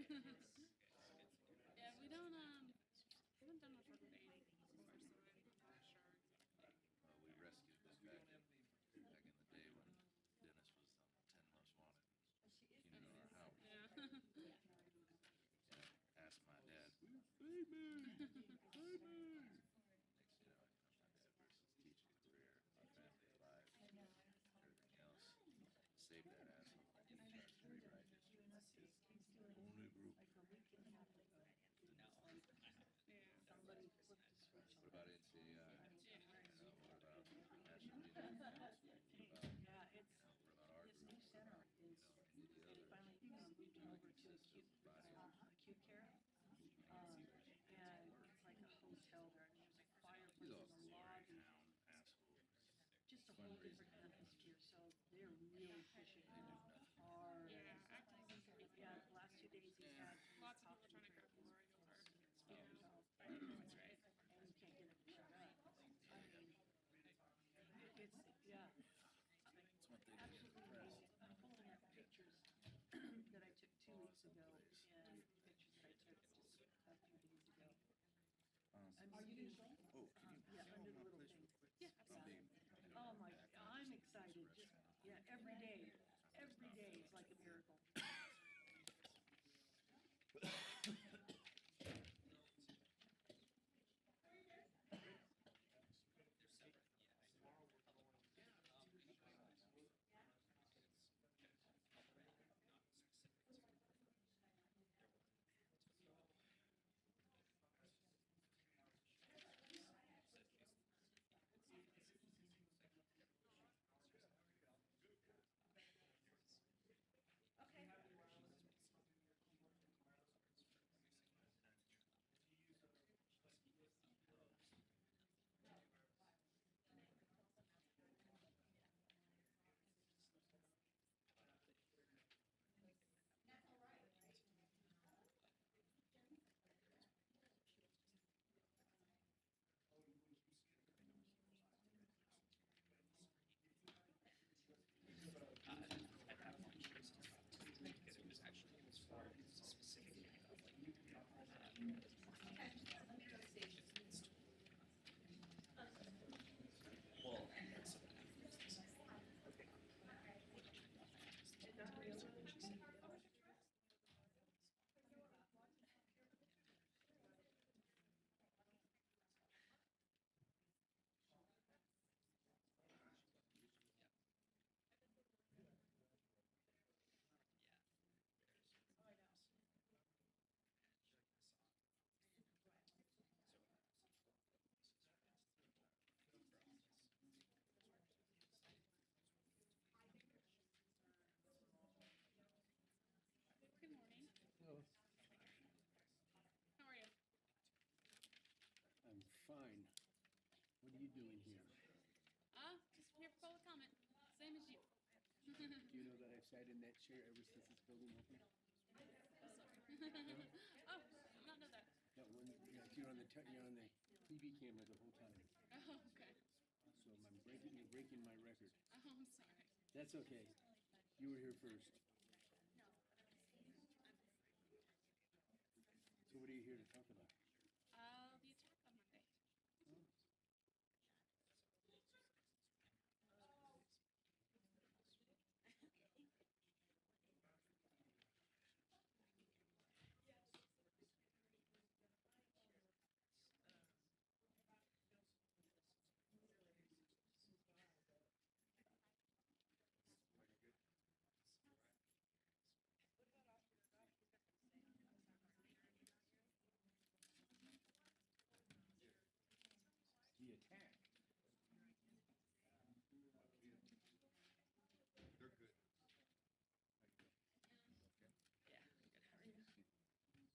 Yeah, we don't we haven't done much work with Annie before, so I'm not sure exactly. We rescued this back in the day when Dennis was on 10 Most Wanted. Came into our house. Yeah. Yeah, asked my dad, "Save me! Save me!" Next, my dad versus teaching career, my family life, everything else. Saved that asshole. He tried to rewrite history. Only group. Yeah. What about NCAI? Yeah. What about National Union Council? What about our group? What about, any of the other systems, bodies? Acute care. And it's like a hotel there, and there's like He's fireplaces all in the glory lobby. town asshole. Just a whole different atmosphere. So they're really pushing it hard. Yeah, acting is crazy. Yeah, the last 2 days he's had Lots of people trying to grab more regular, so I know that's right. and you can't get it to shut up. I mean, it's yeah. That's what they did. Absolutely amazing. I'm pulling up pictures that I took 2 weeks ago and pictures that I took just a few days ago. Are you going to show? Oh, can you Yeah, show under the my little place thing. real quick? Yeah, I'm absolutely. being, Oh my, I'm excited. Just, yeah, every day is like a miracle. Good morning. Hello. How are you? I'm fine. What are you doing here? Just here for public comment. Same as you. Do you know that I've sat in that chair ever since this building opened? Oh, did not know that. That one, yeah, you're on the TV camera the whole time. Oh, okay. So you're breaking my record. Oh, I'm sorry. That's okay. You were here first. So what are you here to talk about? The attack on Monday. Oh. The attack. They're good. Yeah, good. How are you?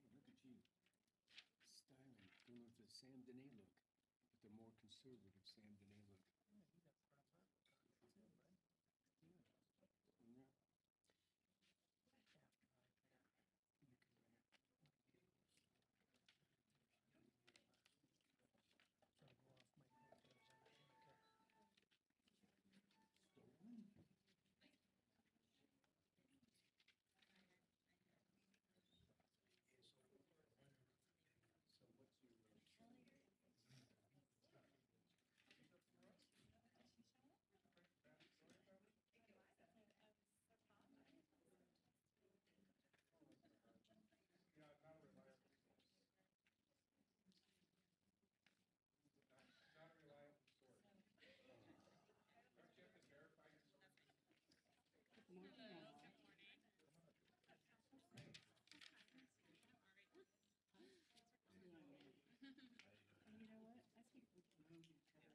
Hey, look at you. Styling. Don't know if it's Sam Dene look, but they're more conservative. conservative Sam Denet look. Yeah. Good morning, Hello, all. good morning. Yeah. And you know what? I think we can move each other.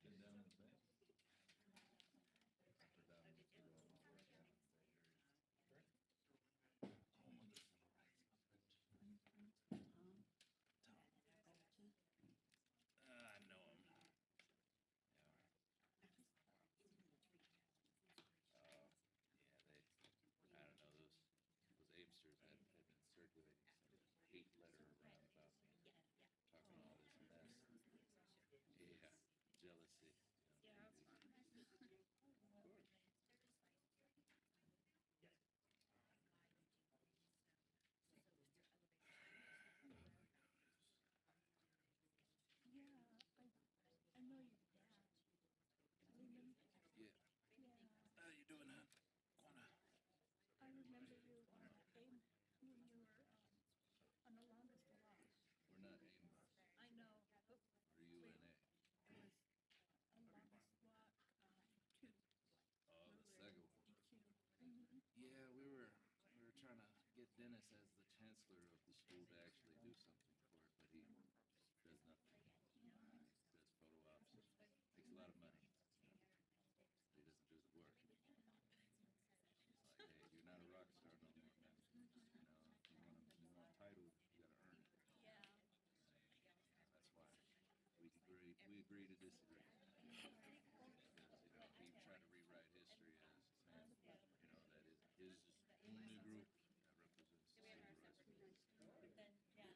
Been down with that? Or down with the all my work down in the Bay Area. Oh my God. Tom? Tom. Bolton? I know him. Yeah. Yeah, they, I don't know, those Abesters had been circulating some hate letter around about me, talking all this mess. Yeah, jealousy. Yeah, that's fun. Of course. Yeah, I know your dad. I remember, Yeah. yeah, How you doing, hon? Quanah. I remember you when you were on the longest walk. We're not AIM. I know, but We're UNA. it was a longest walk to Oh, the second one. DQ. Mm-hmm. Yeah, we were trying to get Dennis as the chancellor of the school to actually do something for it, but he does nothing. Does photo ops. Makes a lot of money. But he doesn't do the work. It's like, hey, you're not a rock star no more, man. You know, if you want titles, you gotta earn it. Yeah. And that's why we agree to disagree. Because, you know, he tried to rewrite history as saying, you know, that is his only group that represents the civil rights movement.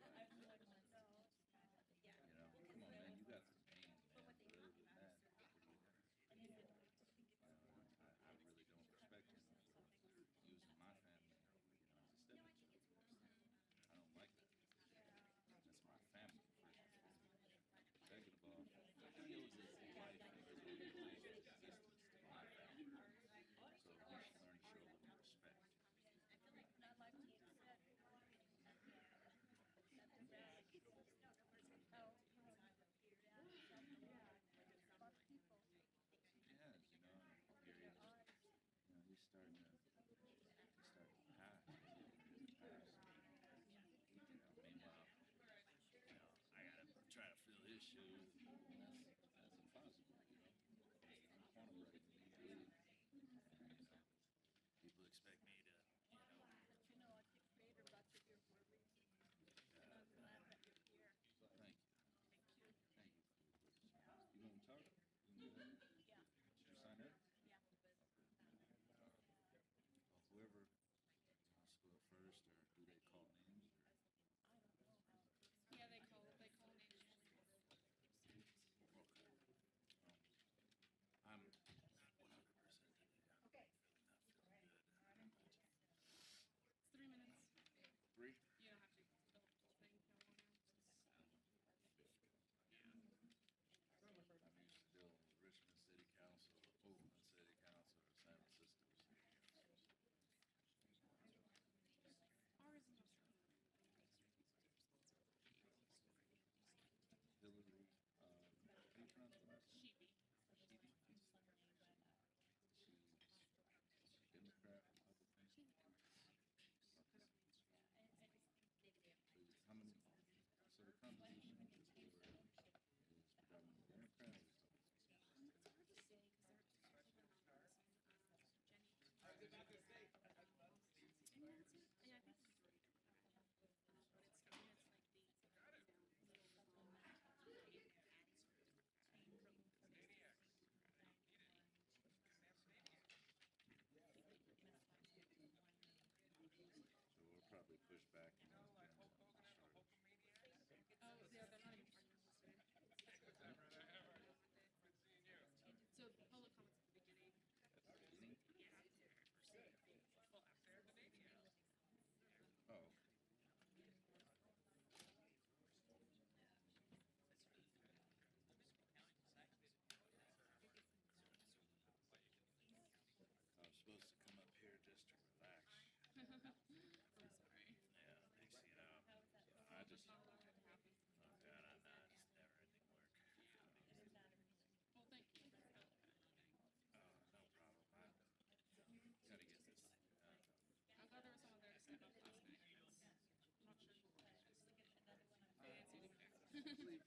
believe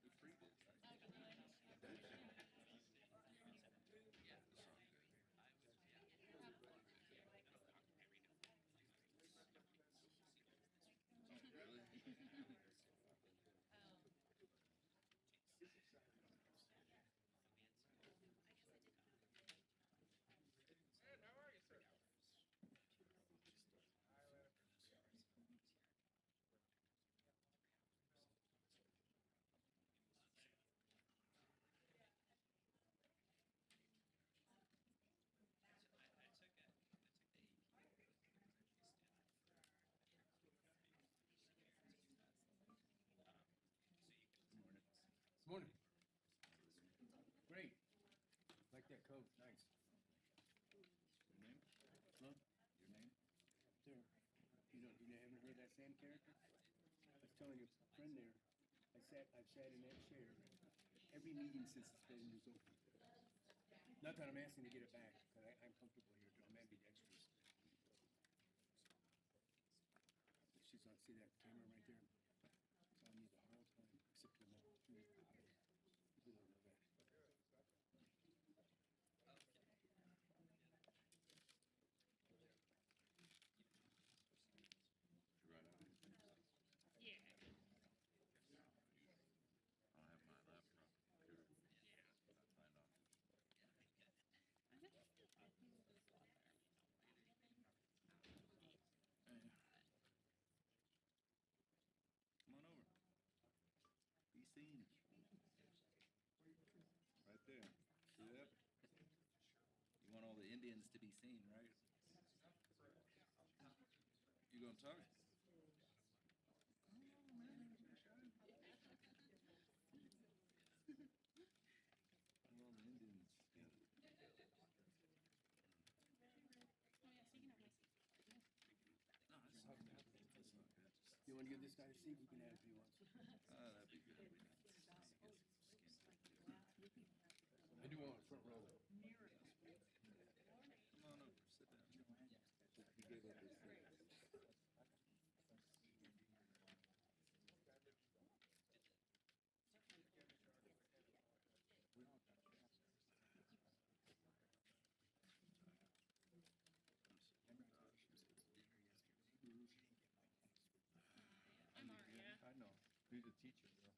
the free did, right? The song good. Really? Morning. Great. Like that coat. Nice. Your name? Huh? Your name? Sir, you haven't heard that Sam character? I was telling your friend there. I've sat in that chair every meeting since this building was open. Not that I'm asking to get it back, because I'm comfortable here, but I'm ambidextrous. She's on. See that camera right there? It's on me the whole time, except when I'm people don't know that. You write out anything? Yeah. I don't have my laptop computer. I plan on. Hey. Come on over. Be seen. Right there. See that? You want all the Indians to be seen, right? You gonna talk? Oh man, you're shy. I want all the Indians. Yeah. Oh yeah, so you can have my seat. No, that's not good. That's not good. You want to give this guy a seat? He can have it if he wants. That'd be good. We need to get some skin to it. I do want a front row. Come on over. Sit down. You gave up his seat. I'm alright, yeah. I know. You're the teacher, girl.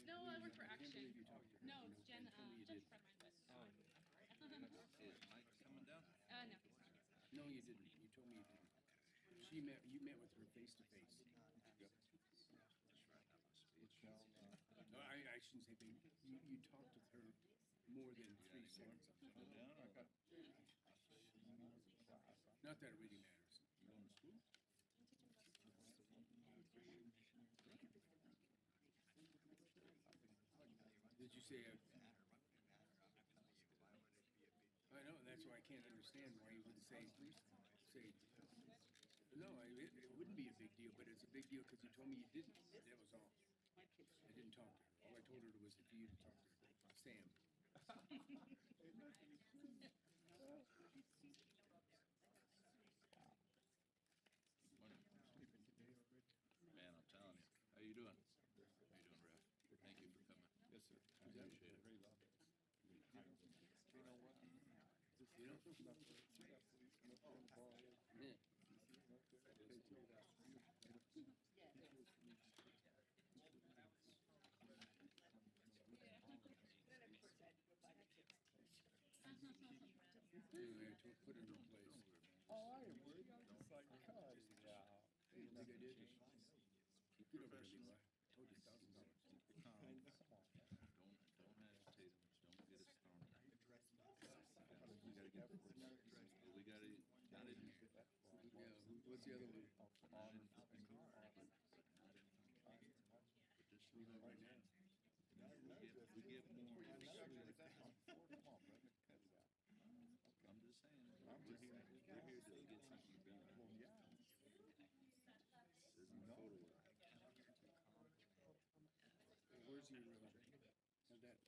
No, I work for I can't Action. believe you talked to her. No, You it's know, Jen, and told me you Jen's did. a friend of mine, but. Oh. Is Mike coming down? No, he's not. No, you didn't. You told me you didn't. You met with her face to face. No, I shouldn't say face. You talked with her more than 3 seconds. Coming down? I got. Not that it really matters. You going to school? Did you say? I know, and that's why I can't understand why you would say. No, it wouldn't be a big deal, but it's a big deal because you told me you didn't. That was all. I didn't talk to her. All I told her was for you to talk to Sam. Man, I'm telling you. How you doing? How you doing, Ref? Thank you for coming. Yes, sir. I appreciate it. You know what? Yeah. Anyway, I put it in her place. Oh, I am worried. I'm just like, God, yeah. You think I did? Get over here, Levi. I told you $1,000. Keep it calm. Don't agitate him. Don't get us thrown. We gotta get. We gotta. Yeah, what's the other one? But just leave it right now. We get more. I'm just saying. We're here to get something done. This isn't a photo op. Where's your, have that?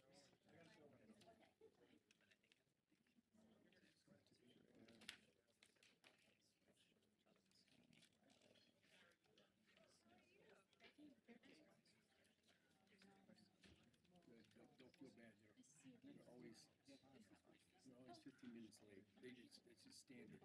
15 minutes late. It's just standard.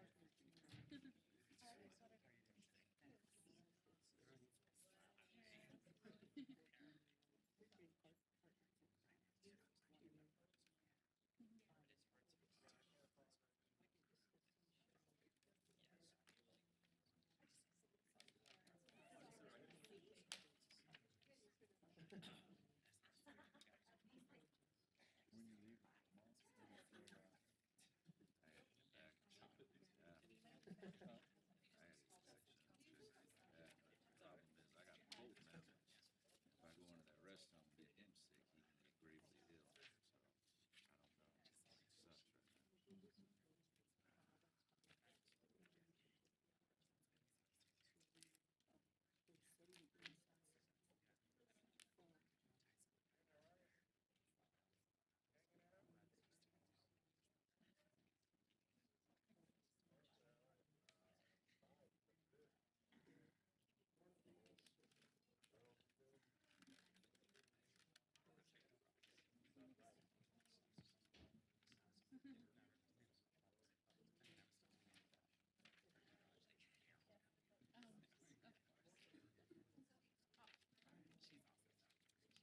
When you leave, Mom, maybe for, I had to get back. Yeah. I had an infection. Yeah. The problem is I got a cold now. If I go into that rest home and get him sick, he can get gravely ill. So I don't know.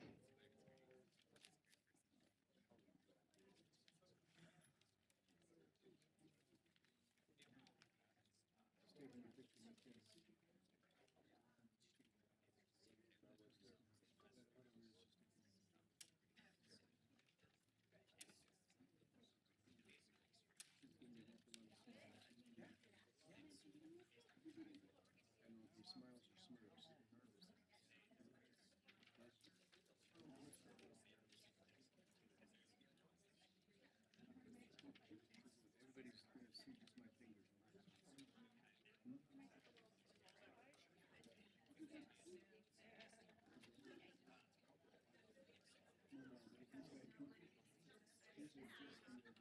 It sucks right now. Just taking a picture of my kids. I don't know if he smiles or smirks. Everybody's gonna see just my fingers. No, no, but if he's got goofy, these are just say that.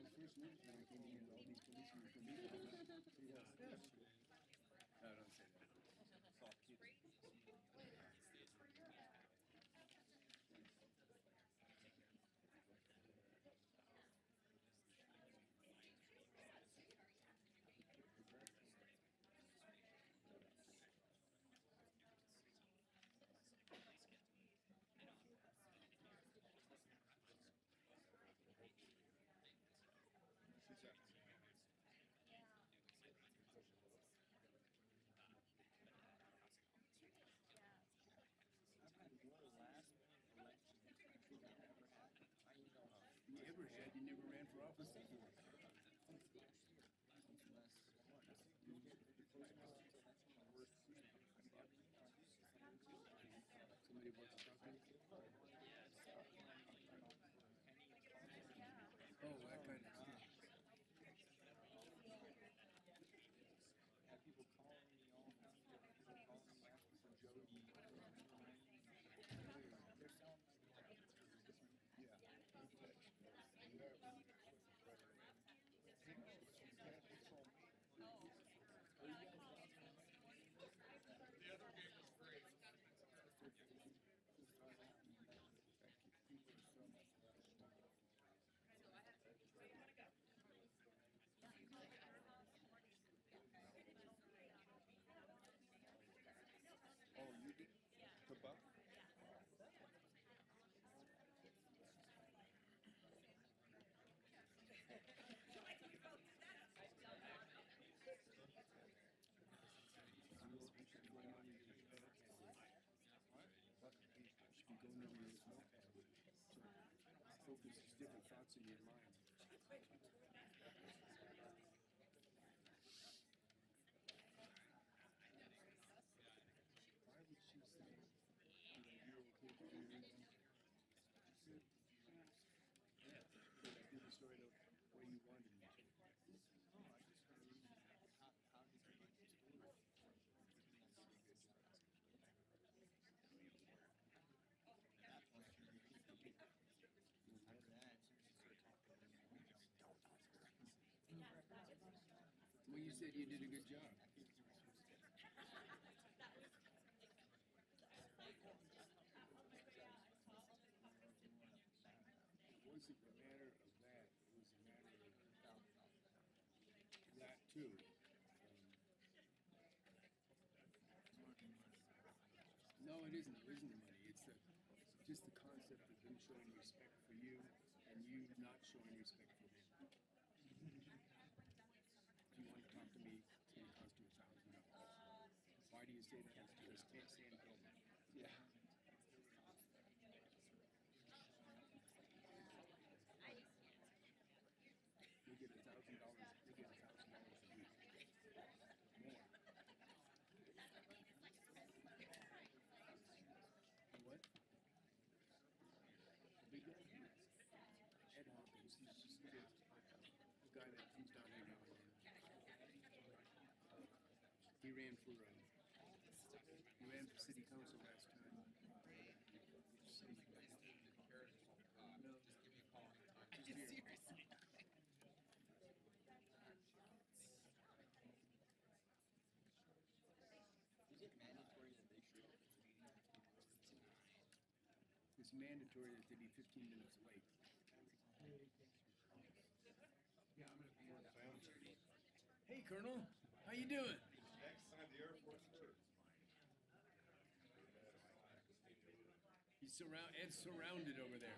My first week when I came in, all these policemen were coming in. No, don't say that. soft kids. You ever had, you never ran for office before. Somebody wants to talk to you? Oh, that kind of stuff. Have people calling me all the time. People calling me asking for Jody. They're selling my Oh, you did? The buck? Should be going over your notepad. So focuses different thoughts in your mind. Why would she say, you're okay for me? She said, yeah, but I did the story the way you wanted me to. How did you like the story? She said you did a good job. It wasn't a matter of that. It was a matter of that too. No, it isn't. It isn't the money. It's just the concept of them showing respect for you and you not showing respect for them. If you want to talk to me, it's going to cost you $1,000. Why do you say that? It's because Sam told me. Yeah. You get $1,000. You get $1,000 a week. More. What? Big guy? Ed Hawkins. He's just the guy that comes down here now and then. He ran for city council last time. City. No. Just here. Seriously. Is it mandatory that they show up at the meeting? It's mandatory that they be 15 minutes late. Yeah, I'm gonna be on the phone. Hey, Colonel. How you doing? Next time the Air Force serves. Ed's surrounded over there.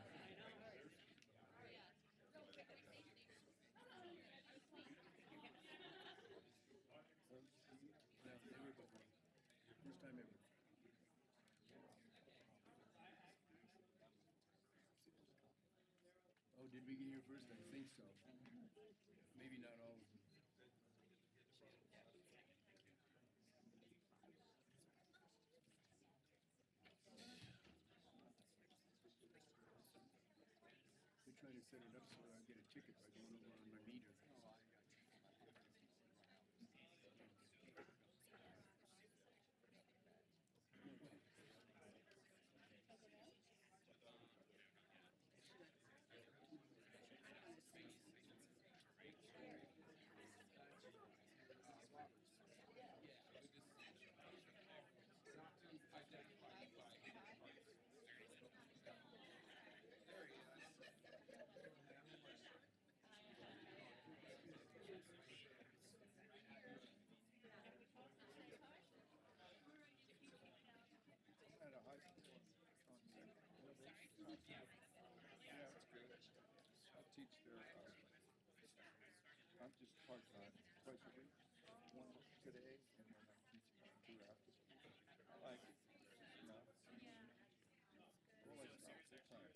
No, never before. First time ever. Oh, did we get here first? I think so. Maybe not all of them. We're trying to set it up so I get a ticket by going over on my meter. At a high school on the yeah, it's good. I teach there. I'm just part-time, twice a week. One today, and then I'm teaching 2 after school. I like it. No. Well, it's not full-time.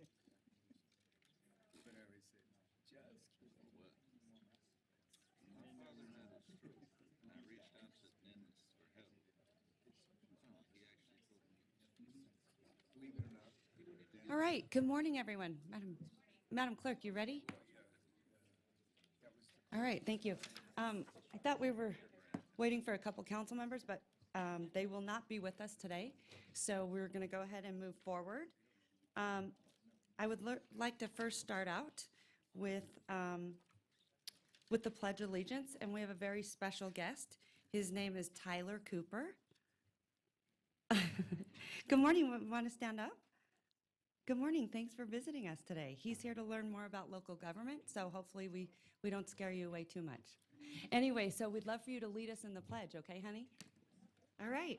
But I always said, just kidding. What? My father had a stroke, and I reached out to Dennis for help. He actually told me. Believe it or not. All right, good morning, everyone. Madam Clerk, you ready? All right, thank you. I thought we were waiting for a couple council members, but they will not be with us today, so we're going to go ahead and move forward. I would like to first start out with the Pledge of Allegiance, and we have a very special guest. His name is Tyler Cooper. Good morning. Want to stand up? Good morning. Thanks for visiting us today. He's here to learn more about local government, so hopefully we don't scare you away too much. Anyway, so we'd love for you to lead us in the pledge, okay, honey? All right.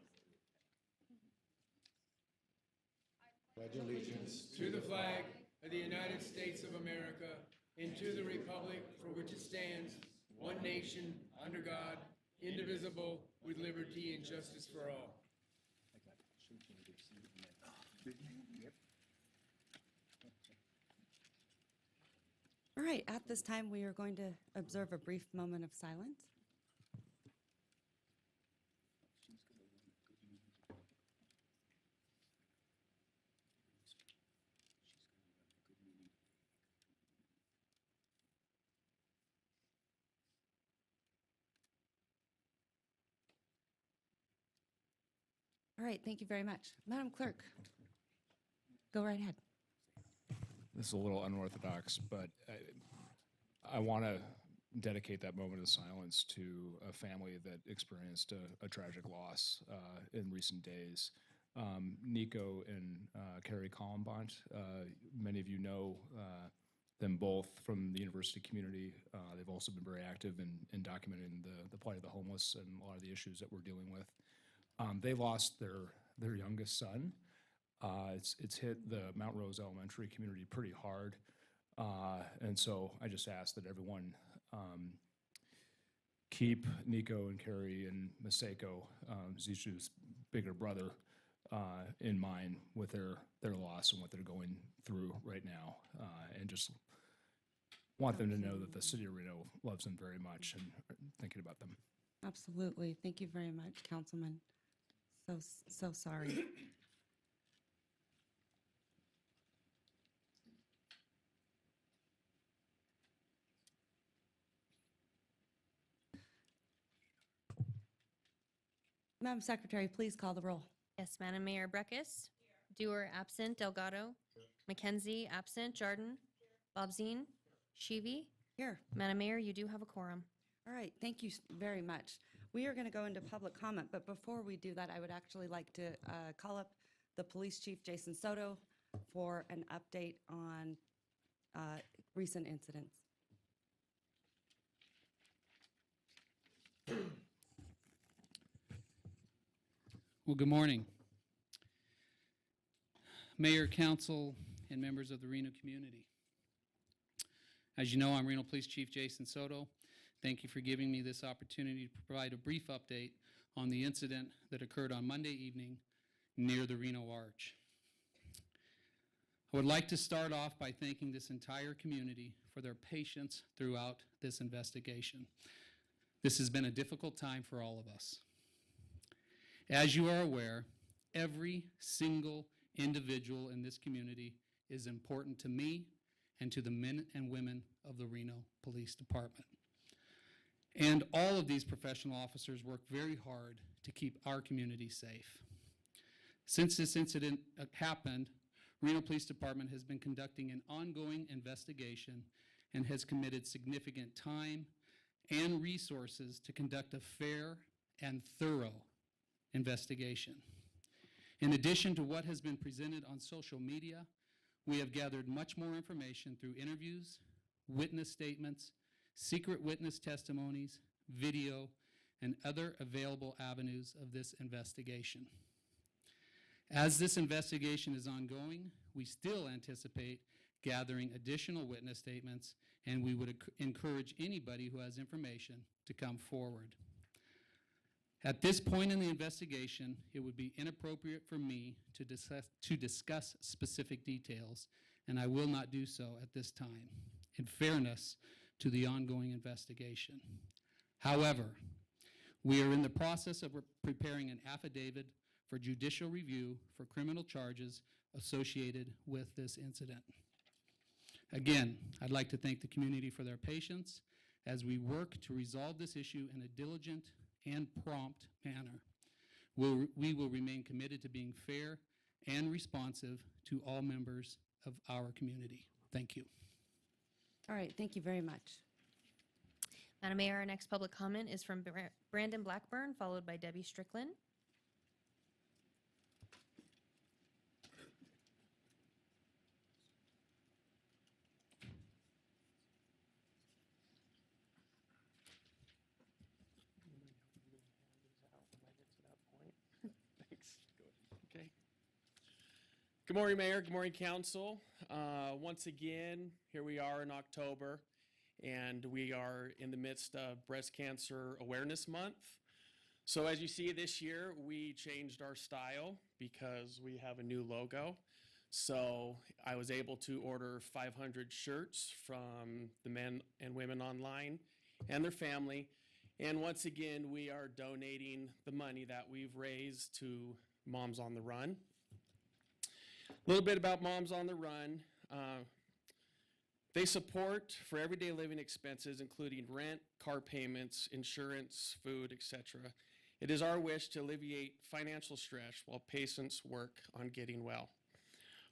Pledge allegiance To the flag of the United States of America and to the republic for which it stands, one nation, under God, indivisible, with liberty and justice for all. Yep. All right, at this time, we are going to observe a brief moment of silence. All right, thank you very much. Madam Clerk, go right ahead. This is a little unorthodox, but I want to dedicate that moment of silence to a family that experienced a tragic loss in recent days. Nico and Carrie Columbont, many of you know them both from the university community. They've also been very active in documenting the plight of the homeless and a lot of the issues that we're dealing with. They lost their youngest son. It's hit the Mount Rose Elementary community pretty hard. And so I just ask that everyone keep Nico and Carrie and Maseko, Zishu's bigger brother, in mind with their loss and what they're going through right now. And just want them to know that the city of Reno loves them very much and thinking about them. Absolutely. Thank you very much, Councilman. So sorry. Madam Secretary, please call the roll. Yes, Madam Mayor Breckus. Dewar absent. Delgado. McKenzie absent. Jordan. Bobzine. Shivi. Here. Madam Mayor, you do have a quorum. All right, thank you very much. We are going to go into public comment, but before we do that, I would actually like to call up the Police Chief, Jason Soto, for an update on recent incidents. Well, good morning. Mayor, council, and members of the Reno community. As you know, I'm Reno Police Chief Jason Soto. Thank you for giving me this opportunity to provide a brief update on the incident that occurred on Monday evening near the Reno Arch. I would like to start off by thanking this entire community for their patience throughout this investigation. This has been a difficult time for all of us. As you are aware, every single individual in this community is important to me and to the men and women of the Reno Police Department. And all of these professional officers work very hard to keep our community safe. Since this incident happened, Reno Police Department has been conducting an ongoing investigation and has committed significant time and resources to conduct a fair and thorough investigation. In addition to what has been presented on social media, we have gathered much more information through interviews, witness statements, secret witness testimonies, video, and other available avenues of this investigation. As this investigation is ongoing, we still anticipate gathering additional witness statements, and we would encourage anybody who has information to come forward. At this point in the investigation, it would be inappropriate for me to discuss specific details, and I will not do so at this time, in fairness to the ongoing investigation. However, we are in the process of preparing an affidavit for judicial review for criminal charges associated with this incident. Again, I'd like to thank the community for their patience as we work to resolve this issue in a diligent and prompt manner. We will remain committed to being fair and responsive to all members of our community. Thank you. All right, thank you very much. Madam Mayor, our next public comment is from Brandon Blackburn, followed by Debbie Strickland. Thanks. Okay. Good morning, Mayor. Good morning, Council. Once again, here we are in October, and we are in the midst of Breast Cancer Awareness Month. So as you see this year, we changed our style because we have a new logo. So I was able to order 500 shirts from the men and women online and their family. And once again, we are donating the money that we've raised to Moms on the Run. A little bit about Moms on the Run. They support for everyday living expenses, including rent, car payments, insurance, food, etc. It is our wish to alleviate financial stress while patients work on getting well.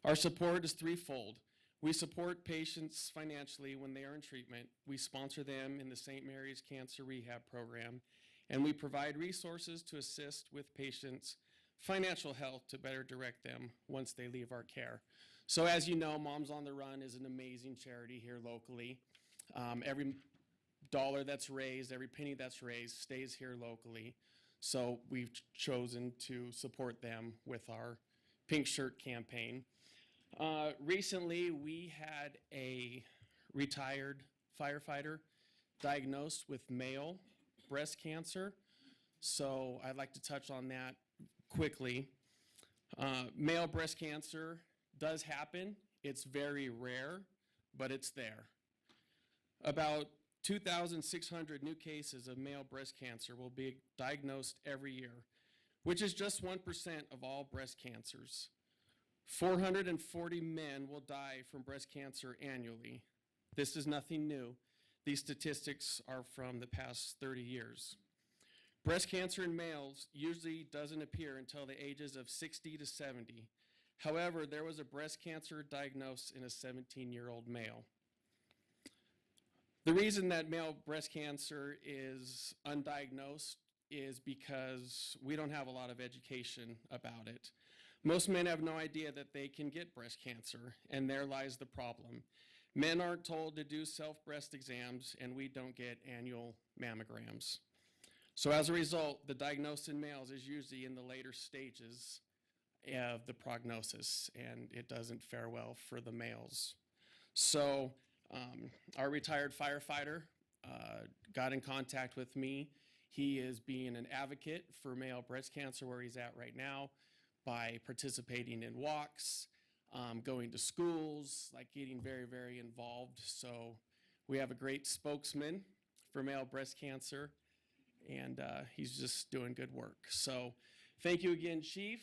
Our support is threefold. We support patients financially when they are in treatment. We sponsor them in the St. Mary's Cancer Rehab Program, and we provide resources to assist with patients' financial health to better direct them once they leave our care. So as you know, Moms on the Run is an amazing charity here locally. Every dollar that's raised, every penny that's raised stays here locally. So we've chosen to support them with our Pink Shirt campaign. Recently, we had a retired firefighter diagnosed with male breast cancer. So I'd like to touch on that quickly. Male breast cancer does happen. It's very rare, but it's there. About 2,600 new cases of male breast cancer will be diagnosed every year, which is just 1% of all breast cancers. 440 men will die from breast cancer annually. This is nothing new. These statistics are from the past 30 years. Breast cancer in males usually doesn't appear until the ages of 60 to 70. However, there was a breast cancer diagnosed in a 17-year-old male. The reason that male breast cancer is undiagnosed is because we don't have a lot of education about it. Most men have no idea that they can get breast cancer, and there lies the problem. Men aren't told to do self-breast exams, and we don't get annual mammograms. So as a result, the diagnosis in males is usually in the later stages of the prognosis, and it doesn't fare well for the males. So our retired firefighter got in contact with me. He is being an advocate for male breast cancer where he's at right now by participating in walks, going to schools, like getting very, very involved. So we have a great spokesman for male breast cancer, and he's just doing good work. So thank you again, Chief,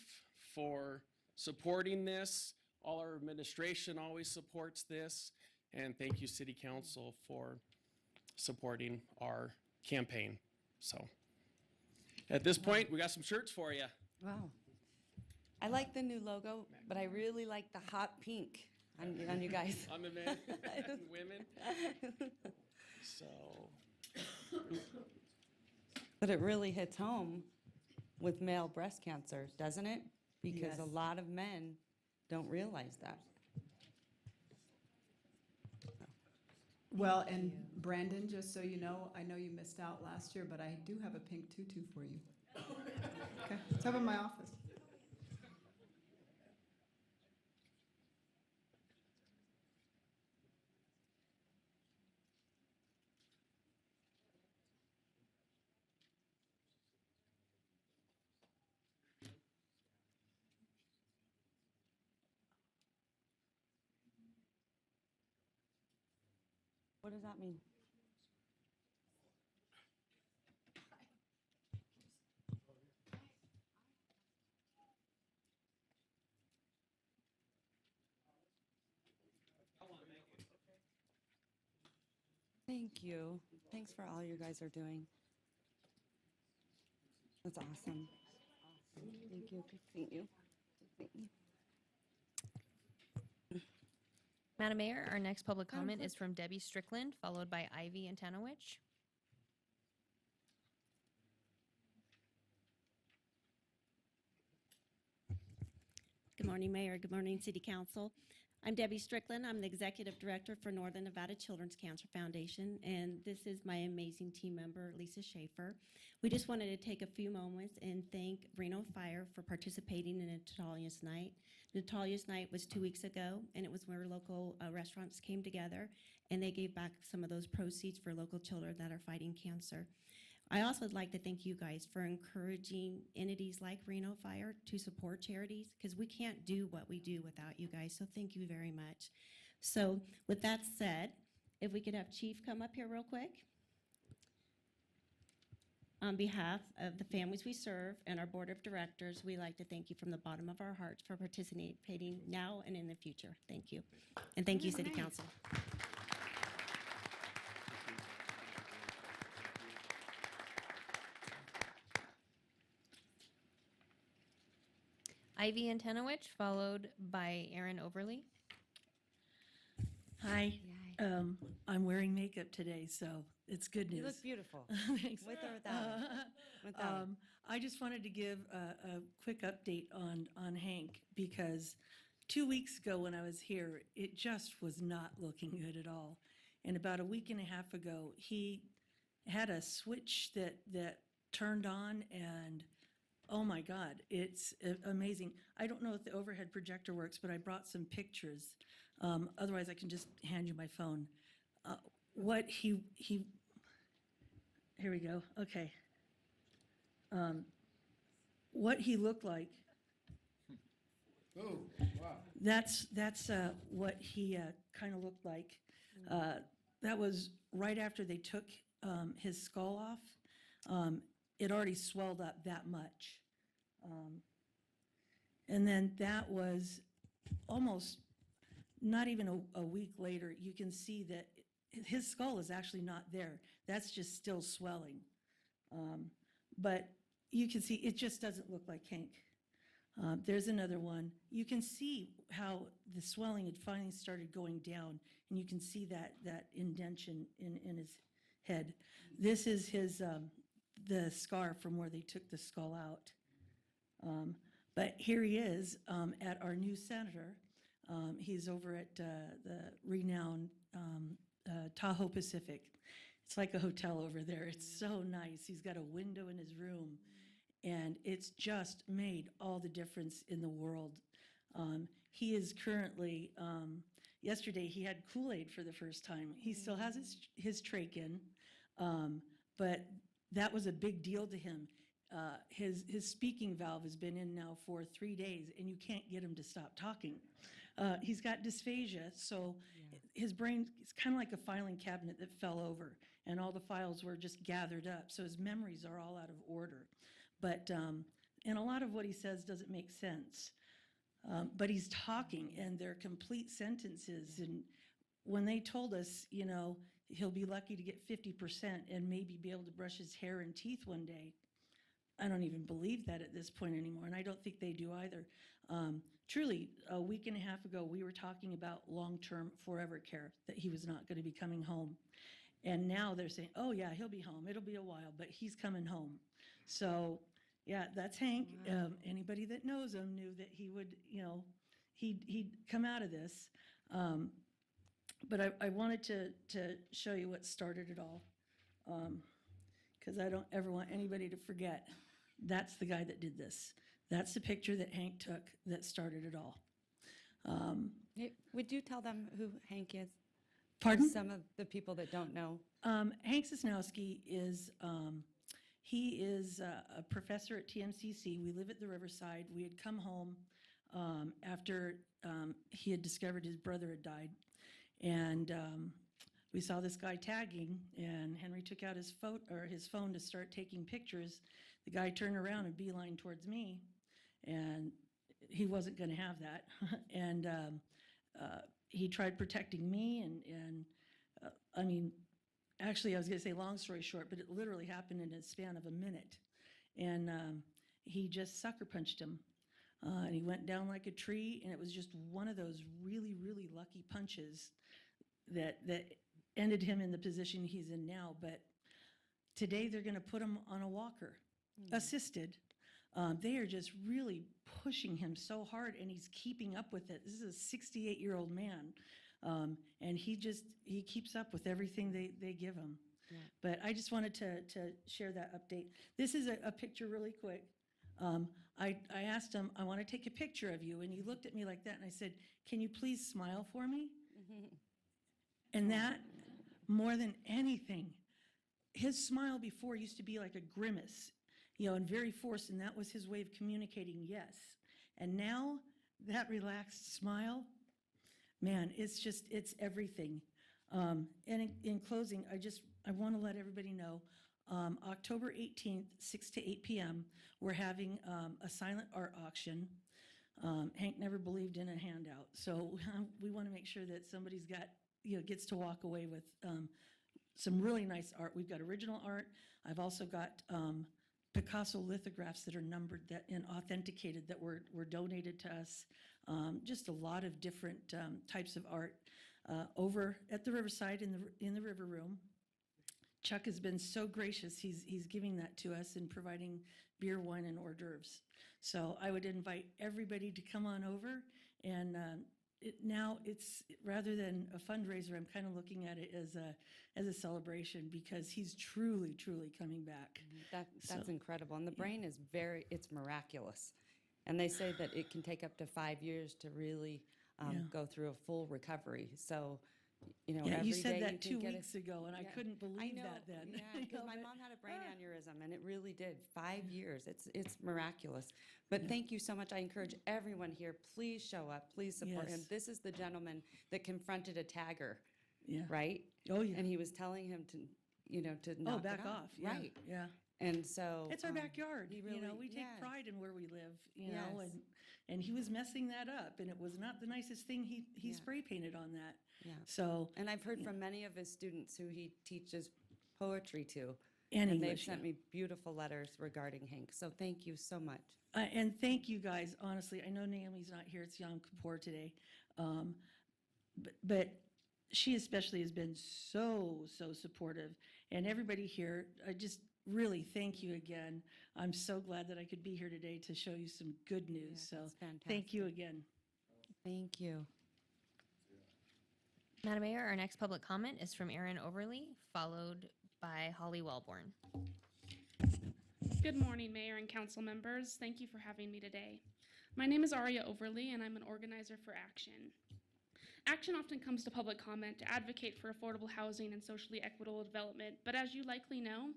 for supporting this. All our administration always supports this, and thank you, City Council, for supporting our campaign. So at this point, we got some shirts for you. Wow. I like the new logo, but I really like the hot pink on you guys. On the men and women. So. But it really hits home with male breast cancer, doesn't it? Because Yes. a lot of men don't realize that. Well, and Brandon, just so you know you missed out last year, but I do have a pink tutu for you. Okay, it's up in my office. What does that mean? Thank you. Thanks for all you guys are doing. That's awesome. Awesome. Thank you. Good seeing you. Good seeing you. Madam Mayor, our next public Madam comment Clerk. is from Debbie Strickland, followed by Ivy Antanowicz. Good morning, Mayor. Good morning, City Council. I'm Debbie Strickland. I'm the Executive Director for Northern Nevada Children's Cancer Foundation, and this is my amazing team member, Lisa Schaefer. We just wanted to take a few moments and thank Reno Fire for participating in Natalia's Night. Natalia's Night was 2 weeks ago, and it was where local restaurants came together, and they gave back some of those proceeds for local children that are fighting cancer. I also would like to thank you guys for encouraging entities like Reno Fire to support charities, because we can't do what we do without you guys, so thank you very much. So with that said, if we could have Chief come up here real quick. On behalf of the families we serve and our Board of Directors, we'd like to thank you from the bottom of our hearts for participating now and in the future. Thank you. And thank you, City Council. Ivy Antanowicz, followed by Aaron Overly. Hi, I'm wearing makeup today, so it's good news. You look beautiful. Thanks. With or without it? Without it. I just wanted to give a quick update on Hank, because 2 weeks ago when I was here, it just was not looking good at all. And about a week and a half ago, he had a switch that turned on, and oh my God, it's amazing. I don't know if the overhead projector works, but I brought some pictures. Otherwise, I can just hand you my phone. What he, here we go, okay. What he looked like. Oh, wow. That's what he kind of looked like. That was right after they took his skull off. It already swelled up that much. And then that was almost not even a week later, you can see that his skull is actually not there. That's just still swelling. But you can see it just doesn't look like Hank. There's another one. You can see how the swelling had finally started going down, and you can see that indentation in his head. This is his the scar from where they took the skull out. But here he is at our new center. He's over at the renowned Tahoe Pacific. It's like a hotel over there. It's so nice. He's got a window in his room, and it's just made all the difference in the world. He is currently, yesterday he had Kool-Aid for the first time. He still has his trach-in, but that was a big deal to him. His speaking valve has been in now for 3 days, and you can't get him to stop talking. He's got dysphagia, so his brain is kind of like a filing cabinet that fell over, and all the files were just gathered up, so his memories are all out of order. But, and a lot of what he says doesn't make sense. But he's talking, and they're complete sentences, and when they told us, you know, he'll be lucky to get 50% and maybe be able to brush his hair and teeth one day, I don't even believe that at this point anymore, and I don't think they do either. Truly, a week and a half ago, we were talking about long-term forever care, that he was not going to be coming home. And now they're saying, oh yeah, he'll be home. It'll be a while, but he's coming home. So yeah, that's Hank. Wow. Anybody that knows him knew that he would, you know, he'd come out of this. But I wanted to show you what started it all, because I don't ever want anybody to forget. That's the guy that did this. That's the picture that Hank took that started it all. Hey, would you tell them who Hank is? Pardon? Some of the people that don't know. Hank Sosnowski is, he is a professor at TMCC. We live at the Riverside. We had come home after he had discovered his brother had died. And we saw this guy tagging, and Henry took out his phone to start taking pictures. The guy turned around and beeline towards me, and he wasn't going to have that. And he tried protecting me, and I mean, actually, I was going to say long story short, but it literally happened in a span of a minute. And he just sucker punched him. And he went down like a tree, and it was just one of those really, really lucky punches that ended him in the position he's in now. But today they're going to put him on a walker, assisted. They are just really pushing him so hard, and he's keeping up with it. This is a 68-year-old man, and he keeps up with everything they give him. Yeah. But I just wanted to share that update. This is a picture really quick. I asked him, I want to take a picture of you, and he looked at me like that, and I said, can you please smile for me? And that, more than anything, his smile before used to be like a grimace, and very forced, and that was his way of communicating yes. And now, that relaxed smile, man, it's everything. And in closing, I want to let everybody know, October 18th, 6 to 8 p.m., we're having a silent art auction. Hank never believed in a handout, so we want to make sure that somebody's gets to walk away with some really nice art. We've got original art. I've also got Picasso lithographs that are numbered and authenticated that were donated to us. Just a lot of different types of art over at the Riverside in the River Room. Chuck has been so gracious. He's giving that to us and providing beer, wine, and hors d'oeuvres. So I would invite everybody to come on over. And now it's rather than a fundraiser, I'm kind of looking at it as a celebration because he's truly, truly coming back. That's incredible. And the brain is it's miraculous. And they say that it can take up to 5 years to really go through a full recovery. So, Yeah, every you said day that you 2 can weeks ago, and I couldn't believe that then. Yeah, because my mom had a brain aneurysm, and it really did. 5 years. It's miraculous. But thank you so much. I encourage everyone here, please show up. Please support him. Yes. This is the gentleman that confronted a tagger, Yeah. right? Oh, yeah. And he was telling him to, to knock back it off. Yeah. Right. Yeah. And so It's our backyard. he really, We take yes. pride in where we live, Yes. and he was messing that up, and it was not the nicest thing he Yeah. spray painted on that. Yeah. So, And I've heard from many of his students who he teaches poetry to. And they've English, sent yeah. me beautiful letters regarding Hank. So thank you so much. And thank you guys, honestly. I know Naomi's not here. It's Yom Kippur today. But she especially has been so supportive. And everybody here, I just really thank you again. I'm so glad that I could be here today to show you some good news. Yeah, So that's fantastic. thank you again. Thank you. Madam Mayor, our next public comment is from Erin Overly, followed by Holly Wellborn. Good morning, Mayor and council members. Thank you for having me today. My name is Aria Overly, and I'm an organizer for Action. Action often comes to public comment to advocate for affordable housing and socially equitable development, but as you likely know,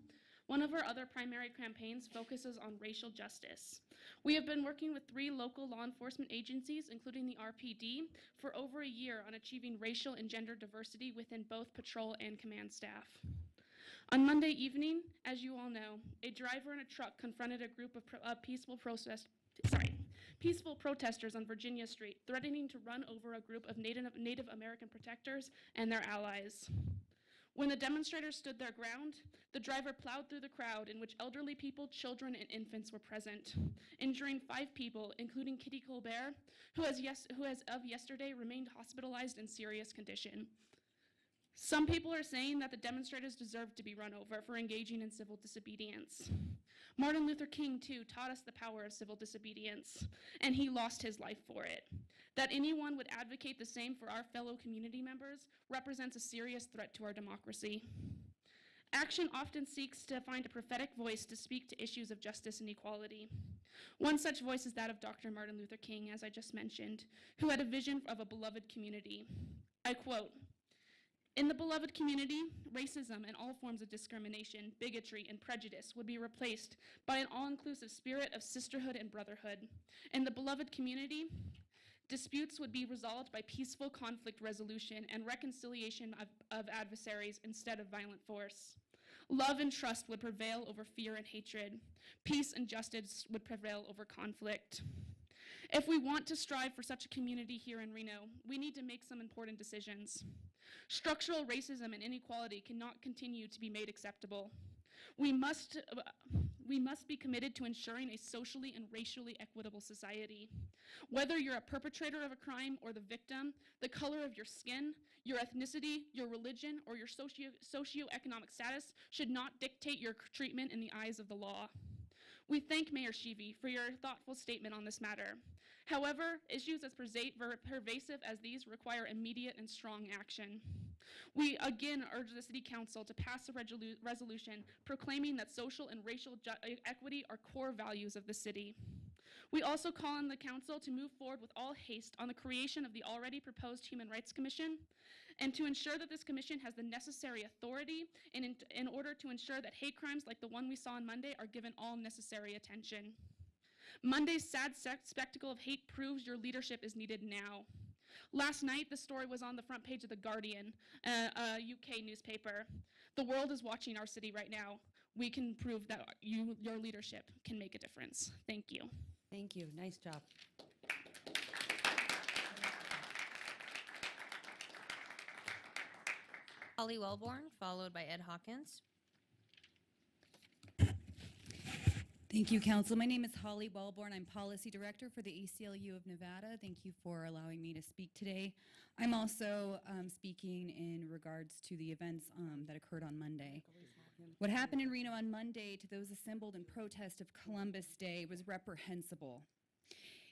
one of our other primary campaigns focuses on racial justice. We have been working with 3 local law enforcement agencies, including the RPD, for over a year on achieving racial and gender diversity within both patrol and command staff. On Monday evening, as you all know, a driver in a truck confronted a group of peaceful protesters on Virginia Street, threatening to run over a group of Native American protectors and their allies. When the demonstrators stood their ground, the driver plowed through the crowd in which elderly people, children, and infants were present, injuring 5 people, including Kitty Colbert, who as of yesterday remained hospitalized in serious condition. Some people are saying that the demonstrators deserve to be run over for engaging in civil disobedience. Martin Luther King, too, taught us the power of civil disobedience, and he lost his life for it. That anyone would advocate the same for our fellow community members represents a serious threat to our democracy. Action often seeks to find a prophetic voice to speak to issues of justice and equality. One such voice is that of Dr. Martin Luther King, as I just mentioned, who had a vision of a beloved community. I quote, "In the beloved community, racism and all forms of discrimination, bigotry, and prejudice would be replaced by an all-inclusive spirit of sisterhood and brotherhood. In the beloved community, Disputes would be resolved by peaceful conflict resolution and reconciliation of adversaries instead of violent force. Love and trust would prevail over fear and hatred. Peace and justice would prevail over conflict. If we want to strive for such a community here in Reno, we need to make some important decisions. Structural racism and inequality cannot continue to be made acceptable. We must be committed to ensuring a socially and racially equitable society. Whether you're a perpetrator of a crime or the victim, the color of your skin, your ethnicity, your religion, or your socioeconomic status should not dictate your treatment in the eyes of the law. We thank Mayor Sheevy for your thoughtful statement on this matter. However, issues as pervasive as these require immediate and strong action. We again urge the City Council to pass a resolution proclaiming that social and racial equity are core values of the city. We also call on the Council to move forward with all haste on the creation of the already proposed Human Rights Commission and to ensure that this commission has the necessary authority in order to ensure that hate crimes like the one we saw on Monday are given all necessary attention. Monday's sad spectacle of hate proves your leadership is needed now. Last night, the story was on the front page of The Guardian, a UK newspaper. The world is watching our city right now. We can prove that your leadership can make a difference. Thank you. Thank you. Nice job. Holly Wellborn, followed by Ed Hawkins. Thank you, Council. My name is Holly Wellborn. I'm Policy Director for the ACLU of Nevada. Thank you for allowing me to speak today. I'm also speaking in regards to the events that occurred on Monday. What happened in Reno on Monday to those assembled in protest of Columbus Day was reprehensible.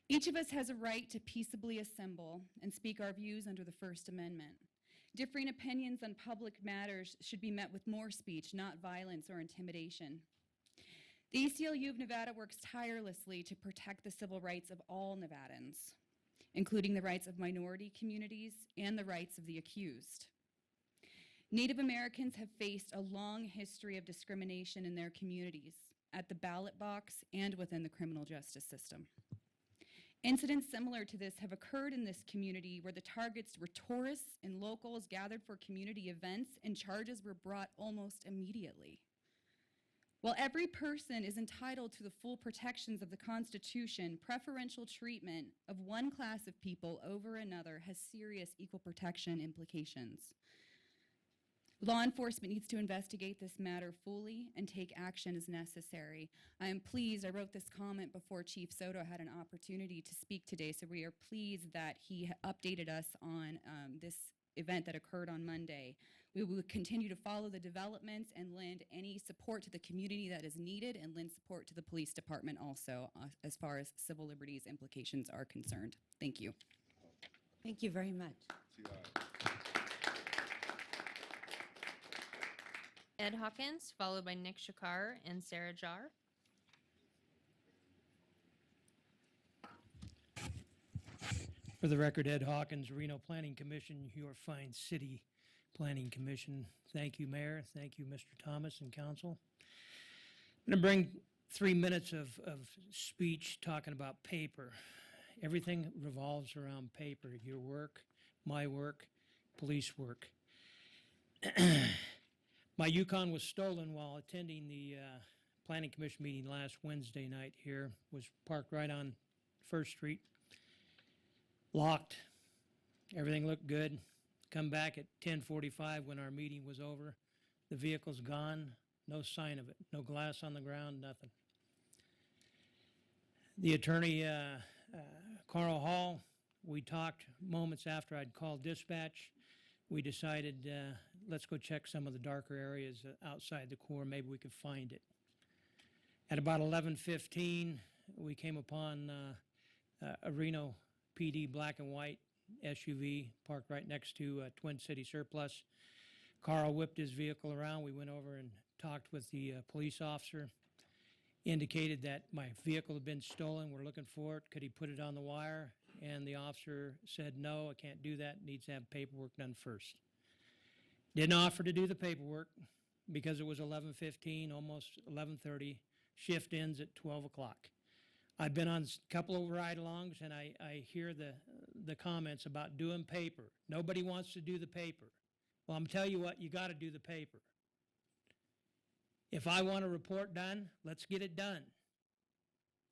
Each of us has a right to peaceably assemble and speak our views under the First Amendment. Differing opinions on public matters should be met with more speech, not violence or intimidation. The ACLU of Nevada works tirelessly to protect the civil rights of all Nevadans, including the rights of minority communities and the rights of the accused. Native Americans have faced a long history of discrimination in their communities, at the ballot box and within the criminal justice system. Incidents similar to this have occurred in this community where the targets were tourists and locals gathered for community events and charges were brought almost immediately. While every person is entitled to the full protections of the Constitution, preferential treatment of one class of people over another has serious equal protection implications. Law enforcement needs to investigate this matter fully and take action as necessary. I am pleased, I wrote this comment before Chief Soto had an opportunity to speak today, so we are pleased that he updated us on this event that occurred on Monday. We will continue to follow the developments and lend any support to the community that is needed and lend support to the police department also as far as civil liberties implications are concerned. Thank you. Thank you very much. Ed Hawkins, followed by Nick Shakar and Sarah Jar. For the record, Ed Hawkins, Reno Planning Commission, your fine city planning commission. Thank you, Mayor. Thank you, Mr. Thomas and Council. I'm going to bring 3 minutes of speech talking about paper. Everything revolves around paper. Your work, my work, police work. My Yukon was stolen while attending the Planning Commission meeting last Wednesday night here. Was parked right on First Street. Locked. Everything looked good. Come back at 10:45 when our meeting was over. The vehicle's gone. No sign of it. No glass on the ground, nothing. The attorney, Carl Hall, we talked moments after I'd called dispatch. We decided, let's go check some of the darker areas outside the core. Maybe we could find it. At about 11:15, we came upon a Reno PD black and white SUV parked right next to Twin City Surplus. Carl whipped his vehicle around. We went over and talked with the police officer, indicated that my vehicle had been stolen. We're looking for it. Could he put it on the wire? And the officer said, no, I can't do that. Needs to have paperwork done first. Didn't offer to do the paperwork because it was 11:15, almost 11:30. Shift ends at 12 o'clock. I've been on a couple of ride-alongs, and I hear the comments about doing paper. Nobody wants to do the paper. Well, I'm telling you what, you got to do the paper. If I want a report done, let's get it done.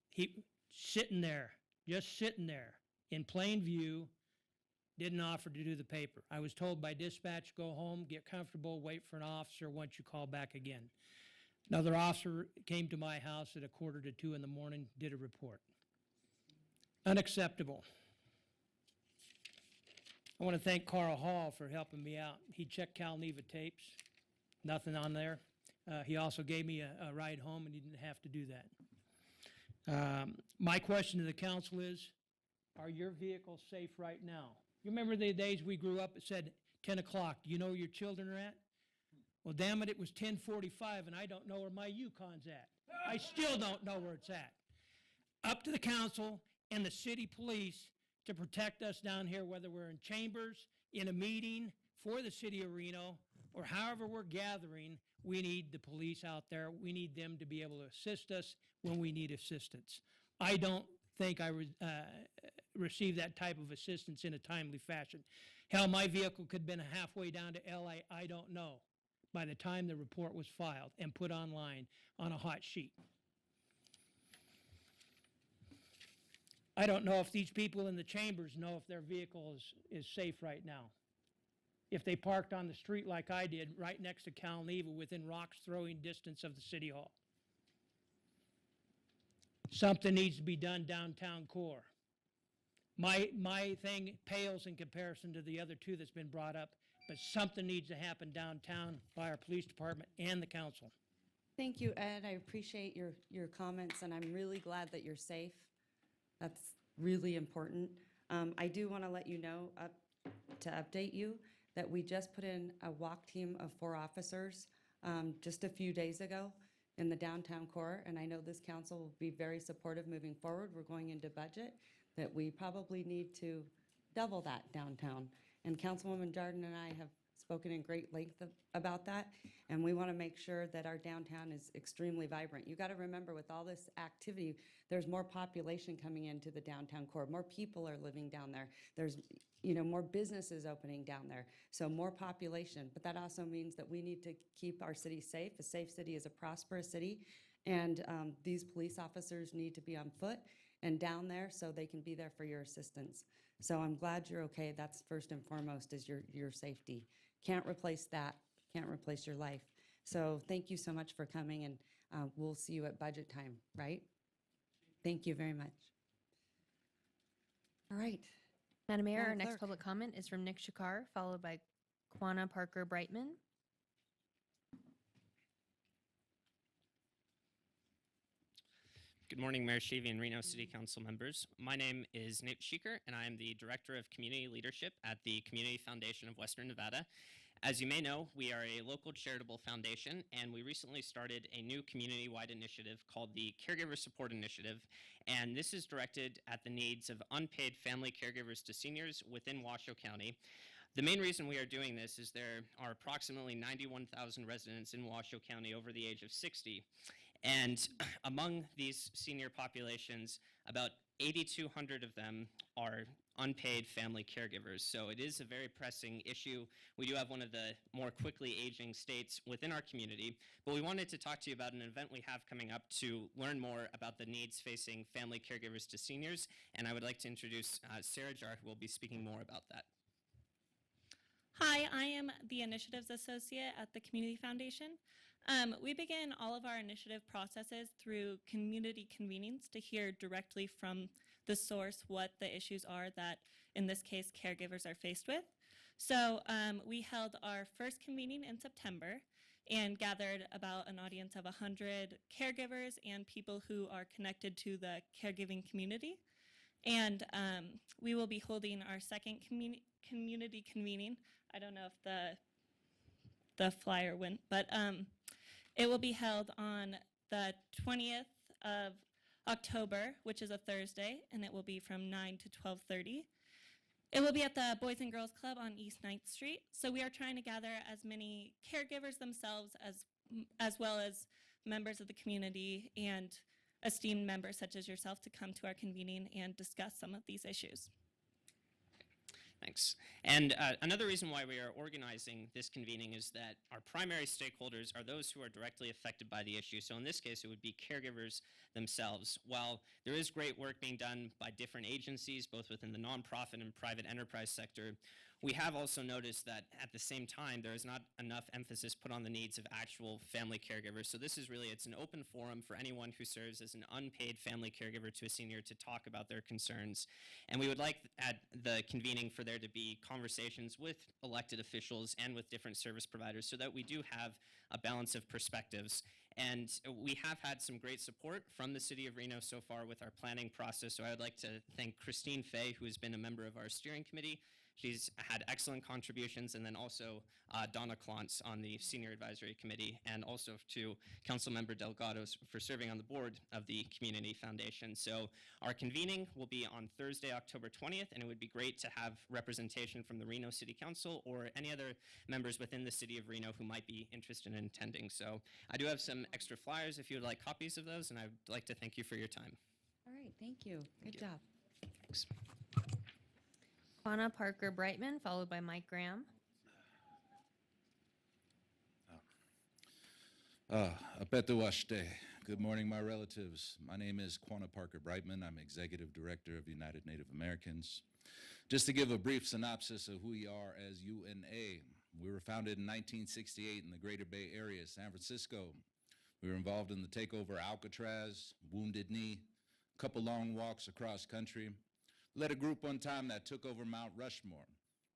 He sitting there, just sitting there in plain view, didn't offer to do the paper. I was told by dispatch, go home, get comfortable, wait for an officer once you call back again. Another officer came to my house at 1:45 in the morning, did a report. Unacceptable. I want to thank Carl Hall for helping me out. He checked Cal Neva tapes, nothing on there. He also gave me a ride home, and he didn't have to do that. My question to the council is, are your vehicles safe right now? You remember the days we grew up, it said 10 o'clock. Do you know where your children are at? Well, damn it, it was 10:45, and I don't know where my Yukon's at. I still don't know where it's at. Up to the council and the city police to protect us down here, whether we're in chambers, in a meeting for the city of Reno, or however we're gathering, we need the police out there. We need them to be able to assist us when we need assistance. I don't think I received that type of assistance in a timely fashion. Hell, my vehicle could have been halfway down to LA, I don't know, by the time the report was filed and put online on a hot sheet. I don't know if these people in the chambers know if their vehicle is safe right now. If they parked on the street like I did, right next to Cal Neva, within rocks throwing distance of the city hall. Something needs to be done downtown core. My thing pales in comparison to the other two that's been brought up, but something needs to happen downtown by our police department and the council. Thank you, Ed. I appreciate your comments, and I'm really glad that you're safe. That's really important. I do want to let you know, to update you, that we just put in a walk team of 4 officers just a few days ago in the downtown core, and I know this council will be very supportive moving forward. We're going into budget that we probably need to double that downtown. And Councilwoman Jordan and I have spoken in great length about that, and we want to make sure that our downtown is extremely vibrant. You got to remember, with all this activity, there's more population coming into the downtown core. More people are living down there. There's more businesses opening down there, so more population. But that also means that we need to keep our city safe. A safe city is a prosperous city, and these police officers need to be on foot and down there so they can be there for your assistance. So I'm glad you're okay. That's first and foremost, is your safety. Can't replace that. Can't replace your life. So thank you so much for coming, and we'll see you at budget time, right? Thank you very much. All right. Madam Mayor, Madam our next Clerk. public comment is from Nick Shakar, followed by Kwana Parker Brightman. Good morning, Mayor Shavy and Reno City Council members. My name is Nate Sheeker, and I am the Director of Community Leadership at the Community Foundation of Western Nevada. As you may know, we are a local charitable foundation, and we recently started a new community-wide initiative called the Caregiver Support Initiative, and this is directed at the needs of unpaid family caregivers to seniors within Washoe County. The main reason we are doing this is there are approximately 91,000 residents in Washoe County over the age of 60. And among these senior populations, about 8,200 of them are unpaid family caregivers. So it is a very pressing issue. We do have one of the more quickly aging states within our community, but we wanted to talk to you about an event we have coming up to learn more about the needs facing family caregivers to seniors. And I would like to introduce Sarah Jar, who will be speaking more about that. Hi, I am the Initiatives Associate at the Community Foundation. We begin all of our initiative processes through community convenings to hear directly from the source what the issues are that, in this case, caregivers are faced with. So we held our first convening in September and gathered about an audience of 100 caregivers and people who are connected to the caregiving community. And we will be holding our second community convening. I don't know if the flyer went, but it will be held on the 20th of October, which is a Thursday, and it will be from 9 to 12:30. It will be at the Boys and Girls Club on East 9th Street. So we are trying to gather as many caregivers themselves as well as members of the community and esteemed members such as yourself to come to our convening and discuss some of these issues. Thanks. And another reason why we are organizing this convening is that our primary stakeholders are those who are directly affected by the issue. So in this case, it would be caregivers themselves. While there is great work being done by different agencies, both within the nonprofit and private enterprise sector, we have also noticed that at the same time, there is not enough emphasis put on the needs of actual family caregivers. So this is really, it's an open forum for anyone who serves as an unpaid family caregiver to a senior to talk about their concerns. And we would like at the convening for there to be conversations with elected officials and with different service providers so that we do have a balance of perspectives. And we have had some great support from the City of Reno so far with our planning process. So I would like to thank Christine Fay, who has been a member of our steering committee. She's had excellent contributions, and then also Donna Klontz on the Senior Advisory Committee, and also to Councilmember Delgado for serving on the board of the Community Foundation. So our convening will be on Thursday, October 20th, and it would be great to have representation from the Reno City Council or any other members within the City of Reno who might be interested in attending. So I do have some extra flyers if you would like copies of those, and I would like to thank you for your time. All right, thank you. Good job. Thanks. Quanah Parker Brightman, followed by Mike Graham. Apetawashte. Good morning, my relatives. My name is Quanah Parker Brightman. I'm Executive Director of United Native Americans. Just to give a brief synopsis of who we are as UNA, we were founded in 1968 in the Greater Bay Area, San Francisco. We were involved in the takeover of Alcatraz, Wounded Knee, a couple long walks across country. Led a group one time that took over Mount Rushmore,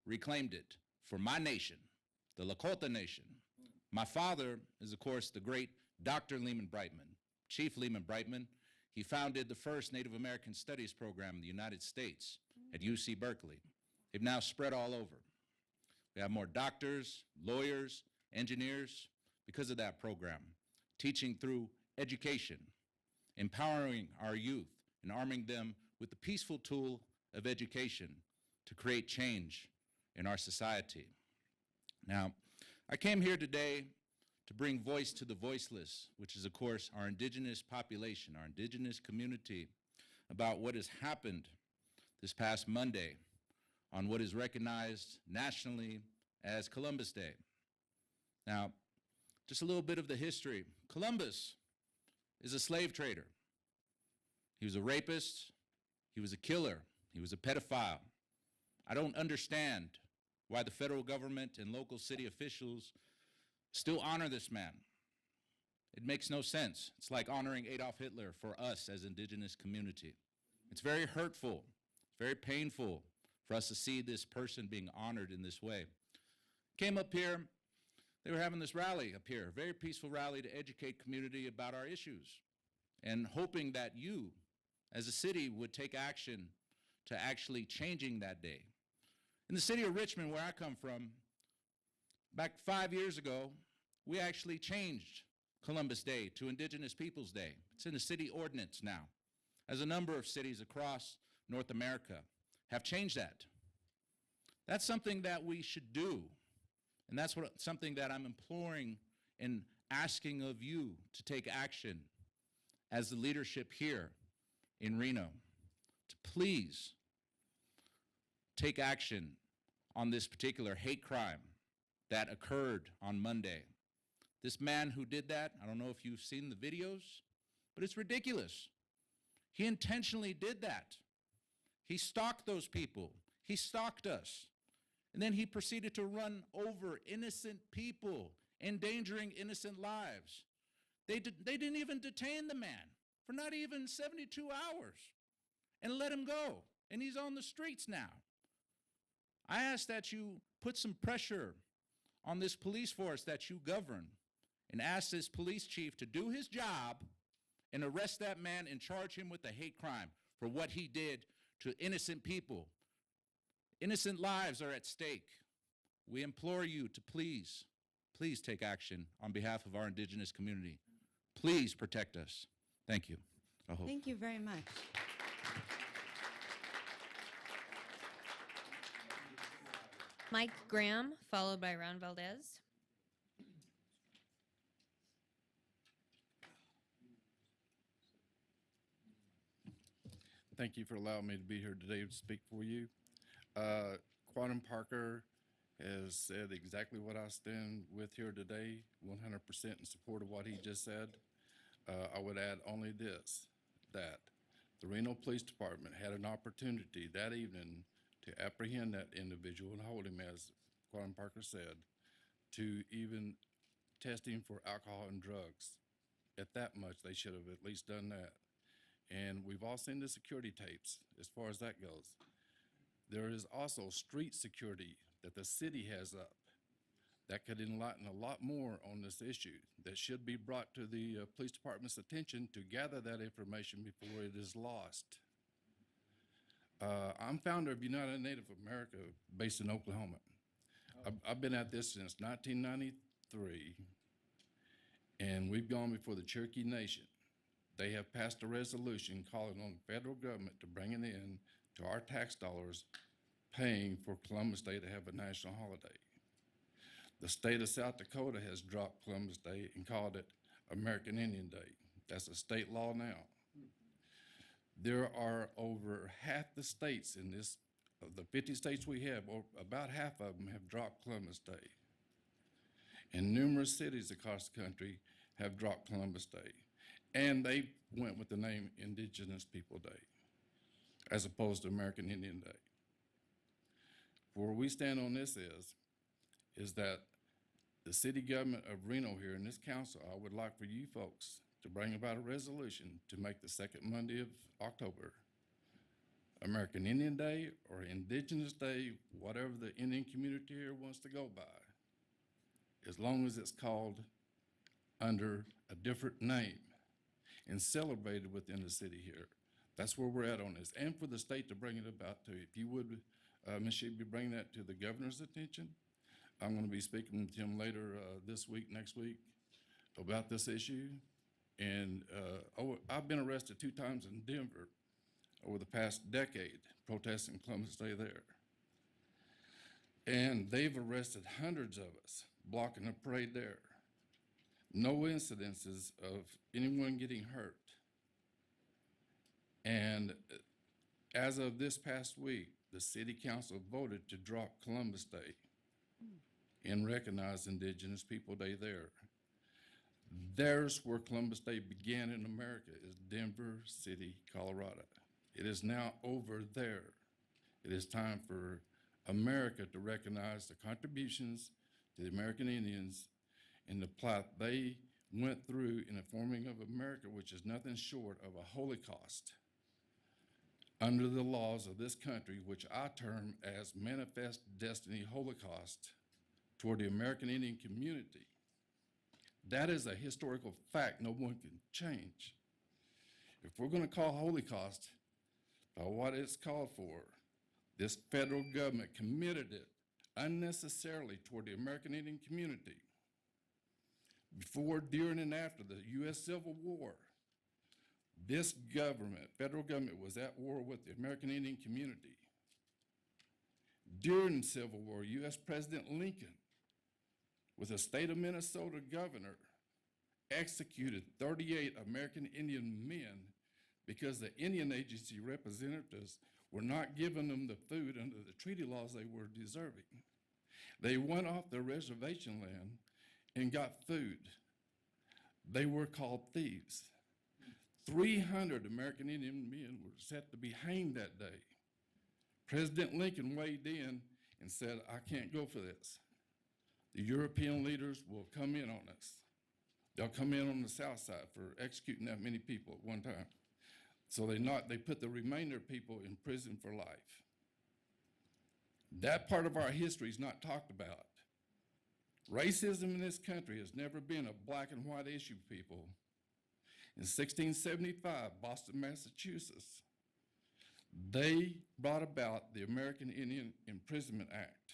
reclaimed it for my nation, the Lakota Nation. My father is, of course, the great Dr. Lehman Brightman, Chief Lehman Brightman. He founded the first Native American Studies program in the United States at UC Berkeley. They've now spread all over. We have more doctors, lawyers, engineers because of that program, teaching through education, empowering our youth, and arming them with the peaceful tool of education to create change in our society. Now, I came here today to bring voice to the voiceless, which is, of course, our indigenous population, our indigenous community, about what has happened this past Monday on what is recognized nationally as Columbus Day. Now, just a little bit of the history. Columbus is a slave trader. He was a rapist. He was a killer. He was a pedophile. I don't understand why the federal government and local city officials still honor this man. It makes no sense. It's like honoring Adolf Hitler for us as indigenous community. It's very hurtful, very painful for us to see this person being honored in this way. Came up here, they were having this rally up here, a very peaceful rally to educate community about our issues, and hoping that you, as a city, would take action to actually changing that day. In the city of Richmond, where I come from, back 5 years ago, we actually changed Columbus Day to Indigenous Peoples Day. It's in the city ordinance now, as a number of cities across North America have changed that. That's something that we should do, and that's something that I'm imploring and asking of you to take action as the leadership here in Reno, to please take action on this particular hate crime that occurred on Monday. This man who did that, I don't know if you've seen the videos, but it's ridiculous. He intentionally did that. He stalked those people. He stalked us. And then he proceeded to run over innocent people, endangering innocent lives. They didn't even detain the man for not even 72 hours and let him go. And he's on the streets now. I ask that you put some pressure on this police force that you govern and ask this police chief to do his job and arrest that man and charge him with a hate crime for what he did to innocent people. Innocent lives are at stake. We implore you to please take action on behalf of our indigenous community. Please protect us. Thank you. I hope. Thank you very much. Mike Graham, followed by Ron Valdez. Thank you for allowing me to be here today to speak for you. Quantum Parker has said exactly what I stand with here today, 100% in support of what he just said. I would add only this, that the Reno Police Department had an opportunity that evening to apprehend that individual and hold him, as Quantum Parker said, to even testing for alcohol and drugs. At that much, they should have at least done that. And we've all seen the security tapes as far as that goes. There is also street security that the city has up that could enlighten a lot more on this issue that should be brought to the police department's attention to gather that information before it is lost. I'm founder of United Native America based in Oklahoma. I've been at this since 1993, and we've gone before the Cherokee Nation. They have passed a resolution calling on the federal government to bring it in to our tax dollars, paying for Columbus Day to have a national holiday. The state of South Dakota has dropped Columbus Day and called it American Indian Day. That's a state law now. There are over half the states in this, of the 50 states we have, or about half of them have dropped Columbus Day. And numerous cities across the country have dropped Columbus Day. And they went with the name Indigenous People Day, as opposed to American Indian Day. Where we stand on this is that the city government of Reno here in this council, I would like for you folks to bring about a resolution to make the second Monday of October American Indian Day or Indigenous Day, whatever the Indian community here wants to go by, as long as it's called under a different name and celebrated within the city here. That's where we're at on this, and for the state to bring it about too. If you would, Ms. Sheeby, bring that to the governor's attention. I'm going to be speaking with him later this week, next week, about this issue. And I've been arrested 2 times in Denver over the past decade protesting Columbus Day there. And they've arrested hundreds of us blocking the parade there. No incidences of anyone getting hurt. And as of this past week, the city council voted to drop Columbus Day and recognize Indigenous People Day there. There's where Columbus Day began in America, is Denver City, Colorado. It is now over there. It is time for America to recognize the contributions to the American Indians and the plight they went through in the forming of America, which is nothing short of a holocaust under the laws of this country, which I term as manifest destiny holocaust toward the American Indian community. That is a historical fact no one can change. If we're going to call holocaust by what it's called for, this federal government committed it unnecessarily toward the American Indian community. Before, during, and after the U.S. Civil War, this government, federal government, was at war with the American Indian community. During the Civil War, U.S. President Lincoln, with a state of Minnesota governor, executed 38 American Indian men because the Indian Agency representatives were not giving them the food under the treaty laws they were deserving. They went off their reservation land and got food. They were called thieves. 300 American Indian men were set to be hanged that day. President Lincoln weighed in and said, I can't go for this. The European leaders will come in on us. They'll come in on the south side for executing that many people at one time. So they put the remainder of people in prison for life. That part of our history is not talked about. Racism in this country has never been a black and white issue, people. In 1675, Boston, Massachusetts, they brought about the American Indian Imprisonment Act,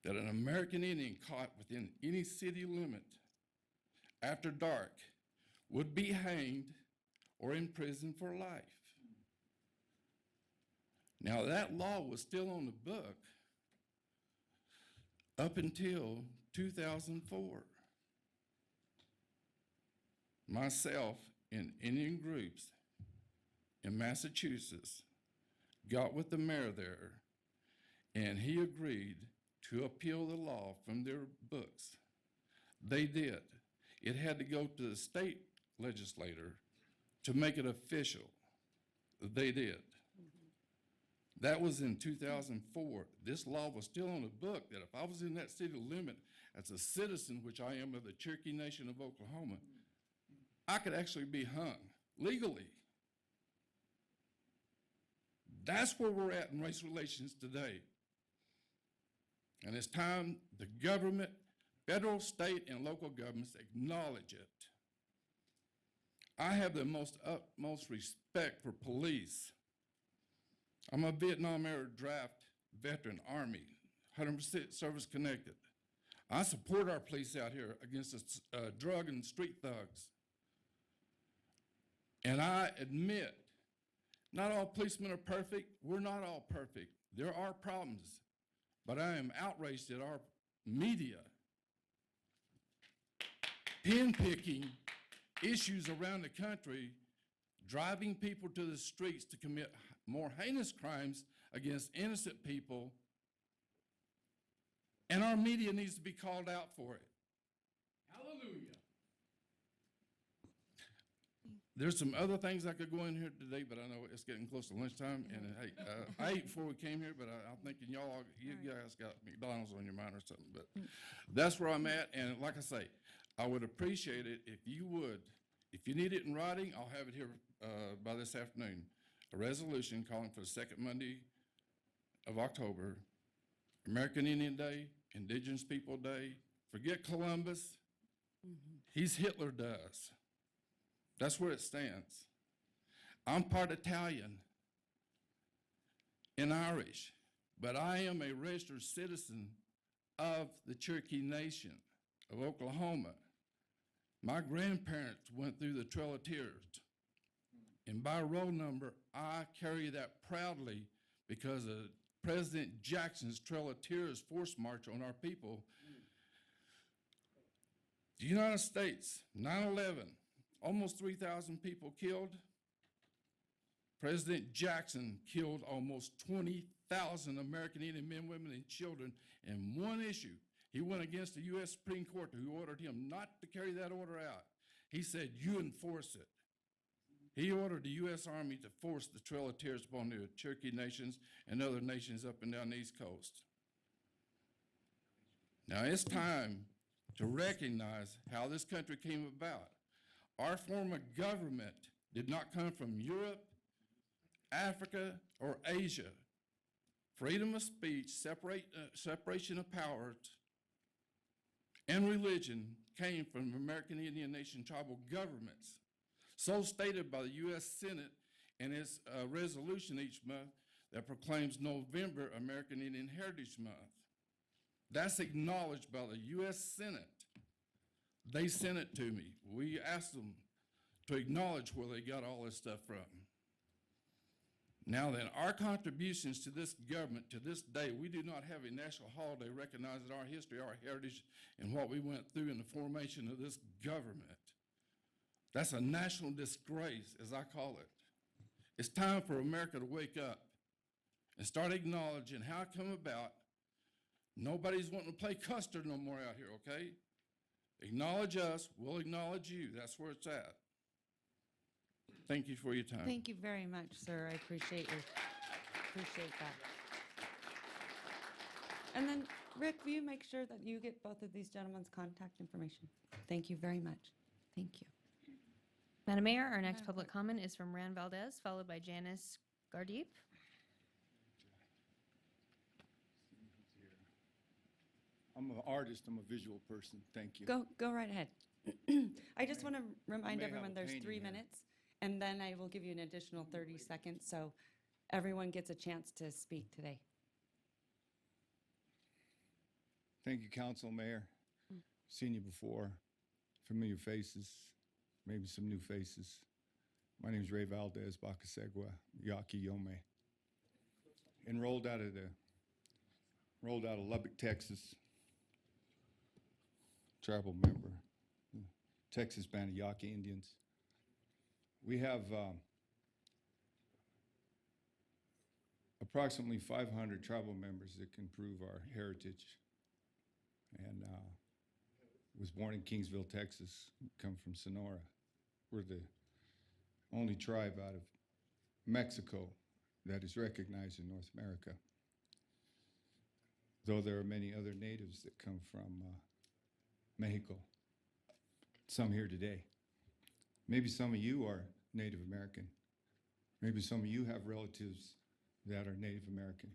that an American Indian caught within any city limit after dark would be hanged or imprisoned for life. Now, that law was still on the book up until 2004. Myself and Indian groups in Massachusetts got with the mayor there and he agreed to appeal the law from their books. They did. It had to go to the state legislator to make it official. They did. That was in 2004. This law was still on the book that if I was in that city limit as a citizen, which I am of the Cherokee Nation of Oklahoma, I could actually be hung legally. That's where we're at in race relations today. And it's time the government, federal, state, and local governments acknowledge it. I have the utmost respect for police. I'm a Vietnam era draft veteran, Army, 100% service connected. I support our police out here against the drug and street thugs. And I admit, not all policemen are perfect. We're not all perfect. There are problems. But I am outraged at our media pin-picking issues around the country, driving people to the streets to commit more heinous crimes against innocent people, and our media needs to be called out for it. Hallelujah. There's some other things I could go in here today, but I know it's getting close to lunchtime, and hey, I ate before we came here, but I'm thinking you guys got McDonald's on your mind or something, but that's where I'm at, and like I say, I would appreciate it if you would. If you need it in writing, I'll have it here by this afternoon. A resolution calling for the second Monday of October, American Indian Day, Indigenous People Day. Forget Columbus. He's Hitler to us. That's where it stands. I'm part Italian and Irish, but I am a registered citizen of the Cherokee Nation of Oklahoma. My grandparents went through the Trail of Tears, and by roll number, I carry that proudly because of President Jackson's Trail of Tears force march on our people. The United States, 9/11, almost 3,000 people killed. President Jackson killed almost 20,000 American Indian men, women, and children in one issue. He went against the U.S. Supreme Court, who ordered him not to carry that order out. He said, you enforce it. He ordered the U.S. Army to force the Trail of Tears upon the Cherokee nations and other nations up and down the East Coast. Now it's time to recognize how this country came about. Our form of government did not come from Europe, Africa, or Asia. Freedom of speech, separation of powers, and religion came from American Indian Nation tribal governments, so stated by the U.S. Senate in its resolution each month that proclaims November American Indian Heritage Month. That's acknowledged by the U.S. Senate. They sent it to me. We asked them to acknowledge where they got all this stuff from. Now then, our contributions to this government, to this day, we do not have a national holiday recognizing our history, our heritage, and what we went through in the formation of this government. That's a national disgrace, as I call it. It's time for America to wake up and start acknowledging how it come about. Nobody's wanting to play custard no more out here, okay? Acknowledge us, we'll acknowledge you. That's where it's at. Thank you for your time. Thank you very much, sir. I appreciate that. And then, Rick, will you make sure that you get both of these gentlemen's contact information? Thank you very much. Thank you. Madam Mayor, our next public comment is from Rand Valdez, followed by Janice Gardeep. I'm an artist, I'm a visual person, thank you. Go right ahead. I just want to remind may have everyone a there's 3 painting here. minutes, and then I will give you an additional 30 seconds, so everyone gets a chance to speak today. Thank you, Council, Mayor. Seen you before, familiar faces, maybe some new faces. My name is Ray Valdez, Bakasegwa, Yaqui Yome. Enrolled out of Lubbock, Texas. Tribal member, Texas Band of Yaqui Indians. We have a approximately 500 tribal members that can prove our heritage. And was born in Kingsville, Texas, come from Sonora. We're the only tribe out of Mexico that is recognized in North America, though there are many other natives that come from Mexico, some here today. Maybe some of you are Native American. Maybe some of you have relatives that are Native American.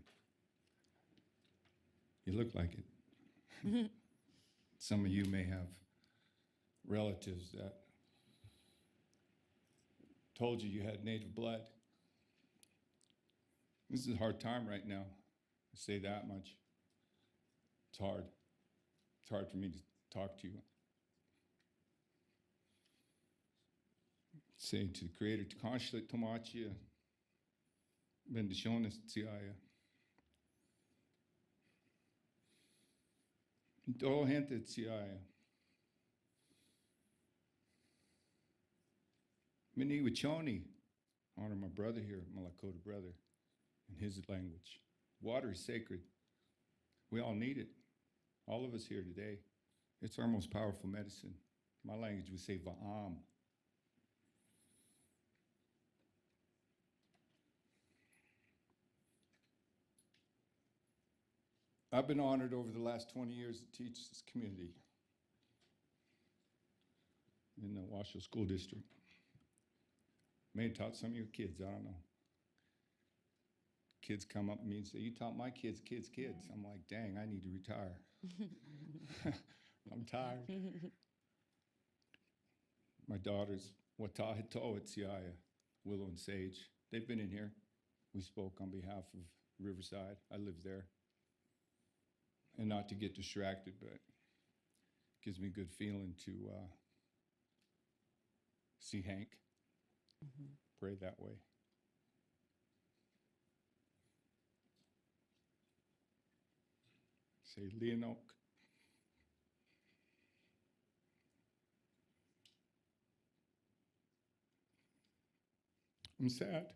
You look like it. Some of you may have relatives that told you you had Native blood. This is a hard time right now. I say that much. It's hard. It's hard for me to talk to you. Say to the Creator, Tkanshlet Tomachia, Bendiciones Tsiaya. Todo gente Tsiaya. Mini Wachoni, honor my brother here, my Lakota brother, in his language. Water is sacred. We all need it. All of us here today. It's our most powerful medicine. My language would say Va'am. I've been honored over the last 20 years to teach this community in the Washoe School District. May have taught some of your kids, I don't know. Kids come up to me and say, you taught my kids. I'm like, dang, I need to retire. I'm tired. My daughters, Watahito Etsiaya, Willow and Sage, they've been in here. We spoke on behalf of Riverside. I live there. And not to get distracted, but it gives me a good feeling to see Hank. Pray that way. Say Leonok. I'm sad.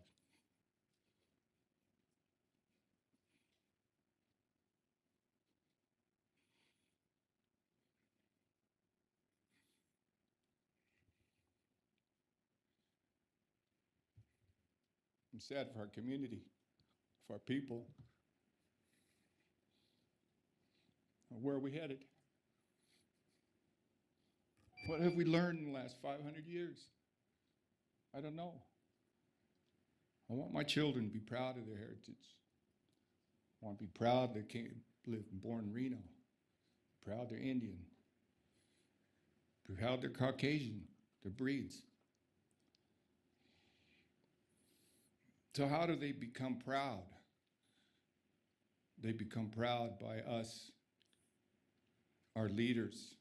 I'm sad for our community, for our people. Where are we headed? What have we learned in the last 500 years? I don't know. I want my children to be proud of their heritage. I want to be proud they live and born in Reno. Proud they're Indian. Proud they're Caucasian, their breeds. So how do they become proud? They become proud by us, our leaders,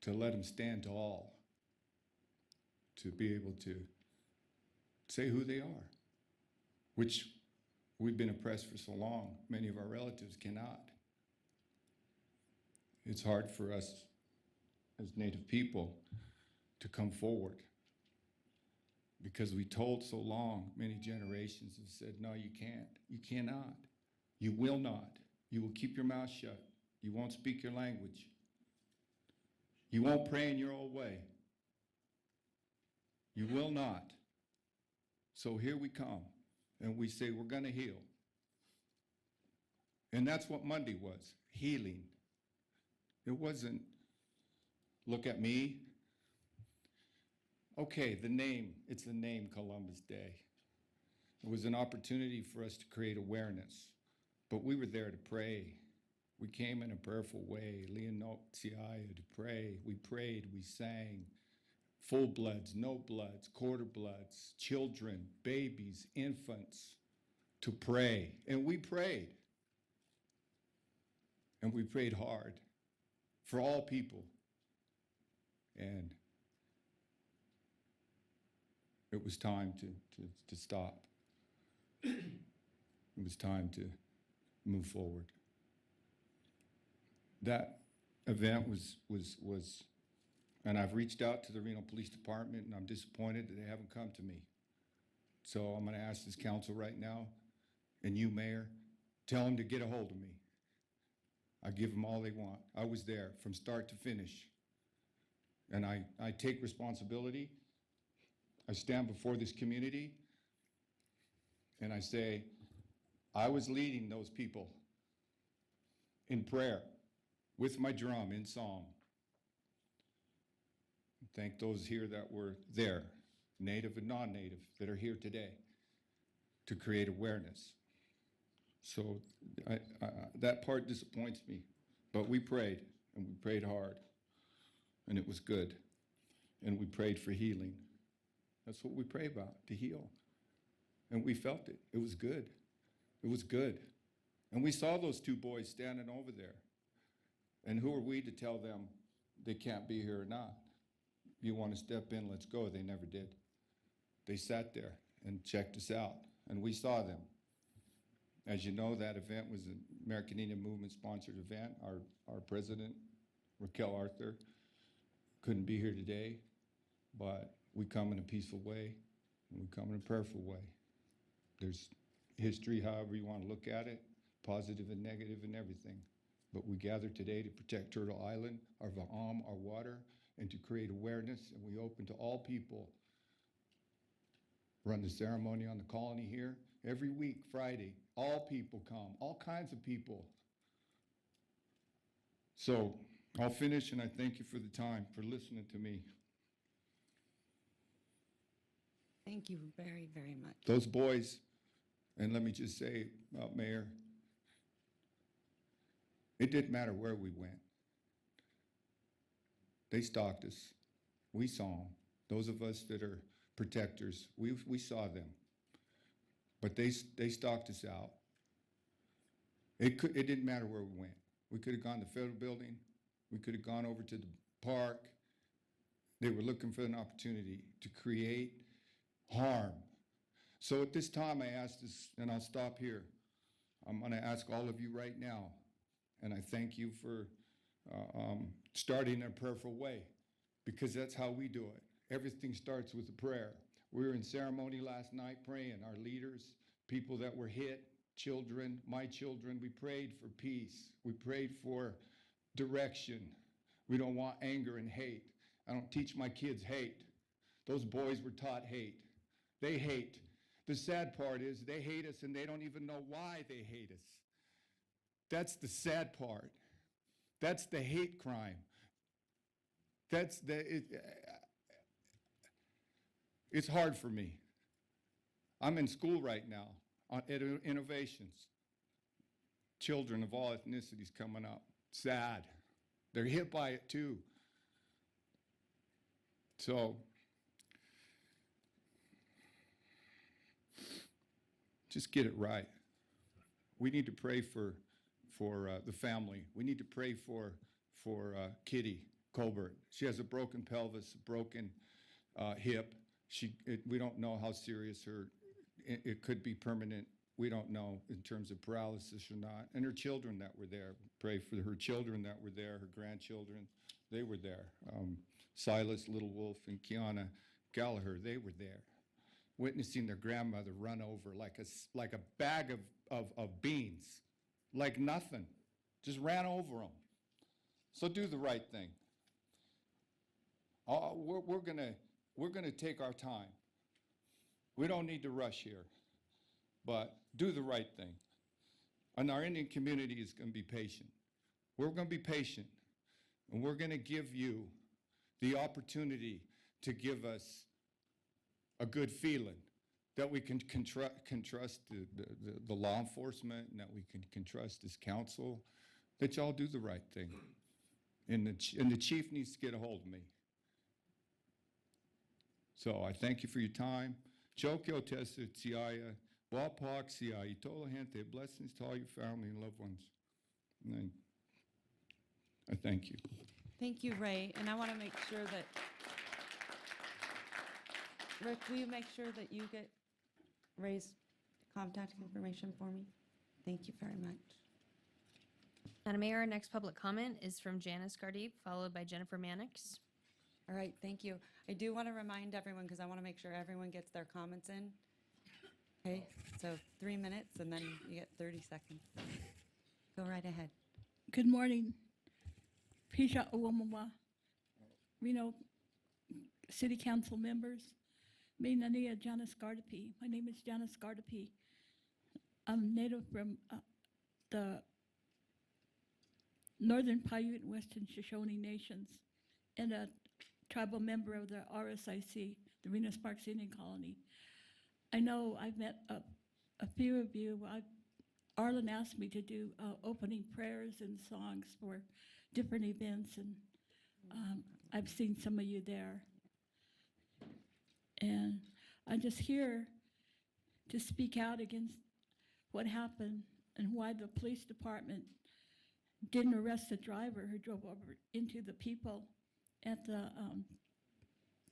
to let them stand tall, to be able to say who they are, which we've been oppressed for so long, many of our relatives cannot. It's hard for us as Native people to come forward because we told so long, many generations have said, no, you can't, you cannot, you will not, you will keep your mouth shut, you won't speak your language, you won't pray in your old way, you will not. So here we come, and we say we're gonna heal. And that's what Monday was, healing. It wasn't, look at me. Okay, the name, it's the name Columbus Day. It was an opportunity for us to create awareness, but we were there to pray. We came in a prayerful way, Leonok Tsiaya, to pray. We prayed, we sang, full bloods, no bloods, quarter bloods, children, babies, infants, to pray. And we prayed. And we prayed hard for all people. And it was time to stop. It was time to move forward. That event was, and I've reached out to the Reno Police Department, and I'm disappointed that they haven't come to me. So I'm gonna ask this council right now And you, Mayor, tell them to get a hold of me. I give them all they want. I was there from start to finish. And I take responsibility. I stand before this community and I say, I was leading those people in prayer with my drum in song. Thank those here that were there, native and non-native, that are here today to create awareness. So that part disappoints me, but we prayed, and we prayed hard, and it was good, and we prayed for healing. That's what we pray about, to heal. And we felt it. It was good. It was good. And we saw those two boys standing over there. And who are we to tell them they can't be here or not? You want to step in, let's go. They never did. They sat there and checked us out, and we saw them. As you know, that event was an American Indian Movement sponsored event. Our president, Raquel Arthur, couldn't be here today, but we come in a peaceful way, and we come in a prayerful way. There's history, however you want to look at it, positive and negative and everything. But we gather today to protect Turtle Island, our Va'am, our water, and to create awareness, and we open to all people. Run the ceremony on the colony here. Every week, Friday, all people come, all kinds of people. So I'll finish, and I thank you for the time, for listening to me. Thank you very, very much. Those boys, and let me just say, Mayor, it didn't matter where we went. They stalked us. We saw them. Those of us that are protectors, we saw them. But they stalked us out. It didn't matter where we went. We could have gone to the federal building. We could have gone over to the park. They were looking for an opportunity to create harm. So at this time, I ask this, and I'll stop here. I'm going to ask all of you right now, and I thank you for starting in a prayerful way, because that's how we do it. Everything starts with a prayer. We were in ceremony last night praying. Our leaders, people that were hit, children, my children, we prayed for peace. We prayed for direction. We don't want anger and hate. I don't teach my kids hate. Those boys were taught hate. They hate. The sad part is they hate us and they don't even know why they hate us. That's the sad part. That's the hate crime. It's hard for me. I'm in school right now at Innovations. Children of all ethnicities coming up. Sad. They're hit by it too. So, just get it right. We need to pray for the family. We need to pray for Kitty Colbert. She has a broken pelvis, a broken hip. We don't know how serious it could be permanent. We don't know in terms of paralysis or not. And her children that were there. Pray for her children that were there, her grandchildren. They were there. Silas Little Wolf and Kiana Gallagher, they were there. Witnessing their grandmother run over like a bag of beans. Like nothing. Just ran over them. So do the right thing. We're gonna take our time. We don't need to rush here, but do the right thing. And our Indian community is gonna be patient. We're gonna be patient, and we're gonna give you the opportunity to give us a good feeling that we can trust the law enforcement, and that we can trust this council, that y'all do the right thing. And the chief needs to get a hold of me. So I thank you for your time. Chokyo Tessa Tsiaya, Wapak Tsiaya, Tola Gente, blessings to all your family and loved ones. And I thank you. Thank you, Ray. And I want to make sure that, Rick, will you make sure that you get Ray's contact information for me? Thank you very much. Madam Mayor, our next public comment is from Janice Gardeep, followed by Jennifer Mannix. All right, thank you. I do want to remind everyone, because I want to make sure everyone gets their comments in. Okay, so 3 minutes, and then you get 30 seconds. Go right ahead. Good morning. Pisha Owamawa, Reno City Council members. Minania Janice Gardapi. My name is Janice Gardapi. I'm native from the Northern Paiute and Western Shoshone Nations and a tribal member of the RSIC, the Reno Sparks Indian Colony. I know I've met a few of you. Arlen asked me to do opening prayers and songs for different events, and I've seen some of you there. And I'm just here to speak out against what happened and why the police department didn't arrest the driver who drove over into the people at the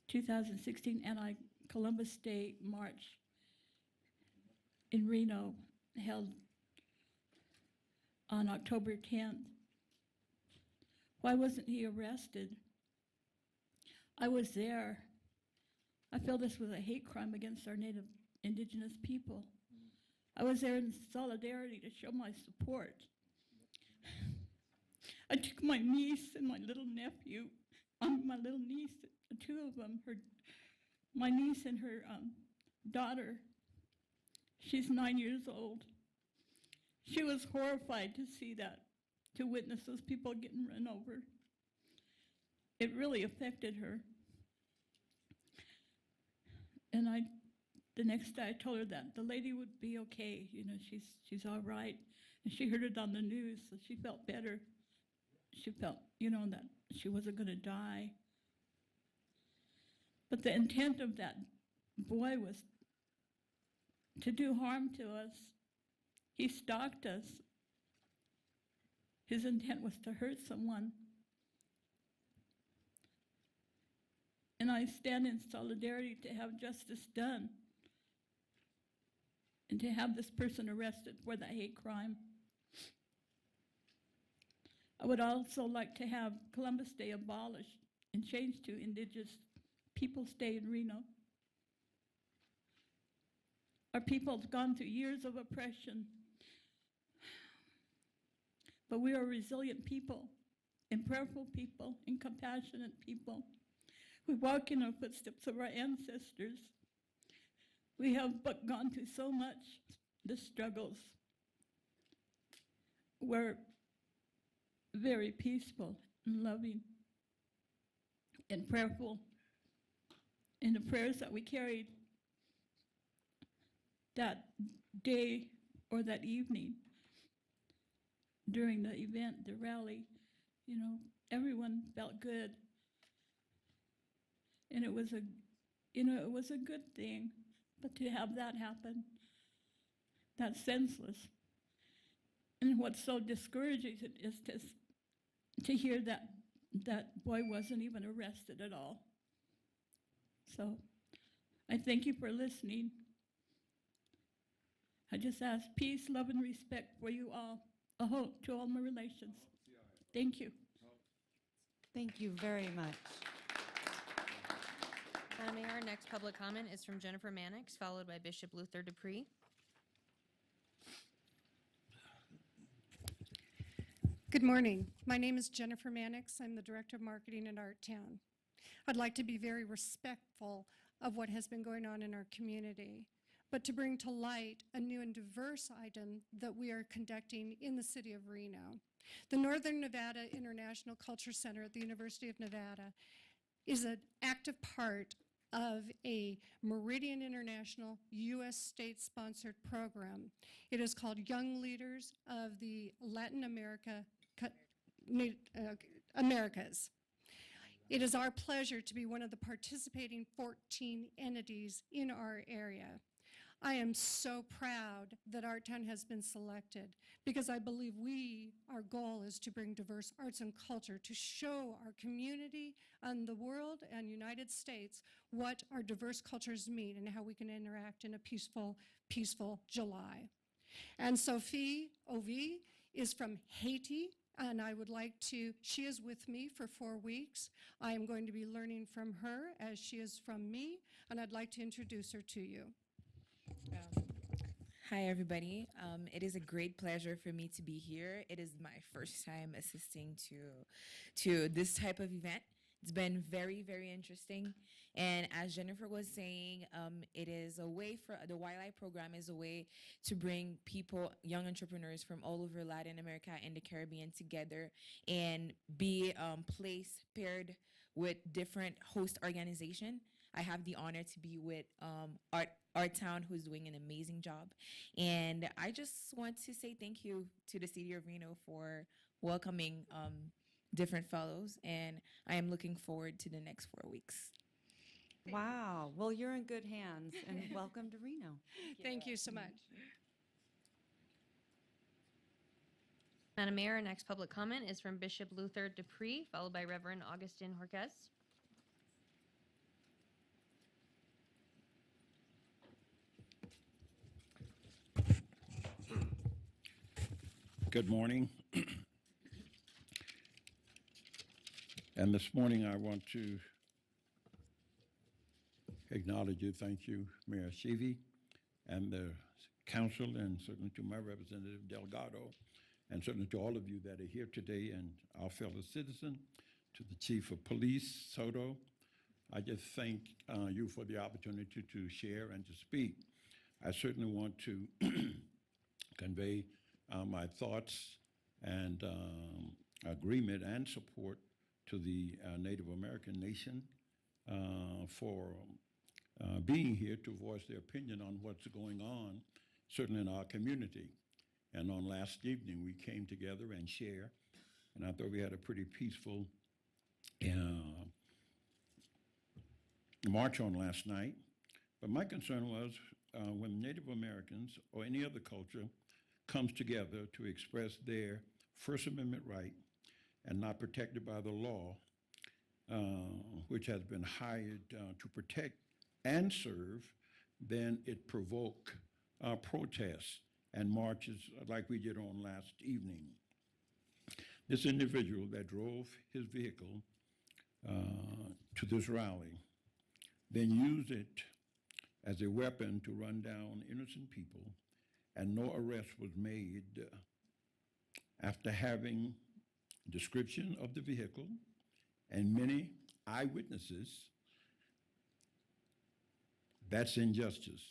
2016 anti-Columbus Day March in Reno held on October 10th. Why wasn't he arrested? I was there. I feel this was a hate crime against our Native Indigenous people. I was there in solidarity to show my support. I took my niece and my little nephew, my little niece, two of them, my niece and her daughter. She's 9 years old. She was horrified to see that, to witness those people getting run over. It really affected her. And the next day I told her that the lady would be okay, you know, she's all right. And she heard it on the news, so she felt better. She felt, you know, that she wasn't going to die. But the intent of that boy was to do harm to us. He stalked us. His intent was to hurt someone. And I stand in solidarity to have justice done and to have this person arrested for that hate crime. I would also like to have Columbus Day abolished and changed to Indigenous Peoples Day in Reno. Our people have gone through years of oppression, but we are resilient people and prayerful people and compassionate people. We walk in the footsteps of our ancestors. We have but gone through so much, the struggles. We're very peaceful and loving and prayerful. And the prayers that we carried that day or that evening during the event, the rally, you know, everyone felt good. And it was a good thing, but to have that happen, that's senseless. And what's so discouraging is to hear that that boy wasn't even arrested at all. So I thank you for listening. I just ask peace, love, and respect for you all, to all my relations. Thank you. Thank you very much. Madam Mayor, our next public comment is from Jennifer Mannix, followed by Bishop Luther Dupree. Good morning. My name is Jennifer Mannix. I'm the Director of Marketing at Art Town. I'd like to be very respectful of what has been going on in our community, but to bring to light a new and diverse item that we are conducting in the city of Reno. The Northern Nevada International Culture Center at the University of Nevada is an active part of a Meridian International U.S. state-sponsored program. It is called Young Leaders of the Latin Americas. It is our pleasure to be one of the participating 14 entities in our area. I am so proud that Art Town has been selected because I believe our goal is to bring diverse arts and culture to show our community and the world and United States what our diverse cultures mean and how we can interact in a peaceful July. And Sophie Ovi is from Haiti, and she is with me for 4 weeks. I am going to be learning from her as she is from me, and I'd like to introduce her to you. Hi, everybody. It is a great pleasure for me to be here. It is my first time assisting to this type of event. It's been very, very interesting. And as Jennifer was saying, it is a way for the YLI program is a way to bring people, young entrepreneurs from all over Latin America and the Caribbean together and be placed paired with different host organization. I have the honor to be with Art Town, who's doing an amazing job. And I just want to say thank you to the City of Reno for welcoming different fellows. And I am looking forward to the next 4 weeks. Wow. Well, you're in good hands, and welcome to Reno. Thank you so much. Madam Mayor, our next public comment is from Bishop Luther Dupree, followed by Reverend Augustin Jorquez. Good morning. And this morning I want to acknowledge you. Thank you, Mayor Shivi, and the council, and certainly to my representative Delgado, and certainly to all of you that are here today, and our fellow citizen, to the Chief of Police, Soto. I just thank you for the opportunity to share and to speak. I certainly want to convey my thoughts and agreement and support to the Native American nation for being here to voice their opinion on what's going on, certainly in our community. And on last evening, we came together and shared, and I thought we had a pretty peaceful march on last night. But my concern was when Native Americans or any other culture comes together to express their First Amendment right and not protected by the law, which has been hired to protect and serve, then it provoke protests and marches like we did on last evening. This individual that drove his vehicle to this rally then used it as a weapon to run down innocent people, and no arrest was made after having description of the vehicle and many eyewitnesses. That's injustice.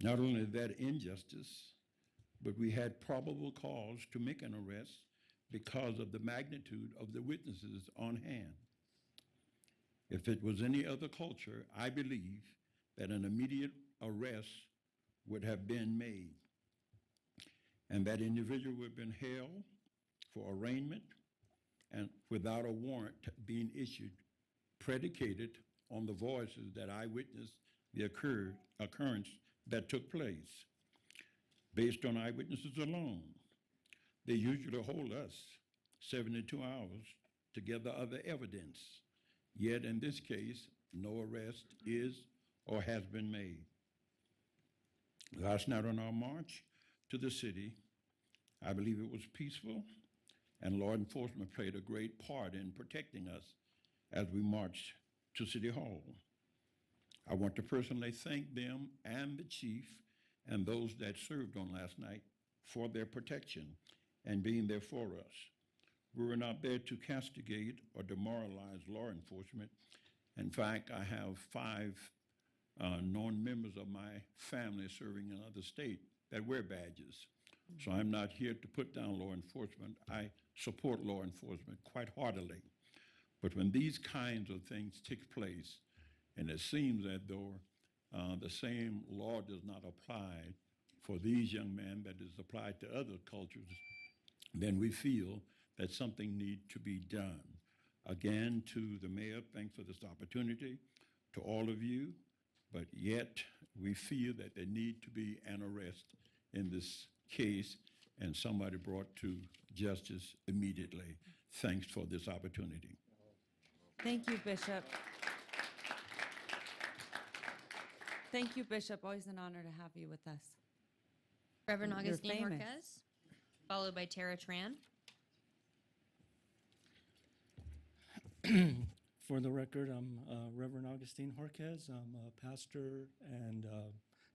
Not only that injustice, but we had probable cause to make an arrest because of the magnitude of the witnesses on hand. If it was any other culture, I believe that an immediate arrest would have been made, and that individual would have been held for arraignment and without a warrant being issued, predicated on the voices that I witnessed the occurrence that took place. Based on eyewitnesses alone, they usually hold us 72 hours to gather other evidence. Yet in this case, no arrest is or has been made. Last night on our march to the city, I believe it was peaceful, and law enforcement played a great part in protecting us as we marched to City Hall. I want to personally thank them and the chief and those that served on last night for their protection and being there for us. We were not there to castigate or demoralize law enforcement. In fact, I have 5 known members of my family serving in other states that wear badges. So I'm not here to put down law enforcement. I support law enforcement quite heartily. But when these kinds of things take place, and it seems that though the same law does not apply for these young men that is applied to other cultures, then we feel that something needs to be done. Again, to the mayor, thanks for this opportunity, to all of you, but yet we feel that there need to be an arrest in this case and somebody brought to justice immediately. Thanks for this opportunity. Thank you, Bishop. Thank you, Bishop. Always an honor to have you with us. Reverend You're Augustine famous. Jorquez, followed by Tara Tran. For the record, I'm Reverend Augustine Jorquez. I'm a pastor and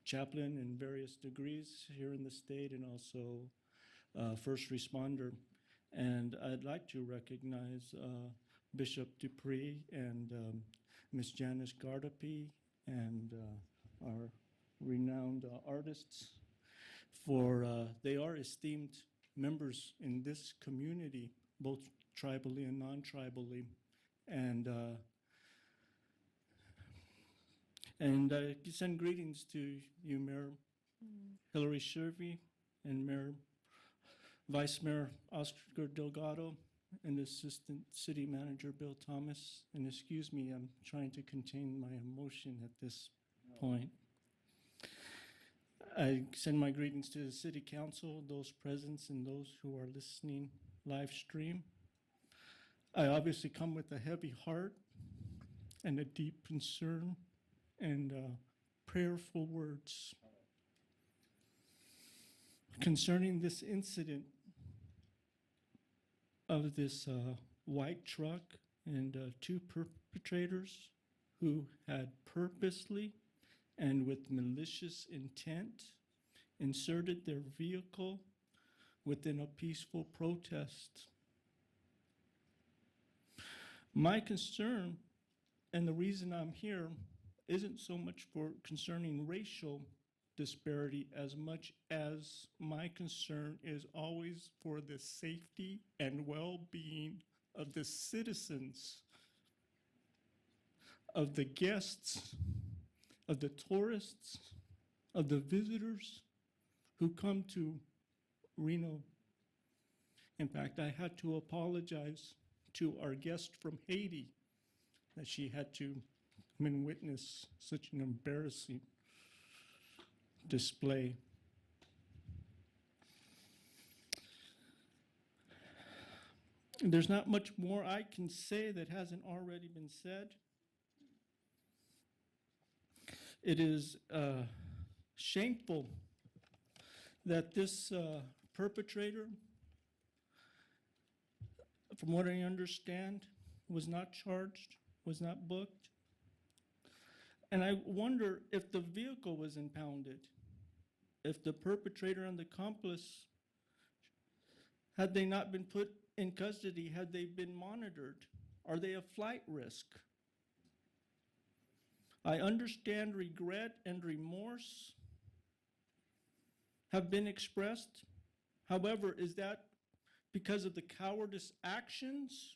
chaplain in various degrees here in the state and also first responder. And I'd like to recognize Bishop Dupree and Miss Janice Gardapi and our renowned artists for they are esteemed members in this community, both tribally and non-tribally. And I send greetings to you, Mayor Hillary Shervy and Mayor Vice Mayor Oscar Delgado and Assistant City Manager Bill Thomas. And excuse me, I'm trying to contain my emotion at this point. I send my greetings to the City Council, those present and those who are listening live stream. I obviously come with a heavy heart and a deep concern and prayerful words concerning this incident of this white truck and two perpetrators who had purposely and with malicious intent inserted their vehicle within a peaceful protest. My concern and the reason I'm here isn't so much for concerning racial disparity as much as my concern is always for the safety and well-being of the citizens, of the guests, of the tourists, of the visitors who come to Reno. In fact, I had to apologize to our guest from Haiti that she had to come and witness such an embarrassing display. There's not much more I can say that hasn't already been said. It is shameful that this perpetrator, from what I understand, was not charged, was not booked. And I wonder if the vehicle was impounded, if the perpetrator and the accomplice, had they not been put in custody, had they been monitored? Are they a flight risk? I understand regret and remorse have been expressed. However, is that because of the cowardice actions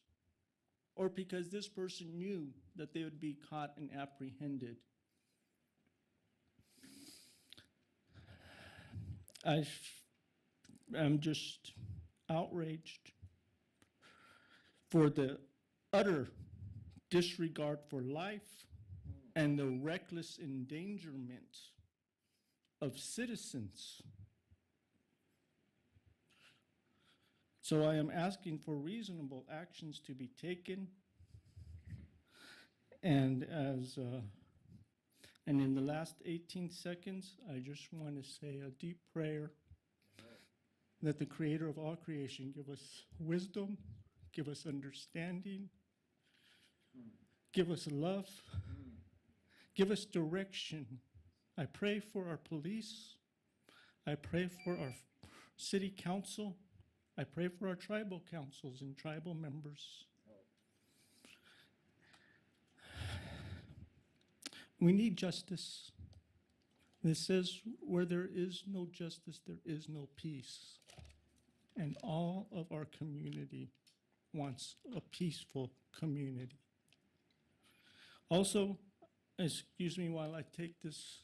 or because this person knew that they would be caught and apprehended? I am just outraged for the utter disregard for life and the reckless endangerment of citizens. So I am asking for reasonable actions to be taken, and in the last 18 seconds, I just want to say a deep prayer that the Creator of all creation give us wisdom, give us understanding, give us love, give us direction. I pray for our police. I pray for our city council. I pray for our tribal councils and tribal members. We need justice. This says, where there is no justice, there is no peace. And all of our community wants a peaceful community. Also, excuse me while I take this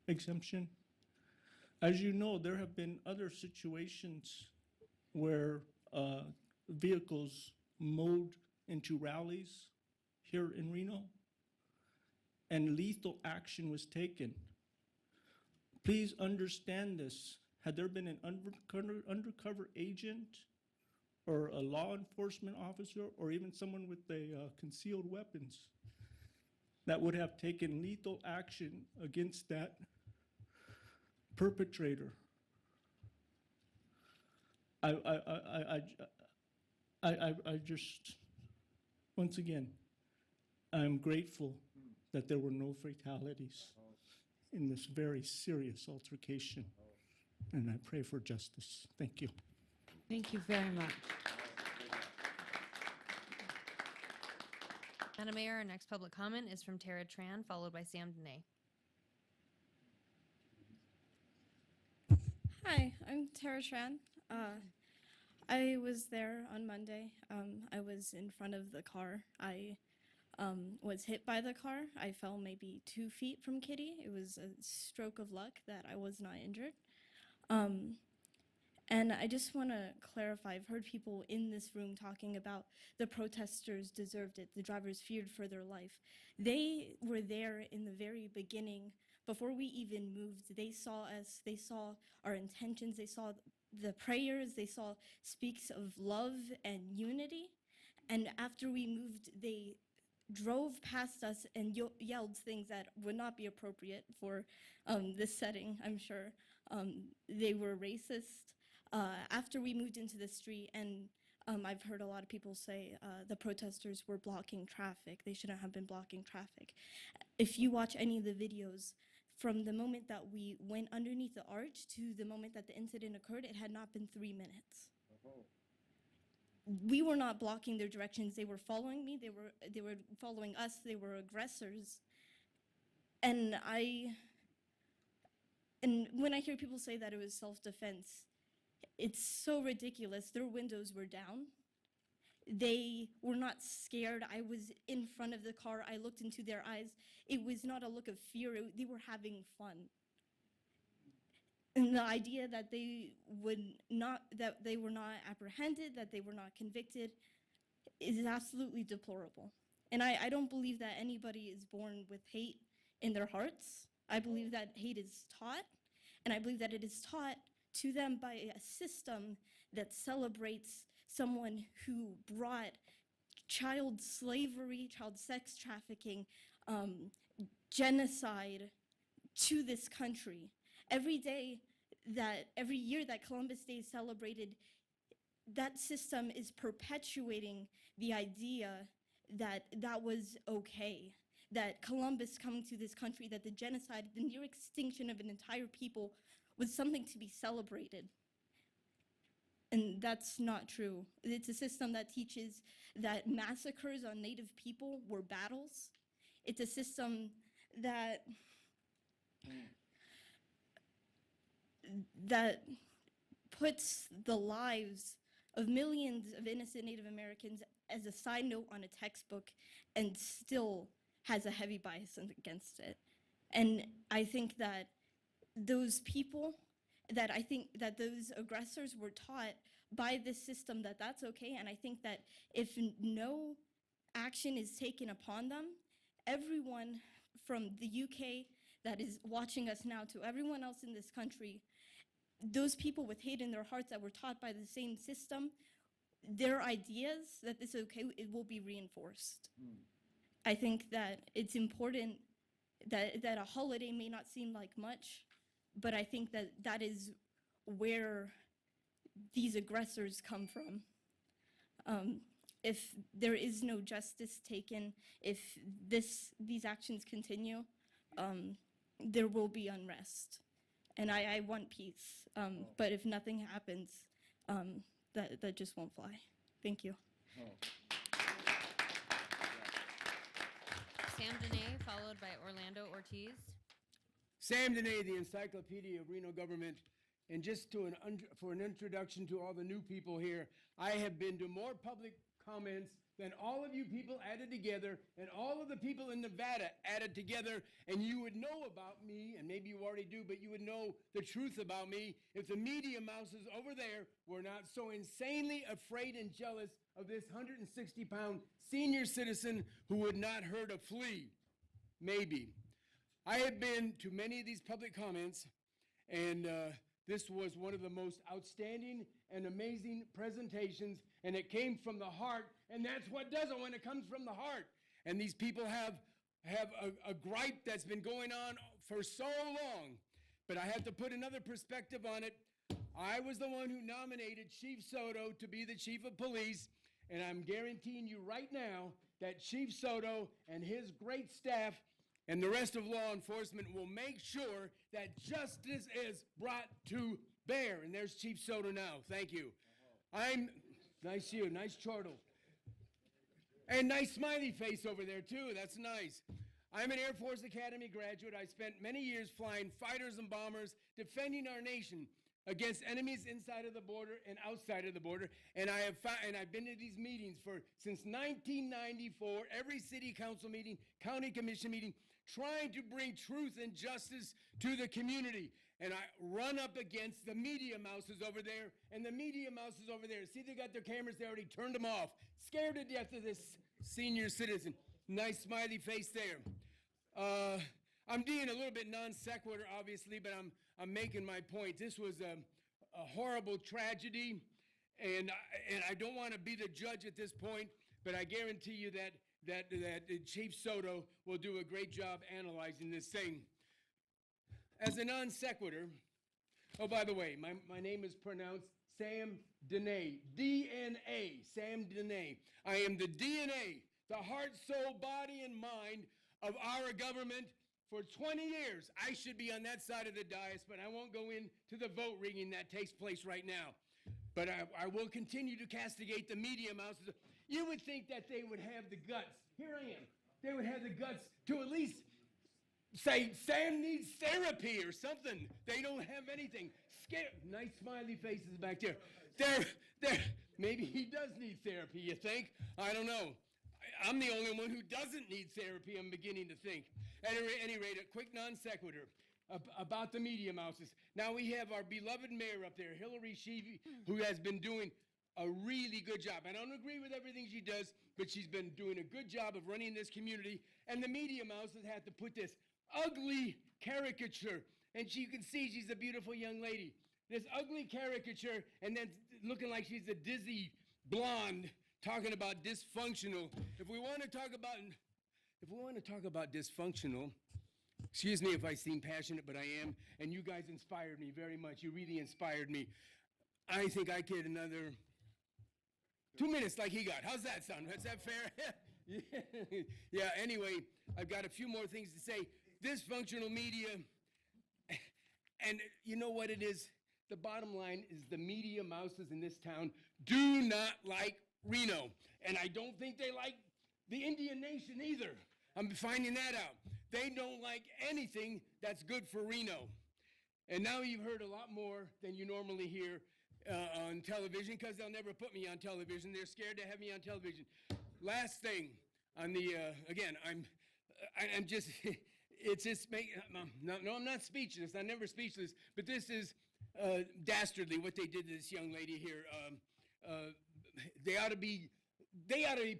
exemption. As you know, there have been other situations where vehicles mowed into rallies here in Reno, and lethal action was taken. Please understand this. Had there been an undercover agent or a law enforcement officer or even someone with a concealed weapons that would have taken lethal action against that perpetrator, I just, once again, I'm grateful that there were no fatalities in this very serious altercation. And I pray for justice. Thank you. Thank you very much. Madam Mayor, our next public comment is from Tara Tran, followed by Sam Dene. Hi, I'm Tara Tran. I was there on Monday. I was in front of the car. I was hit by the car. I fell maybe 2 feet from Kitty. It was a stroke of luck that I was not injured. And I just want to clarify, I've heard people in this room talking about the protesters deserved it, the drivers feared for their life. They were there in the very beginning. Before we even moved, they saw us, they saw our intentions, they saw the prayers, they saw speaks of love and unity. And after we moved, they drove past us and yelled things that would not be appropriate for this setting, I'm sure. They were racist. After we moved into the street, and I've heard a lot of people say the protesters were blocking traffic. They shouldn't have been blocking traffic. If you watch any of the videos, from the moment that we went underneath the arch to the moment that the incident occurred, it had not been 3 minutes. We were not blocking their directions. They were following me. They were following us. They were aggressors. And when I hear people say that it was self-defense, it's so ridiculous. Their windows were down. They were not scared. I was in front of the car. I looked into their eyes. It was not a look of fear. They were having fun. And the idea that they were not apprehended, that they were not convicted, is absolutely deplorable. And I don't believe that anybody is born with hate in their hearts. I believe that hate is taught, and I believe that it is taught to them by a system that celebrates someone who brought child slavery, child sex trafficking, genocide to this country. Every year that Columbus Day is celebrated, that system is perpetuating the idea that that was okay, that Columbus coming to this country, that the genocide, the near extinction of an entire people was something to be celebrated. And that's not true. It's a system that teaches that massacres on Native people were battles. It's a system that puts the lives of millions of innocent Native Americans as a side note on a textbook and still has a heavy bias against it. And I think that those people, those aggressors were taught by this system that that's okay, and I think that if no action is taken upon them, everyone from the UK that is watching us now to everyone else in this country, those people with hate in their hearts that were taught by the same system, their ideas that this is okay, it will be reinforced. I think that it's important that a holiday may not seem like much, but I think that that is where these aggressors come from. If there is no justice taken, if these actions continue, there will be unrest. And I want peace, but if nothing happens, that just won't fly. Thank you. Sam Dene, followed by Orlando Ortiz. Sam Dene, the Encyclopedia of Reno Government. And just for an introduction to all the new people here, I have been to more public comments than all of you people added together and all of the people in Nevada added together, and you would know about me, and maybe you already do, but you would know the truth about me if the media mouses over there were not so insanely afraid and jealous of this 160-pound senior citizen who would not hurt a flea. Maybe. I have been to many of these public comments, and this was one of the most outstanding and amazing presentations, and it came from the heart, and that's what does it when it comes from the heart. And these people have a gripe that's been going on for so long, but I have to put another perspective on it. I was the one who nominated Chief Soto to be the chief of police, and I'm guaranteeing you right now that Chief Soto and his great staff and the rest of law enforcement will make sure that justice is brought to bear. And there's Chief Soto now. Thank you. Nice you, nice chortle. And nice smiley face over there too, that's nice. I'm an Air Force Academy graduate. I spent many years flying fighters and bombers, defending our nation against enemies inside of the border and outside of the border. And I've been to these meetings since 1994, every city council meeting, county commission meeting, trying to bring truth and justice to the community. And I run up against the media mouses over there, and the media mouses over there. See, they got their cameras, they already turned them off. Scared to death of this senior citizen. Nice smiley face there. I'm being a little bit non sequitur, obviously, but I'm making my point. This was a horrible tragedy, and I don't want to be the judge at this point, but I guarantee you that Chief Soto will do a great job analyzing this thing. As a non sequitur, oh, by the way, my name is pronounced Sam Dene, DNA, Sam Dene. I am the DNA, the heart, soul, body, and mind of our government. For 20 years, I should be on that side of the dais, but I won't go into the vote rigging that takes place right now. But I will continue to castigate the media mouses. You would think that they would have the guts. Here I am. They would have the guts to at least say, Sam needs therapy or something. They don't have anything. Nice smiley faces back there. Maybe he does need therapy, you think? I don't know. I'm the only one who doesn't need therapy, I'm beginning to think. At any rate, a quick non sequitur about the media mouses. Now we have our beloved mayor up there, Hillary Sheevy, who has been doing a really good job. I don't agree with everything she does, but she's been doing a good job of running this community. And the media mouses had to put this ugly caricature, and you can see she's a beautiful young lady. This ugly caricature, and then looking like she's a dizzy blonde, talking about dysfunctional. If we want to talk about dysfunctional, excuse me if I seem passionate, but I am, and you guys inspired me very much. You really inspired me. I think I get another 2 minutes like he got. How's that sound? Is that fair? Yeah, anyway, I've got a few more things to say. Dysfunctional media, and you know what it is? The bottom line is the media mouses in this town do not like Reno, and I don't think they like the Indian Nation either. I'm finding that out. They don't like anything that's good for Reno. And now you've heard a lot more than you normally hear on television, because they'll never put me on television. They're scared to have me on television. Last thing on the, again, I'm just, it's just, no, I'm not speechless. I'm never speechless, but this is dastardly what they did to this young lady here. They ought to be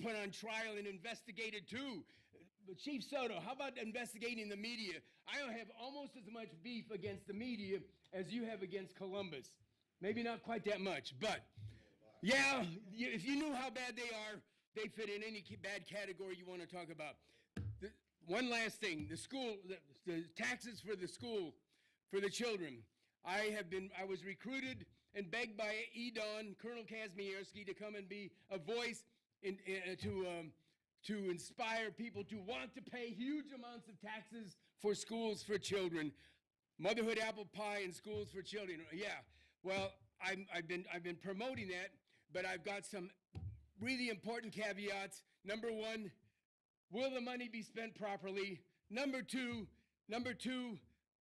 put on trial and investigated too. But Chief Soto, how about investigating the media? I don't have almost as much beef against the media as you have against Columbus. Maybe not quite that much, but yeah, if you knew how bad they are, they fit in any bad category you want to talk about. One last thing, the taxes for the school, for the children. I was recruited and begged by Edon, Colonel Kazmierski, to come and be a voice to inspire people to want to pay huge amounts of taxes for schools for children. Motherhood apple pie and schools for children. Yeah, well, I've been promoting that, but I've got some really important caveats. Number one, will the money be spent properly? Number two,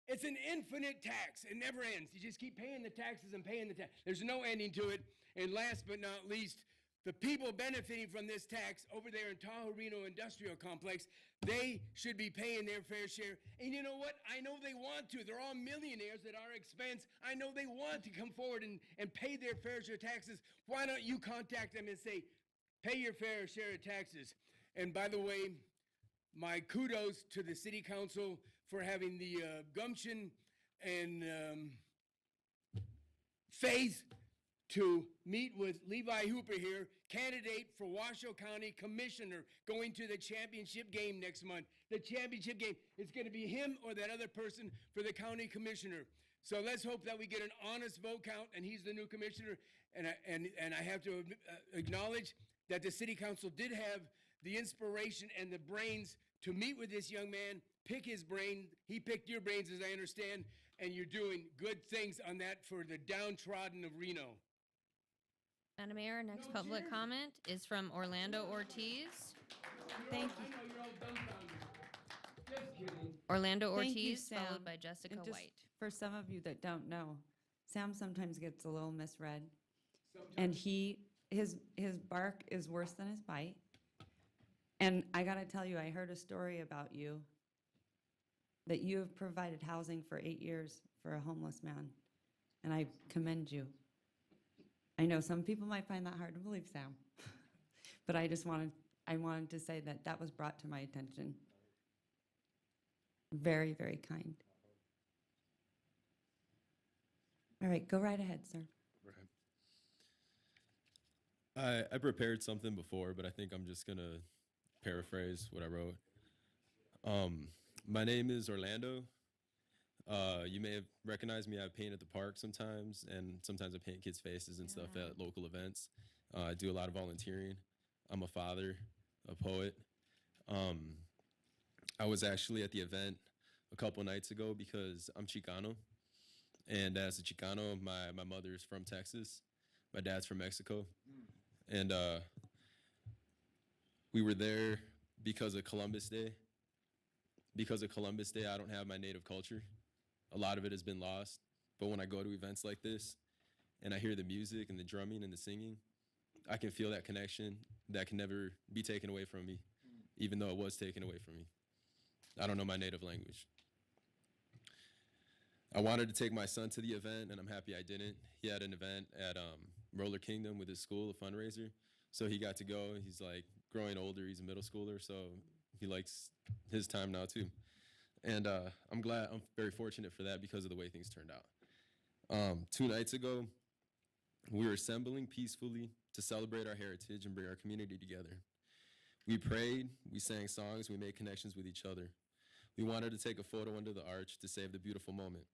it's an infinite tax. It never ends. You just keep paying the taxes and paying the tax. There's no ending to it. And last but not least, the people benefiting from this tax over there in Tahoe Reno Industrial Complex, they should be paying their fair share. And you know what? I know they want to. They're all millionaires at our expense. I know they want to come forward and pay their fair share of taxes. Why don't you contact them and say, pay your fair share of taxes? And by the way, my kudos to the city council for having the gumption and faith to meet with Levi Hooper here, candidate for Washoe County Commissioner, going to the championship game next month. The championship game, it's going to be him or that other person for the county commissioner. So let's hope that we get an honest vote count, and he's the new commissioner. And I have to acknowledge that the city council did have the inspiration and the brains to meet with this young man, pick his brain. He picked your brains, as I understand, and you're doing good things on that for the downtrodden of Reno. Madam Mayor, next public comment is from Orlando Ortiz. Thank you. I know you're all dumbfounded. Just kidding. Orlando Thank you, Ortiz, followed Sam. by Jessica And just White. for some of you that don't know, Sam sometimes gets a little misread. And his bark is worse than his bite. And I gotta tell you, I heard a story about you, that you have provided housing for 8 years for a homeless man. And I commend you. I know some people might find that hard to believe, Sam. But I wanted to say that that was brought to my attention. Very, very kind. All right, go right ahead, sir. I prepared something before, but I think I'm just gonna paraphrase what I wrote. My name is Orlando. You may have recognized me. I paint at the park sometimes, and sometimes I paint kids' faces and stuff at local events. I do a lot of volunteering. I'm a father, a poet. I was actually at the event a couple nights ago because I'm Chicano. And as a Chicano, my mother's from Texas. My dad's from Mexico. And we were there because of Columbus Day. Because of Columbus Day, I don't have my native culture. A lot of it has been lost. But when I go to events like this and I hear the music and the drumming and the singing, I can feel that connection that can never be taken away from me, even though it was taken away from me. I don't know my native language. I wanted to take my son to the event, and I'm happy I didn't. He had an event at Roller Kingdom with his school, a fundraiser. So he got to go. He's like growing older. He's a middle schooler, so he likes his time now too. And I'm very fortunate for that because of the way things turned out. 2 nights ago, we were assembling peacefully to celebrate our heritage and bring our community together. We prayed, we sang songs, we made connections with each other. We wanted to take a photo under the arch to save the beautiful moment.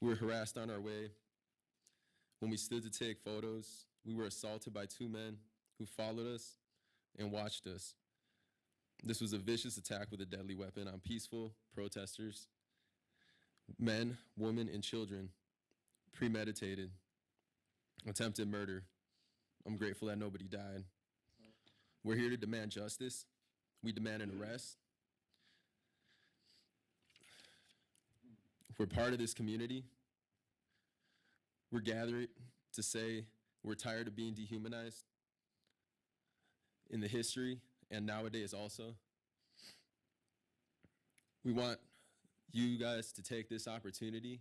We were harassed on our way. When we stood to take photos, we were assaulted by 2 men who followed us and watched us. This was a vicious attack with a deadly weapon on peaceful protesters, men, women, and children, premeditated, attempted murder. I'm grateful that nobody died. We're here to demand justice. We demand an arrest. We're part of this community. We're gathered to say we're tired of being dehumanized in the history and nowadays also. We want you guys to take this opportunity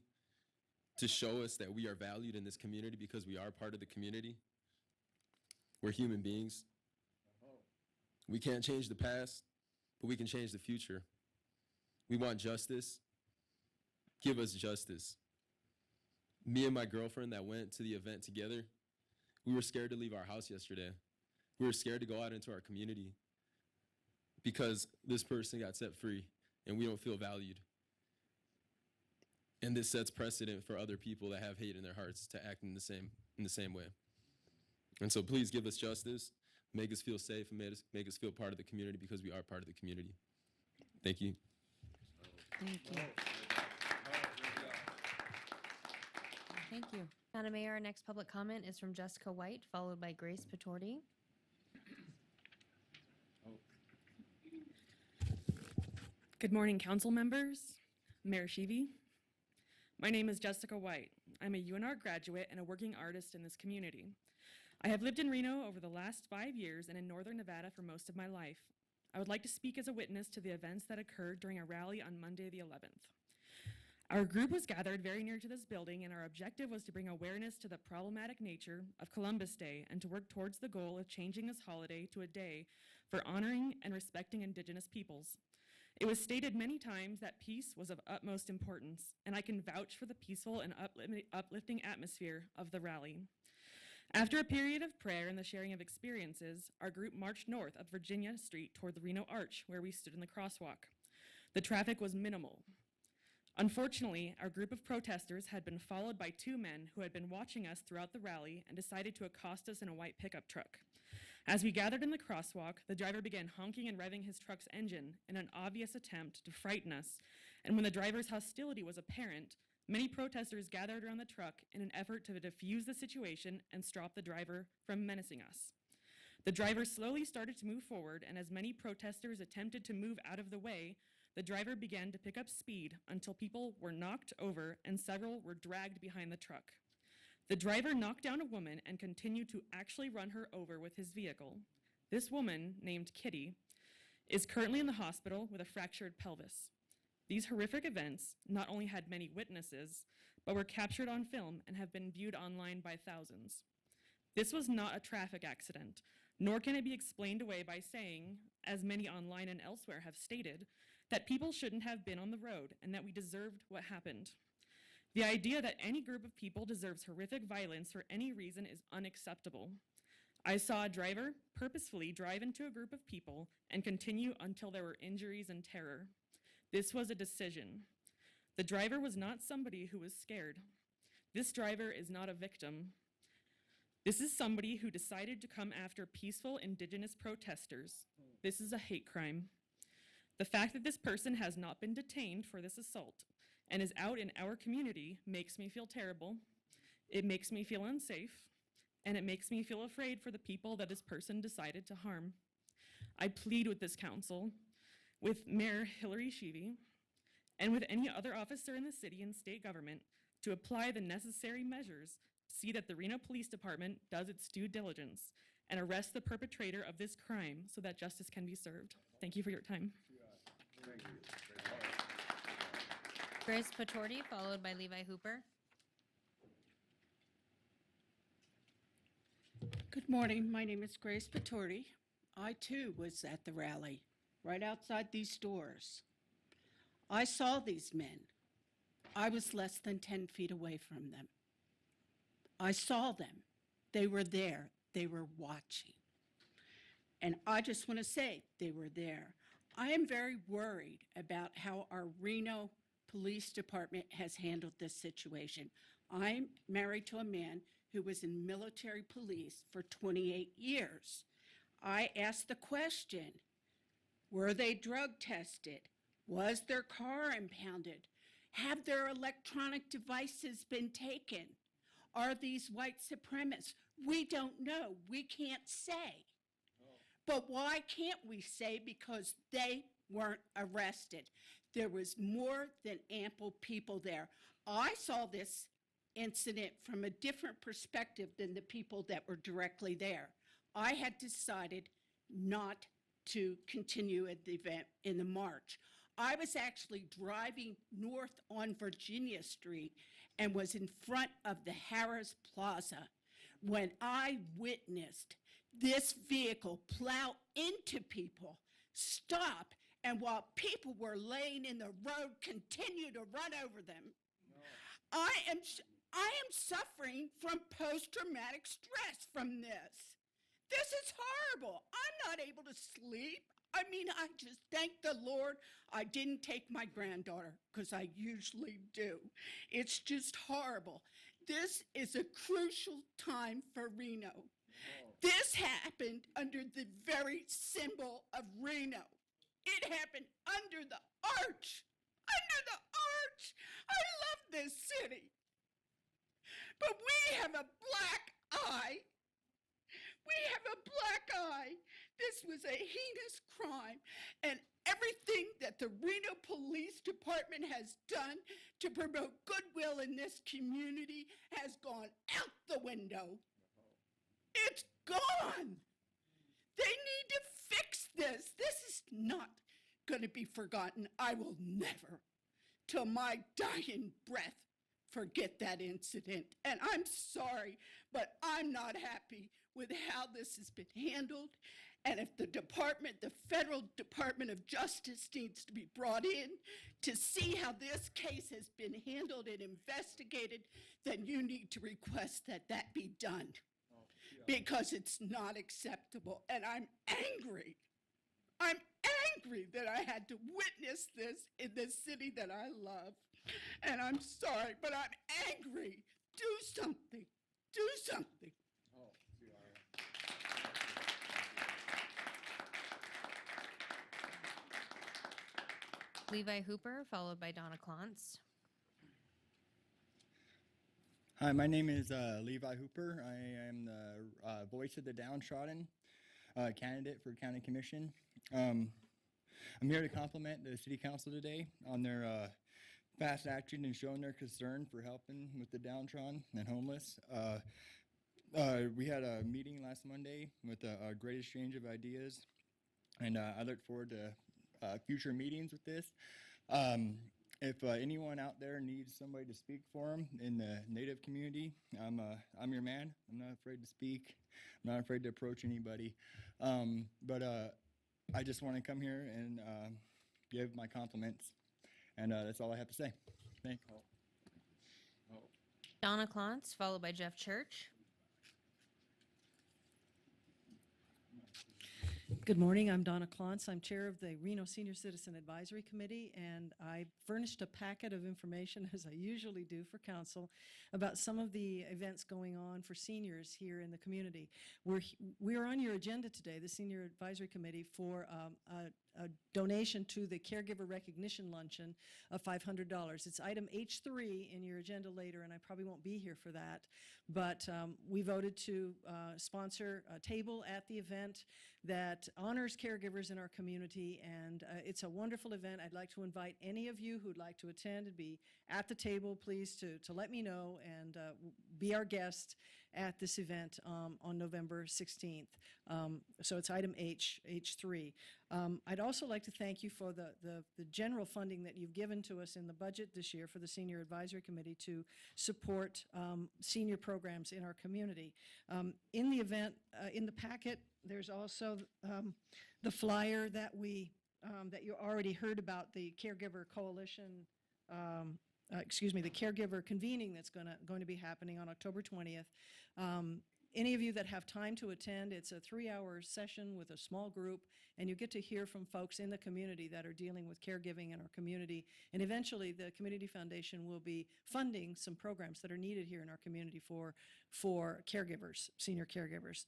to show us that we are valued in this community because we are part of the community. We're human beings. We can't change the past, but we can change the future. We want justice. Give us justice. Me and my girlfriend that went to the event together, we were scared to leave our house yesterday. We were scared to go out into our community because this person got set free and we don't feel valued. And this sets precedent for other people that have hate in their hearts to act in the same way. And so please give us justice, make us feel safe, and make us feel part of the community because we are part of the community. Thank you. Thank you. Thank you. Madam Mayor, our next public comment is from Jessica White, followed by Grace Patorti. Good morning, council members, Mayor Shivi. My name is Jessica White. I'm a UNR graduate and a working artist in this community. I have lived in Reno over the last 5 years and in northern Nevada for most of my life. I would like to speak as a witness to the events that occurred during a rally on Monday the 11th. Our group was gathered very near to this building, and our objective was to bring awareness to the problematic nature of Columbus Day and to work towards the goal of changing this holiday to a day for honoring and respecting Indigenous peoples. It was stated many times that peace was of utmost importance, and I can vouch for the peaceful and uplifting atmosphere of the rally. After a period of prayer and the sharing of experiences, our group marched north up Virginia Street toward the Reno Arch, where we stood in the crosswalk. The traffic was minimal. Unfortunately, our group of protesters had been followed by 2 men who had been watching us throughout the rally and decided to accost us in a white pickup truck. As we gathered in the crosswalk, the driver began honking and revving his truck's engine in an obvious attempt to frighten us, and when the driver's hostility was apparent, many protesters gathered around the truck in an effort to defuse the situation and stop the driver from menacing us. The driver slowly started to move forward, and as many protesters attempted to move out of the way, the driver began to pick up speed until people were knocked over and several were dragged behind the truck. The driver knocked down a woman and continued to actually run her over with his vehicle. This woman, named Kitty, is currently in the hospital with a fractured pelvis. These horrific events not only had many witnesses, but were captured on film and have been viewed online by thousands. This was not a traffic accident, nor can it be explained away by saying, as many online and elsewhere have stated, that people shouldn't have been on the road and that we deserved what happened. The idea that any group of people deserves horrific violence for any reason is unacceptable. I saw a driver purposefully drive into a group of people and continue until there were injuries and terror. This was a decision. The driver was not somebody who was scared. This driver is not a victim. This is somebody who decided to come after peaceful Indigenous protesters. This is a hate crime. The fact that this person has not been detained for this assault and is out in our community makes me feel terrible. It makes me feel unsafe, and it makes me feel afraid for the people that this person decided to harm. I plead with this council, with Mayor Hillary Sheevy, and with any other officer in the city and state government to apply the necessary measures to see that the Reno Police Department does its due diligence and arrest the perpetrator of this crime so that justice can be served. Thank you for your time. Thank you. Grace Patorti, followed by Levi Hooper. Good morning. My name is Grace Patorti. I too was at the rally right outside these doors. I saw these men. I was less than 10 feet away from them. I saw them. They were there. They were watching. And I just want to say they were there. I am very worried about how our Reno Police Department has handled this situation. I'm married to a man who was in military police for 28 years. I asked the question, were they drug tested? Was their car impounded? Have their electronic devices been taken? Are these white supremacists? We don't know. We can't say. But why can't we say? Because they weren't arrested. There was more than ample people there. I saw this incident from a different perspective than the people that were directly there. I had decided not to continue at the event in the march. I was actually driving north on Virginia Street and was in front of the Harris Plaza when I witnessed this vehicle plow into people, stop, and while people were laying in the road, continue to run over them. I am suffering from post-traumatic stress from this. This is horrible. I'm not able to sleep. I mean, I just thank the Lord I didn't take my granddaughter, because I usually do. It's just horrible. This is a crucial time for Reno. This happened under the very symbol of Reno. It happened under the arch. Under the arch. I love this city. But we have a black eye. We have a black eye. This was a heinous crime, and everything that the Reno Police Department has done to promote goodwill in this community has gone out the window. It's gone. They need to fix this. This is not going to be forgotten. I will never, till my dying breath, forget that incident. And I'm sorry, but I'm not happy with how this has been handled. And if the department, the Federal Department of Justice, needs to be brought in to see how this case has been handled and investigated, then you need to request that that be done. Because it's not acceptable. And I'm angry. I'm angry that I had to witness this in this city that I love. And I'm sorry, but I'm angry. Do something. Do something. Levi Hooper, followed by Donna Clontz. Hi, my name is Levi Hooper. I am the voice of the downtrodden candidate for County Commission. I'm here to compliment the City Council today on their fast action and showing their concern for helping with the downtrodden and homeless. We had a meeting last Monday with a great exchange of ideas, and I look forward to future meetings with this. If anyone out there needs somebody to speak for them in the Native community, I'm your man. I'm not afraid to speak. I'm not afraid to approach anybody. But I just want to come here and give my compliments, and that's all I have to say. Thank you. Donna Clontz, followed by Jeff Church. Good morning. I'm Donna Clontz. I'm chair of the Reno Senior Citizen Advisory Committee, and I furnished a packet of information, as I usually do for council, about some of the events going on for seniors here in the community. We're on your agenda today, the Senior Advisory Committee, for a donation to the Caregiver Recognition Luncheon of $500. It's item H3 in your agenda later, and I probably won't be here for that. But we voted to sponsor a table at the event that honors caregivers in our community, and it's a wonderful event. I'd like to invite any of you who'd like to attend and be at the table, please, to let me know and be our guest at this event on November 16th. So it's item H3. I'd also like to thank you for the general funding that you've given to us in the budget this year for the Senior Advisory Committee to support senior programs in our community. In the event, in the packet, there's also the flyer that that you already heard about, the Caregiver Coalition, the caregiver convening that's going to be happening on October 20th. Any of you that have time to attend, it's a 3-hour session with a small group, and you get to hear from folks in the community that are dealing with caregiving in our community. And eventually, the Community Foundation will be funding some programs that are needed here in our community for caregivers, senior caregivers.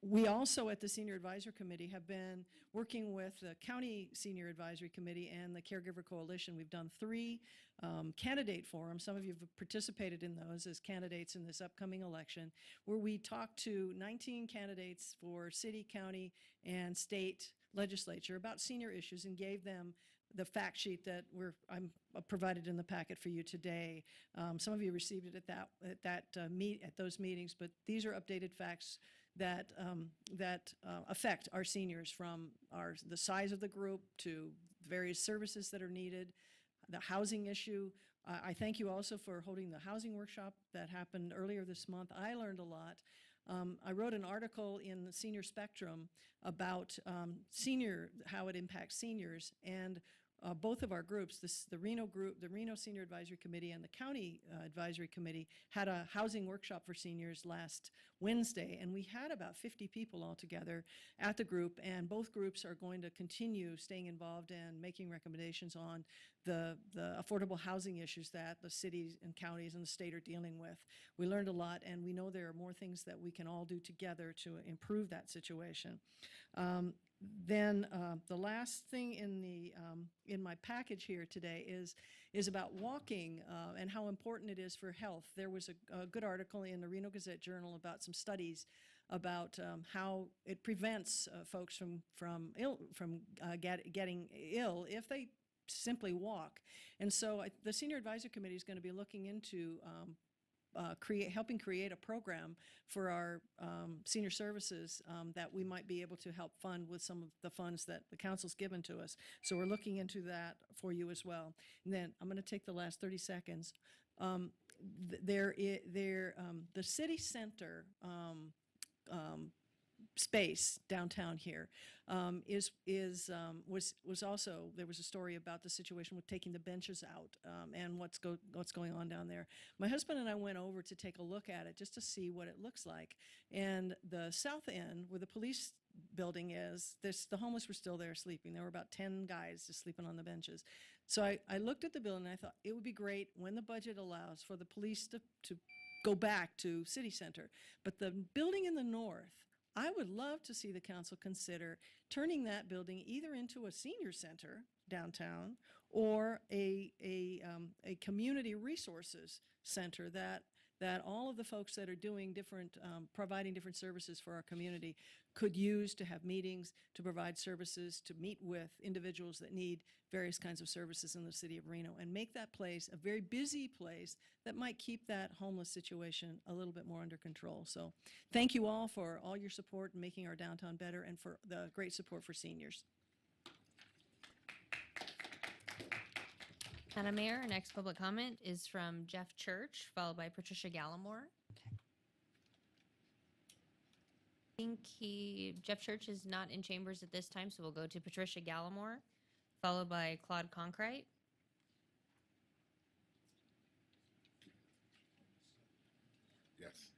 We also, at the Senior Advisory Committee, have been working with the County Senior Advisory Committee and the Caregiver Coalition. We've done 3 candidate forums. Some of you have participated in those as candidates in this upcoming election, where we talked to 19 candidates for city, county, and state legislature about senior issues and gave them the fact sheet that I'm provided in the packet for you today. Some of you received it at those meetings, but these are updated facts that affect our seniors, from the size of the group to various services that are needed, the housing issue. I thank you also for holding the housing workshop that happened earlier this month. I learned a lot. I wrote an article in the Senior Spectrum about how it impacts seniors, and both of our groups, the Reno group, the Reno Senior Advisory Committee, and the County Advisory Committee, had a housing workshop for seniors last Wednesday, and we had about 50 people all together at the group, and both groups are going to continue staying involved and making recommendations on the affordable housing issues that the cities and counties and the state are dealing with. We learned a lot, and we know there are more things that we can all do together to improve that situation. Then the last thing in my package here today is about walking and how important it is for health. There was a good article in the Reno Gazette-Journal about some studies about how it prevents folks from getting ill if they simply walk. And so the Senior Advisory Committee is going to be looking into helping create a program for our senior services that we might be able to help fund with some of the funds that the council's given to us. So we're looking into that for you as well. And then I'm going to take the last 30 seconds. The city center space downtown here was also, there was a story about the situation with taking the benches out and what's going on down there. My husband and I went over to take a look at it just to see what it looks like. And the south end, where the police building is, the homeless were still there sleeping. There were about 10 guys just sleeping on the benches. So I looked at the building and I thought it would be great when the budget allows for the police to go back to City Center. But the building in the north, I would love to see the council consider turning that building either into a senior center, downtown, or a community resources center that all of the folks that are doing different, providing different services for our community could use to have meetings, to provide services, to meet with individuals that need various kinds of services in the city of Reno, and make that place a very busy place that might keep that homeless situation a little bit more under control. So thank you all for all your support in making our downtown better, and for the great support for seniors. Madam Mayor, our next public comment is from Jeff Church, followed by Patricia Gallimore. I think Jeff Church is not in chambers at this time, so we'll go to Patricia Gallimore, followed by Claude Conkrite. Yes.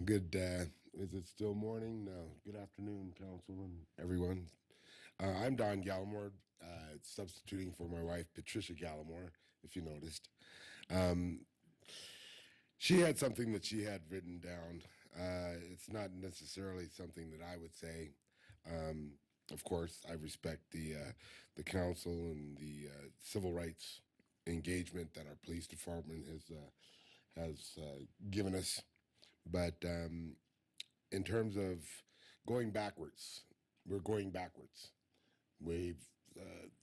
Good, is it still morning? No. Good afternoon, council and everyone. I'm Don Gallimore, substituting for my wife, Patricia Gallimore, if you noticed. She had something that she had written down. It's not necessarily something that I would say. Of course, I respect the council and the civil rights engagement that our police department has given us. But in terms of going backwards, we're going backwards.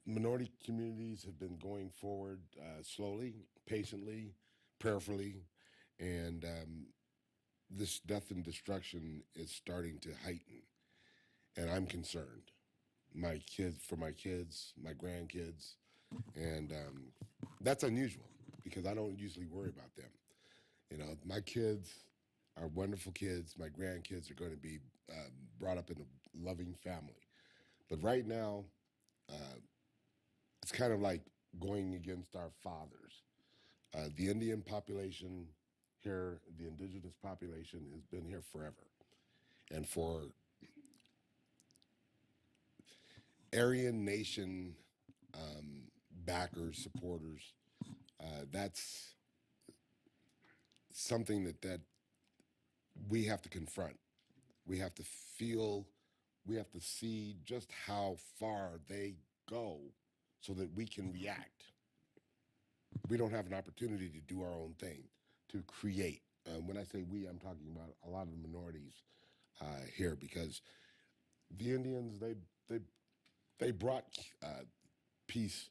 Minority communities have been going forward slowly, patiently, prayerfully, and this death and destruction is starting to heighten, and I'm concerned. My kids, my grandkids, and that's unusual because I don't usually worry about them. You know, my kids are wonderful kids. My grandkids are going to be brought up in a loving family. But right now, it's kind of like going against our fathers. The Indian population here, the indigenous population, has been here forever. And for Aryan Nation backers, supporters, that's something that we have to confront. We have to feel, we have to see just how far they go so that we can react. We don't have an opportunity to do our own thing, to create. When I say we, I'm talking about a lot of the minorities here, because the Indians, they brought peace,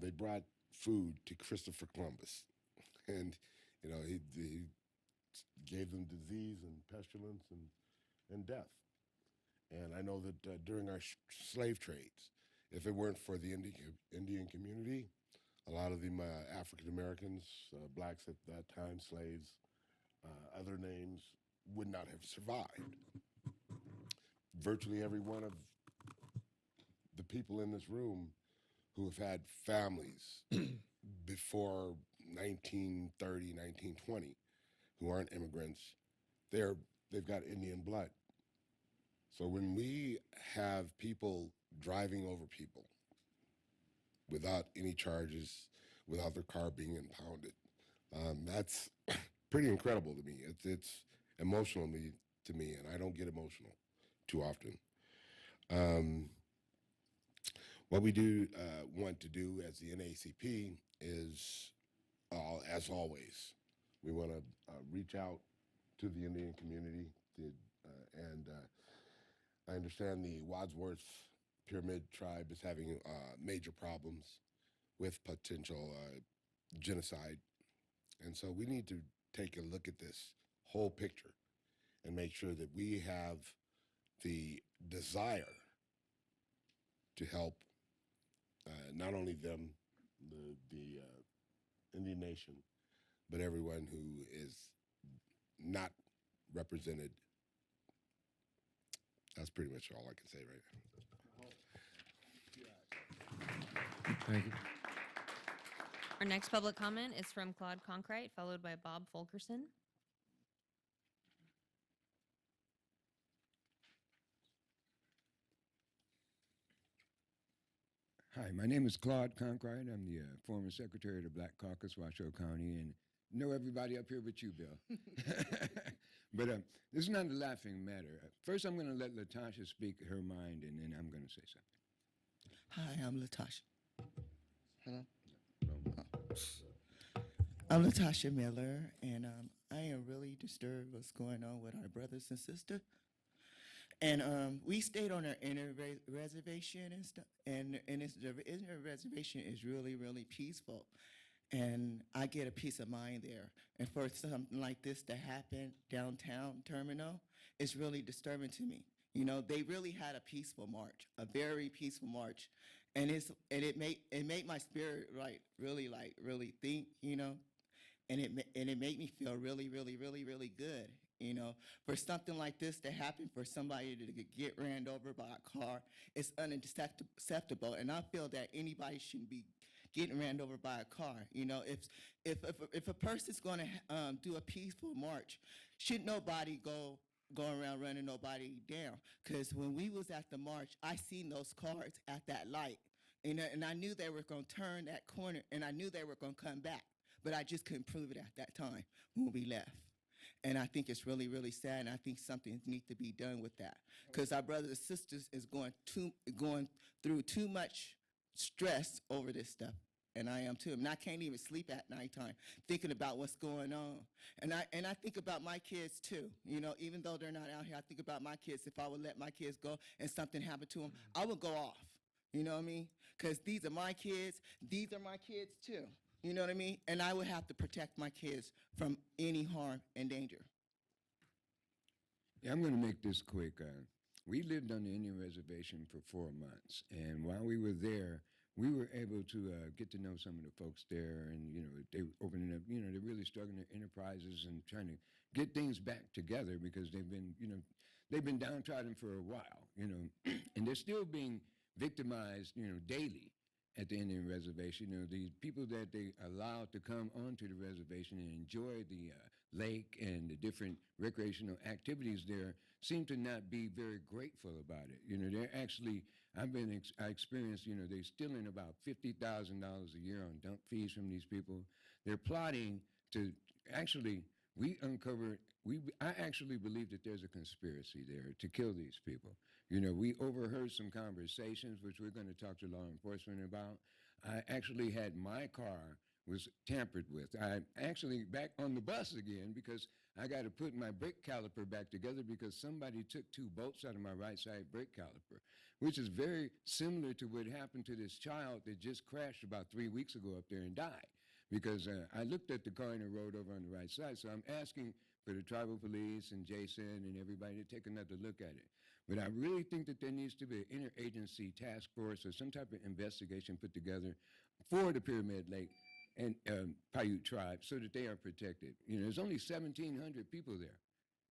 they brought food to Christopher Columbus, and you know he gave them disease and pestilence and death. And I know that during our slave trades, if it weren't for the Indian community, a lot of the African Americans, blacks at that time, slaves, other names, would not have survived. Virtually every one of the people in this room who have had families before 1930, 1920, who aren't immigrants, they've got Indian blood. So when we have people driving over people without any charges, without their car being impounded, that's pretty incredible to me. It's emotional to me, and I don't get emotional too often. What we do want to do as the NAACP is, as always, we want to reach out to the Indian community, and I understand the Wadsworth Pyramid tribe is having major problems with potential genocide. And so we need to take a look at this whole picture and make sure that we have the desire to help not only them, the Indian nation, but everyone who is not represented. That's pretty much all I can say right now. Thank you. Our next public comment is from Claude Conkrite, followed by Bob Fulkerson. Hi, my name is Claude Conkrite. I'm the former secretary of the Black Caucus, Washoe County, and know everybody up here but you, Bill. But this is not a laughing matter. First, I'm going to let Latasha speak her mind, and then I'm going to say something. Hi, I'm Latasha. Hello? I'm Latasha Miller, and I am really disturbed what's going on with our brothers and sisters. And we stayed on our inner reservation and stuff, and the inner reservation is really, really peaceful. And I get a peace of mind there. And for something like this to happen downtown Terminal, it's really disturbing to me. You know, they really had a peaceful march, a very peaceful march, and it made my spirit really think, you know, and it made me feel really, really, really, really good. You know, for something like this to happen, for somebody to get ran over by a car, it's unacceptable. And I feel that anybody shouldn't be getting ran over by a car. You know, if a person's going to do a peaceful march, should nobody go around running nobody down? Because when we was at the march, I seen those cars at that light, and I knew they were going to turn that corner, and I knew they were going to come back, but I just couldn't prove it at that time when we left. And I think it's really, really sad, and I think something needs to be done with that, because our brothers and sisters is going through too much stress over this stuff, and I am too. And I can't even sleep at nighttime thinking about what's going on. And I think about my kids too. You know, even though they're not out here, I think about my kids. If I would let my kids go and something happened to them, I would go off. You know what I mean? Because these are my kids. These are my kids too. You know what I mean? And I would have to protect my kids from any harm and danger. Yeah, I'm going to make this quick. We lived on the Indian reservation for 4 months, and while we were there, we were able to get to know some of the folks there, and you know, they were opening up. You know, they're really struggling their enterprises and trying to get things back together because they've been downtrodden for a while. You know, and they're still being victimized. You know, daily at the Indian reservation. You know, the people that they allowed to come onto the reservation and enjoy the lake and the different recreational activities there seem to not be very grateful about it. You know, they're actually, I experienced, you know, they're stealing about $50,000 a year on dump fees from these people. They're plotting to actually, I actually believe that there's a conspiracy there to kill these people. You know, we overheard some conversations, which we're going to talk to law enforcement about. I actually had my car was tampered with. I actually back on the bus again because I got to put my brake caliper back together because somebody took 2 bolts out of my right side brake caliper, which is very similar to what happened to this child that just crashed about 3 weeks ago up there and died. Because I looked at the car in the road over on the right side, so I'm asking for the tribal police and Jason and everybody to take another look at it. But I really think that there needs to be an interagency task force or some type of investigation put together for the Pyramid Lake and Paiute tribe so that they are protected. You know, there's only 1,700 people there.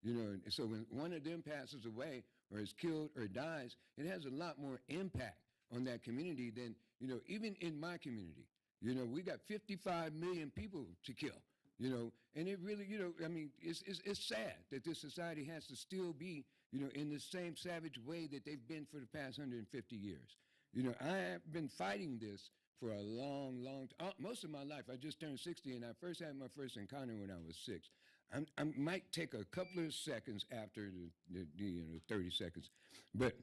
You know, so when one of them passes away or is killed or dies, it has a lot more impact on that community than, you know, even in my community. You know, we got 55 million people to kill, you know, and it really, you know, I mean, it's sad that this society has to still be, you know, in the same savage way that they've been for the past 150 years. You know, I have been fighting this for a long, long time. Most of my life. I just turned 60, and I first had my first encounter when I was 6. I might take a couple of seconds after the 30 seconds, but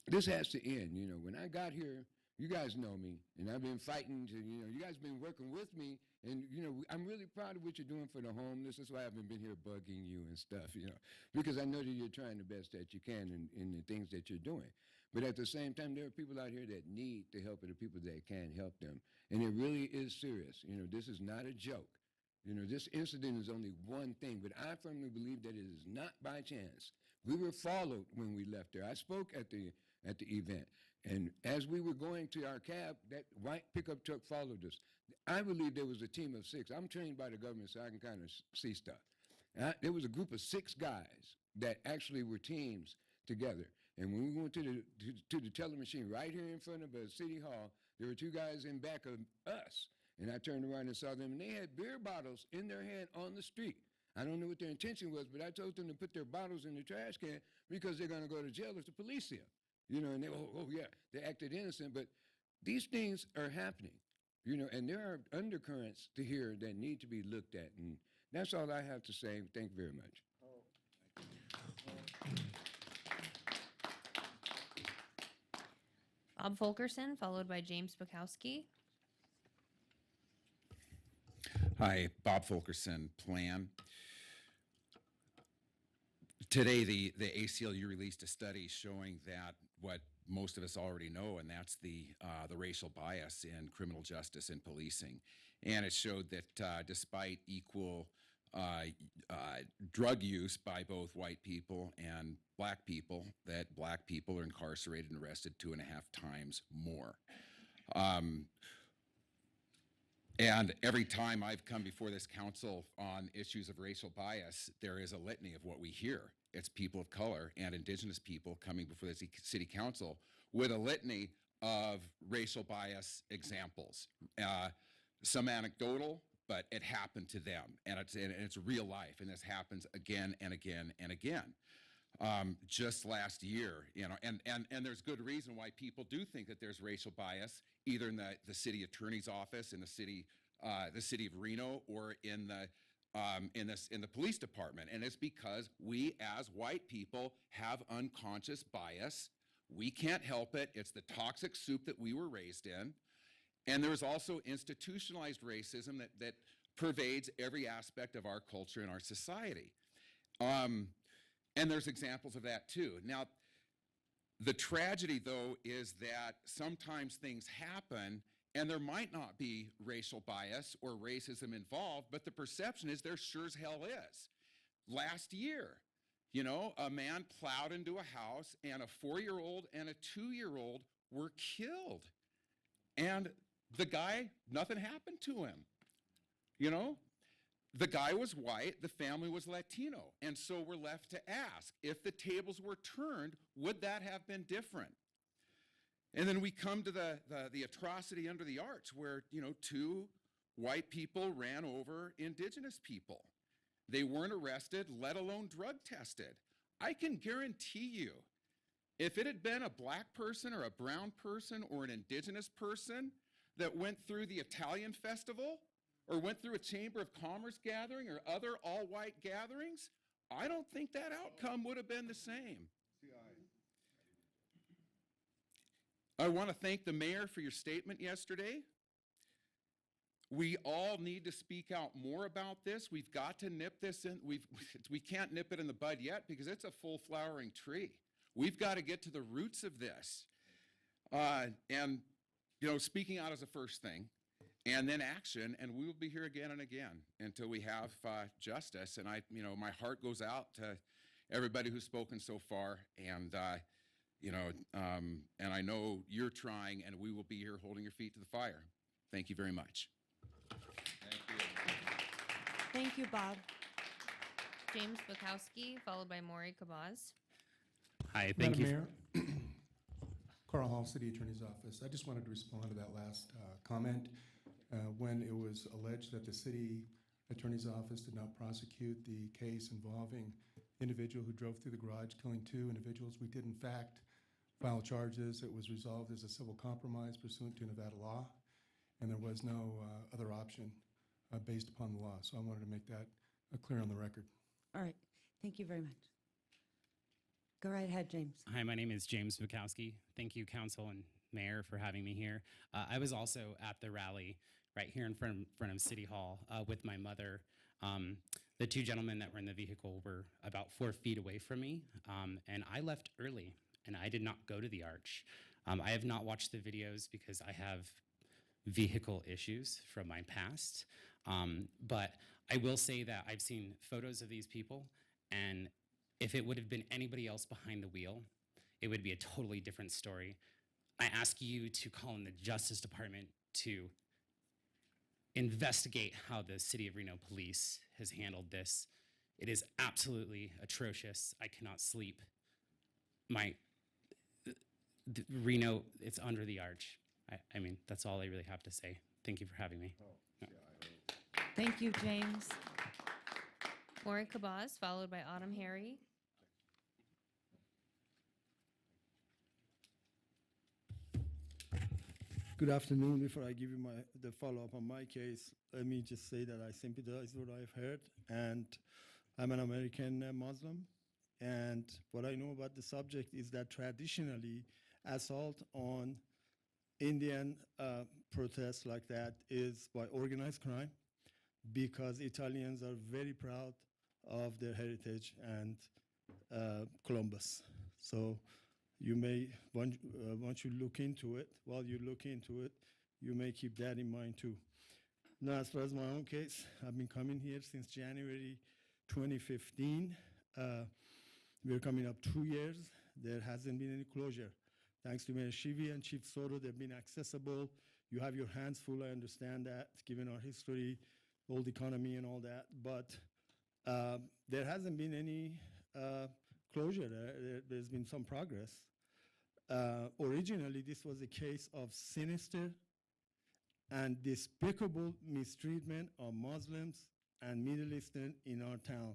this has to end. You know, when I got here, you guys know me, and I've been fighting to, you know, you guys been working with me, and, you know, I'm really proud of what you're doing for the homeless. That's why I haven't been here bugging you and stuff, you know, because I know that you're trying the best that you can in the things that you're doing. But at the same time, there are people out here that need the help of the people that can help them, and it really is serious. You know, this is not a joke. You know, this incident is only one thing, but I firmly believe that it is not by chance. We were followed when we left there. I spoke at the event. And as we were going to our cab, that white pickup truck followed us. I believe there was a team of 6. I'm trained by the government, so I can kind of see stuff. There was a group of 6 guys that actually were teams together. And when we went to the teller machine right here in front of City Hall, there were 2 guys in back of us. And I turned around and saw them, and they had beer bottles in their hand on the street. I don't know what their intention was, but I told them to put their bottles in the trash can because they're going to go to jail if the police see them. You know, and they, they acted innocent, but these things are happening, you know, and there are undercurrents to here that need to be looked at. And that's all I have to say. Thank you very much. Bob Fulkerson, followed by James Bukowski. Hi, Bob Fulkerson, Plan. Today, the ACLU released a study showing that what most of us already know, and that's the racial bias in criminal justice and policing. And it showed that despite equal drug use by both white people and black people, that black people are incarcerated and arrested 2.5 times more. And every time I've come before this council on issues of racial bias, there is a litany of what we hear. It's people of color and indigenous people coming before the city council with a litany of racial bias examples. Some anecdotal, but it happened to them, and it's real life, and this happens again and again and again. Just last year, and there's good reason why people do think that there's racial bias, either in the city attorney's office in the city of Reno, or in the police department, and it's because we as white people have unconscious bias. We can't help it. It's the toxic soup that we were raised in, and there's also institutionalized racism that pervades every aspect of our culture and our society. And there's examples of that too. Now, the tragedy, though, is that sometimes things happen and there might not be racial bias or racism involved, but the perception is there sure as hell is. Last year, a man plowed into a house and a 4-year-old and a 2-year-old were killed. And the guy, nothing happened to him, The guy was white, the family was Latino, and so we're left to ask, if the tables were turned, would that have been different? And then we come to the atrocity under the arch where, 2 white people ran over indigenous people. They weren't arrested, let alone drug tested. I can guarantee you, if it had been a black person or a brown person or an indigenous person that went through the Italian festival, or went through a Chamber of Commerce gathering or other all-white gatherings, I don't think that outcome would have been the same. I want to thank the mayor for your statement yesterday. We all need to speak out more about this. We've got to nip this in. We can't nip it in the bud yet because it's a full flowering tree. We've got to get to the roots of this. And speaking out is the first thing. And then action, and we will be here again and again until we have justice. And my heart goes out to everybody who's spoken so far, and and I know you're trying, and we will be here holding your feet to the fire. Thank you very much. Thank you, Bob. James Bukowski, followed by Maury Kabaz. Hi, thank you. Madam Mayor, Carl Hall, City Attorney's Office. I just wanted to respond to that last comment. When it was alleged that the city attorney's office did not prosecute the case involving the individual who drove through the garage killing 2 individuals, we did in fact file charges. It was resolved as a civil compromise pursuant to Nevada law, and there was no other option based upon the law. So I wanted to make that clear on the record. All right. Thank you very much. Go right ahead, James. Hi, my name is James Bukowski. Thank you, Council and Mayor, for having me here. I was also at the rally right here in front of City Hall with my mother. The 2 gentlemen that were in the vehicle were about 4 feet away from me, and I left early, and I did not go to the arch. I have not watched the videos because I have vehicle issues from my past, but I will say that I've seen photos of these people, and if it would have been anybody else behind the wheel, it would be a totally different story. I ask you to call in the Justice Department to investigate how the City of Reno Police has handled this. It is absolutely atrocious. I cannot sleep. Reno, it's under the arch. I mean, that's all I really have to say. Thank you for having me. Thank you, James. Maury Kabaz, followed by Autumn Harry. Good afternoon. Before I give you the follow-up on my case, let me just say that I sympathize with what I've heard, and I'm an American Muslim, and what I know about the subject is that traditionally assault on Indian protests like that is by organized crime, because Italians are very proud of their heritage and Columbus. So you may, once you look into it, while you look into it, you may keep that in mind too. Now, as far as my own case, I've been coming here since January 2015. We're coming up 2 years. There hasn't been any closure. Thanks to Mayor Shivi and Chief Soto, they've been accessible. You have your hands full, I understand that, given our history, old economy and all that. But there hasn't been any closure. There's been some progress. Originally, this was a case of sinister and despicable mistreatment of Muslims and Middle Eastern in our town.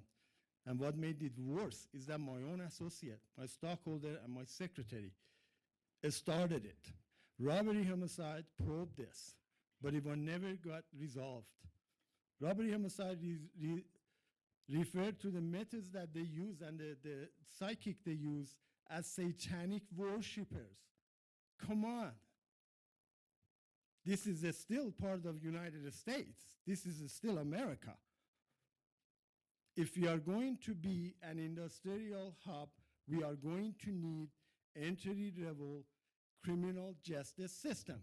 And what made it worse is that my own associate, my stockholder, and my secretary started it. Robbery homicide probed this, but it never got resolved. Robbery homicide referred to the methods that they use and the psychic they use as satanic worshippers. Come on. This is still part of United States. This is still America. If we are going to be an industrial hub, we are going to need entry-level criminal justice system.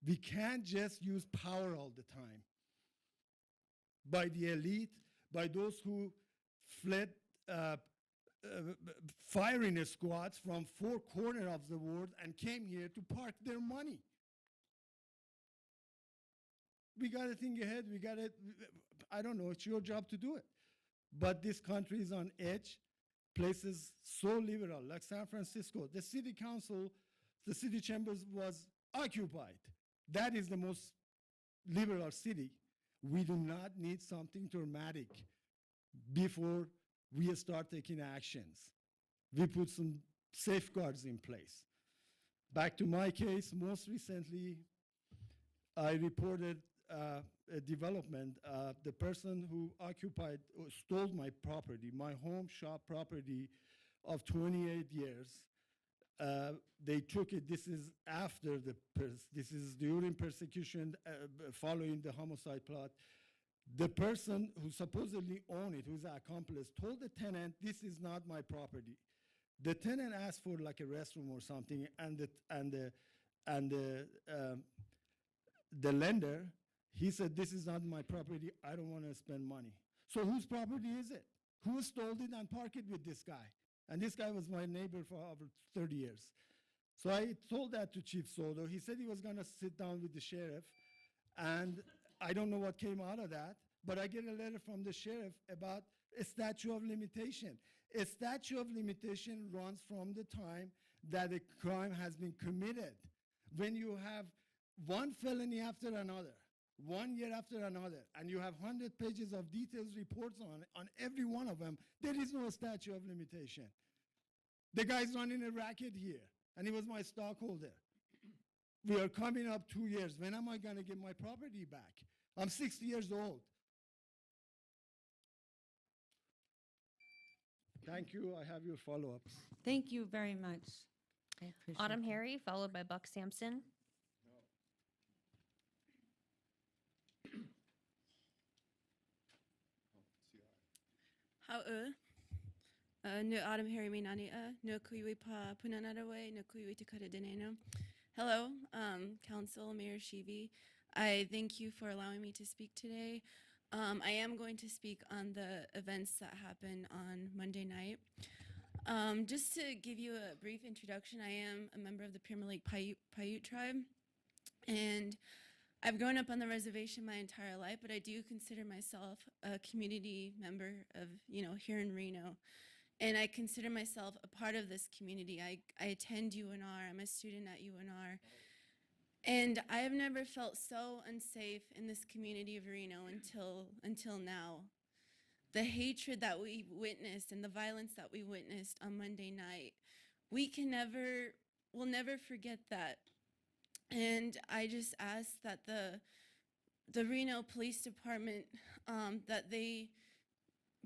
We can't just use power all the time. By the elite, by those who fled firing squads from 4 corners of the world and came here to park their money. We got to think ahead. We got to, I don't know, it's your job to do it. But this country is on edge. Places so liberal, like San Francisco, the city council, the city chambers was occupied. That is the most liberal city. We do not need something dramatic before we start taking actions. We put some safeguards in place. Back to my case, most recently, I reported a development. The person who occupied, stole my property, my home shop property of 28 years. They took it, this is after this is during persecution following the homicide plot. The person who supposedly owned it, who's an accomplice, told the tenant, this is not my property. The tenant asked for like a restroom or something, and the lender, he said, this is not my property, I don't want to spend money. So whose property is it? Who stole it and parked it with this guy? And this guy was my neighbor for over 30 years. So I told that to Chief Soto. He said he was gonna sit down with the sheriff, and I don't know what came out of that, but I get a letter from the sheriff about a statute of limitation. A statute of limitation runs from the time that a crime has been committed. When you have one felony after another, 1 year after another, and you have 100 pages of detailed reports on every one of them, there is no statute of limitation. The guy's running a racket here, and he was my stockholder. We are coming up 2 years. When am I gonna get my property back? I'm 60 years old. Thank you, I have your follow-ups. Thank you very much. I appreciate Autumn that. Harry, followed by Buck Sampson. How no Autumn Harry Mainani no kuiwi pa punanarawe no kuiwi takara deneno. Hello, Council Mayor Shivi. I thank you for allowing me to speak today. I am going to speak on the events that happened on Monday night. Just to give you a brief introduction, I am a member of the Pyramid Lake Paiute tribe, and I've grown up on the reservation my entire life, but I do consider myself a community member of, here in Reno. And I consider myself a part of this community. I attend UNR, I'm a student at UNR. And I have never felt so unsafe in this community of Reno until now. The hatred that we witnessed and the violence that we witnessed on Monday night, we'll never forget that. And I just ask that the Reno Police Department, that they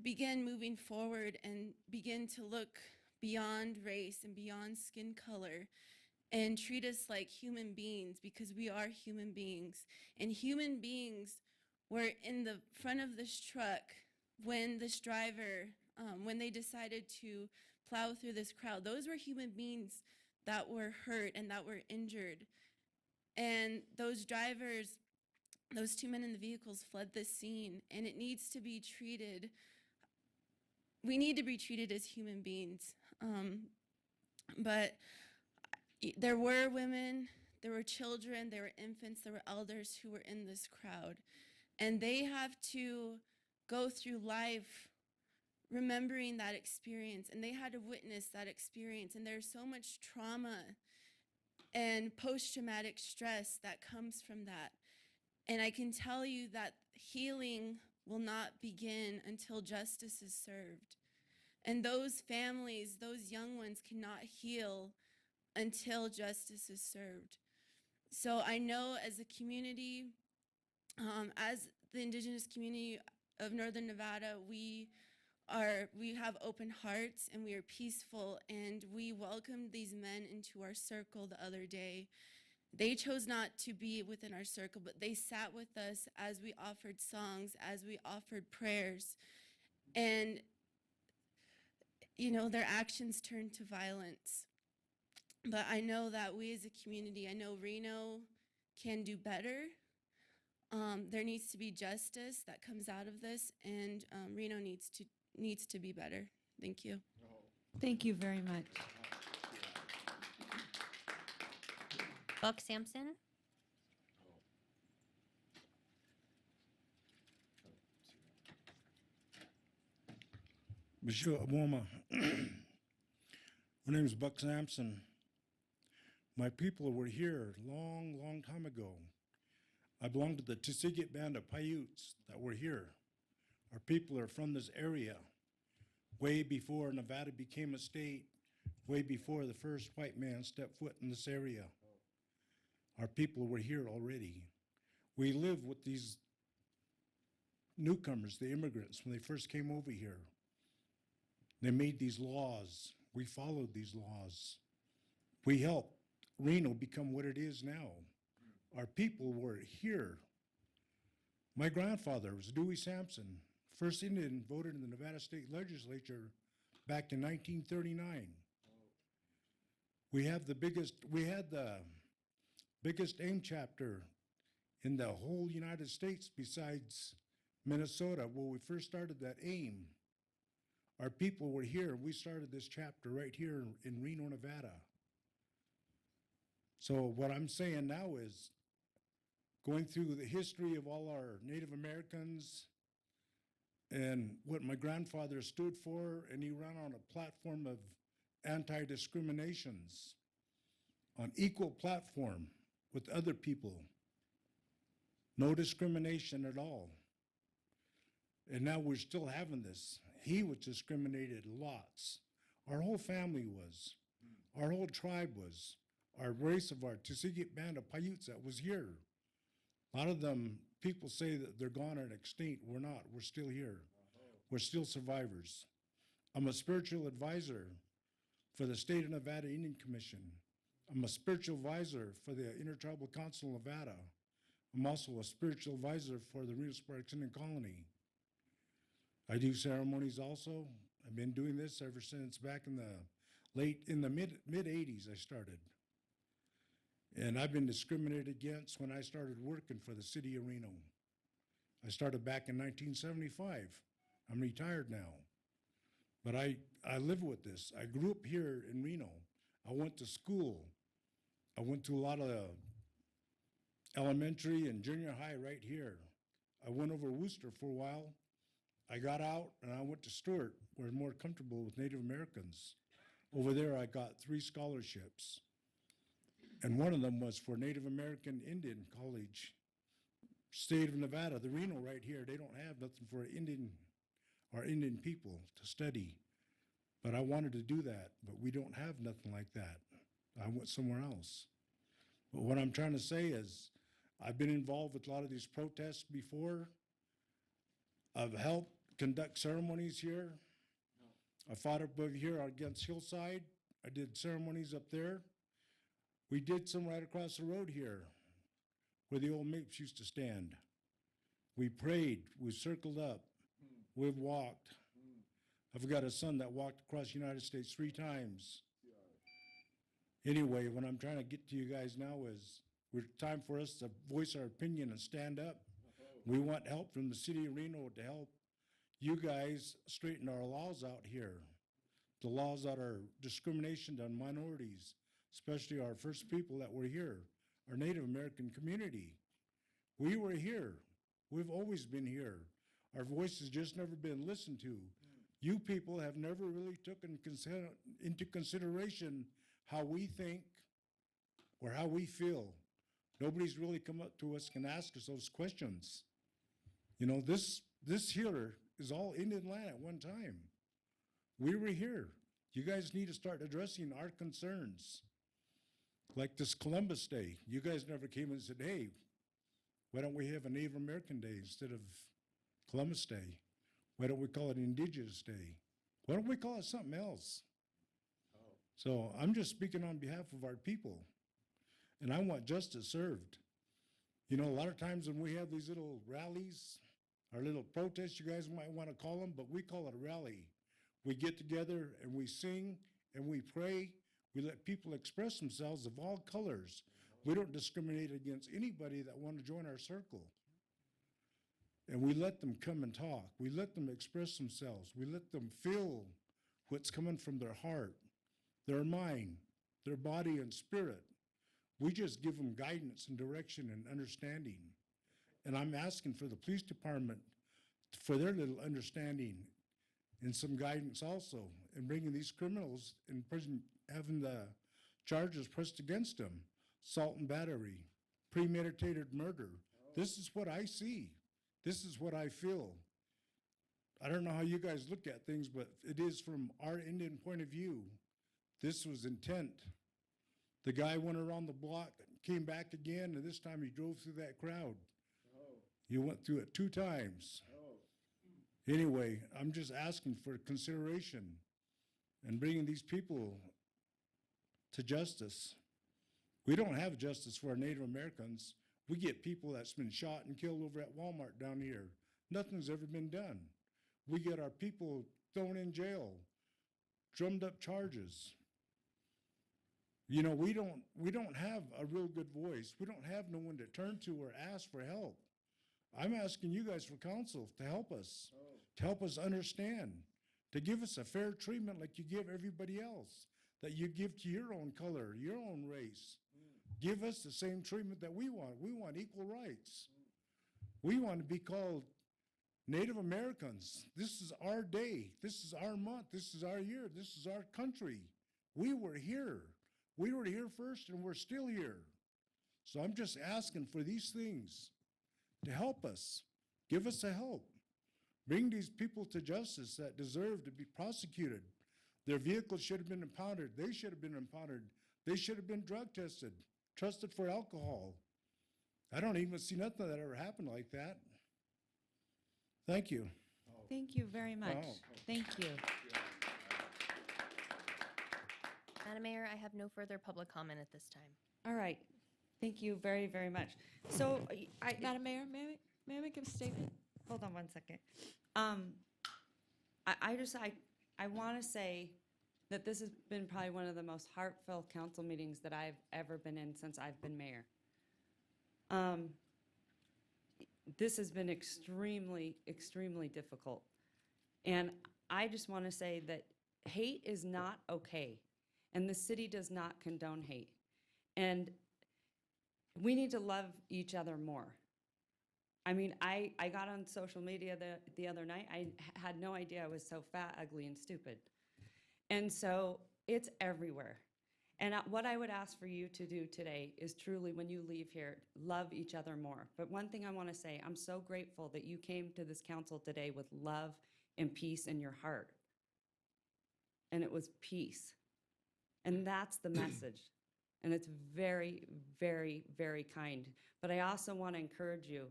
begin moving forward and begin to look beyond race and beyond skin color and treat us like human beings, because we are human beings. And human beings were in the front of this truck when this driver, when they decided to plow through this crowd. Those were human beings that were hurt and that were injured. And those drivers, those two men in the vehicles fled the scene, and it needs to be treated, we need to be treated as human beings. But there were women, there were children, there were infants, there were elders who were in this crowd. And they have to go through life remembering that experience, and they had to witness that experience. And there's so much trauma and post-traumatic stress that comes from that. And I can tell you that healing will not begin until justice is served. And those families, those young ones, cannot heal until justice is served. So I know as a community, as the Indigenous community of Northern Nevada, we have open hearts and we are peaceful, and we welcomed these men into our circle the other day. They chose not to be within our circle, but they sat with us as we offered songs, as we offered prayers. And, you know, their actions turned to violence. But I know that we as a community, I know Reno can do better. There needs to be justice that comes out of this, and Reno needs to be better. Thank you. Thank you very much. Buck Sampson. Monsieur Obama, my name is Buck Sampson. My people were here long, long time ago. I belong to the Tisiget band of Paiutes that were here. Our people are from this area, way before Nevada became a state, way before the first white man stepped foot in this area. Our people were here already. We lived with these newcomers, the immigrants, when they first came over here. They made these laws. We followed these laws. We helped Reno become what it is now. Our people were here. My grandfather was Dewey Sampson, first Indian voted in the Nevada State Legislature back in 1939. We had the biggest AIM chapter in the whole United States besides Minnesota, where we first started that AIM. Our people were here. We started this chapter right here in Reno, Nevada. So what I'm saying now is going through the history of all our Native Americans and what my grandfather stood for, and he ran on a platform of anti-discriminations, on equal platform with other people. No discrimination at all. And now we're still having this. He was discriminated lots. Our whole family was. Our whole tribe was. Our race of our Tisiget band of Paiutes that was here. A lot of them, people say that they're gone and extinct. We're not. We're still here. We're still survivors. I'm a spiritual advisor for the State of Nevada Indian Commission. I'm a spiritual advisor for the Intertribal Council of Nevada. I'm also a spiritual advisor for the Reno Sparks Indian Colony. I do ceremonies also. I've been doing this ever since back in the mid 80s I started. And I've been discriminated against when I started working for the city of Reno. I started back in 1975. I'm retired now. But I live with this. I grew up here in Reno. I went to school. I went to a lot of elementary and junior high right here. I went over Worcester for a while. I got out and I went to Stewart, where I'm more comfortable with Native Americans. Over there, I got 3 scholarships. And one of them was for Native American Indian College, State of Nevada, the Reno right here. They don't have nothing for our Indian people to study. But I wanted to do that, but we don't have nothing like that. I went somewhere else. But what I'm trying to say is, I've been involved with a lot of these protests before. I've helped conduct ceremonies here. I fought up over here against Hillside. I did ceremonies up there. We did some right across the road here where the old mapes used to stand. We prayed, we circled up, we've walked. I've got a son that walked across the United States 3 times. Anyway, what I'm trying to get to you guys now is it's time for us to voice our opinion and stand up. We want help from the city of Reno to help you guys straighten our laws out here. The laws that are discrimination on minorities, especially our first people that were here, our Native American community. We were here. We've always been here. Our voice has just never been listened to. You people have never really taken into consideration how we think or how we feel. Nobody's really come up to us and asked us those questions. You know, this here is all Indian land at one time. We were here. You guys need to start addressing our concerns. Like this Columbus Day, you guys never came and said, hey, why don't we have a Native American Day instead of Columbus Day? Why don't we call it Indigenous Day? Why don't we call it something else? So I'm just speaking on behalf of our people, and I want justice served. You know, a lot of times when we have these little rallies, our little protests, you guys might want to call them, but we call it a rally. We get together and we sing and we pray. We let people express themselves of all colors. We don't discriminate against anybody that want to join our circle. And we let them come and talk. We let them express themselves. We let them feel what's coming from their heart, their mind, their body and spirit. We just give them guidance and direction and understanding. And I'm asking for the police department for their little understanding and some guidance also in bringing these criminals in prison, having the charges pressed against them, assault and battery, premeditated murder. This is what I see. This is what I feel. I don't know how you guys look at things, but it is from our Indian point of view. This was intent. The guy went around the block, came back again, and this time he drove through that crowd. He went through it 2 times. Anyway, I'm just asking for consideration and bringing these people to justice. We don't have justice for our Native Americans. We get people that's been shot and killed over at Walmart down here. Nothing's ever been done. We get our people thrown in jail, drummed up charges. You know, we don't have a real good voice. We don't have no one to turn to or ask for help. I'm asking you guys for counsel to help us understand, to give us a fair treatment like you give everybody else, that you give to your own color, your own race. Give us the same treatment that we want. We want equal rights. We want to be called Native Americans. This is our day. This is our month. This is our year. This is our country. We were here. We were here first and we're still here. So I'm just asking for these things to help us. Give us a help. Bring these people to justice that deserve to be prosecuted. Their vehicles should have been impounded. They should have been impounded. They should have been drug tested, trusted for alcohol. I don't even see nothing that ever happened like that. Thank you. Thank you very much. Wow. Thank you. Madam Mayor, I have no further public comment at this time. All right. Thank you very, very much. So, Madam Mayor, may I make a statement? hold on one second. I want to say that this has been probably one of the most heartfelt council meetings that I've ever been in since I've been mayor. This has been extremely, extremely difficult. And I just want to say that hate is not okay, and the city does not condone hate. And we need to love each other more. I mean, I got on social media the other night. I had no idea I was so fat, ugly, and stupid. And so it's everywhere. And what I would ask for you to do today is truly, when you leave here, love each other more. But one thing I want to say, I'm so grateful that you came to this council today with love and peace in your heart. And it was peace. And that's the message. And it's very, very, very kind. But I also want to encourage you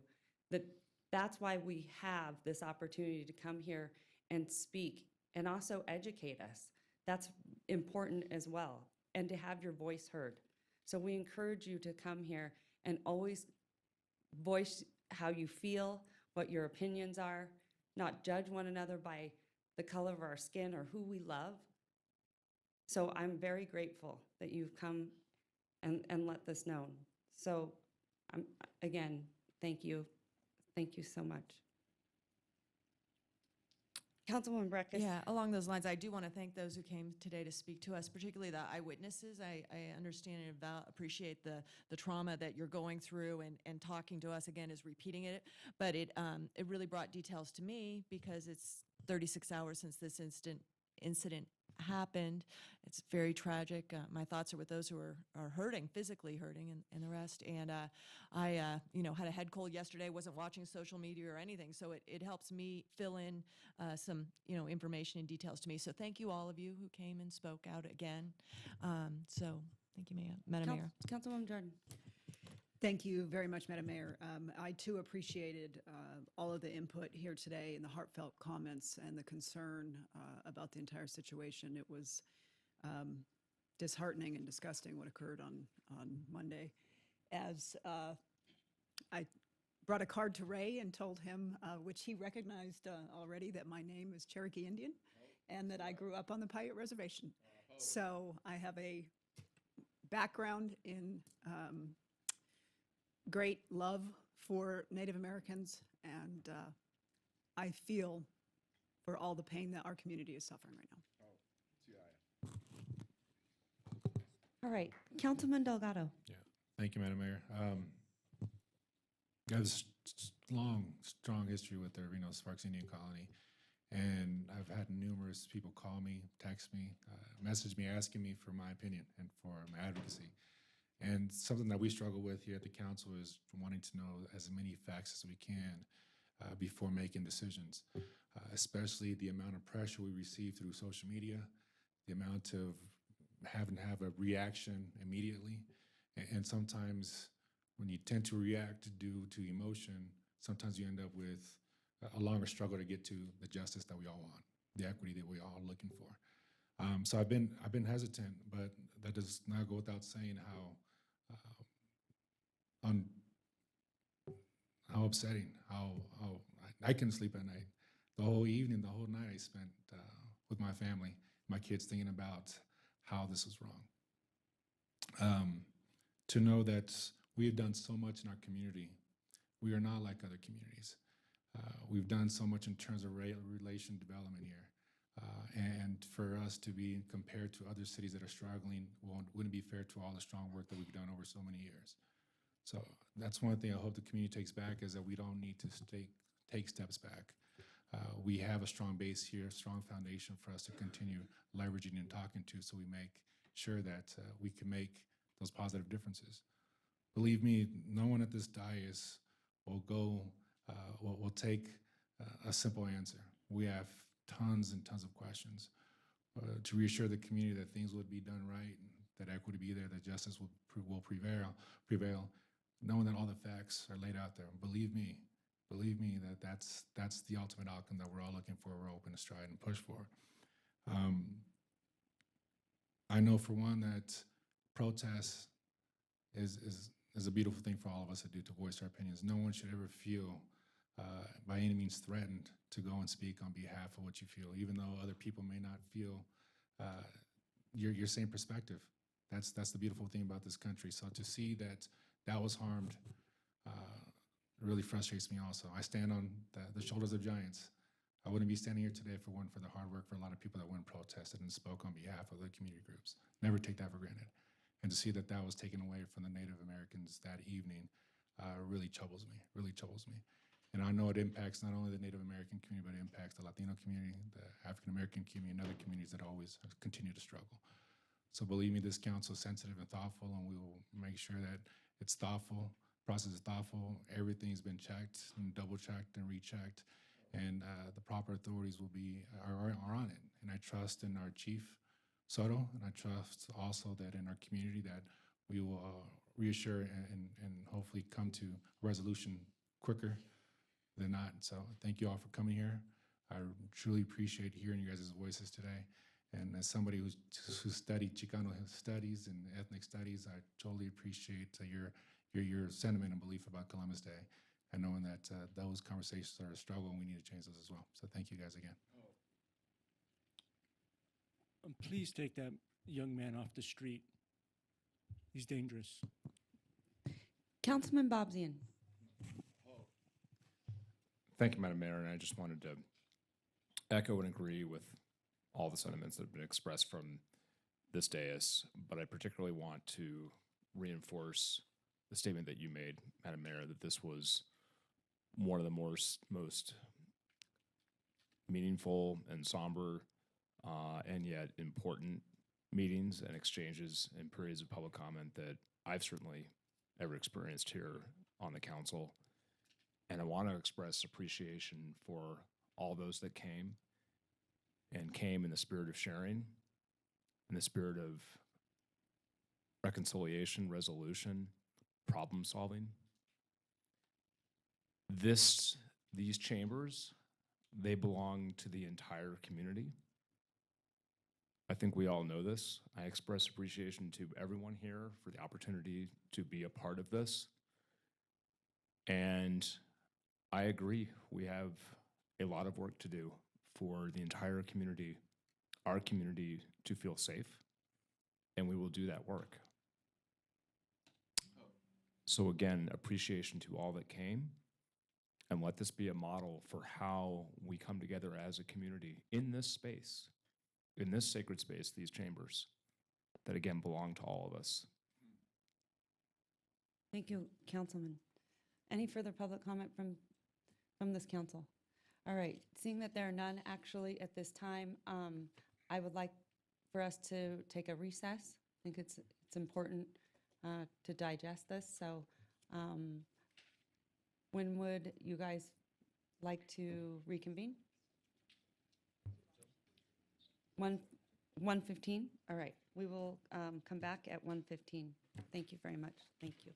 that that's why we have this opportunity to come here and speak and also educate us. That's important as well, and to have your voice heard. So we encourage you to come here and always voice how you feel, what your opinions are, not judge one another by the color of our skin or who we love. So I'm very grateful that you've come and let this known. So again, thank you. Thank you so much. Councilwoman Breckes. Yeah, along those lines, I do want to thank those who came today to speak to us, particularly the eyewitnesses. I understand and appreciate the trauma that you're going through, and talking to us again is repeating it. But it really brought details to me because it's 36 hours since this incident happened. It's very tragic. My thoughts are with those who are hurting, physically hurting, and the rest. And I had a head cold yesterday, wasn't watching social media or anything, so it helps me fill in some information and details to me. So thank you, all of you who came and spoke out again. So thank you, Madam Mayor. Councilwoman Jordan. Thank you very much, Madam Mayor. I too appreciated all of the input here today and the heartfelt comments and the concern about the entire situation. It was disheartening and disgusting what occurred on Monday. As I brought a card to Ray and told him, which he recognized already, that my name is Cherokee Indian and that I grew up on the Paiute Reservation. So I have a background in great love for Native Americans, and I feel for all the pain that our community is suffering right now. All right, Councilman Delgado. Yeah, thank you, Madam Mayor. I have a long, strong history with the Reno Sparks Indian Colony, and I've had numerous people call me, text me, message me, asking me for my opinion and for my advocacy. And something that we struggle with here at the council is wanting to know as many facts as we can before making decisions, especially the amount of pressure we receive through social media, the amount of having to have a reaction immediately. And sometimes when you tend to react due to emotion, sometimes you end up with a longer struggle to get to the justice that we all want, the equity that we all are looking for. So I've been hesitant, but that does not go without saying how upsetting, how I couldn't sleep at night. The whole evening, the whole night I spent with my family, my kids, thinking about how this was wrong. To know that we have done so much in our community. We are not like other communities. We've done so much in terms of relation development here. And for us to be compared to other cities that are struggling wouldn't be fair to all the strong work that we've done over so many years. So that's one thing I hope the community takes back, is that we don't need to take steps back. We have a strong base here, a strong foundation for us to continue leveraging and talking to, so we make sure that we can make those positive differences. Believe me, no one at this dais will take a simple answer. We have tons and tons of questions to reassure the community that things would be done right, that equity be there, that justice will prevail, knowing that all the facts are laid out there. Believe me that that's the ultimate outcome that we're all looking for. We're open to strive and push for. I know for one that protest is a beautiful thing for all of us to do, to voice our opinions. No one should ever feel by any means threatened to go and speak on behalf of what you feel, even though other people may not feel your same perspective. That's the beautiful thing about this country. So to see that was harmed really frustrates me also. I stand on the shoulders of giants. I wouldn't be standing here today if it weren't for the hard work for a lot of people that went and protested and spoke on behalf of the community groups. Never take that for granted. And to see that was taken away from the Native Americans that evening really troubles me, And I know it impacts not only the Native American community, but it impacts the Latino community, the African American community, and other communities that always continue to struggle. So believe me, this council is sensitive and thoughtful, and we will make sure that it's thoughtful, process is thoughtful, everything's been checked and double-checked and rechecked, and the proper authorities are on it. And I trust in our chief, Soto, and I trust also that in our community that we will reassure and hopefully come to a resolution quicker than not. So thank you all for coming here. I truly appreciate hearing you guys' voices today. And as somebody who studied Chicano studies and ethnic studies, I totally appreciate your sentiment and belief about Columbus Day, and knowing that those conversations are a struggle and we need to change those as well. So thank you guys again. Please take that young man off the street. He's dangerous. Councilman Bobzian. Thank you, Madam Mayor, and I just wanted to echo and agree with all the sentiments that have been expressed from this dais, but I particularly want to reinforce the statement that you made, Madam Mayor, that this was one of the most meaningful and somber and yet important meetings and exchanges and periods of public comment that I've certainly ever experienced here on the council. And I want to express appreciation for all those that came in the spirit of sharing, in the spirit of reconciliation, resolution, problem solving. These chambers, they belong to the entire community. I think we all know this. I express appreciation to everyone here for the opportunity to be a part of this. And I agree, we have a lot of work to do for the entire community, our community, to feel safe, and we will do that work. So again, appreciation to all that came, and let this be a model for how we come together as a community in this space, in this sacred space, these chambers, that again belong to all of us. Thank you, Councilman. Any further public comment from this council? All right, seeing that there are none actually at this time, I would like for us to take a recess. I think it's important to digest this. So when would you guys like to reconvene? 1:15? All right, we will come back at 1:15. Thank you very much. Thank you.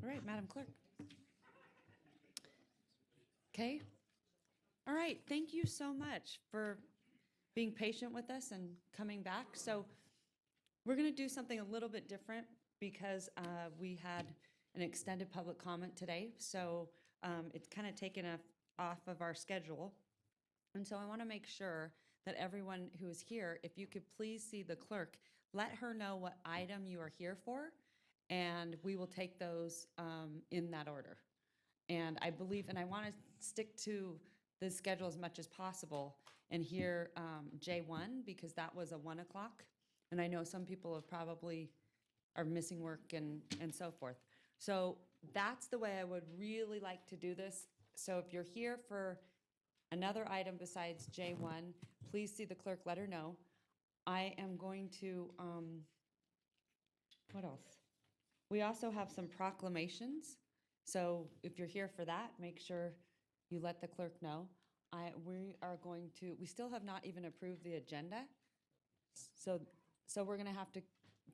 All right, Madam Clerk. Okay. All right, thank you so much for being patient with us and coming back. So we're going to do something a little bit different because we had an extended public comment today. So it's kind of taken off of our schedule. And so I want to make sure that everyone who is here, if you could please see the clerk, let her know what item you are here for, and we will take those in that order. And I believe, and I want to stick to the schedule as much as possible and hear J1 because that was a 1 o'clock. And I know some people have probably are missing work and so forth. So that's the way I would really like to do this. So if you're here for another item besides J1, please see the clerk, let her know. I am going to, what else? We also have some proclamations. So if you're here for that, make sure you let the clerk know. We still have not even approved the agenda. So we're gonna have to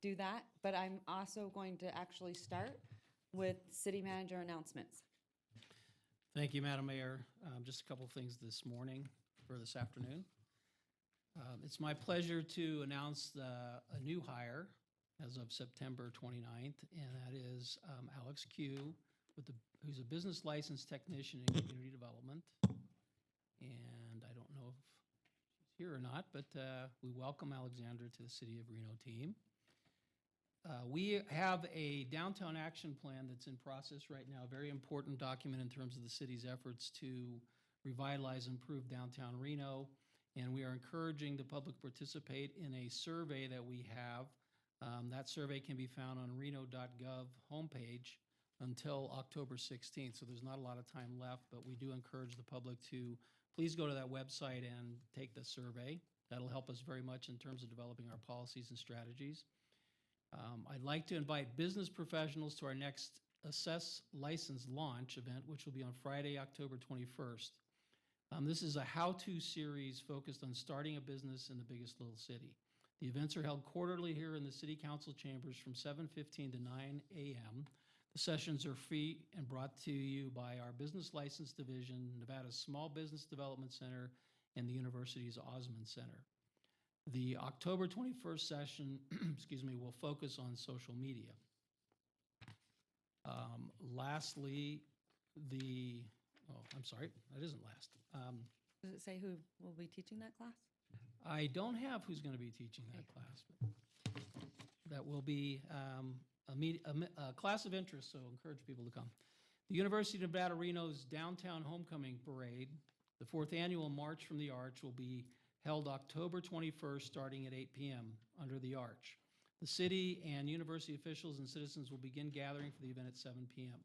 do that, but I'm also going to actually start with city manager announcements. Thank you, Madam Mayor. Just a couple things this morning for this afternoon. It's my pleasure to announce a new hire as of September 29th, and that is Alex Q, who's a business license technician in community development. And I don't know if she's here or not, but we welcome Alexandra to the City of Reno team. We have a downtown action plan that's in process right now, a very important document in terms of the city's efforts to revitalize and improve downtown Reno. And we are encouraging the public to participate in a survey that we have. That survey can be found on reno.gov homepage until October 16th. So there's not a lot of time left, but we do encourage the public to please go to that website and take the survey. That'll help us very much in terms of developing our policies and strategies. I'd like to invite business professionals to our next Assess License launch event, which will be on Friday, October 21st. This is a how-to series focused on starting a business in the biggest little city. The events are held quarterly here in the City Council chambers from 7:15 to 9 a.m. The sessions are free and brought to you by our Business License Division, Nevada's Small Business Development Center, and the university's Osmond Center. The October 21st session, excuse me, will focus on social media. Lastly, I'm sorry, that isn't last. Does it say who will be teaching that class? I don't have who's going to be teaching that class, but that will be a class of interest, so encourage people to come. The University of Nevada, Reno's Downtown Homecoming Parade, the 4th annual March from the Arch, will be held October 21st, starting at 8 p.m. under the Arch. The city and university officials and citizens will begin gathering for the event at 7 p.m.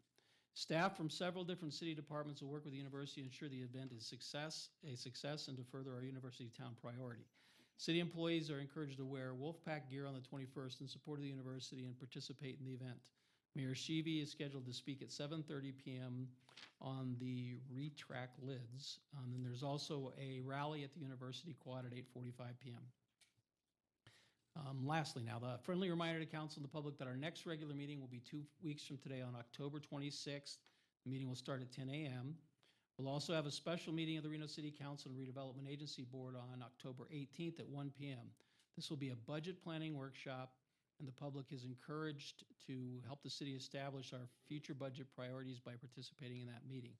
Staff from several different city departments will work with the university to ensure the event is a success and to further our university town priority. City employees are encouraged to wear Wolfpack gear on the 21st in support of the university and participate in the event. Mayor Sheevy is scheduled to speak at 7:30 p.m. on the retrack lids. And there's also a rally at the University Quad at 8:45 p.m. Lastly, now, the friendly reminder to council and the public that our next regular meeting will be 2 weeks from today on October 26th. The meeting will start at 10 a.m. We'll also have a special meeting of the Reno City Council and Redevelopment Agency Board on October 18th at 1 p.m. This will be a budget planning workshop, and the public is encouraged to help the city establish our future budget priorities by participating in that meeting.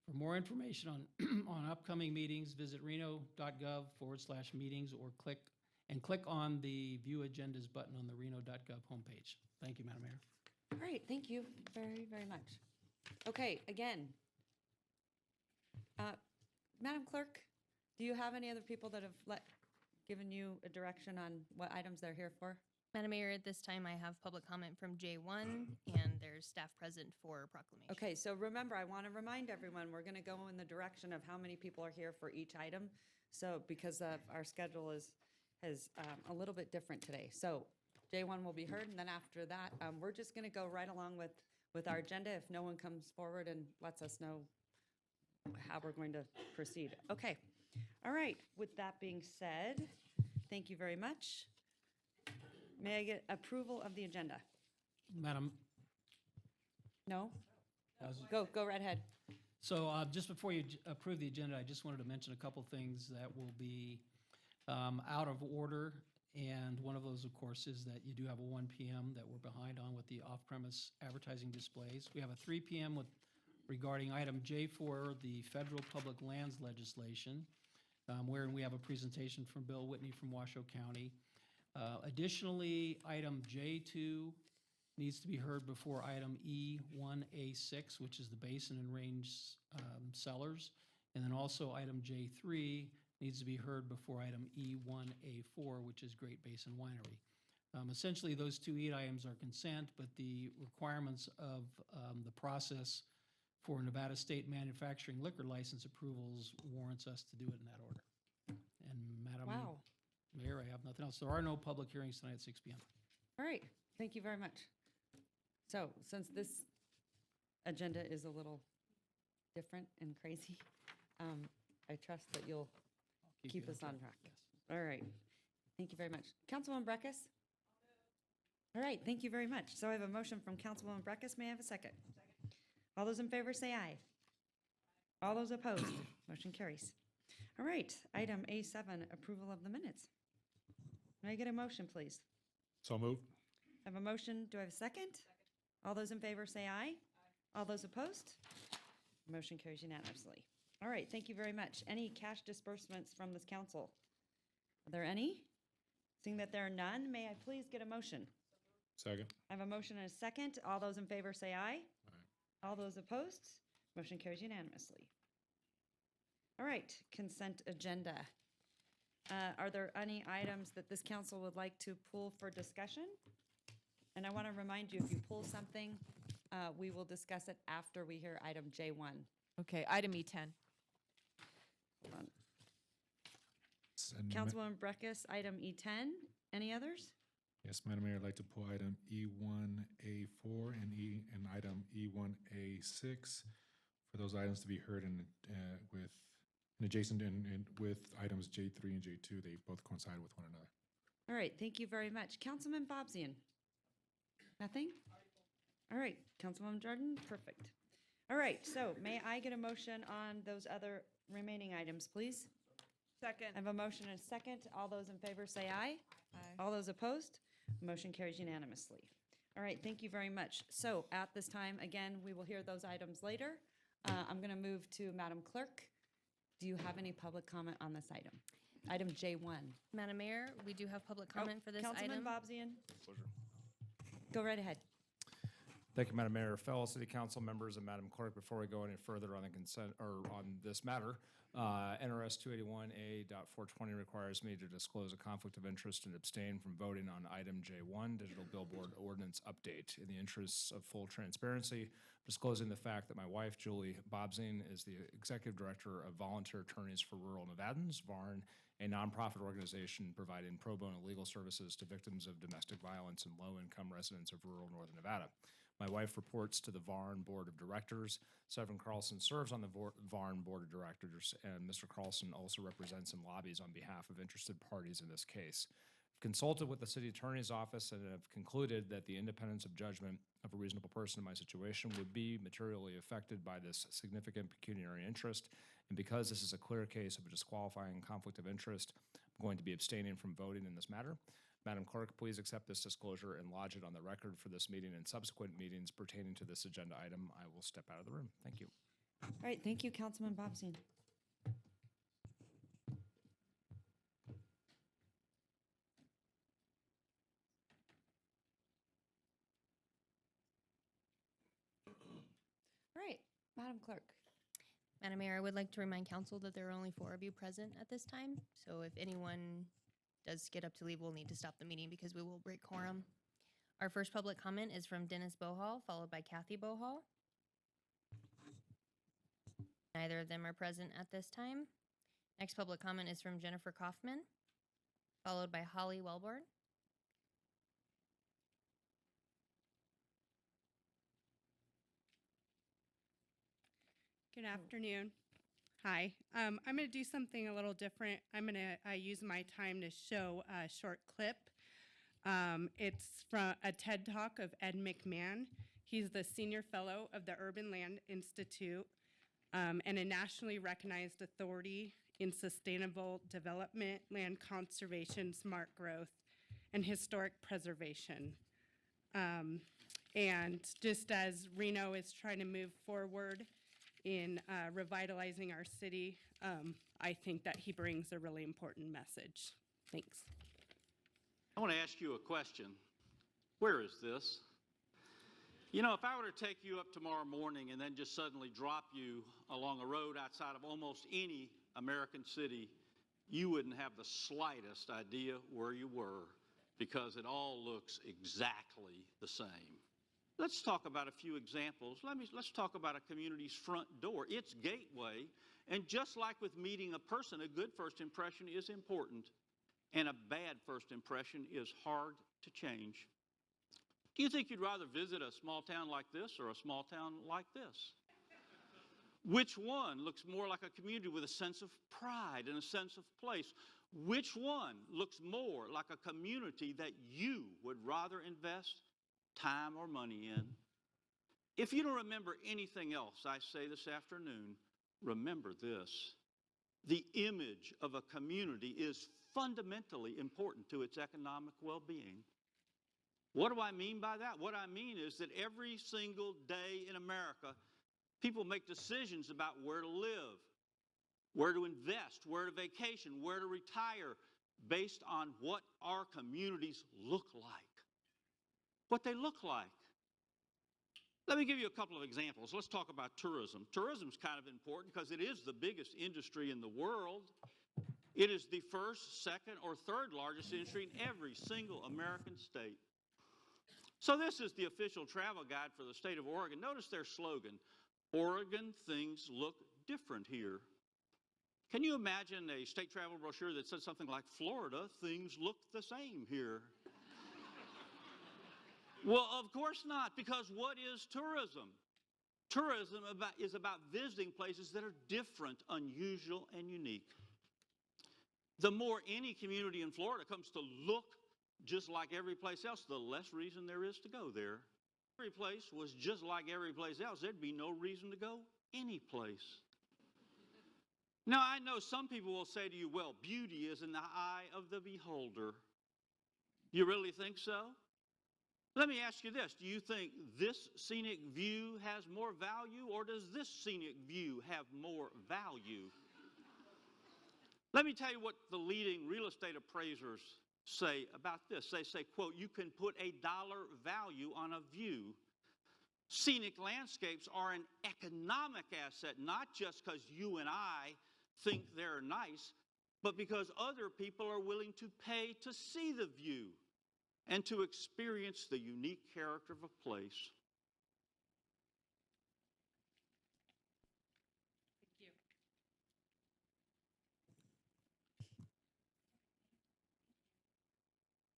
For more information on upcoming meetings, visit reno.gov/meetings or click on the View Agendas button on the reno.gov homepage. Thank you, Madam Mayor. All right, thank you very, very much. Okay, again, Madam Clerk, do you have any other people that have given you a direction on what items they're here for? Madam Mayor, at this time, I have public comment from J1, and there's staff present for proclamation. Okay, so remember, I want to remind everyone, we're going to go in the direction of how many people are here for each item. So because our schedule is a little bit different today. So J1 will be heard, and then after that, we're just going to go right along with our agenda if no one comes forward and lets us know how we're going to proceed. Okay, all right, with that being said, thank you very much. May I get approval of the agenda? Madam No? How's- Go right ahead. So just before you approve the agenda, I just wanted to mention a couple things that will be out of order. And one of those, of course, is that you do have a 1 p.m. that we're behind on with the off-premise advertising displays. We have a 3 p.m. regarding item J4, the federal public lands legislation, wherein we have a presentation from Bill Whitney from Washoe County. Additionally, item J2 needs to be heard before item E1A6, which is the basin and range sellers. And then also item J3 needs to be heard before item E1A4, which is Great Basin Winery. Essentially, those two items are consent, but the requirements of the process for Nevada State manufacturing liquor license approvals warrants us to do it in that order. And Madam Wow. Mayor, I have nothing else. There are no public hearings tonight at 6 p.m. All right, thank you very much. So since this agenda is a little different and crazy, I trust that you'll keep us on track. All right, thank you very much. Councilwoman Breckus? All right, thank you very much. So I have a motion from Councilwoman Breckus. May I have a second? All those in favor say aye. All those opposed, motion carries. All right, item A7, approval of the minutes. May I get a motion, please? So moved. I have a motion. Do I have a second? All those in favor say aye. All those opposed? Motion carries unanimously. All right, thank you very much. Any cash disbursements from this council? Are there any? Seeing that there are none, may I please get a motion? Second. I have a motion and a second. All those in favor say aye. All those opposed? Motion carries unanimously. All right, consent agenda. Are there any items that this council would like to pull for discussion? And I want to remind you, if you pull something, we will discuss it after we hear item J1. Okay, item E10. Hold on. Councilwoman Breckus, item E10. Any others? Yes, Madam Mayor, I'd like to pull item E1A4 and item E1A6 for those items to be heard with adjacent and with items J3 and J2. They both coincide with one another. All right, thank you very much. Councilman Bobzian? Nothing? All right, Councilwoman Jordan, perfect. All right, so may I get a motion on those other remaining items, please? Second. I have a motion and a second. All those in favor say aye. Aye. All those opposed? Motion carries unanimously. All right, thank you very much. So at this time, again, we will hear those items later. I'm going to move to Madam Clerk. Do you have any public comment on this item? Item J1. Madam Mayor, we do have public comment for this Councilman item. Bobzian, Pleasure. go right ahead. Thank you, Madam Mayor, fellow City Council members, and Madam Clerk. Before we go any further on the consent or on this matter, NRS 281A.420 requires me to disclose a conflict of interest and abstain from voting on item J1, digital billboard ordinance update. In the interests of full transparency, disclosing the fact that my wife, Julie Bobzing, is the Executive Director of Volunteer Attorneys for Rural Nevadans, VARN, a nonprofit organization providing pro bono legal services to victims of domestic violence and low-income residents of rural northern Nevada. My wife reports to the VARN Board of Directors. Severin Carlson serves on the VARN Board of Directors, and Mr. Carlson also represents and lobbies on behalf of interested parties in this case. I've consulted with the City Attorney's Office and have concluded that the independence of judgment of a reasonable person in my situation would be materially affected by this significant pecuniary interest. And because this is a clear case of a disqualifying conflict of interest, I'm going to be abstaining from voting in this matter. Madam Clerk, please accept this disclosure and lodge it on the record for this meeting and subsequent meetings pertaining to this agenda item. I will step out of the room. Thank you. All right, thank you, Councilman Bobzian. All right, Madam Clerk. Madam Mayor, I would like to remind council that there are only 4 of you present at this time. So if anyone does get up to leave, we'll need to stop the meeting because we will break quorum. Our first public comment is from Dennis Bohall, followed by Kathy Bohall. Neither of them are present at this time. Next public comment is from Jennifer Kaufman, followed by Holly Wellborn. Good afternoon. Hi. I'm going to do something a little different. I'm going to use my time to show a short clip. It's from a TED Talk of Ed McMahon. He's the Senior Fellow of the Urban Land Institute and a nationally recognized authority in sustainable development, land conservation, smart growth, and historic preservation. And just as Reno is trying to move forward in revitalizing our city, I think that he brings a really important message. Thanks. I want to ask you a question. Where is this? You know, if I were to take you up tomorrow morning and then just suddenly drop you along a road outside of almost any American city, you wouldn't have the slightest idea where you were because it all looks exactly the same. Let's talk about a few examples. Let's talk about a community's front door, its gateway. And just like with meeting a person, a good first impression is important, and a bad first impression is hard to change. Do you think you'd rather visit a small town like this or a small town like this? Which one looks more like a community with a sense of pride and a sense of place? Which one looks more like a community that you would rather invest time or money in? If you don't remember anything else I say this afternoon, remember this. The image of a community is fundamentally important to its economic well-being. What do I mean by that? What I mean is that every single day in America, people make decisions about where to live, where to invest, where to vacation, where to retire, based on what our communities look like, what they look like. Let me give you a couple of examples. Let's talk about tourism. Tourism is kind of important because it is the biggest industry in the world. It is the first, second, or third largest industry in every single American state. So this is the official travel guide for the state of Oregon. Notice their slogan, Oregon, things look different here. Can you imagine a state travel brochure that said something like, Florida, things look the same here? Well, of course not, because what is tourism? Tourism is about visiting places that are different, unusual, and unique. The more any community in Florida comes to look just like every place else, the less reason there is to go there. If every place was just like every place else, there'd be no reason to go any place. Now, I know some people will say to you, well, beauty is in the eye of the beholder. You really think so? Let me ask you this. Do you think this scenic view has more value, or does this scenic view have more value? Let me tell you what the leading real estate appraisers say about this. They say, quote, you can put $1 value on a view. Scenic landscapes are an economic asset, not just because you and I think they're nice, but because other people are willing to pay to see the view and to experience the unique character of a place.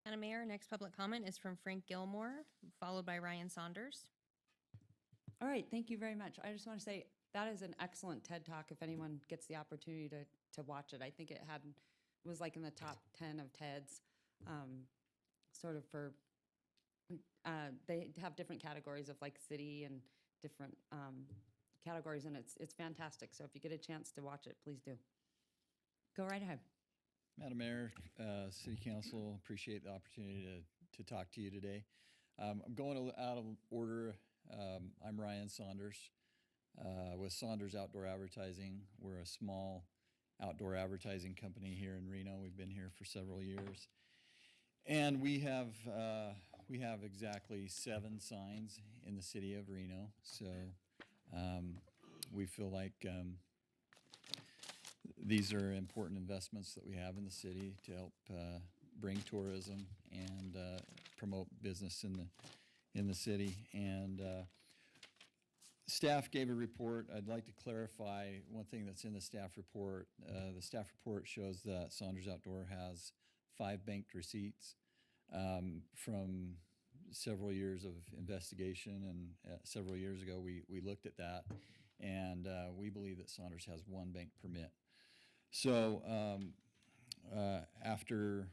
Madam Mayor, next public comment is from Frank Gilmore, followed by Ryan Saunders. All right, thank you very much. I just want to say that is an excellent TED Talk if anyone gets the opportunity to watch it. I think it was like in the top 10 of TEDs, sort of for, they have different categories of like city and different categories, and it's fantastic. So if you get a chance to watch it, please do. Go right ahead. Madam Mayor, City Council, appreciate the opportunity to talk to you today. I'm going out of order. I'm Ryan Saunders with Saunders Outdoor Advertising. We're a small outdoor advertising company here in Reno. We've been here for several years. And we have exactly 7 signs in the city of Reno. So we feel like these are important investments that we have in the city to help bring tourism and promote business in the city. And staff gave a report. I'd like to clarify one thing that's in the staff report. The staff report shows that Saunders Outdoor has 5 banked receipts from several years of investigation, and several years ago we looked at that, and we believe that Saunders has 1 bank permit. So after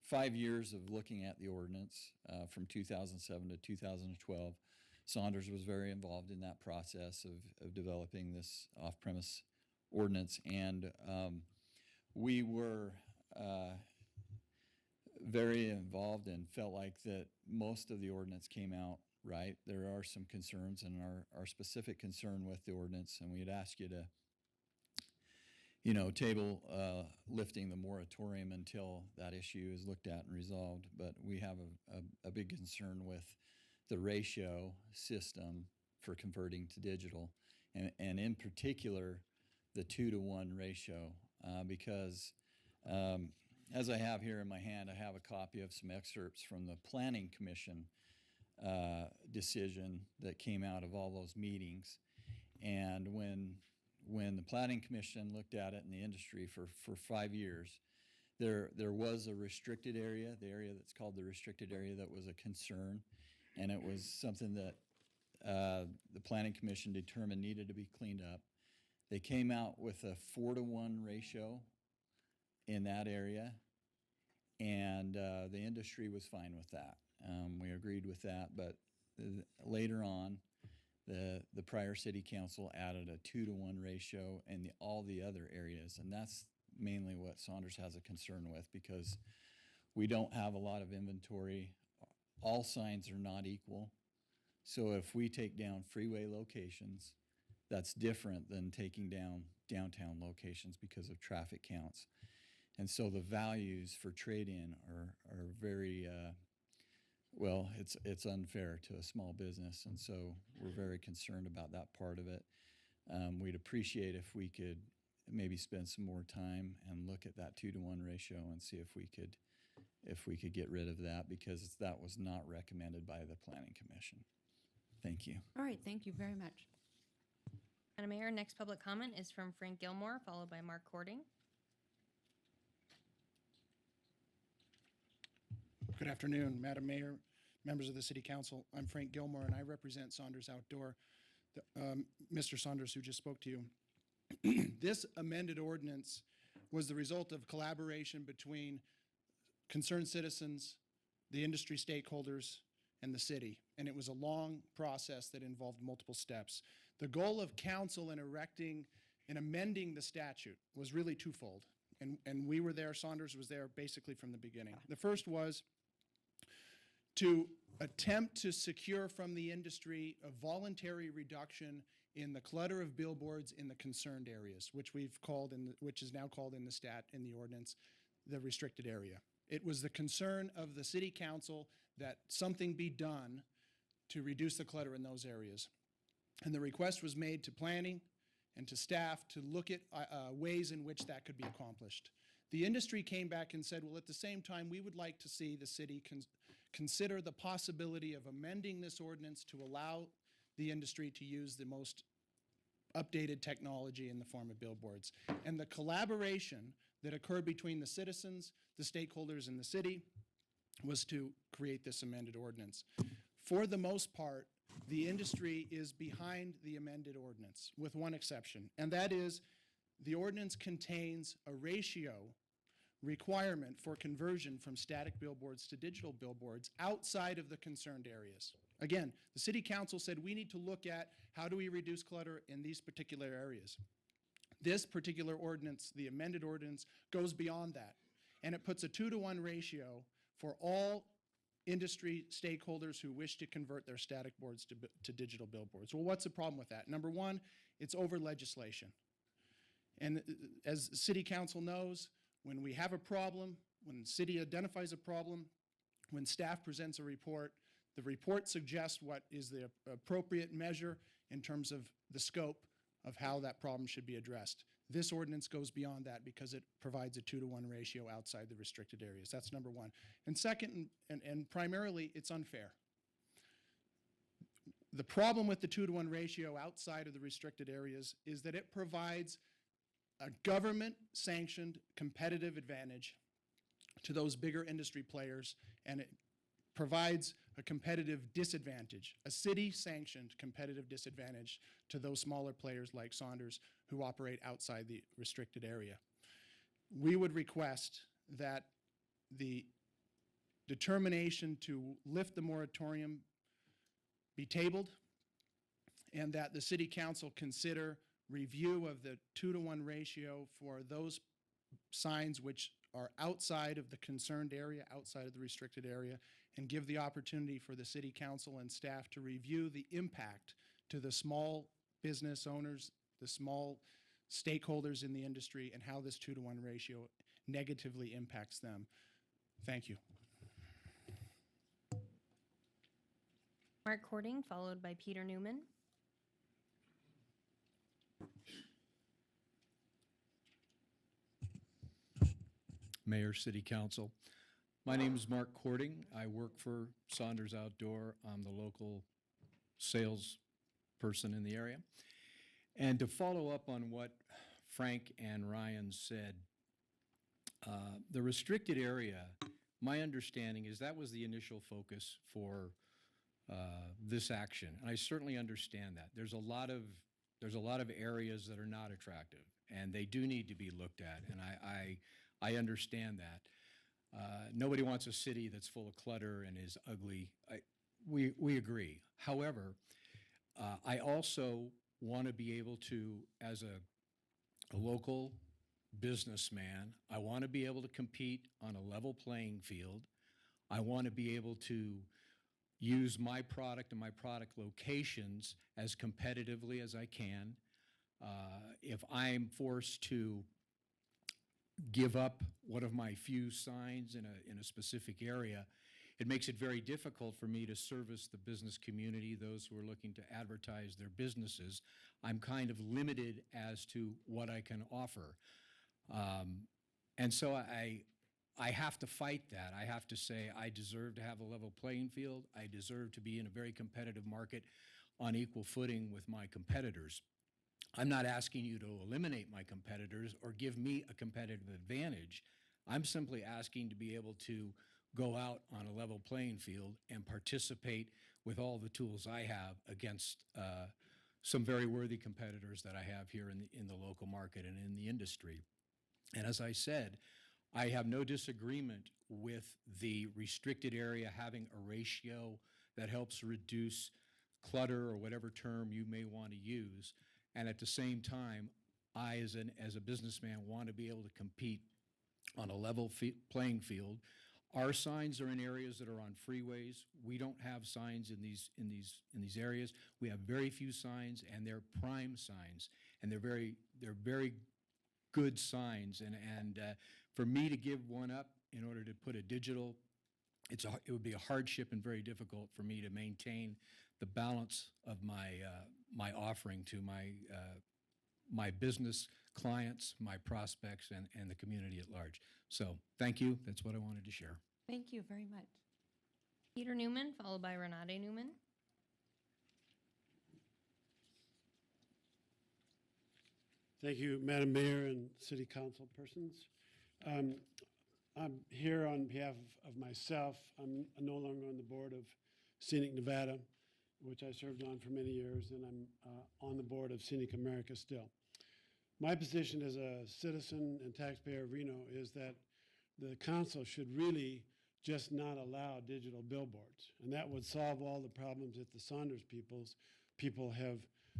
5 years of looking at the ordinance from 2007 to 2012, Saunders was very involved in that process of developing this off-premise ordinance, and we were very involved and felt like that most of the ordinance came out right. There are some concerns, and our specific concern with the ordinance, and we'd ask you to, table lifting the moratorium until that issue is looked at and resolved. But we have a big concern with the ratio system for converting to digital, and in particular, the 2-to-1 ratio, because as I have here in my hand, I have a copy of some excerpts from the Planning Commission decision that came out of all those meetings. And when the Planning Commission looked at it in the industry for 5 years, there was a restricted area, the area that's called the restricted area, that was a concern, and it was something that the Planning Commission determined needed to be cleaned up. They came out with a 4-to-1 ratio in that area, and the industry was fine with that. We agreed with that, but later on, the prior city council added a 2-to-1 ratio in all the other areas, and that's mainly what Saunders has a concern with, because we don't have a lot of inventory. All signs are not equal. So if we take down freeway locations, that's different than taking down downtown locations because of traffic counts. And so the values for trade-in are very, well, it's unfair to a small business. And so we're very concerned about that part of it. We'd appreciate if we could maybe spend some more time and look at that 2-to-1 ratio and see if we could get rid of that, because that was not recommended by the Planning Commission. Thank you. All right, thank you very much. Madam Mayor, next public comment is from Frank Gilmore, followed by Mark Cording. Good afternoon, Madam Mayor, members of the City Council. I'm Frank Gilmore, and I represent Saunders Outdoor, Mr. Saunders, who just spoke to you. This amended ordinance was the result of collaboration between concerned citizens, the industry stakeholders, and the city. And it was a long process that involved multiple steps. The goal of council in amending the statute was really twofold. And we were there, Saunders was there basically from the beginning. The first was to attempt to secure from the industry a voluntary reduction in the clutter of billboards in the concerned areas, which is now called in the ordinance, the restricted area. It was the concern of the city council that something be done to reduce the clutter in those areas. And the request was made to planning and to staff to look at ways in which that could be accomplished. The industry came back and said, well, at the same time, we would like to see the city consider the possibility of amending this ordinance to allow the industry to use the most updated technology in the form of billboards. And the collaboration that occurred between the citizens, the stakeholders, and the city was to create this amended ordinance. For the most part, the industry is behind the amended ordinance, with one exception, and that is the ordinance contains a ratio requirement for conversion from static billboards to digital billboards outside of the concerned areas. Again, the city council said we need to look at how do we reduce clutter in these particular areas. This particular ordinance, the amended ordinance, goes beyond that, and it puts a 2-to-1 ratio for all industry stakeholders who wish to convert their static boards to digital billboards. Well, what's the problem with that? Number one, it's over legislation. And as city council knows, when we have a problem, when the city identifies a problem, when staff presents a report, the report suggests what is the appropriate measure in terms of the scope of how that problem should be addressed. This ordinance goes beyond that because it provides a 2-to-1 ratio outside the restricted areas. That's number one. And second, and primarily, it's unfair. The problem with the 2-to-1 ratio outside of the restricted areas is that it provides a government-sanctioned competitive advantage to those bigger industry players, and it provides a competitive disadvantage, a city-sanctioned competitive disadvantage to those smaller players like Saunders who operate outside the restricted area. We would request that the determination to lift the moratorium be tabled, and that the city council consider review of the 2-to-1 ratio for those signs which are outside of the concerned area, outside of the restricted area, and give the opportunity for the city council and staff to review the impact to the small business owners, the small stakeholders in the industry, and how this 2-to-1 ratio negatively impacts them. Thank you. Mark Cording, followed by Peter Newman. Mayor, City Council. My name is Mark Cording. I work for Saunders Outdoor. I'm the local sales person in the area. And to follow up on what Frank and Ryan said, the restricted area, my understanding is that was the initial focus for this action. And I certainly understand that. There's a lot of areas that are not attractive, and they do need to be looked at, and I understand that. Nobody wants a city that's full of clutter and is ugly. We agree. However, I also want to be able to, as a local businessman, I want to be able to compete on a level playing field. I want to be able to use my product and my product locations as competitively as I can. If I'm forced to give up one of my few signs in a specific area, it makes it very difficult for me to service the business community, those who are looking to advertise their businesses. I'm kind of limited as to what I can offer. And so I have to fight that. I have to say I deserve to have a level playing field. I deserve to be in a very competitive market on equal footing with my competitors. I'm not asking you to eliminate my competitors or give me a competitive advantage. I'm simply asking to be able to go out on a level playing field and participate with all the tools I have against some very worthy competitors that I have here in the local market and in the industry. And as I said, I have no disagreement with the restricted area having a ratio that helps reduce clutter or whatever term you may want to use. And at the same time, I, as a businessman, want to be able to compete on a level playing field. Our signs are in areas that are on freeways. We don't have signs in these areas. We have very few signs, and they're prime signs, and they're very good signs. And for me to give one up in order to put a digital, it would be a hardship and very difficult for me to maintain the balance of my offering to my business clients, my prospects, and the community at large. So thank you. That's what I wanted to share. Thank you very much. Peter Newman, followed by Renate Newman. Thank you, Madam Mayor and City Council persons. I'm here on behalf of myself. I'm no longer on the board of Scenic Nevada, which I served on for many years, and I'm on the board of Scenic America still. My position as a citizen and taxpayer of Reno is that the council should really just not allow digital billboards, and that would solve all the problems that the Saunders people have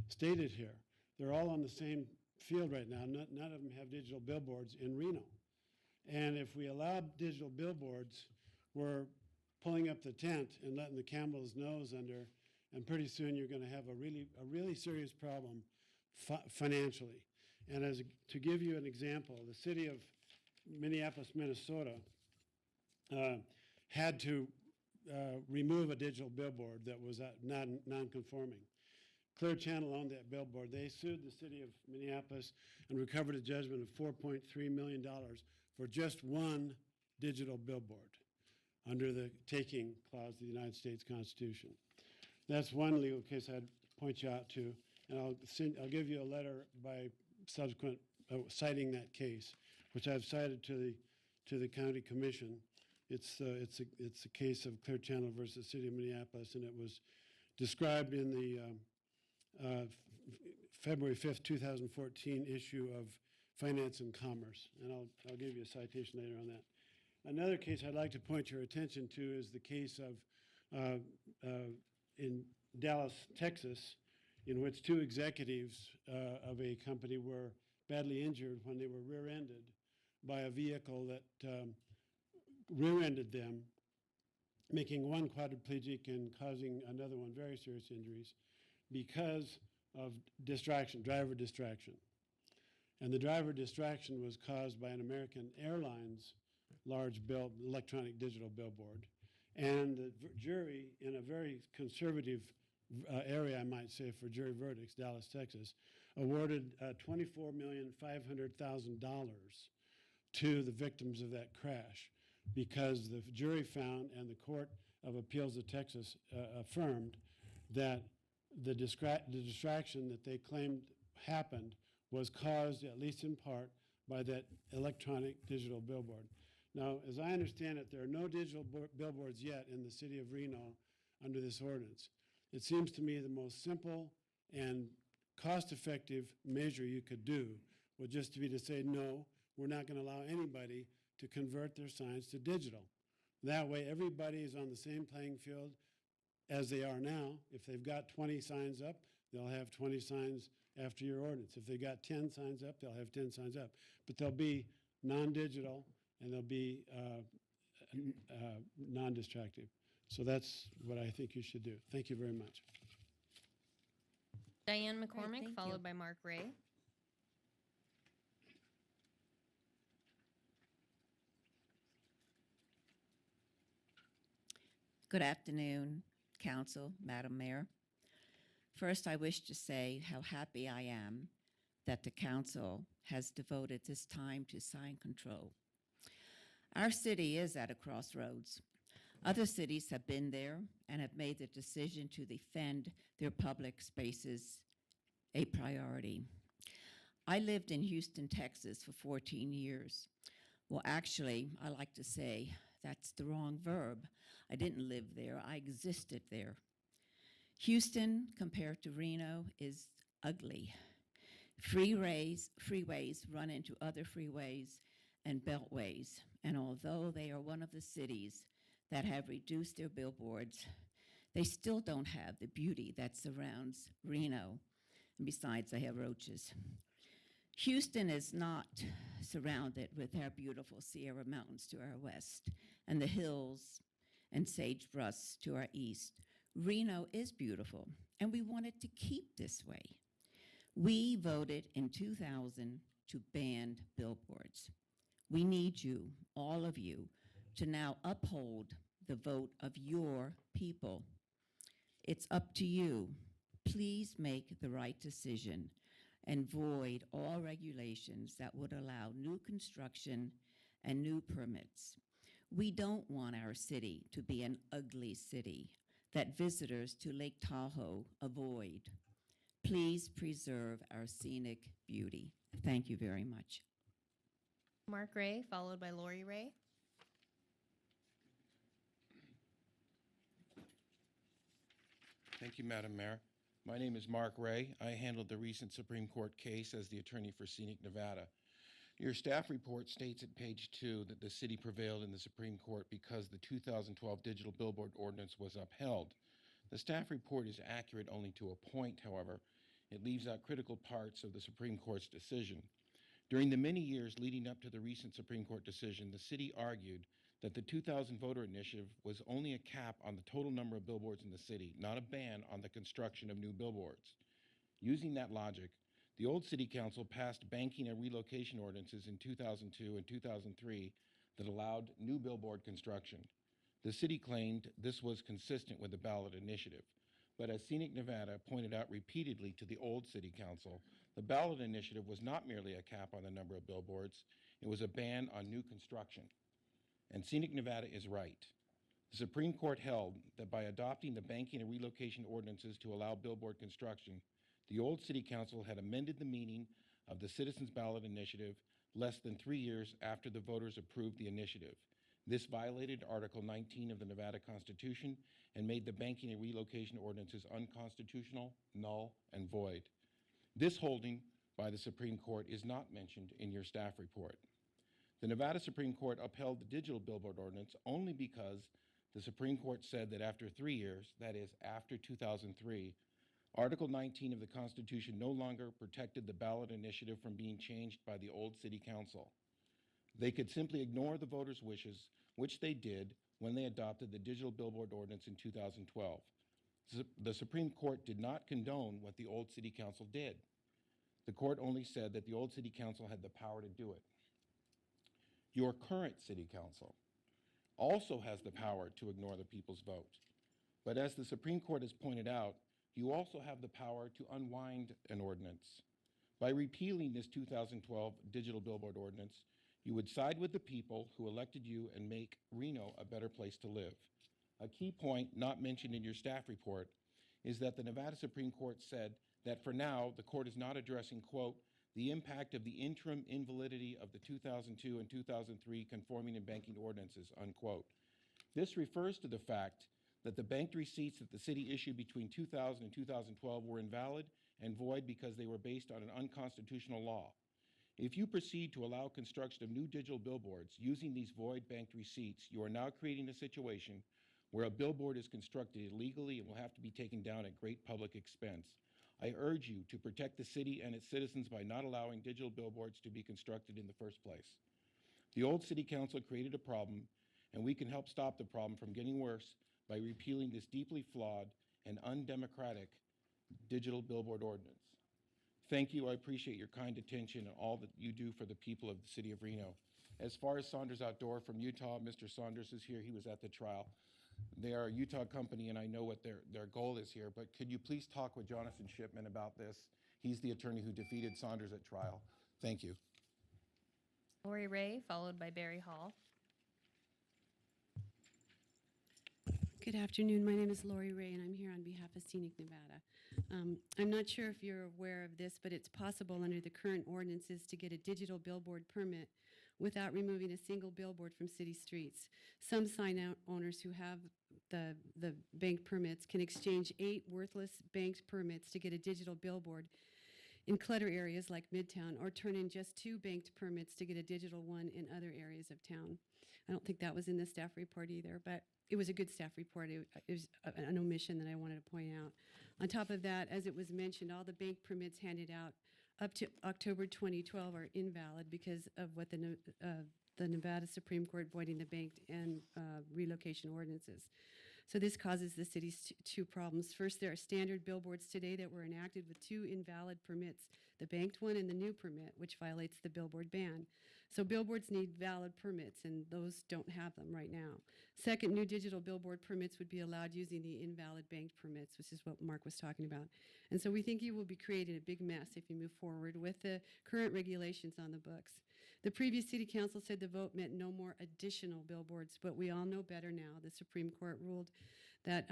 stated here. They're all on the same field right now. None of them have digital billboards in Reno. And if we allow digital billboards, we're pulling up the tent and letting the camel's nose under, and pretty soon you're going to have a really serious problem financially. And to give you an example, the city of Minneapolis, Minnesota, had to remove a digital billboard that was non-conforming. Clear Channel owned that billboard. They sued the city of Minneapolis and recovered a judgment of $4.3 million for just one digital billboard under the taking clause of the United States Constitution. That's one legal case I'd point you out to, and I'll give you a letter by subsequent citing that case, which I've cited to the county commission. It's a case of Clear Channel versus City of Minneapolis, and it was described in the February 5th, 2014 issue of Finance and Commerce, and I'll give you a citation later on that. Another case I'd like to point your attention to is the case of in Dallas, Texas, in which two executives of a company were badly injured when they were rear-ended by a vehicle that rear-ended them, making one quadriplegic and causing another one very serious injuries because of distraction, driver distraction. And the driver distraction was caused by an American Airlines large electronic digital billboard. And the jury, in a very conservative area, I might say, for jury verdicts, Dallas, Texas, awarded $24,500,000 to the victims of that crash because the jury found and the Court of Appeals of Texas affirmed that the distraction that they claimed happened was caused, at least in part, by that electronic digital billboard. Now, as I understand it, there are no digital billboards yet in the city of Reno under this ordinance. It seems to me the most simple and cost-effective measure you could do would just be to say, no, we're not going to allow anybody to convert their signs to digital. That way, everybody is on the same playing field as they are now. If they've got 20 signs up, they'll have 20 signs after your ordinance. If they've got 10 signs up, they'll have 10 signs up. But they'll be non-digital and they'll be non-distractive. So that's what I think you should do. Thank you very much. Diane McCormick, thank followed you. by Mark Ray. Good afternoon, Council, Madam Mayor. First, I wish to say how happy I am that the Council has devoted this time to sign control. Our city is at a crossroads. Other cities have been there and have made the decision to defend their public spaces a priority. I lived in Houston, Texas for 14 years. Well, actually, I like to say that's the wrong verb. I didn't live there, I existed there. Houston, compared to Reno, is ugly. Freeways run into other freeways and beltways, and although they are one of the cities that have reduced their billboards, they still don't have the beauty that surrounds Reno. And besides, they have roaches. Houston is not surrounded with our beautiful Sierra Mountains to our west and the hills and sagebrush to our east. Reno is beautiful, and we want it to keep this way. We voted in 2000 to ban billboards. We need you, all of you, to now uphold the vote of your people. It's up to you. Please make the right decision and void all regulations that would allow new construction and new permits. We don't want our city to be an ugly city that visitors to Lake Tahoe avoid. Please preserve our scenic beauty. Thank you very much. Mark Ray, followed by Lori Ray. Thank you, Madam Mayor. My name is Mark Ray. I handled the recent Supreme Court case as the attorney for Scenic Nevada. Your staff report states at page 2 that the city prevailed in the Supreme Court because the 2012 digital billboard ordinance was upheld. The staff report is accurate only to a point, however. It leaves out critical parts of the Supreme Court's decision. During the many years leading up to the recent Supreme Court decision, the city argued that the 2000 voter initiative was only a cap on the total number of billboards in the city, not a ban on the construction of new billboards. Using that logic, the old city council passed banking and relocation ordinances in 2002 and 2003 that allowed new billboard construction. The city claimed this was consistent with the ballot initiative. But as Scenic Nevada pointed out repeatedly to the old city council, the ballot initiative was not merely a cap on the number of billboards, it was a ban on new construction. And Scenic Nevada is right. The Supreme Court held that by adopting the banking and relocation ordinances to allow billboard construction, the old city council had amended the meaning of the Citizens Ballot Initiative less than 3 years after the voters approved the initiative. This violated Article 19 of the Nevada Constitution and made the banking and relocation ordinances unconstitutional, null, and void. This holding by the Supreme Court is not mentioned in your staff report. The Nevada Supreme Court upheld the digital billboard ordinance only because the Supreme Court said that after 3 years, that is, after 2003, Article 19 of the Constitution no longer protected the ballot initiative from being changed by the old City Council. They could simply ignore the voters' wishes, which they did when they adopted the digital billboard ordinance in 2012. The Supreme Court did not condone what the old City Council did. The court only said that the old City Council had the power to do it. Your current City Council also has the power to ignore the people's vote. But as the Supreme Court has pointed out, you also have the power to unwind an ordinance. By repealing this 2012 digital billboard ordinance, you would side with the people who elected you and make Reno a better place to live. A key point not mentioned in your staff report is that the Nevada Supreme Court said that for now, the court is not addressing, quote, the impact of the interim invalidity of the 2002 and 2003 conforming and banking ordinances, unquote. This refers to the fact that the banked receipts that the city issued between 2000 and 2012 were invalid and void because they were based on an unconstitutional law. If you proceed to allow construction of new digital billboards using these void banked receipts, you are now creating a situation where a billboard is constructed illegally and will have to be taken down at great public expense. I urge you to protect the city and its citizens by not allowing digital billboards to be constructed in the first place. The old City Council created a problem, and we can help stop the problem from getting worse by repealing this deeply flawed and undemocratic digital billboard ordinance. Thank you. I appreciate your kind attention and all that you do for the people of the city of Reno. As far as Saunders Outdoor from Utah, Mr. Saunders is here. He was at the trial. They are a Utah company, and I know what their goal is here, but could you please talk with Jonathan Shipman about this? He's the attorney who defeated Saunders at trial. Thank you. Lori Ray, followed by Barry Hall. Good afternoon. My name is Lori Ray, and I'm here on behalf of Scenic Nevada. I'm not sure if you're aware of this, but it's possible under the current ordinances to get a digital billboard permit without removing a single billboard from city streets. Some sign out owners who have the banked permits can exchange 8 worthless banked permits to get a digital billboard in clutter areas like Midtown, or turn in just 2 banked permits to get a digital one in other areas of town. I don't think that was in the staff report either, but it was a good staff report. It was an omission that I wanted to point out. On top of that, as it was mentioned, all the bank permits handed out up to October 2012 are invalid because of what the Nevada Supreme Court voiding the banked and relocation ordinances. So this causes the city's 2 problems. First, there are standard billboards today that were enacted with 2 invalid permits, the banked one and the new permit, which violates the billboard ban. So billboards need valid permits, and those don't have them right now. Second, new digital billboard permits would be allowed using the invalid banked permits, which is what Mark was talking about. And so we think you will be creating a big mess if you move forward with the current regulations on the books. The previous city council said the vote meant no more additional billboards, but we all know better now. The Supreme Court ruled that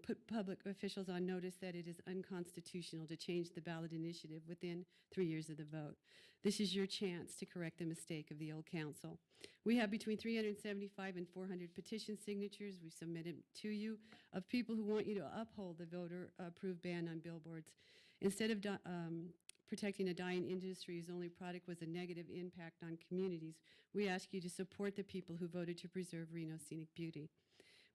put public officials on notice that it is unconstitutional to change the ballot initiative within 3 years of the vote. This is your chance to correct the mistake of the old council. We have between 375 and 400 petition signatures we submitted to you of people who want you to uphold the voter-approved ban on billboards. Instead of protecting a dying industry whose only product was a negative impact on communities, we ask you to support the people who voted to preserve Reno's scenic beauty.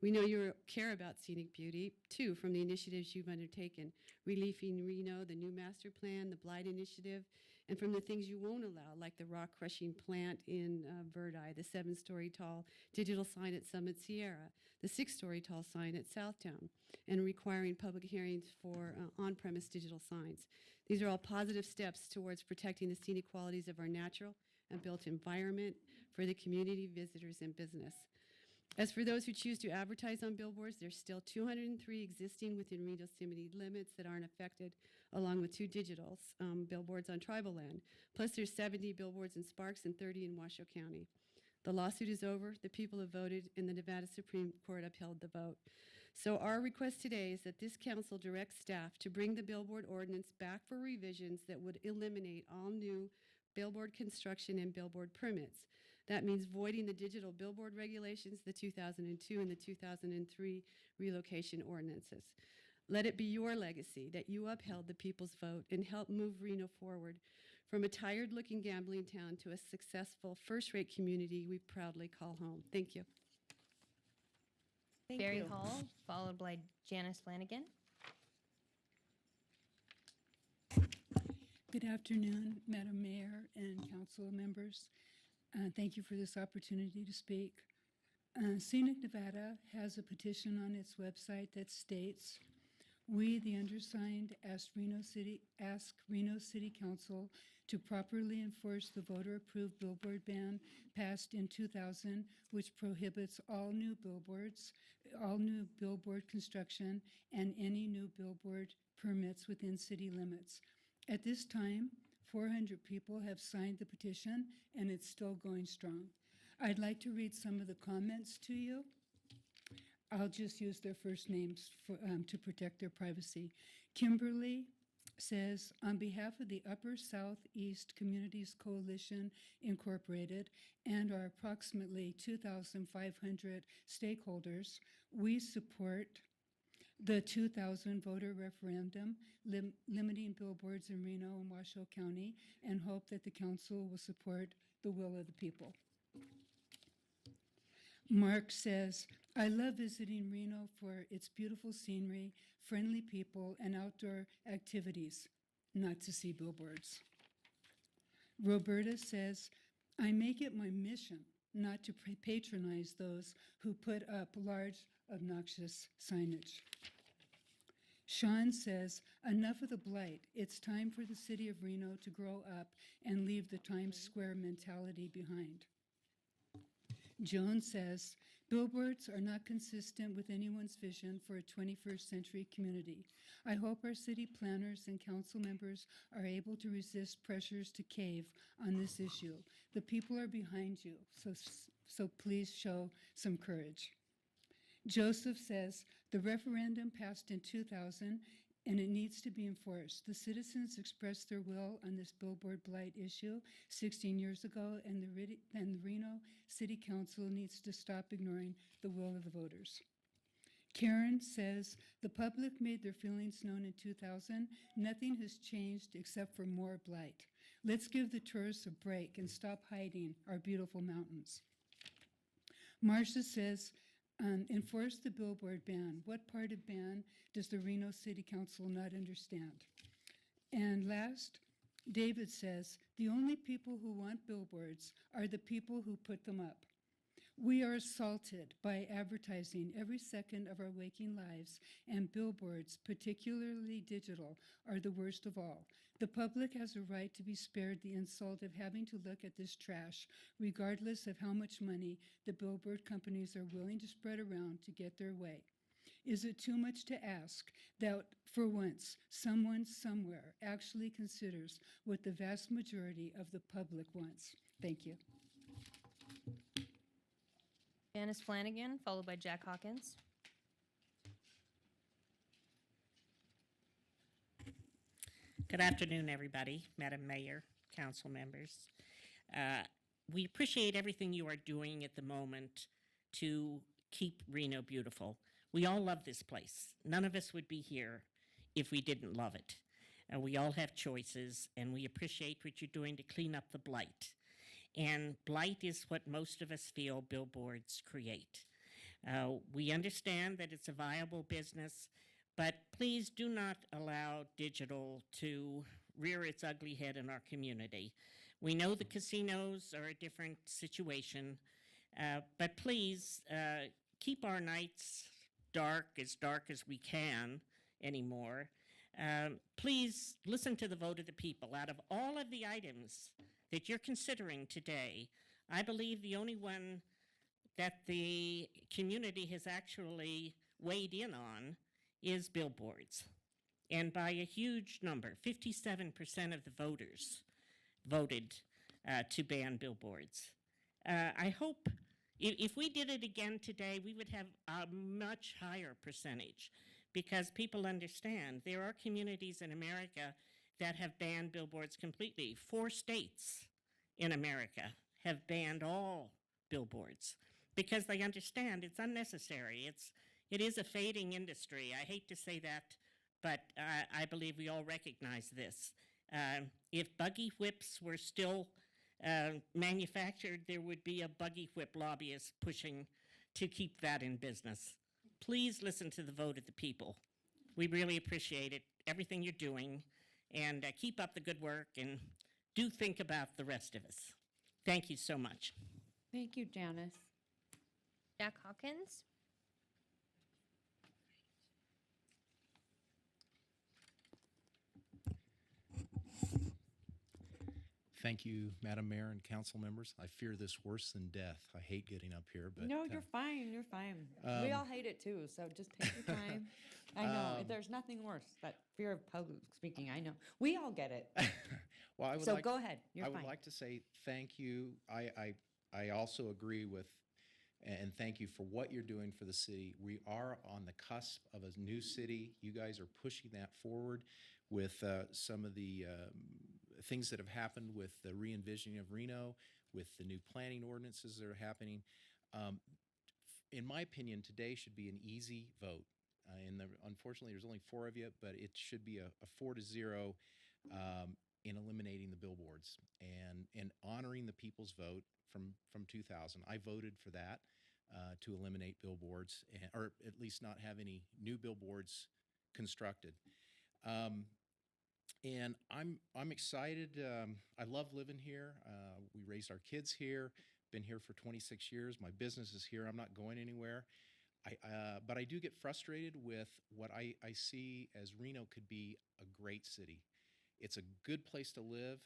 We know you care about scenic beauty, too, from the initiatives you've undertaken, Reliefing Reno, the new master plan, the Blight Initiative, and from the things you won't allow, like the rock-crushing plant in Verdi, the 7-story tall digital sign at Summit Sierra, the 6-story tall sign at Southtown, and requiring public hearings for on-premise digital signs. These are all positive steps towards protecting the scenic qualities of our natural and built environment for the community, visitors, and business. As for those who choose to advertise on billboards, there's still 203 existing within Reno city limits that aren't affected, along with 2 digital billboards on tribal land. Plus there's 70 billboards in Sparks and 30 in Washoe County. The lawsuit is over, the people have voted, and the Nevada Supreme Court upheld the vote. So our request today is that this council directs staff to bring the billboard ordinance back for revisions that would eliminate all new billboard construction and billboard permits. That means voiding the digital billboard regulations, the 2002 and the 2003 relocation ordinances. Let it be your legacy that you upheld the people's vote and help move Reno forward from a tired-looking gambling town to a successful, first-rate community we proudly call home. Thank you. Thank Barry you. Hall, followed by Janice Flanagan. Good afternoon, Madam Mayor and council members. Thank you for this opportunity to speak. Scenic Nevada has a petition on its website that states, "We, the undersigned, ask Reno City Council to properly enforce the voter-approved billboard ban passed in 2000, which prohibits all new billboard construction, and any new billboard permits within city limits." At this time, 400 people have signed the petition, and it's still going strong. I'd like to read some of the comments to you. I'll just use their first names to protect their privacy. Kimberly says, "On behalf of the Upper Southeast Communities Coalition Incorporated and our approximately 2,500 stakeholders, we support the 2000 voter referendum limiting billboards in Reno and Washoe County, and hope that the council will support the will of the people." Mark says, "I love visiting Reno for its beautiful scenery, friendly people, and outdoor activities, not to see billboards." Roberta says, "I make it my mission not to patronize those who put up large, obnoxious signage." Sean says, "Enough of the blight. It's time for the city of Reno to grow up and leave the Times Square mentality behind." Joan says, "Billboards are not consistent with anyone's vision for a 21st century community. I hope our city planners and council members are able to resist pressures to cave on this issue. The people are behind you, so please show some courage." Joseph says, "The referendum passed in 2000 and it needs to be enforced. The citizens expressed their will on this billboard blight issue 16 years ago, and the Reno City Council needs to stop ignoring the will of the voters." Karen says, "The public made their feelings known in 2000. Nothing has changed except for more blight. Let's give the tourists a break and stop hiding our beautiful mountains." Marcia says, "Enforce the billboard ban. What part of ban does the Reno City Council not understand?" And last, David says, "The only people who want billboards are the people who put them up. We are assaulted by advertising every second of our waking lives, and billboards, particularly digital, are the worst of all. The public has a right to be spared the insult of having to look at this trash, regardless of how much money the billboard companies are willing to spread around to get their way. Is it too much to ask that, for once, someone somewhere actually considers what the vast majority of the public wants?" Thank you. Janice Flanagan, followed by Jack Hawkins. Good afternoon, everybody, Madam Mayor, council members. We appreciate everything you are doing at the moment to keep Reno beautiful. We all love this place. None of us would be here if we didn't love it. We all have choices, and we appreciate what you're doing to clean up the blight. And blight is what most of us feel billboards create. We understand that it's a viable business, but please do not allow digital to rear its ugly head in our community. We know the casinos are a different situation, but please keep our nights dark as we can anymore. Please listen to the vote of the people. Out of all of the items that you're considering today, I believe the only one that the community has actually weighed in on is billboards. And by a huge number, 57% of the voters voted to ban billboards. I hope if we did it again today, we would have a much higher percentage, because people understand there are communities in America that have banned billboards completely. 4 states in America have banned all billboards because they understand it's unnecessary. It is a fading industry. I hate to say that, but I believe we all recognize this. If buggy whips were still manufactured, there would be a buggy whip lobbyist pushing to keep that in business. please listen to the vote of the people. We really appreciate it, everything you're doing, and keep up the good work, and do think about the rest of us. Thank you so much. Thank you, Janice. Jack Hawkins? Thank you, Madam Mayor and council members. I fear this worse than death. I hate getting up here, but No, you're fine, you're fine. We all hate it too, so just take your time. I know, there's nothing worse, that fear of public speaking, I know. We all get it. well, I would So like, go ahead, you're I would fine. like to say thank you. I also agree with and thank you for what you're doing for the city. We are on the cusp of a new city. You guys are pushing that forward with some of the things that have happened with the re-envisioning of Reno, with the new planning ordinances that are happening. In my opinion, today should be an easy vote. Unfortunately, there's only 4 of you, but it should be a 4-0 in eliminating the billboards and honoring the people's vote from 2000. I voted for that to eliminate billboards, or at least not have any new billboards constructed. And I'm excited. I love living here. We raised our kids here. Been here for 26 years. My business is here. I'm not going anywhere. But I do get frustrated with what I see as Reno could be a great city. It's a good place to live.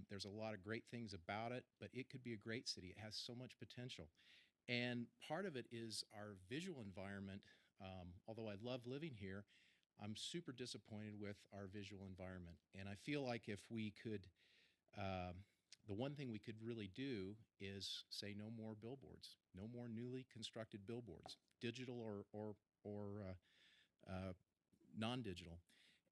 There's a lot of great things about it, but it could be a great city. It has so much potential. And part of it is our visual environment. Although I love living here, I'm super disappointed with our visual environment. And I feel like if we could, the one thing we could really do is say no more billboards, no more newly constructed billboards, digital or non-digital.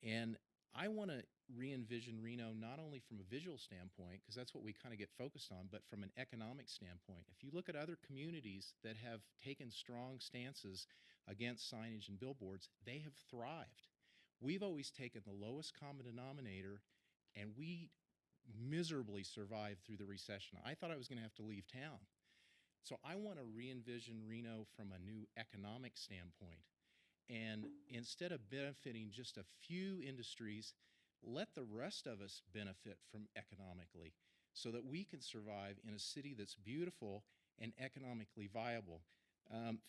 And I want to re-envision Reno not only from a visual standpoint, because that's what we kind of get focused on, but from an economic standpoint. If you look at other communities that have taken strong stances against signage and billboards, they have thrived. We've always taken the lowest common denominator, and we miserably survived through the recession. I thought I was going to have to leave town. So I want to re-envision Reno from a new economic standpoint. And instead of benefiting just a few industries, let the rest of us benefit from economically so that we can survive in a city that's beautiful and economically viable.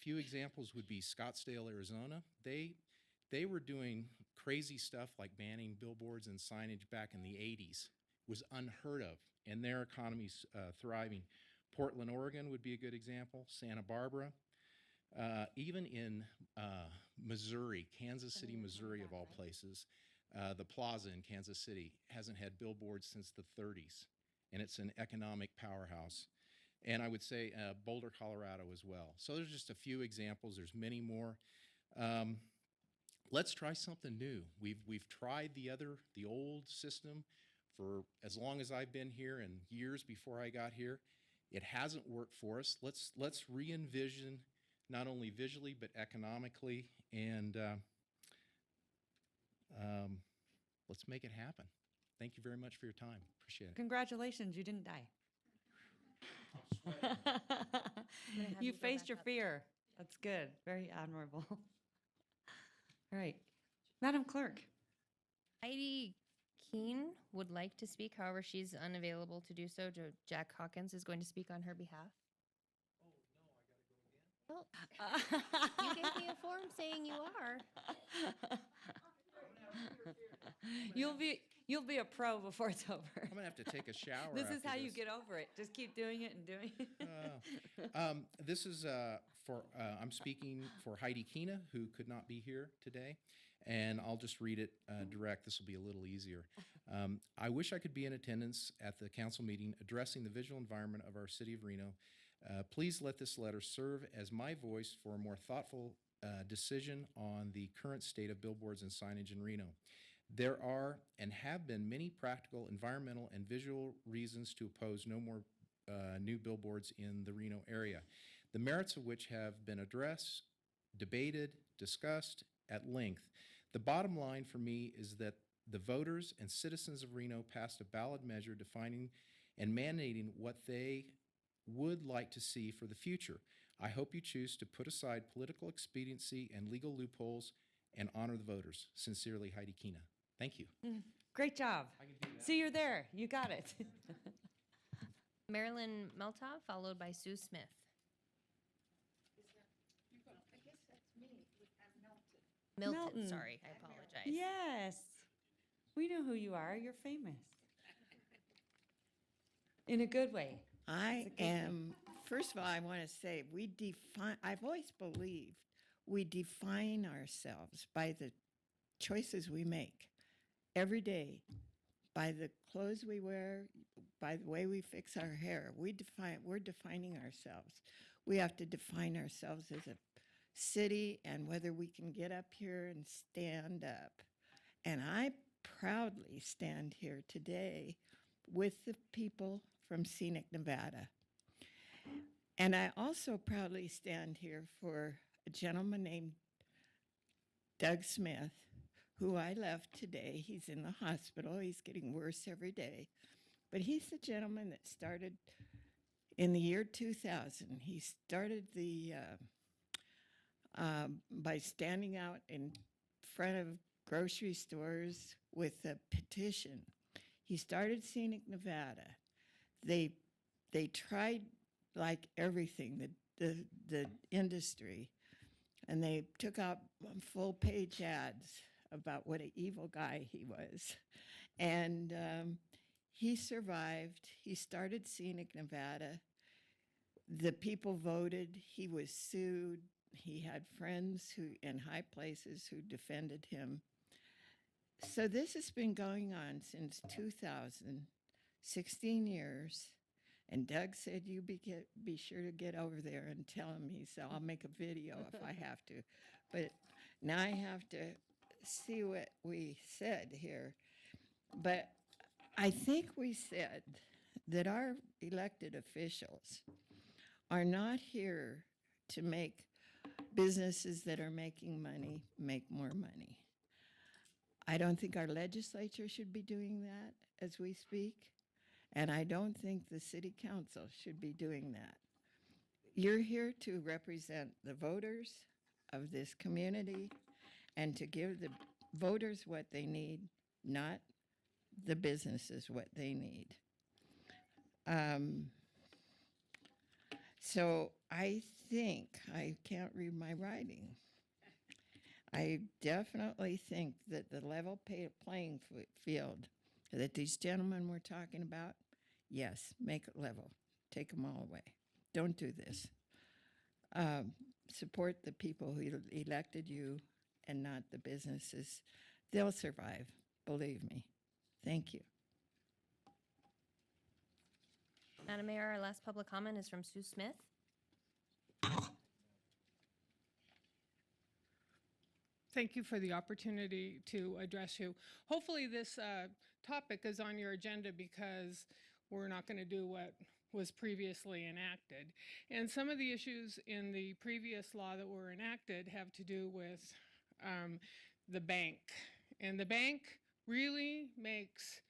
Few examples would be Scottsdale, Arizona. They were doing crazy stuff like banning billboards and signage back in the 80s. It was unheard of, and their economy's thriving. Portland, Oregon would be a good example. Santa Barbara. Even in Missouri, Kansas City, Missouri of all places, the plaza in Kansas City hasn't had billboards since the 30s, and it's an economic powerhouse. And I would say Boulder, Colorado as well. So there's just a few examples. There's many more. Let's try something new. We've tried the old system for as long as I've been here and years before I got here. It hasn't worked for us. Let's re-envision not only visually but economically, and let's make it happen. Thank you very much for your time. Appreciate it. Congratulations, you didn't die. You faced your fear. That's good. Very admirable. All right. Madam Clerk. Heidi Keene would like to speak, however, she's unavailable to do so. Jack Hawkins is going to speak on her behalf. Oh, no, I gotta go again? Well, you gave me a form saying you are. You'll be a pro before it's over. I'm gonna have to take a shower. This is after how you get over it. Just keep doing it and doing it. This is I'm speaking for Heidi Keene, who could not be here today, and I'll just read it direct. This will be a little easier. I wish I could be in attendance at the council meeting addressing the visual environment of our city of Reno. Please let this letter serve as my voice for a more thoughtful decision on the current state of billboards and signage in Reno. There are and have been many practical, environmental, and visual reasons to oppose no more new billboards in the Reno area, the merits of which have been addressed, debated, discussed at length. The bottom line for me is that the voters and citizens of Reno passed a ballot measure defining and mandating what they would like to see for the future. I hope you choose to put aside political expediency and legal loopholes and honor the voters. Sincerely, Heidi Kina. Thank you. Great job. See, you're there. You got it. Marilyn Meltov, followed by Sue Smith. Milton, sorry, I apologize. Yes. We know who you are. You're famous. In a good way. I It's a good thing. am, first of all, I want to say I've always believed we define ourselves by the choices we make every day, by the clothes we wear, by the way we fix our hair. We're defining ourselves. We have to define ourselves as a city and whether we can get up here and stand up. And I proudly stand here today with the people from Scenic Nevada. And I also proudly stand here for a gentleman named Doug Smith, who I left today. He's in the hospital. He's getting worse every day. But he's the gentleman that started in the year 2000. He started by standing out in front of grocery stores with a petition. He started Scenic Nevada. They tried like everything, the industry, and they took out full-page ads about what an evil guy he was. And he survived. He started Scenic Nevada. The people voted. He was sued. He had friends who in high places who defended him. So this has been going on since 2000, 16 years. And Doug said, you be sure to get over there and tell him. He said, I'll make a video if I have to. But now I have to see what we said here. But I think we said that our elected officials are not here to make businesses that are making money make more money. I don't think our legislature should be doing that as we speak, and I don't think the city council should be doing that. You're here to represent the voters of this community and to give the voters what they need, not the businesses what they need. So I think, I can't read my writing. I definitely think that the level playing field that these gentlemen were talking about, yes, make it level. Take them all away. Don't do this. Support the people who elected you and not the businesses. They'll survive, believe me. Thank you. Madam Mayor, our last public comment is from Sue Smith. Thank you for the opportunity to address you. Hopefully this topic is on your agenda because we're not going to do what was previously enacted. And some of the issues in the previous law that were enacted have to do with the bank. And the bank really makes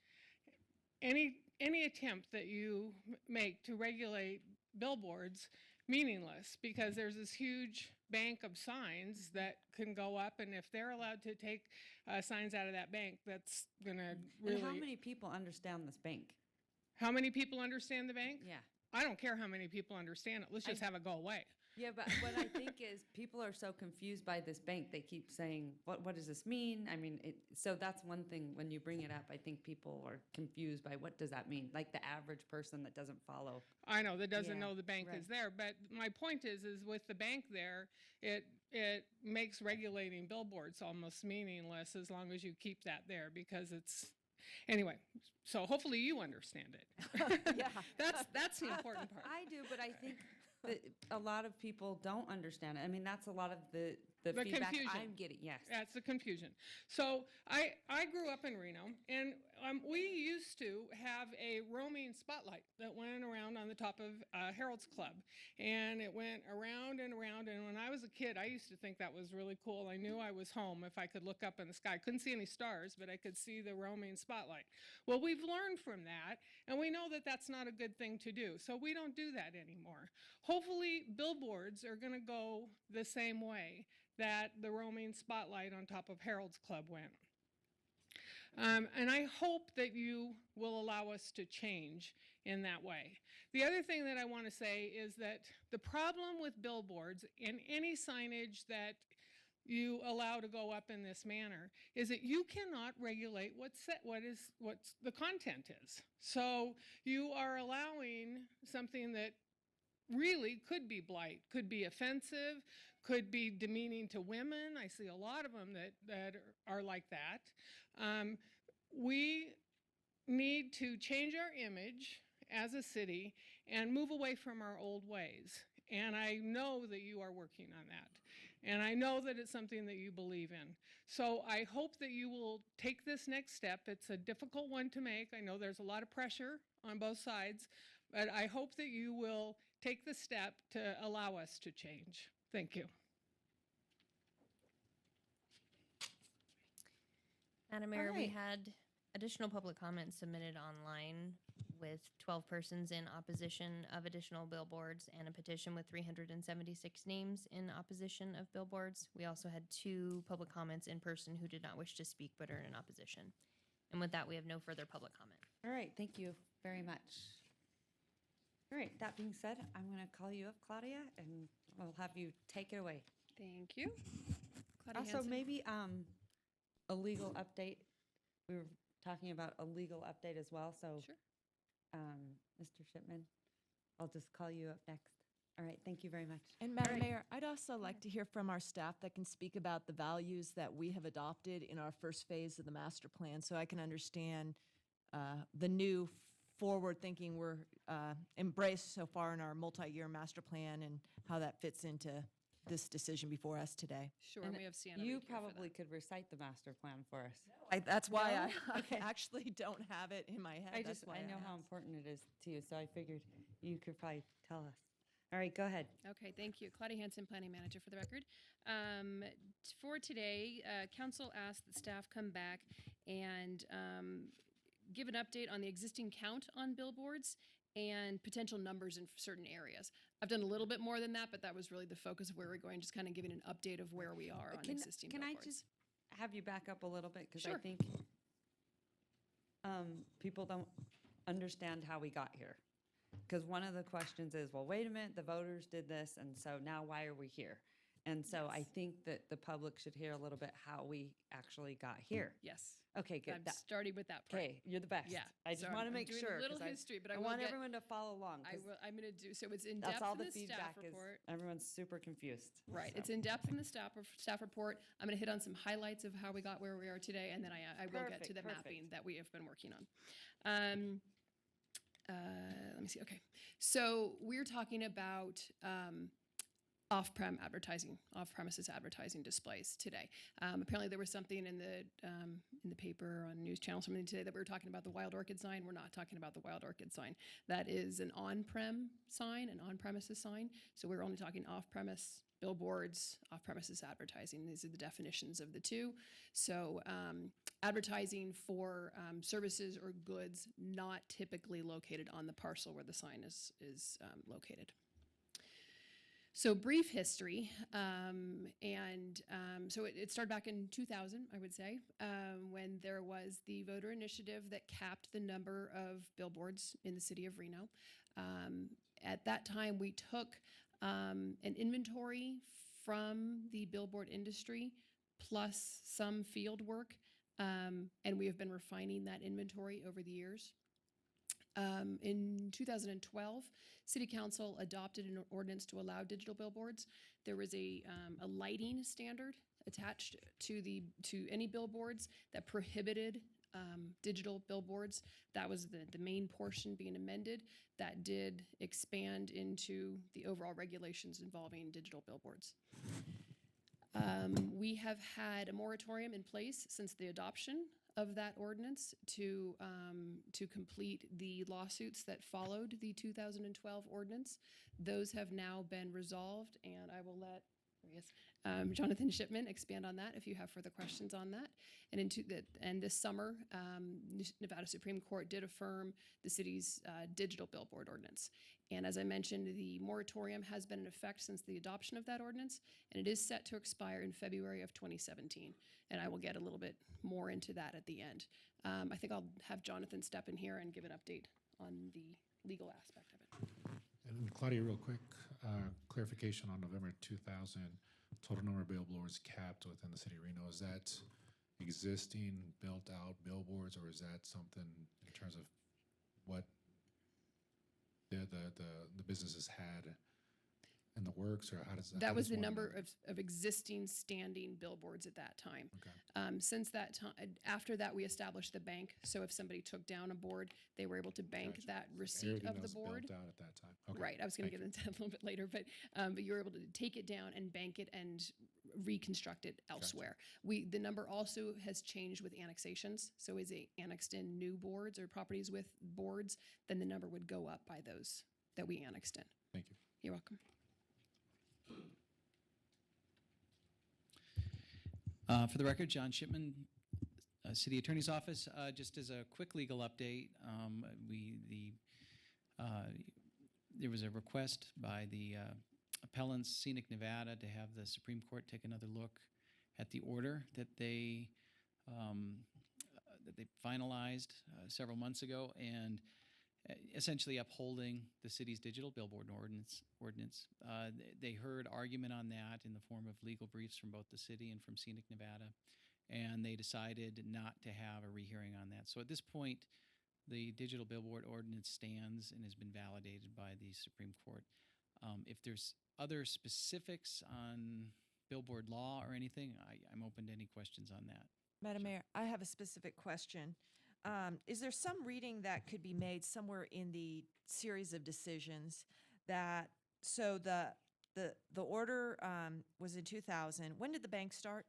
any attempt that you make to regulate billboards meaningless, because there's this huge bank of signs that can go up, and if they're allowed to take signs out of that bank, that's gonna really... And how many people understand this bank? How many people understand the bank? Yeah. I don't care how many people understand it. Let's just have it go away. Yeah, but what I think is people are so confused by this bank. They keep saying, what does this mean? I mean, so that's one thing when you bring it up. I think people are confused by what does that mean? Like the average person that doesn't follow. I know, that doesn't Yeah, know the bank is there. But my point is with the bank there, it makes regulating billboards almost meaningless as long as you keep that there, because it's... Anyway, so hopefully you understand it. Yeah. That's the important part. I do, but I think that a lot of people don't understand it. I mean, that's a lot of the feedback confusion. I'm getting. Yes. That's the confusion. So I grew up in Reno, and we used to have a roaming spotlight that went around on the top of Harold's Club, and it went around and around. And when I was a kid, I used to think that was really cool. I knew I was home if I could look up in the sky. I couldn't see any stars, but I could see the roaming spotlight. Well, we've learned from that, and we know that that's not a good thing to do. So we don't do that anymore. hopefully billboards are going to go the same way that the roaming spotlight on top of Harold's Club went. And I hope that you will allow us to change in that way. The other thing that I want to say is that the problem with billboards and any signage that you allow to go up in this manner is that you cannot regulate what the content is. So you are allowing something that really could be blight, could be offensive, could be demeaning to women. I see a lot of them that are like that. We need to change our image as a city and move away from our old ways. And I know that you are working on that. And I know that it's something that you believe in. So I hope that you will take this next step. It's a difficult one to make. I know there's a lot of pressure on both sides, but I hope that you will take the step to allow us to change. Thank you. Madam Mayor, we right. had additional public comments submitted online with 12 persons in opposition of additional billboards and a petition with 376 names in opposition of billboards. We also had 2 public comments in person who did not wish to speak but are in opposition. And with that, we have no further public comment. All right, thank you very much. All right, that being said, I'm going to call you up, Claudia, and we'll have you take it away. Thank you. Claudia Also, Hansen. maybe a legal update. We were talking about a legal update as well, so Sure. Mr. Shipman, I'll just call you up next. All right, thank you very much. And Madam Mayor, I'd also like to hear from our staff that can speak about the values that we have adopted in our first phase of the master plan, so I can understand the new forward thinking we're embraced so far in our multi-year master plan and how that fits into this decision before us today. Sure, And we have Sienna you Reed here for probably that. could recite the master plan for us. That's why No? I Okay. actually don't have it in my head. That's why I know how asked. important it is to you, so I figured you could probably tell us. All right, go ahead. Okay, thank you. Claudia Hansen, Planning Manager for the record. For today, Council asked that staff come back and give an update on the existing count on billboards and potential numbers in certain areas. I've done a little bit more than that, but that was really the focus of where we're going, just kind of giving an update of where we are on existing Can billboards. I just have you back up a little bit? Because I Sure. think people don't understand how we got here. Because one of the questions is, well, wait a minute, the voters did this, and so now why are we here? And so I think that the public should hear a little bit how we actually got here. Yes. Okay, good. I'm starting with that part. Okay, you're the best. Yeah. I just so want to I'm make doing sure. a little 'cause history, but I, I will want get, everyone to follow along. I 'cause will. I'm going to do so. It's in That's depth all in the the staff feedback is. report. Everyone's super confused. Right. so. It's in depth in the staff report. I'm going to hit on some highlights of how we got where we are today, and then I will get to the Perfect. mapping that we have been working on. Let me see. Okay. So we're talking about off-premises advertising displays today. Apparently there was something in the paper on news channel something today that we were talking about the Wild Orchid sign. We're not talking about the Wild Orchid sign. That is an on-prem sign, an on-premises sign. So we're only talking off-premise billboards, off-premises advertising. These are the definitions of the two. So advertising for services or goods not typically located on the parcel where the sign is located. So brief history, so it started back in 2000, I would say, when there was the voter initiative that capped the number of billboards in the city of Reno. At that time, we took an inventory from the billboard industry plus some field work, and we have been refining that inventory over the years. In 2012, City Council adopted an ordinance to allow digital billboards. There was a lighting standard attached to any billboards that prohibited digital billboards. That was the main portion being amended. That did expand into the overall regulations involving digital billboards. We have had a moratorium in place since the adoption of that ordinance to complete the lawsuits that followed the 2012 ordinance. Those have now been resolved, and I will let Jonathan Shipman expand on that if you have further questions on that. And this summer, Nevada Supreme Court did affirm the city's digital billboard ordinance. And as I mentioned, the moratorium has been in effect since the adoption of that ordinance, and it is set to expire in February of 2017. And I will get a little bit more into that at the end. I think I'll have Jonathan step in here and give an update on the legal aspect of it. And Claudia, real quick, clarification on November 2000, total number of billboards capped within the city of Reno. Is that existing built-out billboards, or is that something in terms of what the businesses had in the works, or how does that? That was the number of existing standing billboards at that time. Okay. Since that time, after that, we established the bank. So if somebody took down a board, they were able to bank Gotcha. that receipt Everything of that the was board. built out at that time. Okay. Right. I was going to Thank get into that a little bit later, but you were able to take it down and bank it and reconstruct it elsewhere. The number also has changed with annexations. So as they annexed in new boards or properties with boards, then the number would go up by those that we annexed in. Thank you. You're welcome. For the record, John Shipman, City Attorney's Office. Just as a quick legal update, there was a request by the appellants, Scenic Nevada, to have the Supreme Court take another look at the order that they finalized several months ago, and essentially upholding the city's digital billboard ordinance. They heard argument on that in the form of legal briefs from both the city and from Scenic Nevada, and they decided not to have a rehearing on that. So at this point, the digital billboard ordinance stands and has been validated by the Supreme Court. If there's other specifics on billboard law or anything, I'm open to any questions on that. Madam Mayor, I have a specific question. Is there some reading that could be made somewhere in the series of decisions that, so the order was in 2000. When did the bank start?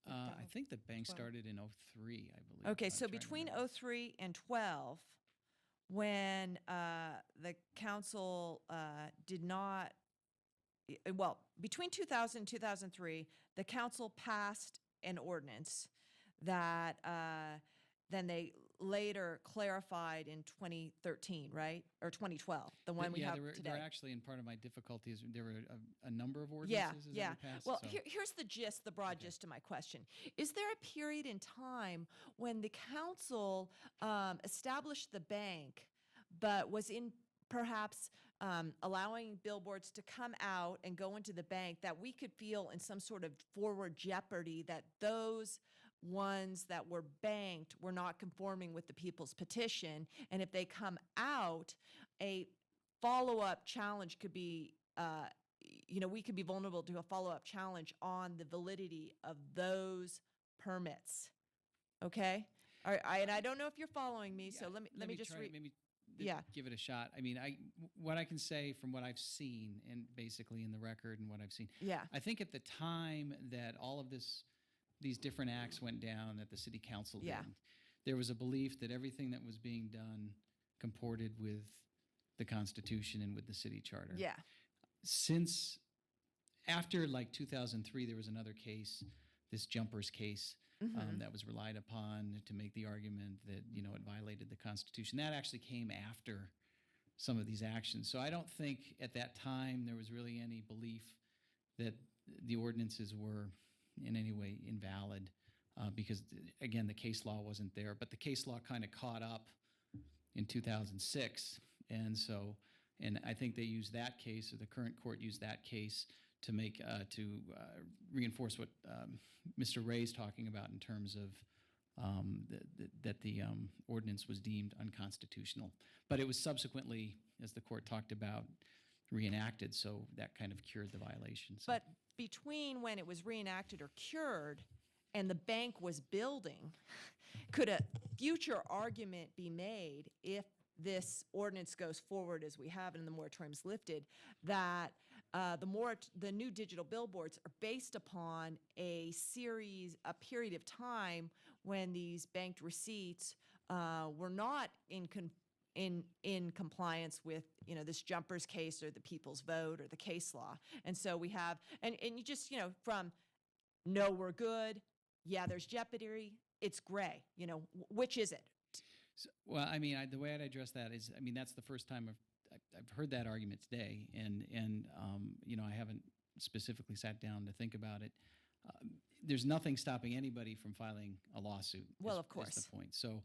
I think the bank started in 03, I believe. Okay, I'm so trying to between remember. 03 and 12, when the council did not, well, between 2000 and 2003, the council passed an ordinance that then they later clarified in 2013, right? Or 2012, the one we have today. There were actually, in part of my difficulties, there were a number of Yeah, ordinances yeah. that were passed. Well, so- here's the gist, the broad gist of my question. Is there a period in time when the council established the bank, but was in perhaps allowing billboards to come out and go into the bank, that we could feel in some sort of forward jeopardy that those ones that were banked were not conforming with the people's petition, and if they come out, a follow-up challenge could be, we could be vulnerable to a follow-up challenge on the validity of those permits. Okay? All right, and I don't know if you're following me, so let me just try, read. maybe Yeah. give it a shot. I mean, what I can say from what I've seen, and basically in the record and what I've seen, Yeah. I think at the time that all of these different acts went down that the city council Yeah. did, there was a belief that everything that was being done comported with the Constitution and with the city charter. Yeah. Since after like 2003, there was another case, this Jumpers case, Mhm. that was relied upon to make the argument that, it violated the Constitution. That actually came after some of these actions. So I don't think at that time there was really any belief that the ordinances were in any way invalid because, again, the case law wasn't there. But the case law kind of caught up in 2006. And I think they used that case, or the current court used that case to make, reinforce what Mr. Ray's talking about in terms of that the ordinance was deemed unconstitutional. But it was subsequently, as the court talked about, reenacted, so that kind of cured the violation. So. But between when it was reenacted or cured and the bank was building, could a future argument be made, if this ordinance goes forward as we have it and the moratorium's lifted, that the new digital billboards are based upon a period of time when these banked receipts were not in compliance with, this Jumpers case or the People's Vote or the case law. And so we have, and you just, from no, we're good, yeah, there's jeopardy, it's gray, which is it? Well, I mean, the way I'd address that is, I mean, that's the first time I've heard that argument today, and you know, I haven't specifically sat down to think about it. There's nothing stopping anybody from filing a lawsuit. Well, is- of course. is the point. So,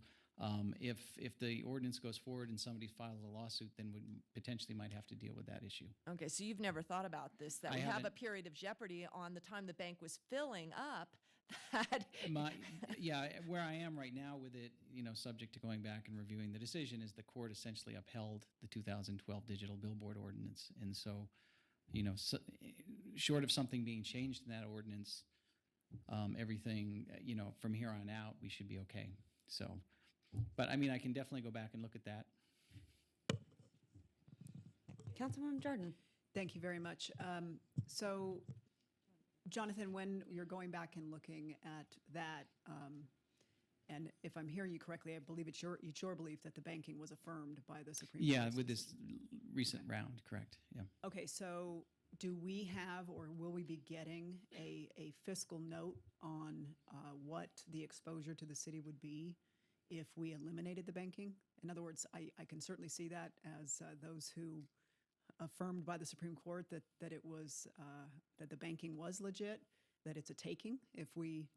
if the ordinance goes forward and somebody files a lawsuit, then we potentially might have to deal with that issue. Okay, so you've never thought about this, that I we have a haven't. period of jeopardy on the time the bank was filling up, that Yeah, where I am right now with it, you know, subject to going back and reviewing the decision, is the court essentially upheld the 2012 digital billboard ordinance. And so, you know, short of something being changed in that ordinance, everything, you know, from here on out, we should be okay. So, but I mean, I can definitely go back and look at that. Councilwoman Jordan. Thank you very much. So, Jonathan, when you're going back and looking at that, and if I'm hearing you correctly, I believe it's your belief that the banking was affirmed by the Supreme Court. Yeah, with this recent round, correct, yeah. Okay, so do we have, or will we be getting a fiscal note on what the exposure to the city would be if we eliminated the banking? In other words, I can certainly see that as those who affirmed by the Supreme Court that it was, that the banking was legit, that it's a taking if we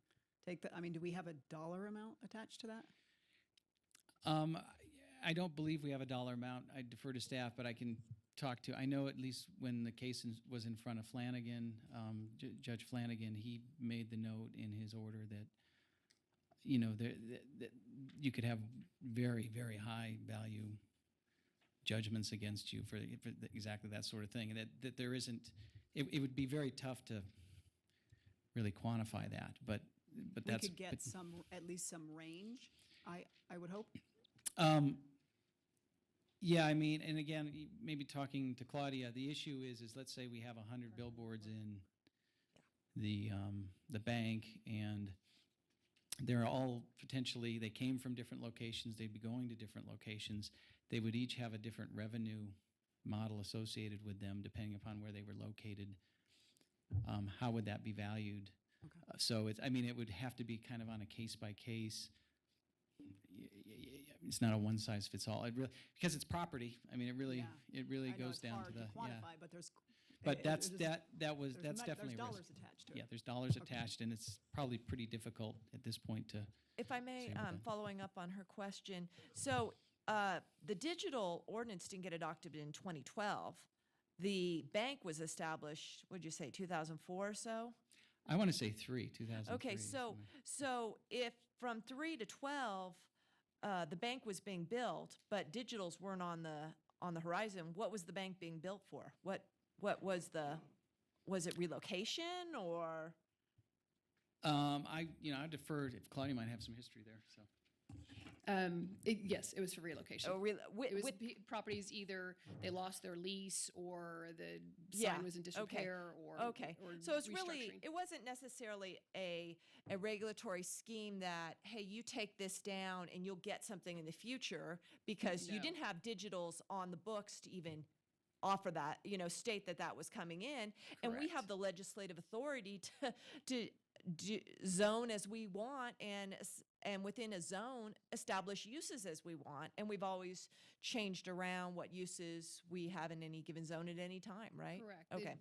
take the, I mean, do we have a dollar amount attached to that? I don't believe we have a dollar amount. I defer to staff, but I can talk to, I know at least when the case was in front of Flanagan, Judge Flanagan, he made the note in his order that, you know, that you could have very, very high value judgments against you for exactly that sort of thing, and that there isn't, it would be very tough to really quantify that, but that's. We could get at least some range, I would hope. Yeah, I mean, and again, maybe talking to Claudia, the issue is let's say we have 100 billboards in the bank, and they're all potentially, they came from different locations, they'd be going to different locations. They would each have a different revenue model associated with them depending upon where they were located. How would that be valued? Okay. So it's, I mean, it would have to be kind of on a case by case. It's not a one size fits all. It really, because it's property. I mean, it really I know goes it's down hard to the quantify, but there's. But that's there's definitely there's a risk. dollars attached to it. Yeah, there's dollars Okay. attached, and it's probably pretty difficult at this point to. If I may, say what the- following up on her question, so the digital ordinance didn't get adopted in 2012. The bank was established, what'd you say, 2004 or so? I want to say 2003. Okay, so if from 3 to 12, the bank was being built, but digitals weren't on the horizon, what was the bank being built for? What was it relocation or? I defer if Claudia might have some history there. So. Yes, it was for relocation. Oh, really? It was properties, either they lost their lease or the sign was in disrepair or so it's really, restructuring. it wasn't necessarily a regulatory scheme that, hey, you take this down and you'll get something in the future, because you No. didn't have digitals on the books to even offer that, state that was coming in. And we have Correct. the legislative authority to zone as we want, and within a zone establish uses as we want, and we've always changed around what uses we have in any given zone at any time, right? Correct. Okay.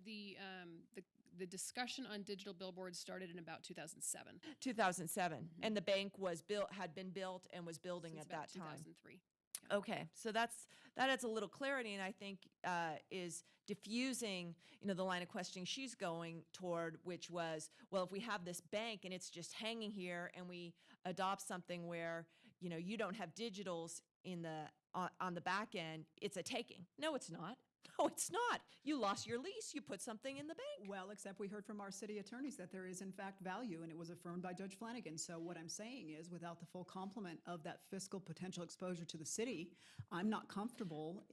The discussion on digital billboards started in about 2007. 2007, and the bank had been built and was building Since at about that time. 2003. Okay, so that adds a little clarity, and I think is diffusing, the line of questioning she's going toward, which was, well, if we have this bank and it's just hanging here, and we adopt something where you don't have digitals on the back end, it's a taking. No, it's not. No, it's not. You lost your lease. You put something in the bank. Well, except we heard from our city attorneys that there is in fact value, and it was affirmed by Judge Flanagan. So what I'm saying is, without the full complement of that fiscal potential exposure to the city, I'm not comfortable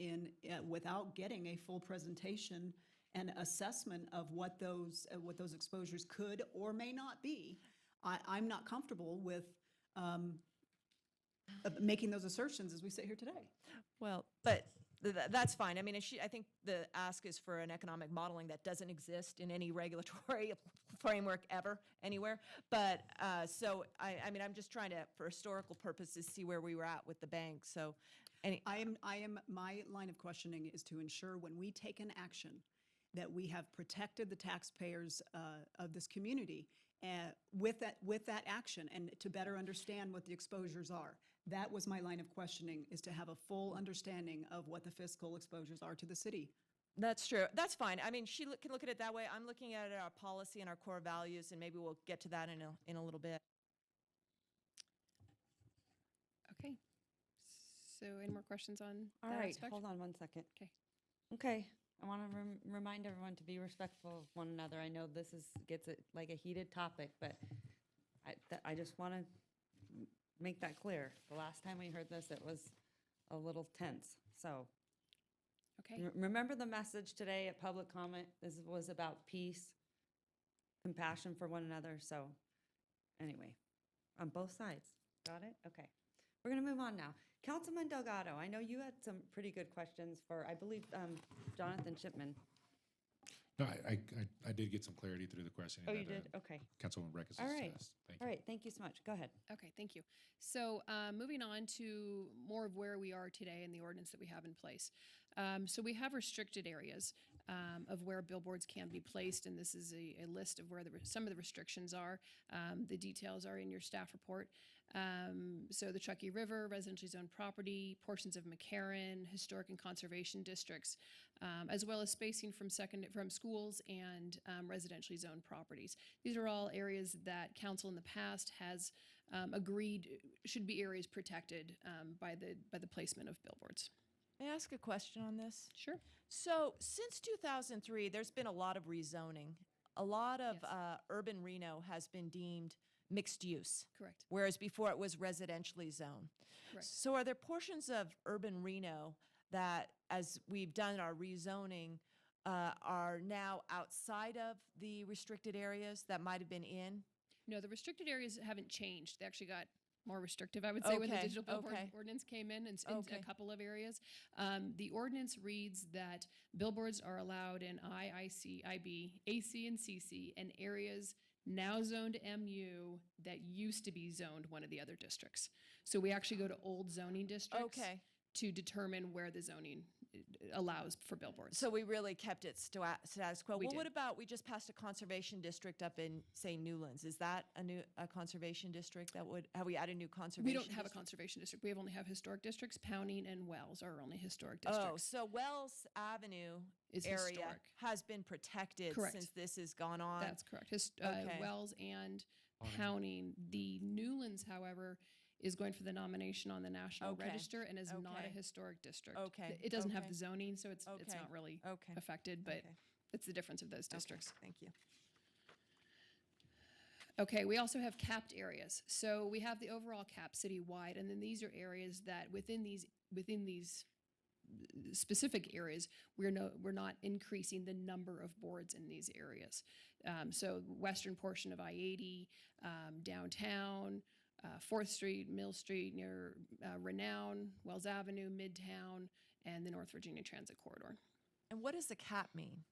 without getting a full presentation and assessment of what those exposures could or may not be. I'm not comfortable with making those assertions as we sit here today. Well, but That's fine. I mean, I think the ask is for an economic modeling that doesn't exist in any regulatory framework ever, anywhere. But, I mean, I'm just trying to, for historical purposes, see where we were at with the bank, so. My line of questioning is to ensure when we take an action that we have protected the taxpayers of this community with that action and to better understand what the exposures are. That was my line of questioning, is to have a full understanding of what the fiscal exposures are to the city. That's true. That's fine. I mean, she can look at it that way. I'm looking at our policy and our core values, and maybe we'll get to that in a little bit. Okay. So any more questions on All that right, aspect? hold on one second. Okay. Okay, I want to remind everyone to be respectful of one another. I know this gets like a heated topic, but I just want to make that clear. The last time we heard this, it was a little tense. So Okay. remember the message today at public comment. This was about peace, compassion for one another. So anyway, on both sides. Got it? Okay. We're going to move on now. Councilman Delgado, I know you had some pretty good questions for, I believe, Jonathan Shipman. No, I did get some clarity through the questioning. Oh, you that, did? Okay. Councilwoman Reckes All has right. asked. Thank you. All right. Thank you so much. Go ahead. Okay, thank you. So moving on to more of where we are today and the ordinance that we have in place. So we have restricted areas of where billboards can be placed, and this is a list of where some of the restrictions are. The details are in your staff report. So the Truckee River, residentially zoned property, portions of McCarran, historic and conservation districts, as well as spacing from schools and residentially zoned properties. These are all areas that council in the past has agreed should be areas protected by the placement of billboards. May I ask a question on this? Sure. So since 2003, there's been a lot of rezoning. A lot of urban Reno has been deemed mixed use. Correct. Whereas before it was residentially zoned. Correct. So are there portions of urban Reno that, as we've done our rezoning, are now outside of the restricted areas that might have been in? No, the restricted areas haven't changed. They actually got more restrictive, I would say, when the Okay, digital billboard okay. ordinance came in Okay. a couple of areas. The ordinance reads that billboards are allowed in IIC, IB, AC, and CC, and areas now zoned MU that used to be zoned one of the other districts. So we actually go to old zoning districts to determine where the zoning allows for billboards. So we really kept it status quo. We Well, did. what about, we just passed a conservation district up in, say, Newlands. Is that a conservation district that would, have we added new conservation? We don't have a district? conservation district. We only have historic districts. Pounding and Wells are our only historic Oh, districts. so Wells Avenue Is area historic. has been protected Correct. since this has gone on? That's correct. Okay. Wells and Pounding. The Newlands, however, is going for the nomination on the National Okay. Register and is not Okay. a historic district. Okay. It doesn't have Okay. the zoning, so it's Okay. not really Okay. affected, but Okay. it's the difference of those districts. Thank you. Okay, we also have capped areas. So we have the overall cap citywide, and then these are areas that within these specific areas, we're not increasing the number of boards in these areas. So western portion of I-80, downtown, 4th Street, Mill Street near Renown, Wells Avenue, Midtown, and the North Virginia Transit Corridor. And what does the cap mean?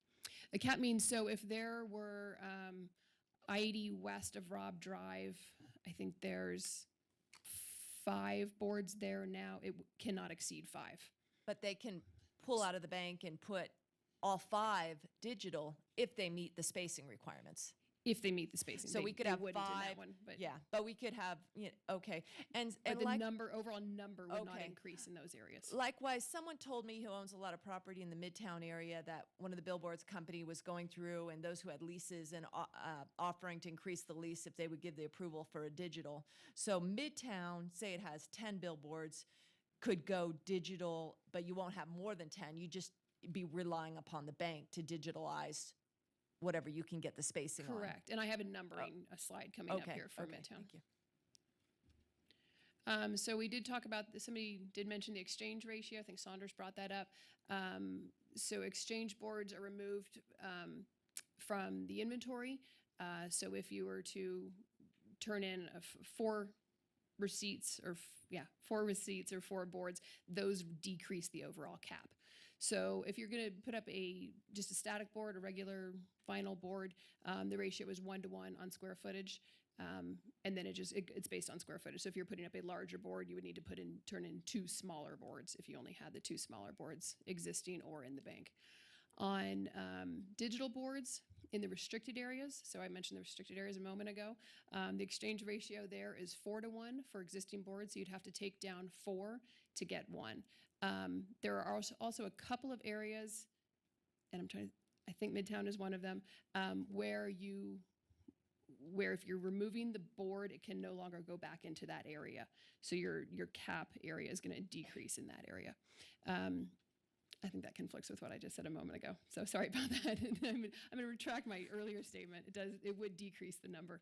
The cap means, so if there were I-80 west of Robb Drive, I think there's 5 boards there now. It cannot exceed 5. But they can pull out of the bank and put all 5 digital if they meet the spacing requirements. If they meet the spacing. So They- we could they have wouldn't in 5. that one, but Yeah, but we could have, okay. And but the like, overall number would not Okay. increase in those areas. likewise, someone told me who owns a lot of property in the Midtown area that one of the billboards company was going through and those who had leases and offering to increase the lease if they would give the approval for a digital. So Midtown, say it has 10 billboards, could go digital, but you won't have more than 10. You just be relying upon the bank to digitalize whatever you can get the spacing on. Correct. And I have a numbering a slide coming up Okay, here for okay, Midtown. thank you. So we did talk about, somebody did mention the exchange ratio. I think Saunders brought that up. So exchange boards are removed from the inventory. So if you were to turn in 4 receipts or 4 receipts or 4 boards, those decrease the overall cap. So if you're going to put up just a static board, a regular vinyl board, the ratio is 1-to-1 on square footage. And then it's based on square footage. So if you're putting up a larger board, you would need to turn in 2 smaller boards if you only had the 2 smaller boards existing or in the bank. On digital boards in the restricted areas, so I mentioned the restricted areas a moment ago, the exchange ratio there is 4-to-1 for existing boards. So you'd have to take down 4 to get 1. There are also a couple of areas, and I think Midtown is one of them, where if you're removing the board, it can no longer go back into that area. So your cap area is going to decrease in that area. I think that conflicts with what I just said a moment ago. So sorry about that. I'm going to retract my earlier statement. It would decrease the number.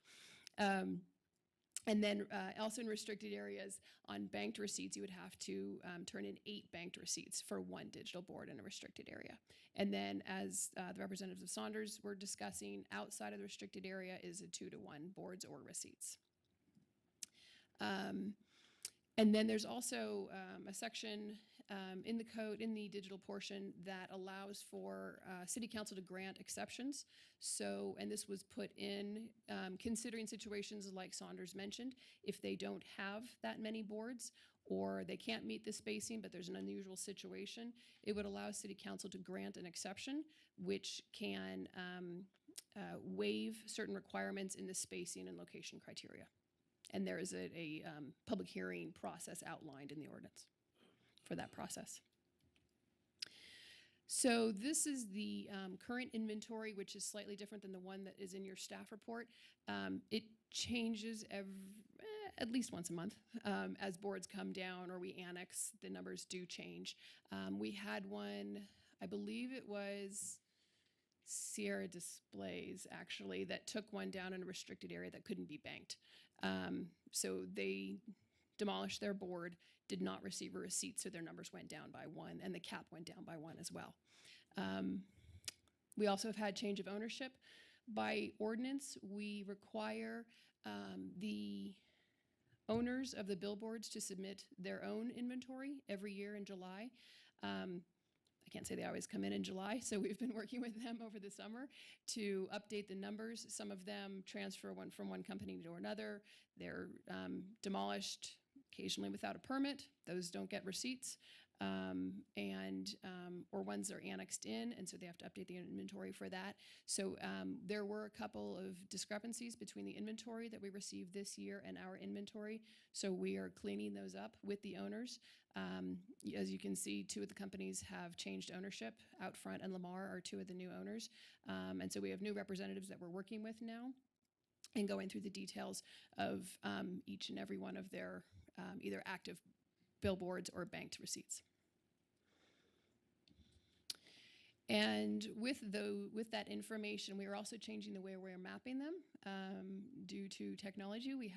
And then also in restricted areas, on banked receipts, you would have to turn in 8 banked receipts for 1 digital board in a restricted area. And then as the representatives of Saunders were discussing, outside of the restricted area is a 2-to-1 boards or receipts. And then there's also a section in the code, in the digital portion, that allows for city council to grant exceptions. So, and this was put in considering situations like Saunders mentioned, if they don't have that many boards or they can't meet the spacing, but there's an unusual situation, it would allow city council to grant an exception, which can waive certain requirements in the spacing and location criteria. And there is a public hearing process outlined in the ordinance for that process. So this is the current inventory, which is slightly different than the one that is in your staff report. It changes at least once a month. As boards come down or we annex, the numbers do change. We had one, I believe it was Sierra Displays, actually, that took one down in a restricted area that couldn't be banked. So they demolished their board, did not receive a receipt, so their numbers went down by 1, and the cap went down by 1 as well. We also have had change of ownership. By ordinance, we require the owners of the billboards to submit their own inventory every year in July. I can't say they always come in July, so we've been working with them over the summer to update the numbers. Some of them transfer from one company to another. They're demolished occasionally without a permit. Those don't get receipts. Or ones are annexed in, and so they have to update the inventory for that. So there were a couple of discrepancies between the inventory that we received this year and our inventory. So we are cleaning those up with the owners. As you can see, 2 of the companies have changed ownership. Outfront and Lamar are 2 of the new owners. And so we have new representatives that we're working with now and going through the details of each and every one of their either active billboards or banked receipts. And with that information, we are also changing the way we're mapping them due to technology. We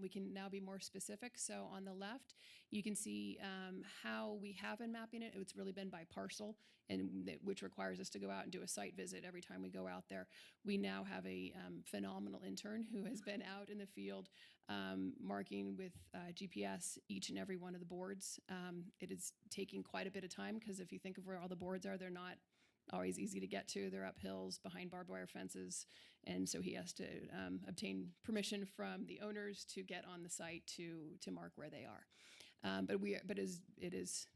can now be more specific. So on the left, you can see how we have been mapping it. It's really been by parcel, which requires us to go out and do a site visit every time we go out there. We now have a phenomenal intern who has been out in the field marking with GPS each and every one of the boards. It is taking quite a bit of time because if you think of where all the boards are, they're not always easy to get to. They're up hills behind barbed wire fences. And so he has to obtain permission from the owners to get on the site to mark where they are. But it is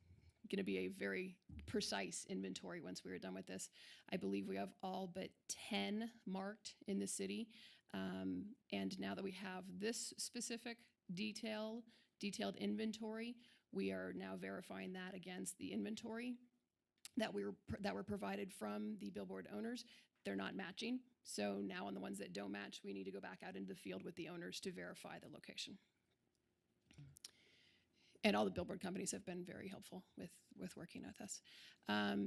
going to be a very precise inventory once we are done with this. I believe we have all but 10 marked in the city. And now that we have this specific detailed inventory, we are now verifying that against the inventory that were provided from the billboard owners. They're not matching. So now on the ones that don't match, we need to go back out into the field with the owners to verify the location. And all the billboard companies have been very helpful with working with us.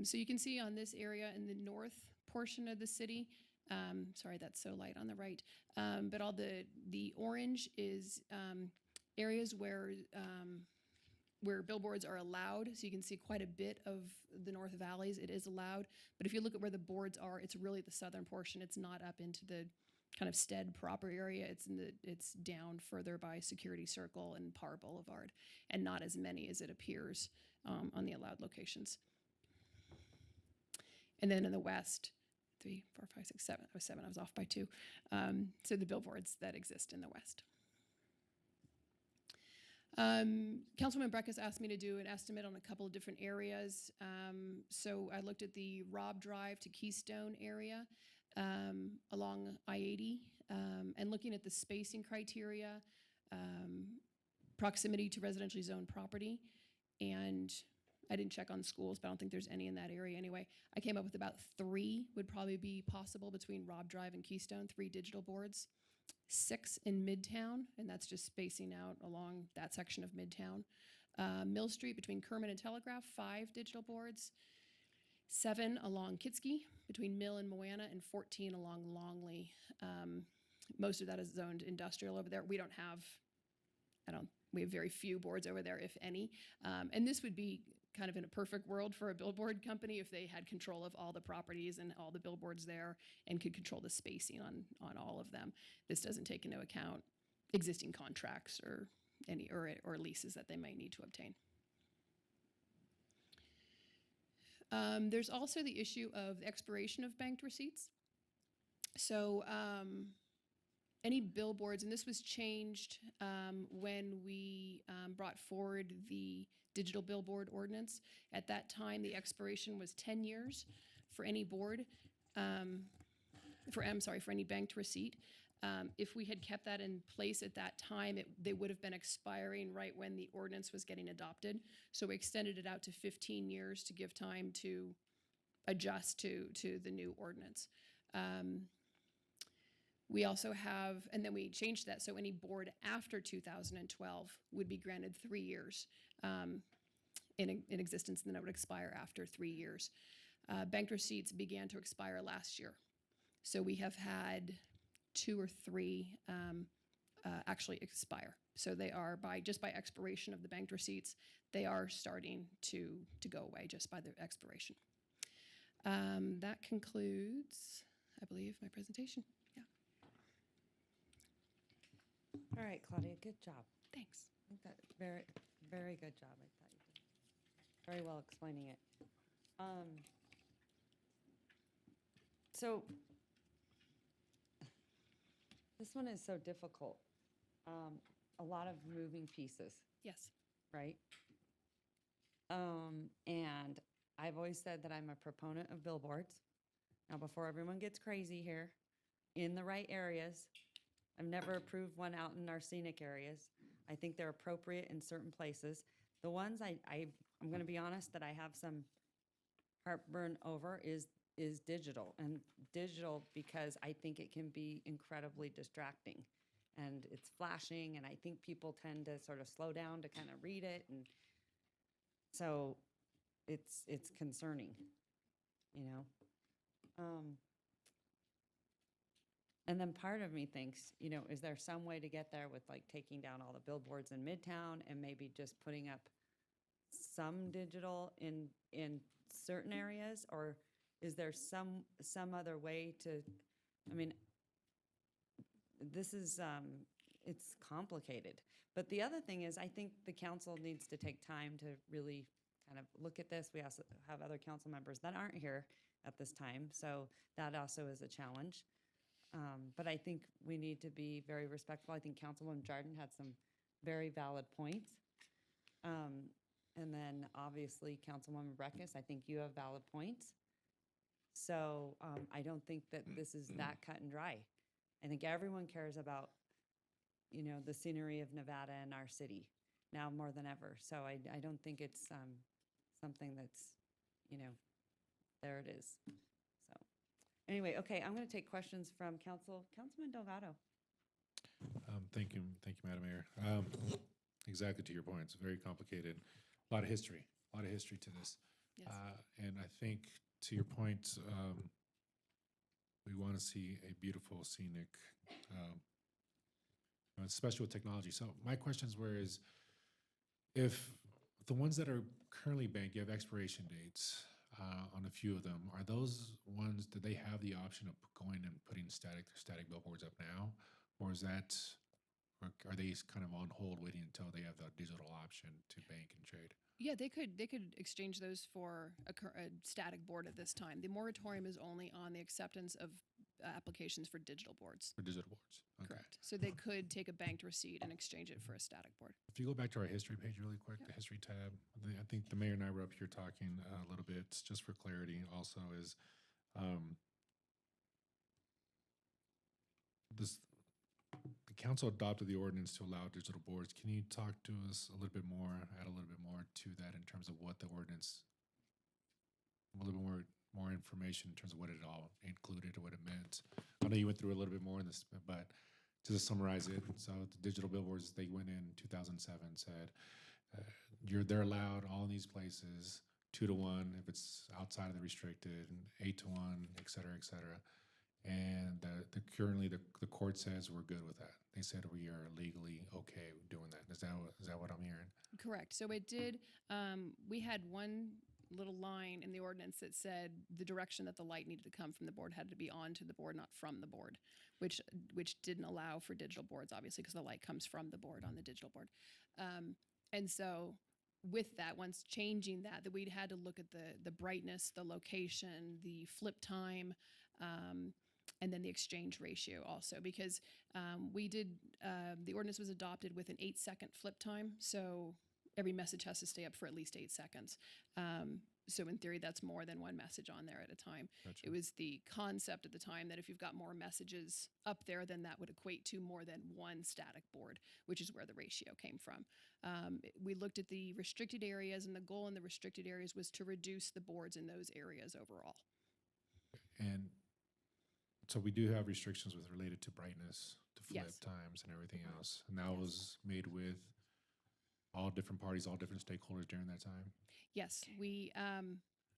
So you can see on this area in the north portion of the city, sorry, that's so light on the right. But all the orange is areas where billboards are allowed. So you can see quite a bit of the North Valleys. It is allowed. But if you look at where the boards are, it's really the southern portion. It's not up into the kind of Stead proper area. It's down further by Security Circle and Parr Boulevard, and not as many as it appears on the allowed locations. And then in the west, 3, 4, 5, 6, 7. I was 7. I was off by 2. So the billboards that exist in the west. Councilman Breckus asked me to do an estimate on a couple of different areas. So I looked at the Robb Drive to Keystone area along I-80 and looking at the spacing criteria, proximity to residentially zoned property, and I didn't check on schools, but I don't think there's any in that area anyway. I came up with about 3 would probably be possible between Robb Drive and Keystone, 3 digital boards. 6 in Midtown, and that's just spacing out along that section of Midtown. Mill Street between Kermit and Telegraph, 5 digital boards. 7 along Kitski between Mill and Moana, and 14 along Longley. Most of that is zoned industrial over there. We don't have, we have very few boards over there, if any. And this would be kind of in a perfect world for a billboard company if they had control of all the properties and all the billboards there and could control the spacing on all of them. This doesn't take into account existing contracts or any or leases that they might need to obtain. There's also the issue of the expiration of banked receipts. So any billboards, and this was changed when we brought forward the digital billboard ordinance. At that time, the expiration was 10 years for any board, for any banked receipt. If we had kept that in place at that time, they would have been expiring right when the ordinance was getting adopted. So we extended it out to 15 years to give time to adjust to the new ordinance. We also have, and then we changed that, so any board after 2012 would be granted 3 years in existence, and then it would expire after 3 years. Banked receipts began to expire last year. So we have had 2 or 3 actually expire. So they are, just by expiration of the banked receipts, they are starting to go away just by their expiration. That concludes, I believe, my presentation. Yeah. All right, Claudia, good job. Thanks. I think that very, very good job. I thought you did very well explaining it. So this one is so difficult. A lot of moving pieces, Yes. right? And I've always said that I'm a proponent of billboards. Now, before everyone gets crazy here, in the right areas, I've never approved one out in our scenic areas. I think they're appropriate in certain places. The ones I'm going to be honest that I have some heartburn over is digital, and digital because I think it can be incredibly distracting, and it's flashing, and I think people tend to sort of slow down to kind of read it, and so it's concerning, you know. And then part of me thinks, you know, is there some way to get there with like taking down all the billboards in Midtown and maybe just putting up some digital in certain areas, or is there some other way to, I mean, this is, it's complicated. But the other thing is, I think the council needs to take time to really kind of look at this. We also have other council members that aren't here at this time, so that also is a challenge. But I think we need to be very respectful. I think Councilwoman Jardin had some very valid points. And then obviously Councilwoman Breckus, I think you have valid points. So I don't think that this is that cut and dry. I think everyone cares about, you know, the scenery of Nevada and our city now more than ever. So I don't think it's something that's, you know, there it is. So anyway, okay, I'm going to take questions from Councilman Delgado. Thank you, Madam Mayor. Exactly to your point, it's very complicated. A lot of history to this. Yes. And I think to your point, we want to see a beautiful scenic, especially with technology. So my questions were is, if the ones that are currently banked, you have expiration dates on a few of them, are those ones, do they have the option of going and putting static billboards up now? Or is that Or are they kind of on hold waiting until they have the digital option to bank and trade? Yeah, they could exchange those for a static board at this time. The moratorium is only on the acceptance of applications for digital boards. For digital boards? Okay. Correct. So they could take a banked receipt and exchange it for a static board. If you go back to our history page really quick, the history tab, I think the mayor and I were up here talking a little bit, just for clarity also, is this, the council adopted the ordinance to allow digital boards. Can you talk to us a little bit more, add a little bit more to that in terms of what the ordinance, a little bit more information in terms of what it all included or what it meant? I know you went through a little bit more in this, but to just summarize it, so the digital billboards, they went in 2007, said they're allowed all these places 2-to-1 if it's outside of the restricted, and 8-to-1, et cetera, and currently the court says we're good with that. They said we are legally okay with doing that. Is that what I'm hearing? Correct. So it did. We had one little line in the ordinance that said the direction that the light needed to come from the board had to be onto the board, not from the board, which didn't allow for digital boards, obviously, because the light comes from the board on the digital board. And so with that, once changing that we'd had to look at the brightness, the location, the flip time, and then the exchange ratio also, because the ordinance was adopted with an 8-second flip time. So every message has to stay up for at least 8 seconds. So in theory, that's more than one message on there at a time. Gotcha. It was the concept at the time that if you've got more messages up there, then that would equate to more than one static board, which is where the ratio came from. We looked at the restricted areas, and the goal in the restricted areas was to reduce the boards in those areas overall. And so we do have restrictions with related to brightness, to flip Yes. times and everything else. And that was made with all different parties, all different stakeholders during that time? Yes,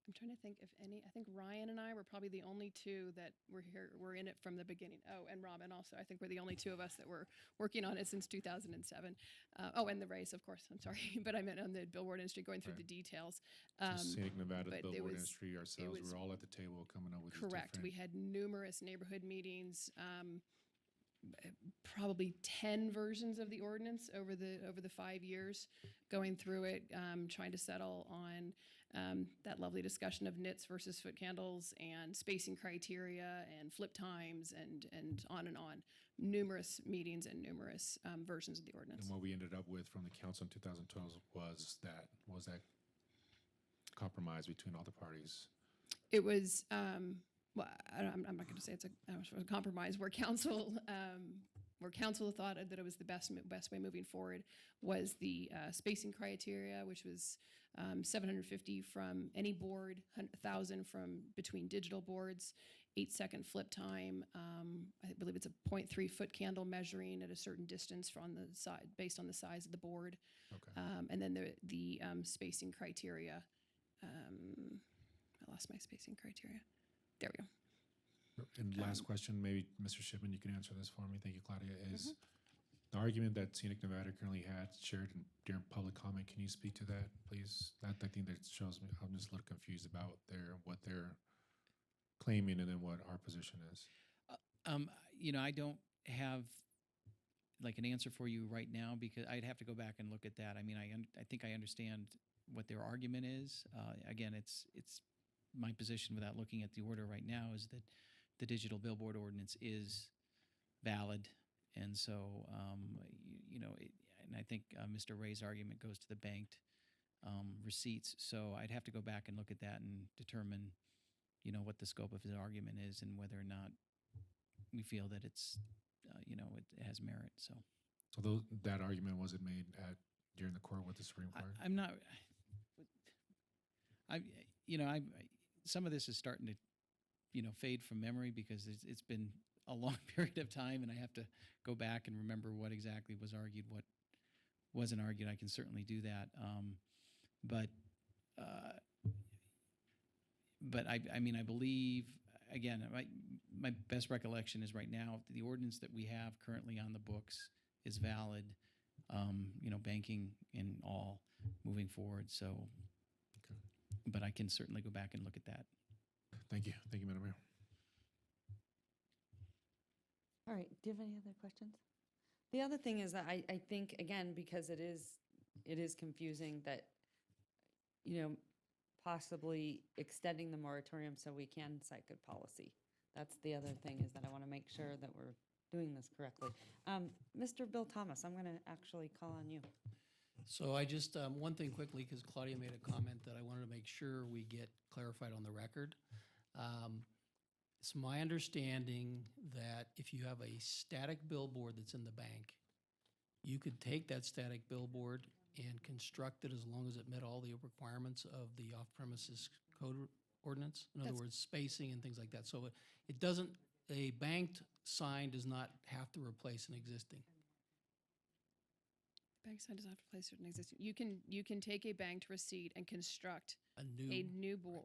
I'm trying to think if any, I think Ryan and I were probably the only two that were in it from the beginning. Oh, and Robin also. I think we're the only two of us that were working on it since 2007. And the race, of course, I'm sorry. But I meant on the billboard industry, going through the details. So Scenic Nevada, but the it billboard was- industry, ourselves, we're all at the table coming up with these Correct. different. We had numerous neighborhood meetings, probably 10 versions of the ordinance over the 5 years, going through it, trying to settle on that lovely discussion of nits versus foot candles and spacing criteria and flip times and on and on. Numerous meetings and numerous versions of the ordinance. And what we ended up with from the council in 2012 was that compromise between all the parties. It was, well, I'm not going to say it's a compromise where council thought that it was the best way moving forward was the spacing criteria, which was 750 from any board, 1,000 from between digital boards, 8-second flip time. I believe it's a 0.3 foot candle measuring at a certain distance from the side based on the size of the board. Okay. And then the spacing criteria. I lost my spacing criteria. There we go. And last question, maybe Mr. Shipman, you can answer this for me. Thank you, Claudia. Is the argument that Scenic Nevada currently had shared during public comment? Can you speak to that, please? I think that shows me. I'm just a little confused about what they're claiming and then what our position is. I don't have like an answer for you right now because I'd have to go back and look at that. I mean, I think I understand what their argument is. Again, it's my position without looking at the order right now is that the digital billboard ordinance is valid. And so, and I think Mr. Ray's argument goes to the banked receipts. So I'd have to go back and look at that and determine, what the scope of his argument is and whether or not we feel that it's, it has merit. So that argument wasn't made during the court with the Supreme Court? I'm not. Some of this is starting to, fade from memory because it's been a long period of time, and I have to go back and remember what exactly was argued, what wasn't argued. I can certainly do that, but I believe again, my best recollection is right now the ordinance that we have currently on the books is valid. Banking in all moving forward. So, okay. But I can certainly go back and look at that. Thank you. Thank you, Madam Mayor. All right, do you have any other questions? The other thing is that I think, again, because it is confusing that, possibly extending the moratorium so we can cite good policy. That's the other thing, is that I want to make sure that we're doing this correctly. Mr. Bill Thomas, I'm going to actually call on you. So I just, one thing quickly, because Claudia made a comment that I wanted to make sure we get clarified on the record. It's my understanding that if you have a static billboard that's in the bank, you could take that static billboard and construct it as long as it met all the requirements of the off-premises code ordinance. In other words, spacing and things like that. So it doesn't, a banked sign does not have to replace an existing. Bank sign doesn't have to place certain existing. You can take a banked receipt and construct A new board,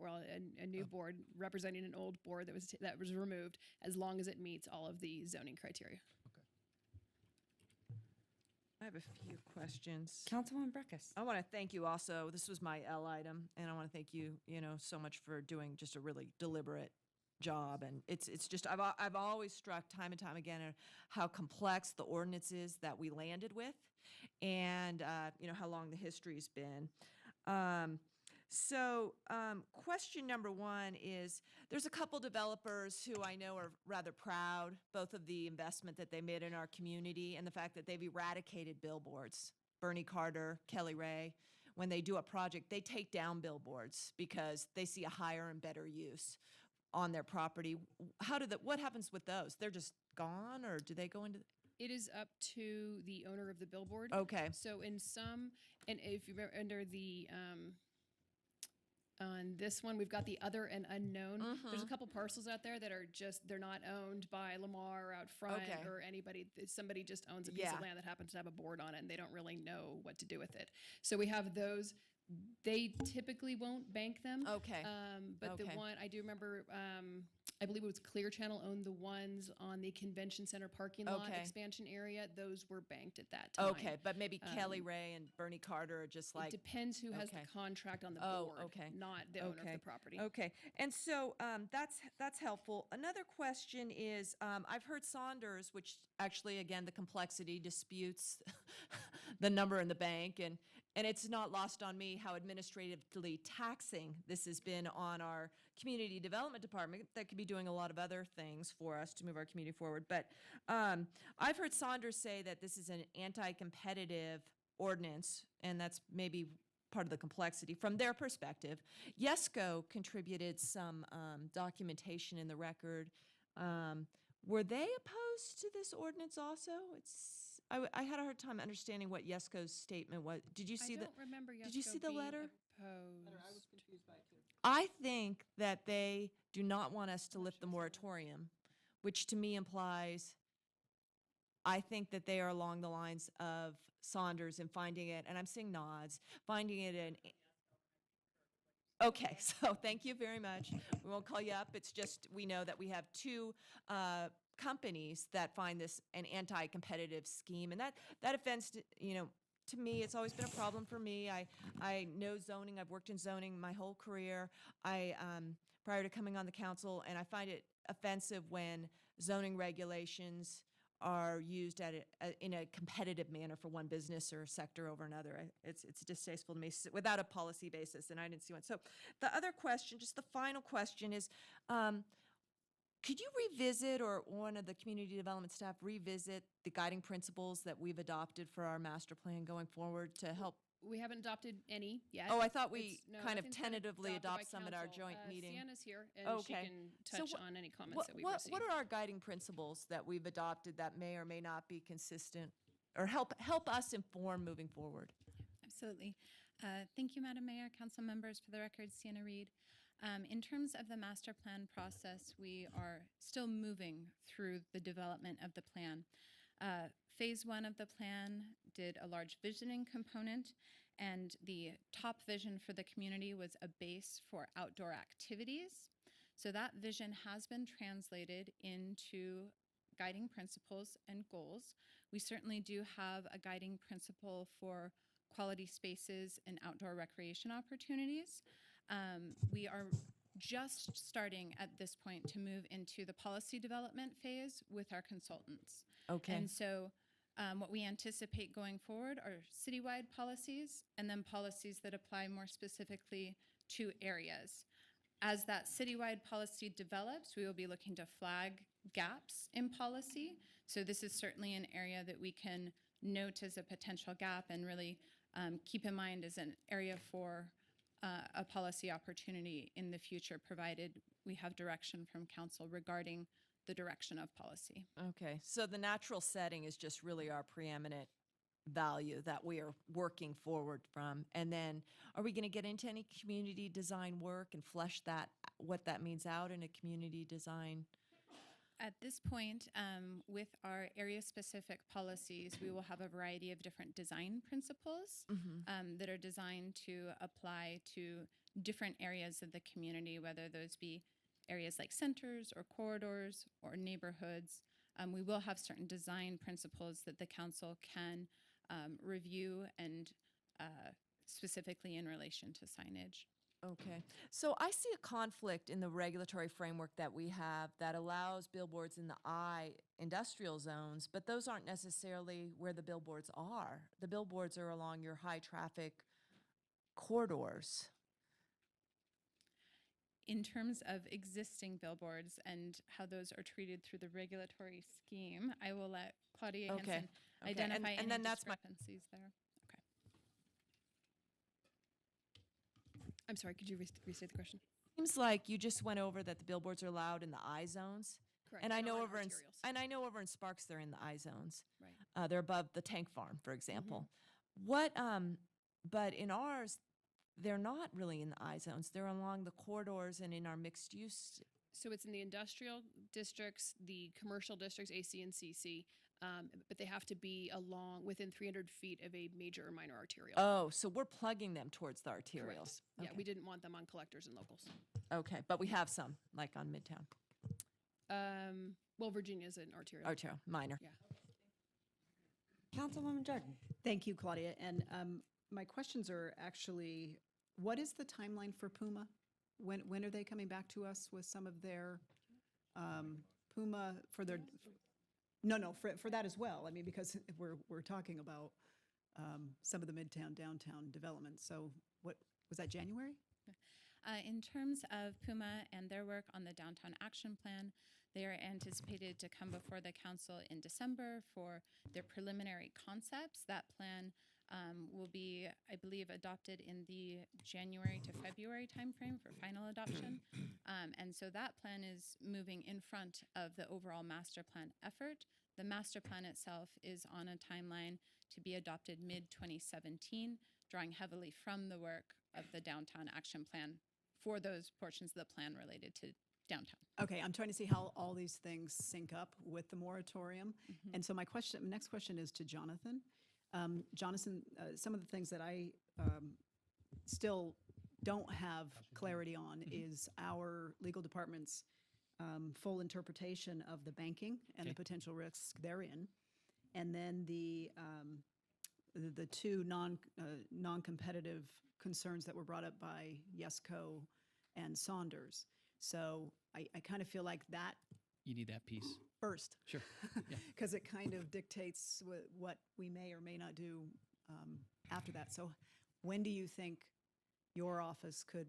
a new board representing an old board that was removed, as long as it meets all of the zoning criteria. I have a few questions. Councilwoman Breckus. I want to thank you also. This was my L item, and I want to thank you, so much for doing just a really deliberate job. And it's just, I've always struck time and time again at how complex the ordinance is that we landed with, and how long the history's been. Question number one is, there's a couple developers who I know are rather proud, both of the investment that they made in our community and the fact that they've eradicated billboards. Bernie Carter, Kelly Ray, when they do a project, they take down billboards because they see a higher and better use on their property. What happens with those? They're just gone, or do they go into? It is up to the owner of the billboard. Okay. So in some, and if you remember under the, on this one, we've got the other and unknown. There's a couple parcels out there that are just, they're not owned by Lamar out front or anybody. Somebody just owns a piece of land that happens to have a board on it, and they don't really know what to do with it. So we have those. They typically won't bank them. Okay. But the one, I do remember, I believe it was Clear Channel owned the ones on the convention center parking lot expansion area. Those were banked at that time. Okay, but maybe Kelly Ray and Bernie Carter are just like. It depends who has the contract on the board, not the owner of the property. Okay, and so that's helpful. Another question is, I've heard Saunders, which actually, again, the complexity disputes the number in the bank, and it's not lost on me how administratively taxing this has been on our community development department that could be doing a lot of other things for us to move our community forward. But I've heard Saunders say that this is an anti-competitive ordinance, and that's maybe part of the complexity from their perspective. YESCO contributed some documentation in the record. Were they opposed to this ordinance also? I had a hard time understanding what YESCO's statement was. Did you see I don't remember Did you YESCO see the being letter? opposed. I was confused by it too. I think that they do not want us to lift the moratorium, which to me implies, I think that they are along the lines of Saunders and finding it, and I'm seeing nods, finding it an. Okay, so thank you very much. We won't call you up. It's just we know that we have two companies that find this an anti-competitive scheme, and that offends, to me, it's always been a problem for me. I know zoning. I've worked in zoning my whole career. Prior to coming on the council, and I find it offensive when zoning regulations are used in a competitive manner for one business or sector over another. It's distasteful to me without a policy basis, and I didn't see one. So the other question, just the final question is, could you revisit, or one of the community development staff revisit the guiding principles that we've adopted for our master plan going forward to help? We haven't adopted any yet. Oh, I thought we kind of nothing's been tentatively adopted by adopt some at our council. joint meeting. Sienna's here, and she can touch on any comments that we've received. What are our guiding principles that we've adopted that may or may not be consistent, or help us inform moving forward? Absolutely. Thank you, Madam Mayor, council members. For the record, Sienna Reed. In terms of the master plan process, we are still moving through the development of the plan. Phase 1 of the plan did a large visioning component, and the top vision for the community was a base for outdoor activities. So that vision has been translated into guiding principles and goals. We certainly do have a guiding principle for quality spaces and outdoor recreation opportunities. We are just starting at this point to move into the policy development phase with our consultants. Okay. And so What we anticipate going forward are citywide policies and then policies that apply more specifically to areas. As that citywide policy develops, we will be looking to flag gaps in policy. So this is certainly an area that we can note as a potential gap and really keep in mind as an area for a policy opportunity in the future, provided we have direction from council regarding the direction of policy. Okay, so the natural setting is just really our preeminent value that we are working forward from. And then are we going to get into any community design work and flesh that, what that means out in a community design? At this point, with our area-specific policies, we will have a variety of different design principles that are designed to apply to different areas of the community, whether those be areas like centers or corridors or neighborhoods. We will have certain design principles that the council can review and specifically in relation to signage. Okay, so I see a conflict in the regulatory framework that we have that allows billboards in the I industrial zones, but those aren't necessarily where the billboards are. The billboards are along your high traffic corridors. In terms of existing billboards and how those are treated through the regulatory scheme, I will let Claudia Hansen identify any then that's my discrepancies there. Okay. I'm sorry, could you restate the question? Seems like you just went over that the billboards are allowed in the I zones. Correct. And I and know on over in arterials. and I know over in Sparks they're in the I zones. Right. They're above the tank farm, for example. What but in ours they're not really in the I zones. They're along the corridors and in our mixed use. So it's in the industrial districts, the commercial districts, AC and CC, but they have to be along within 300 feet of a major or minor arterial. Oh, so we're plugging them towards the arterials. Correct. Yeah, we didn't want them on collectors and locals. Okay, but we have some, like on Midtown. Well, Virginia's an arterial. Arterial, minor. Yeah. Councilwoman Jordan. Thank you, Claudia. And my questions are actually, what is the timeline for Puma? When are they coming back to us with some of their Puma for their? No, for that as well. I mean, because we're talking about some of the midtown downtown developments. So what was that, January? In terms of Puma and their work on the Downtown Action Plan, they are anticipated to come before the council in December for their preliminary concepts. That plan will be, I believe, adopted in the January to February timeframe for final adoption. And so that plan is moving in front of the overall master plan effort. The master plan itself is on a timeline to be adopted mid-2017, drawing heavily from the work of the Downtown Action Plan for those portions of the plan related to downtown. Okay, I'm trying to see how all these things sync up with the moratorium. And so my next question is to Jonathan. Jonathan, some of the things that I still don't have clarity on is our legal department's full interpretation of the banking and the potential risks therein. And then the two non-competitive concerns that were brought up by Yesco and Saunders. So I kind of feel like that You need that piece. first. Sure. Yeah. Because it kind of dictates what we may or may not do after that. So when do you think your office could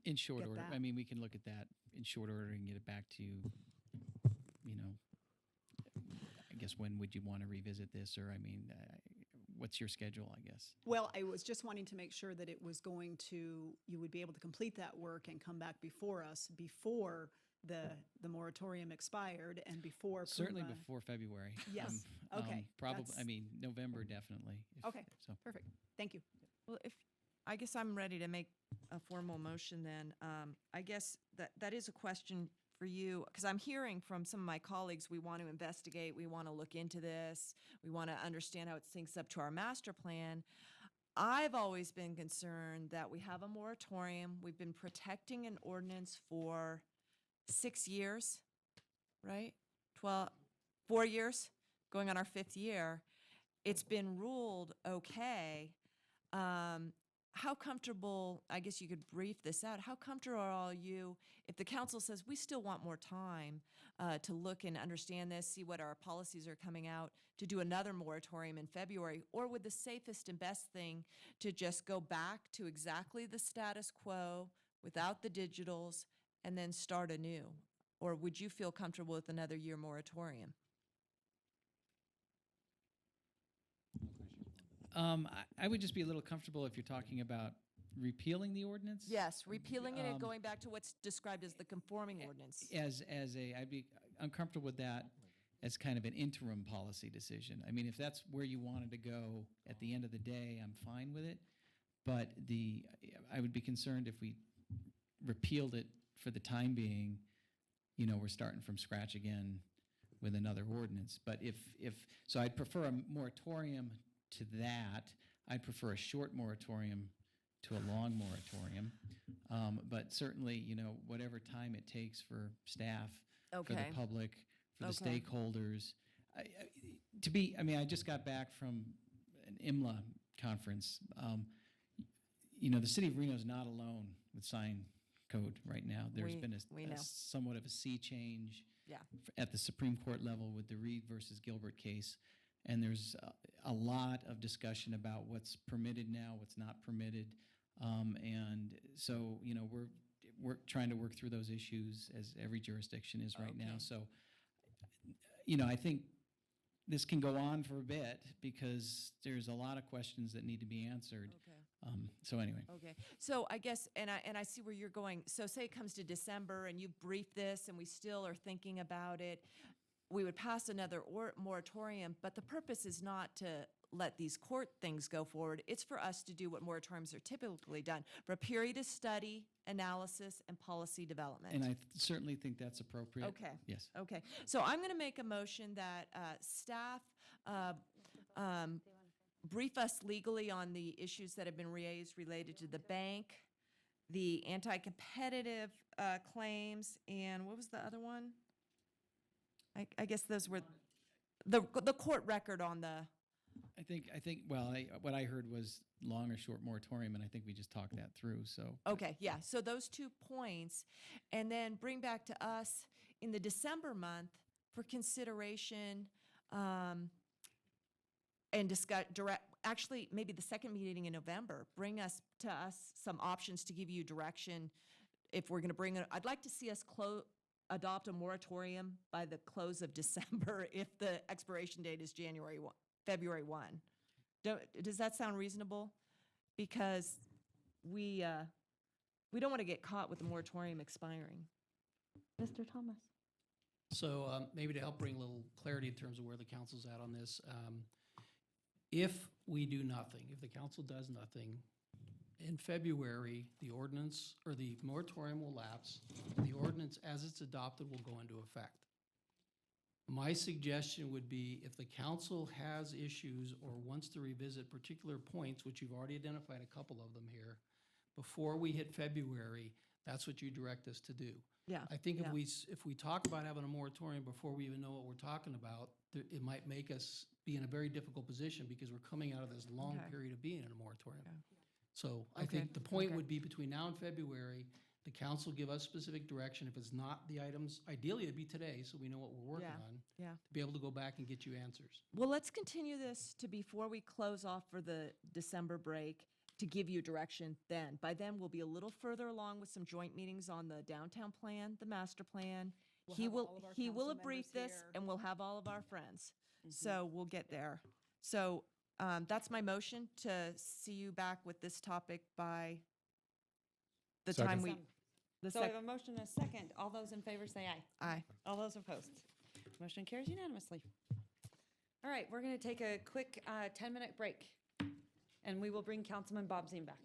In short get order. that? I mean, we can look at that in short order and get it back to you, I guess when would you want to revisit this? Or, I mean, what's your schedule, I guess? Well, I was just wanting to make sure that it was going to, you would be able to complete that work and come back before us before the moratorium expired and before Certainly Puma. before February. Yes. Okay. Probably, That's- I mean, November definitely. Okay. So. Perfect. Thank you. Well, I guess I'm ready to make a formal motion then. I guess that is a question for you, because I'm hearing from some of my colleagues, we want to investigate, we want to look into this, we want to understand how it syncs up to our master plan. I've always been concerned that we have a moratorium, we've been protecting an ordinance for 6 years, right? 4 years, going on our 5th year. It's been ruled okay. how comfortable, I guess you could brief this out, how comfortable are you if the council says we still want more time to look and understand this, see what our policies are coming out, to do another moratorium in February? Or would the safest and best thing to just go back to exactly the status quo without the digitals and then start anew? Or would you feel comfortable with another year moratorium? I would just be a little comfortable if you're talking about repealing the ordinance. Yes, repealing it and going back to what's described as the conforming ordinance. I'd be uncomfortable with that as kind of an interim policy decision. I mean, if that's where you wanted to go at the end of the day, I'm fine with it. But I would be concerned if we repealed it for the time being, we're starting from scratch again with another ordinance. But so I'd prefer a moratorium to that. I'd prefer a short moratorium to a long moratorium. But certainly, whatever time it takes for staff, for the public, for the stakeholders. I just got back from an IMLA conference. The city of Reno is not alone with sign code right now. There's been a somewhat of a sea change at the Supreme Court level with the Reed versus Gilbert case. And there's a lot of discussion about what's permitted now, what's not permitted. And so, we're trying to work through those issues as every jurisdiction is right now. So, I think this can go on for a bit because there's a lot of questions that need to be answered. So anyway. Okay. So I guess, and I see where you're going. So say it comes to December and you've briefed this and we still are thinking about it. We would pass another moratorium, but the purpose is not to let these court things go forward. It's for us to do what moratoriums are typically done, for a period of study, analysis, and policy development. And I certainly think that's appropriate. Okay. Yes. Okay. So I'm going to make a motion that staff brief us legally on the issues that have been raised related to the bank, the anti-competitive claims, and what was the other one? I guess those were the court record on the. I think. Well, what I heard was long or short moratorium, and I think we just talked that through. So. Okay, yeah. So those 2 points, and then bring back to us in the December month for consideration and discuss Actually, maybe the second meeting in November. Bring to us some options to give you direction if we're going to bring it. I'd like to see us adopt a moratorium by the close of December if the expiration date is February 1. Does that sound reasonable? Because we don't want to get caught with the moratorium expiring. Mr. Thomas. So maybe to help bring a little clarity in terms of where the council's at on this, if we do nothing, if the council does nothing, in February, the ordinance or the moratorium will lapse. The ordinance, as it's adopted, will go into effect. My suggestion would be if the council has issues or wants to revisit particular points, which you've already identified a couple of them here, before we hit February, that's what you direct us to do. Yeah. I think if we talk about having a moratorium before we even know what we're talking about, it might make us be in a very difficult position because we're coming out of this long period of being in a moratorium. So I think the point would be between now and February, the council give us specific direction. If it's not the items, ideally it'd be today so we know what we're working on. Yeah. To be able to go back and get you answers. Well, let's continue this to before we close off for the December break to give you direction then. By then, we'll be a little further along with some joint meetings on the downtown plan, the master plan. He will have briefed this and we'll have all of our friends. So we'll get there. So that's my motion to see you back with this topic by the time we. So we have a motion and a second. All those in favor say aye. Aye. All those opposed. Motion carries unanimously. All right, we're going to take a quick 10-minute break, and we will bring Councilman Bob Zine back.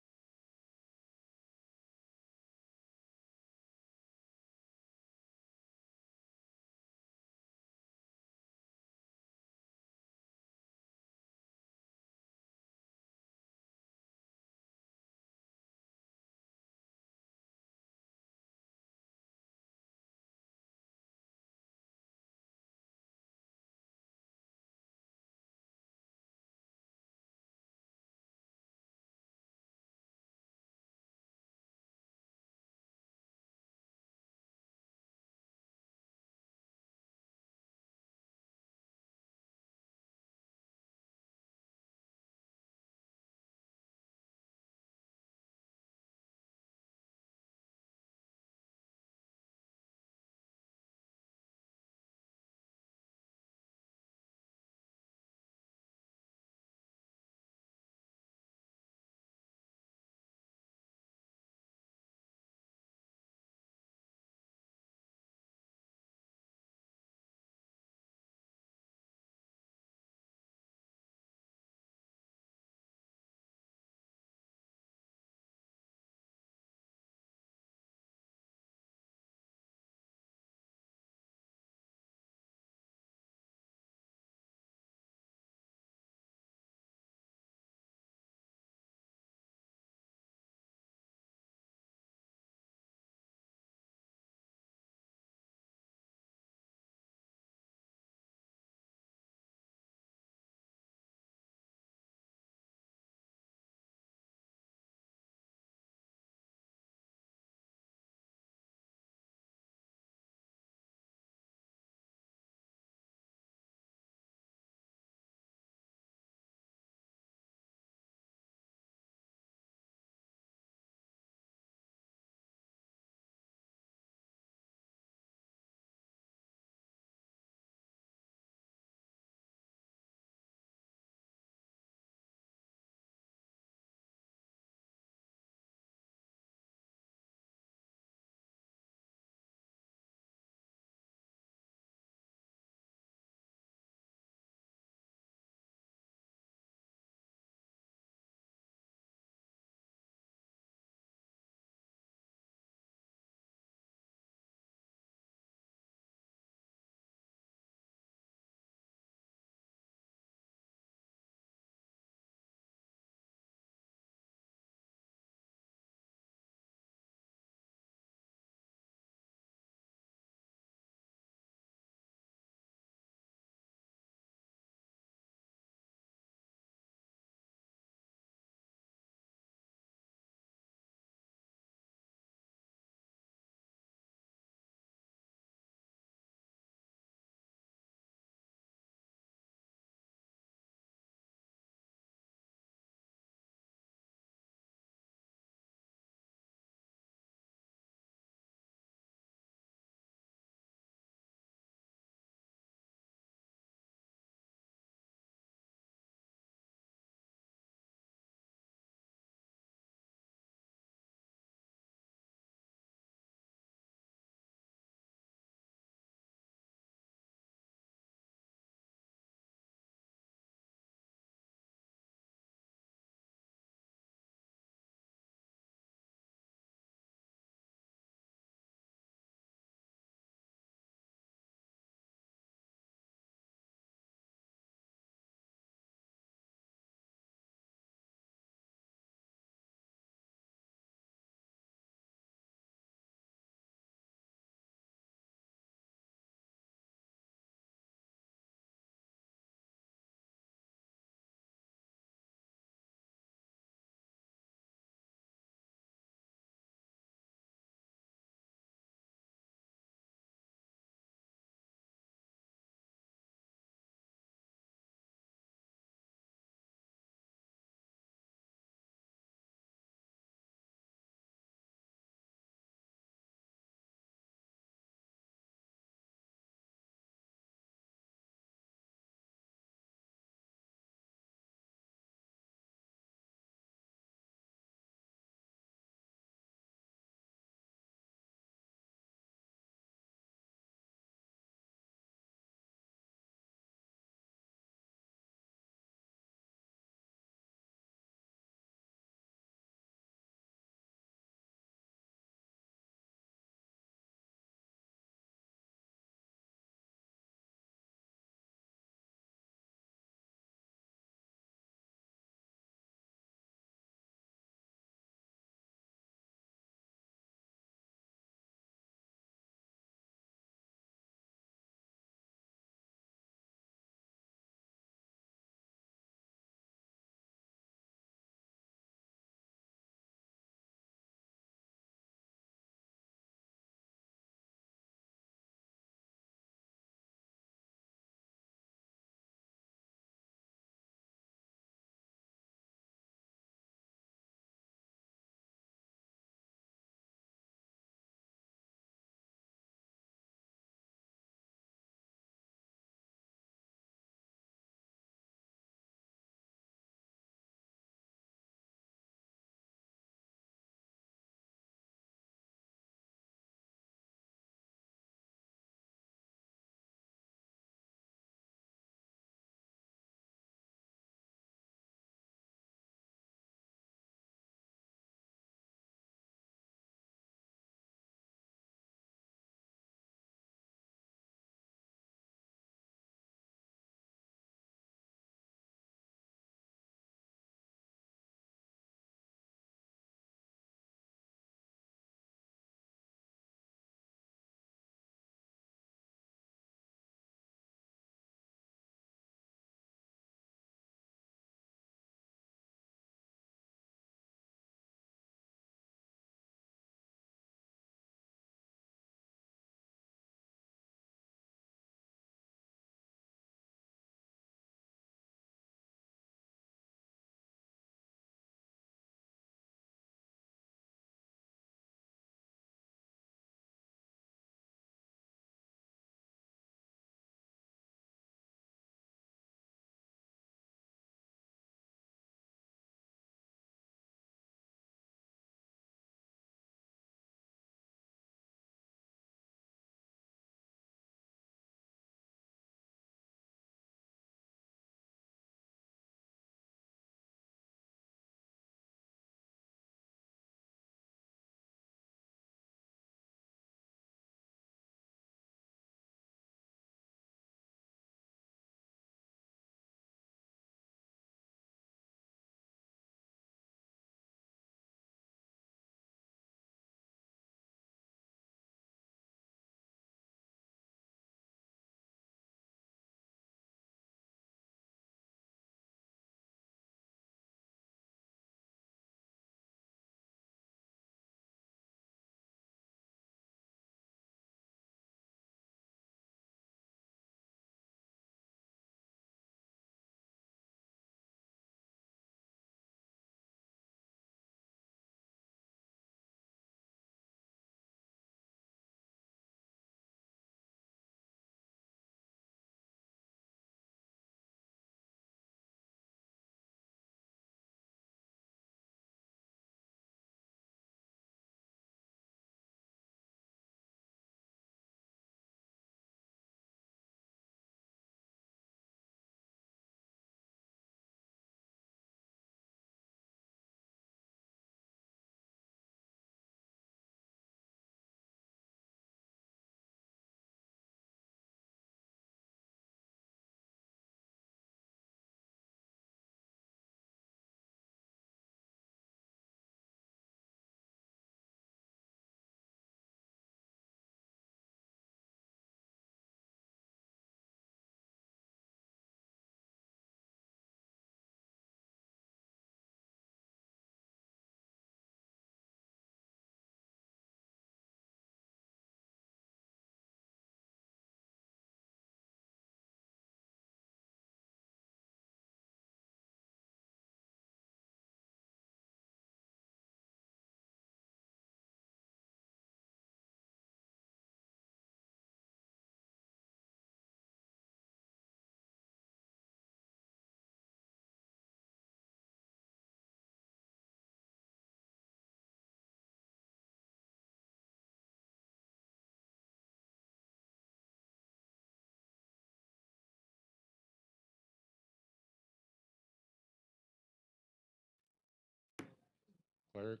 Clerk.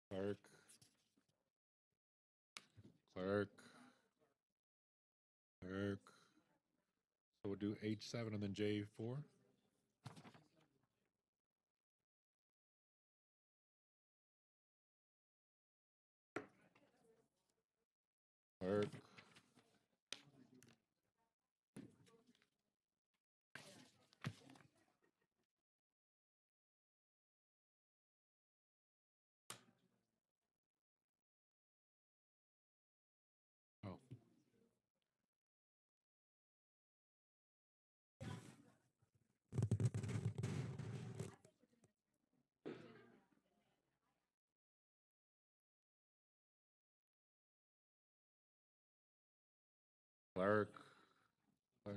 Clerk. Clerk. Clerk. So we'll do H7 and then J4. Clerk. Oh. Clerk. Clerk.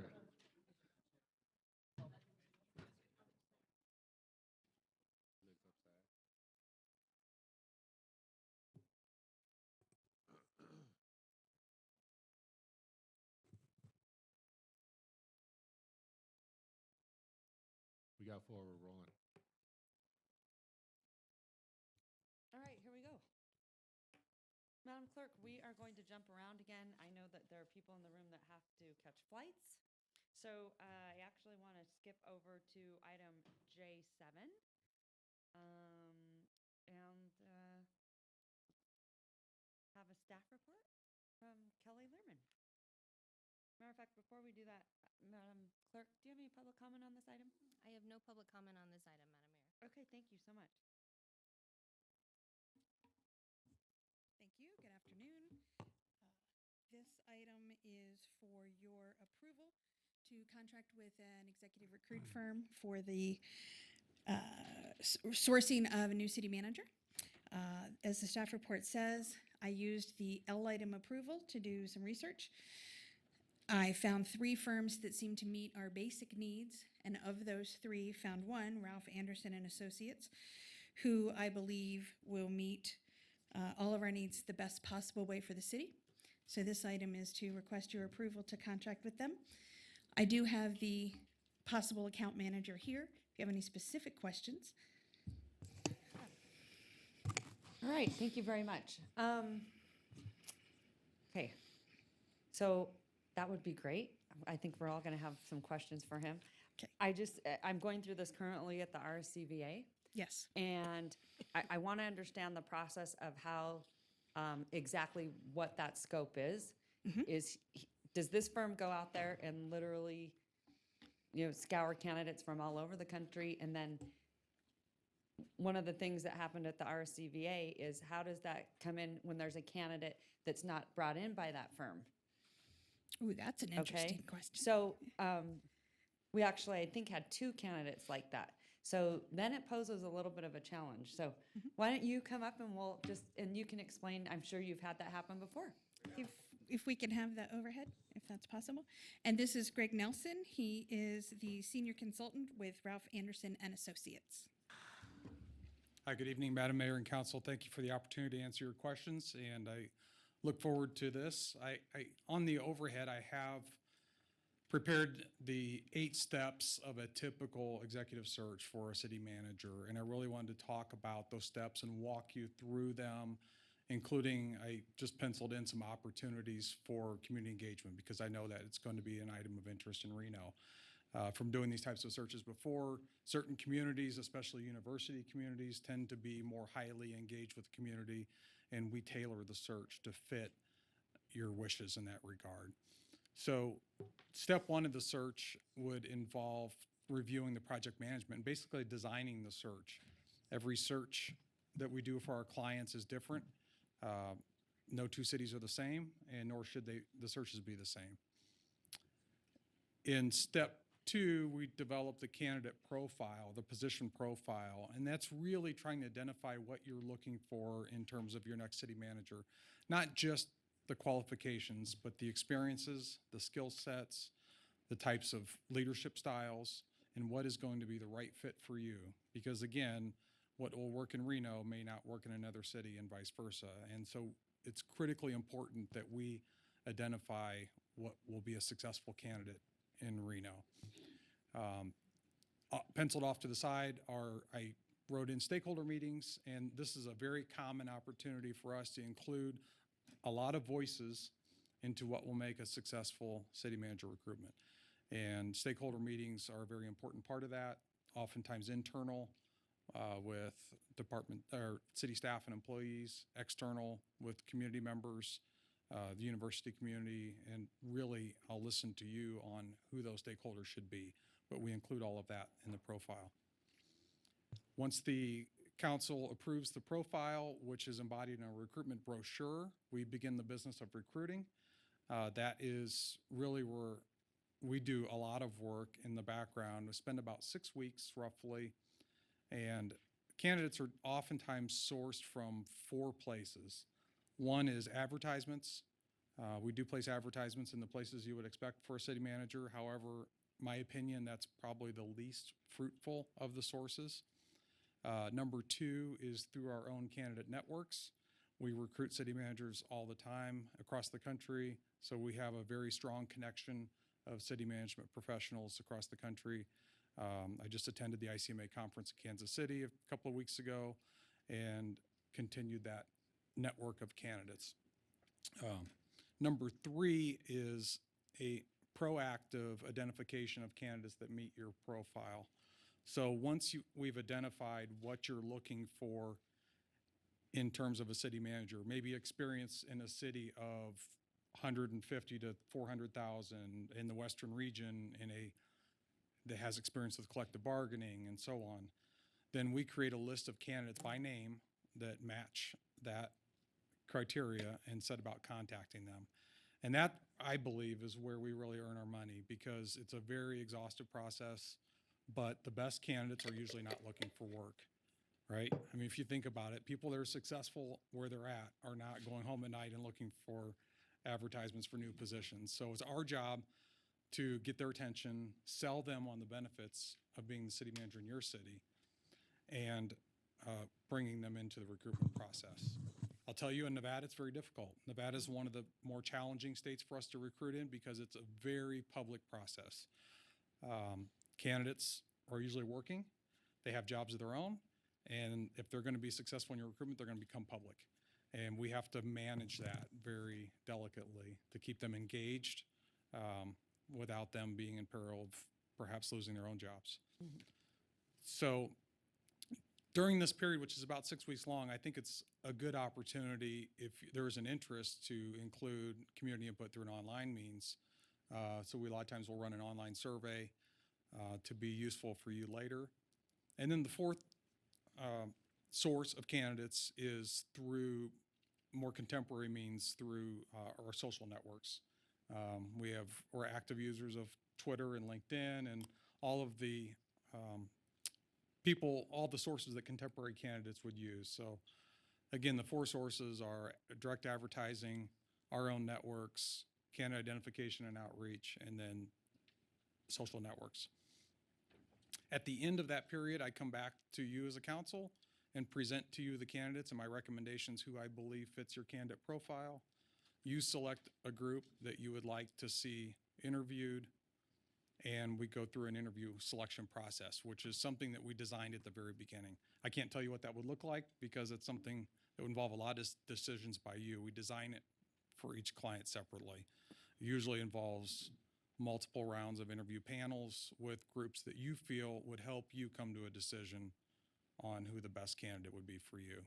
We got 4, we're rolling. All right, here we go. Madam Clerk, we are going to jump around again. I know that there are people in the room that have to catch flights. So I actually want to skip over to item J7. And have a staff report from Kelly Lehrman. Matter of fact, before we do that, Madam Clerk, do you have any public comment on this item? I have no public comment on this item, Madam Mayor. Okay, thank you so much. Thank you. Good afternoon. This item is for your approval to contract with an executive recruit firm for the sourcing of a new city manager. As the staff report says, I used the L item approval to do some research. I found 3 firms that seem to meet our basic needs, and of those 3, found one, Ralph Anderson and Associates, who I believe will meet all of our needs the best possible way for the city. So this item is to request your approval to contract with them. I do have the possible account manager here, if you have any specific questions. All right, thank you very much. Okay, so that would be great. I think we're all going to have some questions for him. Okay. I'm going through this currently at the RCVA. Yes. And I want to understand the process of how exactly what that scope is. Does this firm go out there and literally, scour candidates from all over the country? And then one of the things that happened at the RCVA is how does that come in when there's a candidate that's not brought in by that firm? Ooh, that's an interesting question. So we actually, I think, had 2 candidates like that. So then it poses a little bit of a challenge. So why don't you come up and and you can explain, I'm sure you've had that happen before. If we can have that overhead, if that's possible. And this is Greg Nelson. He is the senior consultant with Ralph Anderson and Associates. Hi, good evening, Madam Mayor and Council. Thank you for the opportunity to answer your questions, and I look forward to this. On the overhead, I have prepared the 8 steps of a typical executive search for a city manager, and I really wanted to talk about those steps and walk you through them, including I just penciled in some opportunities for community engagement because I know that it's going to be an item of interest in Reno. From doing these types of searches before, certain communities, especially university communities, tend to be more highly engaged with the community, and we tailor the search to fit your wishes in that regard. So step 1 of the search would involve reviewing the project management, and basically designing the search. Every search that we do for our clients is different. No 2 cities are the same, and nor should the searches be the same. In step 2, we develop the candidate profile, the position profile, and that's really trying to identify what you're looking for in terms of your next city manager. Not just the qualifications, but the experiences, the skill sets, the types of leadership styles, and what is going to be the right fit for you. Because again, what will work in Reno may not work in another city and vice versa. And so it's critically important that we identify what will be a successful candidate in Reno. Penciled off to the side are, I wrote in stakeholder meetings, and this is a very common opportunity for us to include a lot of voices into what will make a successful city manager recruitment. And stakeholder meetings are a very important part of that, oftentimes internal with department or city staff and employees, external with community members, the university community, and really I'll listen to you on who those stakeholders should be, but we include all of that in the profile. Once the council approves the profile, which is embodied in a recruitment brochure, we begin the business of recruiting. That is really where we do a lot of work in the background. We spend about 6 weeks roughly, and candidates are oftentimes sourced from 4 places. One is advertisements. We do place advertisements in the places you would expect for a city manager. However, my opinion, that's probably the least fruitful of the sources. Number 2 is through our own candidate networks. We recruit city managers all the time across the country, so we have a very strong connection of city management professionals across the country. I just attended the ICMA conference in Kansas City a couple of weeks ago and continued that network of candidates. Number 3 is a proactive identification of candidates that meet your profile. So once we've identified what you're looking for in terms of a city manager, maybe experience in a city of 150 to 400,000 in the Western region that has experience with collective bargaining and so on, then we create a list of candidates by name that match that criteria and set about contacting them. And that, I believe, is where we really earn our money, because it's a very exhaustive process, but the best candidates are usually not looking for work, right? I mean, if you think about it, people that are successful where they're at are not going home at night and looking for advertisements for new positions. So it's our job to get their attention, sell them on the benefits of being the city manager in your city, and bringing them into the recruitment process. I'll tell you, in Nevada, it's very difficult. Nevada is one of the more challenging states for us to recruit in because it's a very public process. Candidates are usually working. They have jobs of their own. And if they're going to be successful in your recruitment, they're going to become public. And we have to manage that very delicately to keep them engaged without them being in peril of perhaps losing their own jobs. Mm-hmm. So during this period, which is about 6 weeks long, I think it's a good opportunity, if there is an interest, to include community input through an online means. So we a lot of times will run an online survey to be useful for you later. And then the fourth source of candidates is through more contemporary means, through our social networks. We're active users of Twitter and LinkedIn and all of the all the sources that contemporary candidates would use. So again, the 4 sources are direct advertising, our own networks, candidate identification and outreach, and then social networks. At the end of that period, I come back to you as a council and present to you the candidates and my recommendations, who I believe fits your candidate profile. You select a group that you would like to see interviewed, and we go through an interview selection process, which is something that we designed at the very beginning. I can't tell you what that would look like because it's something that would involve a lot of decisions by you. We design it for each client separately. It usually involves multiple rounds of interview panels with groups that you feel would help you come to a decision on who the best candidate would be for you.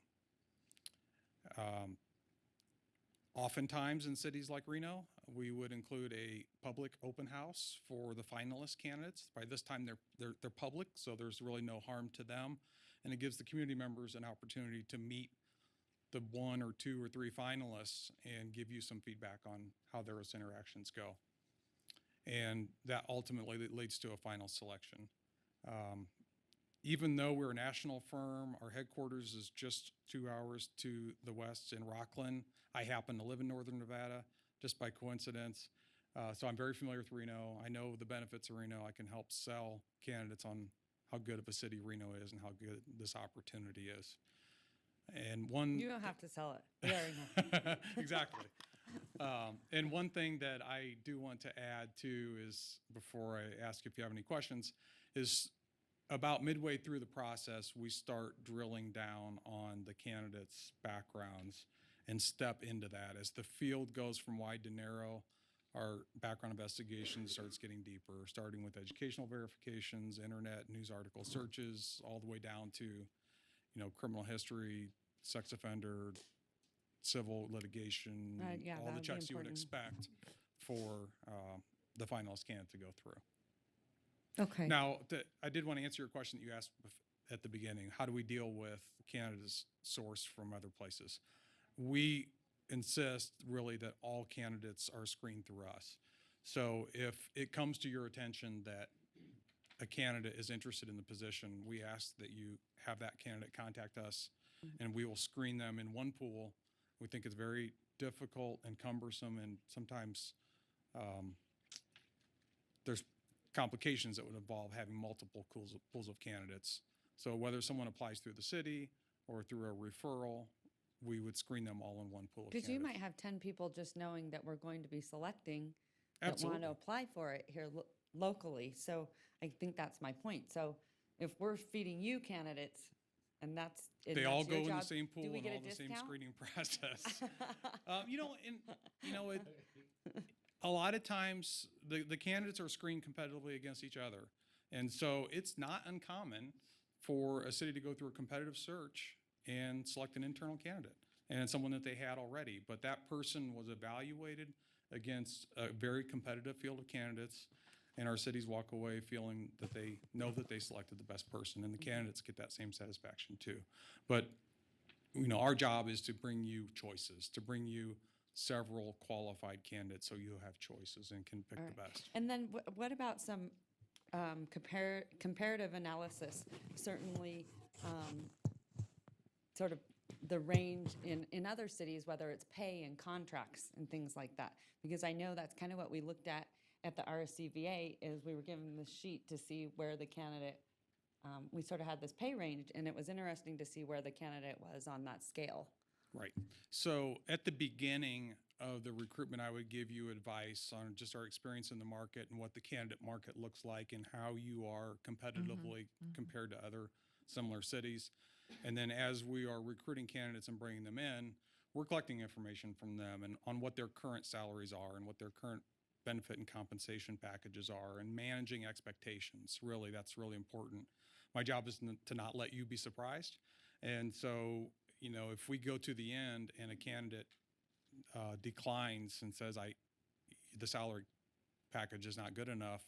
Oftentimes in cities like Reno, we would include a public open house for the finalist candidates. By this time, they're public, so there's really no harm to them, and it gives the community members an opportunity to meet the 1 or 2 or 3 finalists and give you some feedback on how those interactions go. And that ultimately leads to a final selection. Even though we're a national firm, our headquarters is just 2 hours to the west in Rockland. I happen to live in northern Nevada, just by coincidence. So I'm very familiar with Reno. I know the benefits of Reno. I can help sell candidates on how good of a city Reno is and how good this opportunity is. And You don't have to sell it. We already know. Exactly. And one thing that I do want to add too is, before I ask if you have any questions, is about midway through the process, we start drilling down on the candidates' backgrounds and step into that. As the field goes from wide to narrow, our background investigation starts getting deeper, starting with educational verifications, internet news article searches, all the way down to, criminal history, sex offender, civil litigation, Yeah, all that the would be checks you would important. expect for the finalist candidate to go through. Okay. Now, I did want to answer your question that you asked at the beginning. How do we deal with candidates sourced from other places? We insist really that all candidates are screened through us. So if it comes to your attention that a candidate is interested in the position, we ask that you have that candidate contact us, and we will screen them in one pool. We think it's very difficult and cumbersome, and sometimes there's complications that would involve having multiple pools of candidates. So whether someone applies through the city or through a referral, we would screen them all in one pool of Because candidates. you might have 10 people just knowing that we're going to be selecting that want Absolutely. to apply for it here locally. So I think that's my point. So if we're feeding you candidates and They that's all your go in the job, same pool do we and get all a the same discount? screening process. A lot of times the candidates are screened competitively against each other. And so it's not uncommon for a city to go through a competitive search and select an internal candidate and someone that they had already. But that person was evaluated against a very competitive field of candidates, and our cities walk away feeling that they know that they selected the best person, and the candidates get that same satisfaction too. But our job is to bring you choices, to bring you several qualified candidates so you have choices and can pick All the right. best. And then what about some comparative analysis? Certainly, sort of the range in other cities, whether it's pay and contracts and things like that. Because I know that's kind of what we looked at the RSCVA, is we were given this sheet to see where the candidate, we sort of had this pay range, and it was interesting to see where the candidate was on that scale. Right. So at the beginning of the recruitment, I would give you advice on just our experience in the market and what the candidate market looks like and how you are competitively compared to other similar cities. And then as we are recruiting candidates and bringing them in, we're collecting information from them and on what their current salaries are and what their current benefit and compensation packages are, and managing expectations. Really, that's really important. My job is to not let you be surprised. And so, if we go to the end and a candidate declines and says, the salary package is not good enough,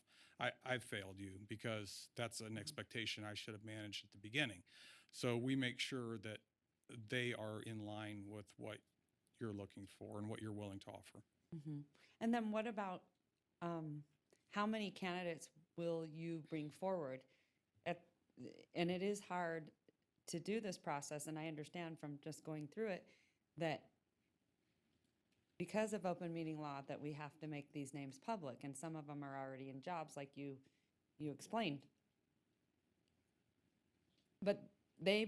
I've failed you, because that's an expectation I should have managed at the beginning. So we make sure that they are in line with what you're looking for and what you're willing to offer. Mm-hmm. And then what about how many candidates will you bring forward? And it is hard to do this process, and I understand from just going through it that because of open meeting law that we have to make these names public, and some of them are already in jobs like you explained. But they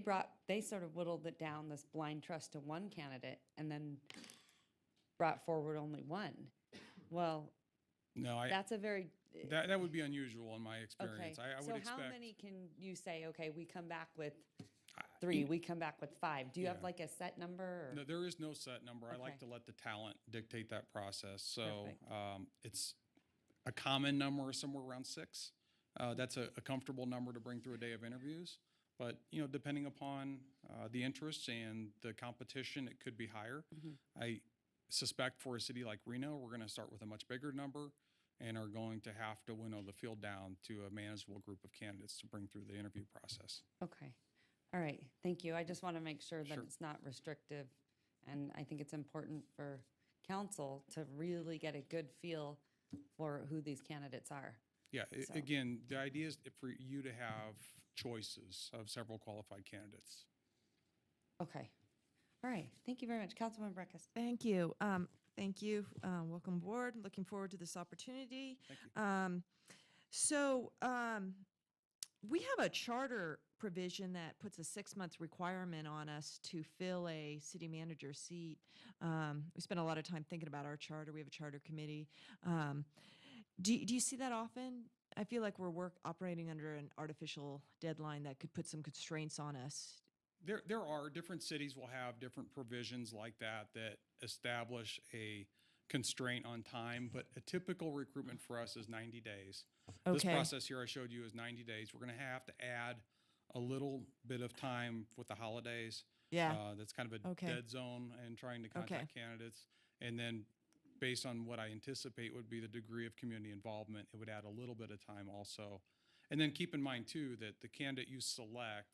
sort of whittled it down, this blind trust to one candidate, and then brought forward only one. Well, no, that's a very that would be unusual in my okay. experience. I would expect. So how many can you say? Okay, we come back with 3. We come back with 5. Do you have like a set number? Or? No, there is no set number. Okay. I like to let the talent dictate that process. So Perfect. it's a common number somewhere around 6. That's a comfortable number to bring through a day of interviews. But depending upon the interest and the competition, it could be higher. Mm-hmm. I suspect for a city like Reno, we're going to start with a much bigger number and are going to have to winnow the field down to a manageable group of candidates to bring through the interview process. Okay. All right. Thank you. I just want to make sure that Sure. it's not restrictive. And I think it's important for council to really get a good feel for who these candidates are. Yeah, So- again, the idea is for you to have choices of several qualified candidates. Okay. All right. Thank you very much. Councilman Breckus. Thank you. Thank you. Welcome aboard. Looking forward to this opportunity. Thank you. We have a charter provision that puts a 6-month requirement on us to fill a city manager seat. We spend a lot of time thinking about our charter. We have a charter committee. Do you see that often? I feel like we're operating under an artificial deadline that could put some constraints on us. There are different cities will have different provisions like that that establish a constraint on time, but a typical recruitment for us is 90 days. This Okay. process here I showed you is 90 days. We're going to have to add a little bit of time with the holidays. Yeah. That's kind of a Okay. dead zone and trying to contact candidates. And then based on what I anticipate would be the degree of community involvement, it would add a little bit of time also. And then keep in mind too that the candidate you select,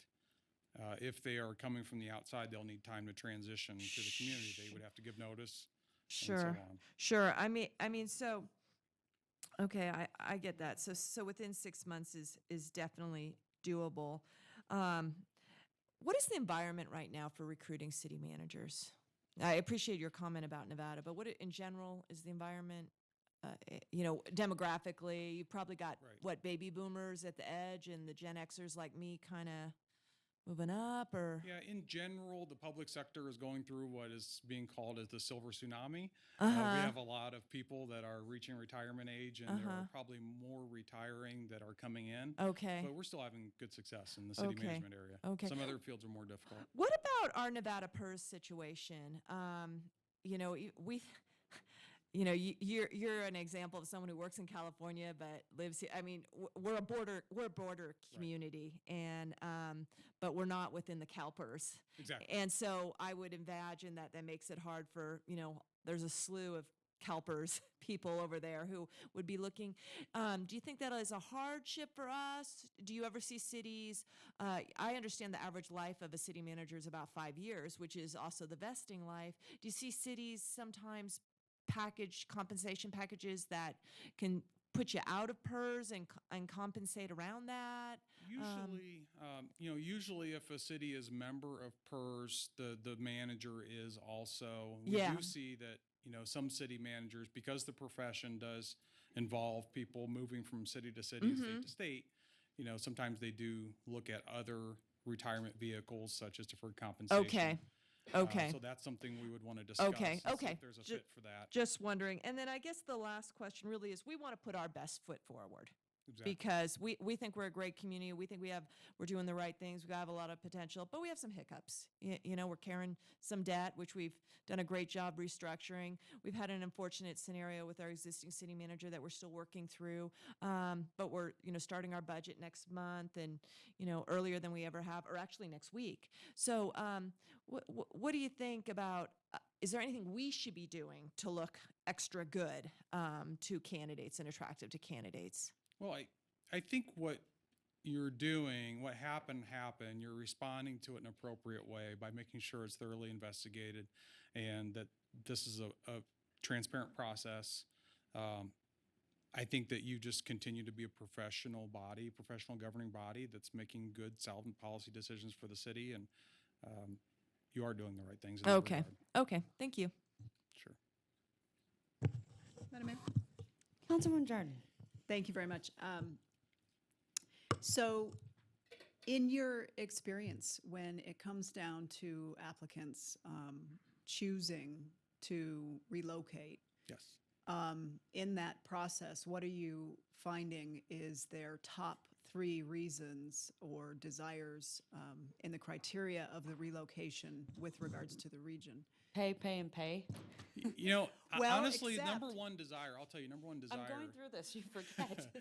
if they are coming from the outside, they'll need time to transition to the community. They would have to give notice. And so Sure. on. Sure. So okay, I get that. So within 6 months is definitely doable. What is the environment right now for recruiting city managers? I appreciate your comment about Nevada, but in general is the environment? Demographically, you've probably got what, baby boomers at the edge and the Gen Xers like me kind of moving up, or Yeah, in general, the public sector is going through what is being called as the silver tsunami. Uh-huh. We have a lot of people that are reaching retirement age, and there Uh-huh. are probably more retiring that are coming in. Okay. But we're still having good success in the city Okay. management area. Okay. Some other fields are more difficult. What about our Nevada PERS situation? You're an example of someone who works in California but lives here. I mean, we're a border community, and but we're not within the CalPERS. Exactly. And so I would imagine that makes it hard for there's a slew of CalPERS people over there who would be looking. Do you think that is a hardship for us? Do you ever see cities? I understand the average life of a city manager is about 5 years, which is also the vesting life. Do you see cities sometimes package compensation packages that can put you out of PERS and compensate around that? Usually if a city is member of PERS, the manager is also. We Yeah. do see that, some city managers, because the profession does involve people moving from city to city, state to state, sometimes they do look at other retirement vehicles such as deferred compensation. Okay. Okay. So that's something we would want to discuss. Okay. and see Okay. if there's a fit for that. Just wondering. And then I guess the last question really is we want to put our best foot forward. Exactly. Because we think we're a great community. We think we're doing the right things. We have a lot of potential, but we have some hiccups. We're carrying some debt, which we've done a great job restructuring. We've had an unfortunate scenario with our existing city manager that we're still working through. But we're, starting our budget next month and, earlier than we ever have, or actually next week. So what do you think about, is there anything we should be doing to look extra good to candidates and attractive to candidates? Well, I think what you're doing, what happened. You're responding to it in an appropriate way by making sure it's thoroughly investigated and that this is a transparent process. I think that you just continue to be a professional governing body that's making good, solid policy decisions for the city, and you are doing the right things in that Okay. regard. Okay. Thank you. Sure. Madam Mayor? Councilwoman Jordan. Thank you very much. So in your experience, when it comes down to applicants choosing to relocate, Yes. in that process, what are you finding is their top 3 reasons or desires in the criteria of the relocation with regards to the region? Pay, pay, and pay. Well, Honestly, except- number one desire, I'll tell you, number one desire. I'm going through this, you forget.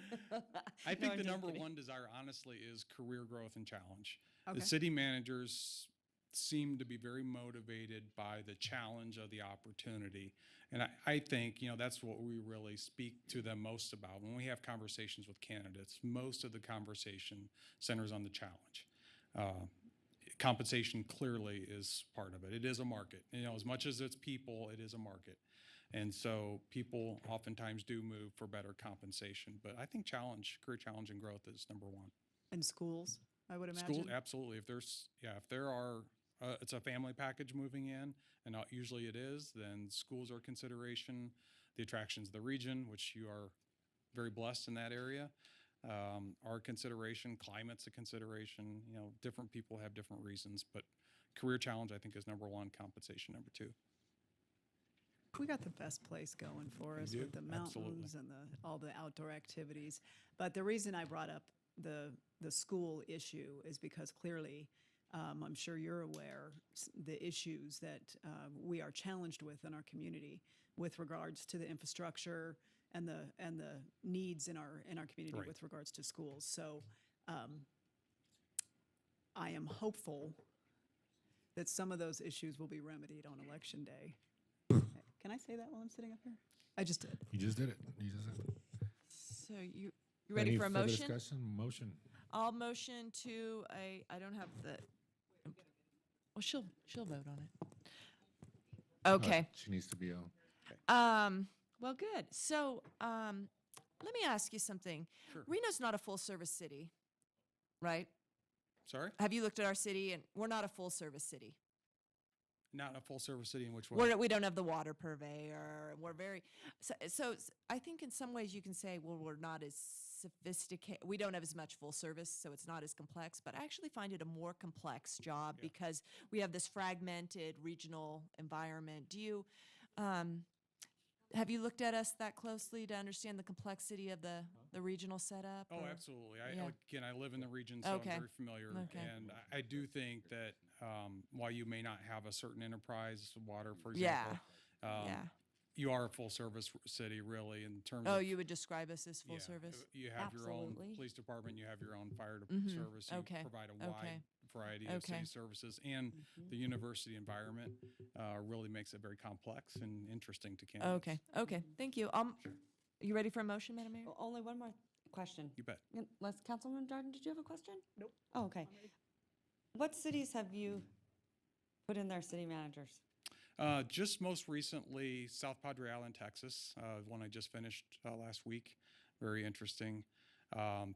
I No, think I'm the just number kidding. one desire, honestly, is career growth and challenge. Okay. The city managers seem to be very motivated by the challenge of the opportunity. And I think, that's what we really speak to them most about. When we have conversations with candidates, most of the conversation centers on the challenge. Compensation clearly is part of it. It is a market. As much as it's people, it is a market. And so people oftentimes do move for better compensation. But I think career challenge and growth is number one. And schools, I would imagine? School, absolutely. If there are, it's a family package moving in, and usually it is, then schools are a consideration. The attractions of the region, which you are very blessed in that area, are a consideration. Climate's a consideration. Different people have different reasons, but career challenge, I think, is number one, compensation number 2. We got the best place going for us do? with the Absolutely. mountains and all the outdoor activities. But the reason I brought up the school issue is because clearly, I'm sure you're aware, the issues that we are challenged with in our community with regards to the infrastructure and the needs in our community Right. with regards to schools. So I am hopeful that some of those issues will be remedied on Election Day. Can I say that while I'm sitting up here? I just did. You just did it. You just did it. So you ready Any for a further motion? discussion? Motion. I'll motion to I don't have the. Well, she'll vote on it. Okay. She needs to be on. Well, good. So, let me ask you something. Sure. Reno's not a full-service city, right? Sorry? Have you looked at our city? And we're not a full-service city. Not a full-service city in which way? We don't have the water purveyor. We're very so. I think in some ways you can say, well, we're not as sophisticated. We don't have as much full service, so it's not as complex. But I actually find it a more complex job because we have this fragmented regional environment. Do you have you looked at us that closely to understand the complexity of the regional setup? Oh, or- absolutely. Yeah. Again, I live in the region, so Okay. I'm very familiar. Okay. And I do think that while you may not have a certain enterprise, water, for Yeah. example, Yeah. you are a full-service city, really, in terms Oh, of... you would describe us as full Yeah, service? You have your own Absolutely. police department, you have your own fire Mhm. service, you Okay. provide a Okay. wide variety of Okay. city services, and the university environment really makes it very complex and interesting to candidates. Okay. Okay. Thank you. You ready for a motion, Madam Mayor? Only one more question. You bet. Unless Councilwoman Jordan, did you have a question? Nope. Oh, okay. What cities have you put in their city managers? Just most recently, South Padre Island, Texas, one I just finished last week. Very interesting.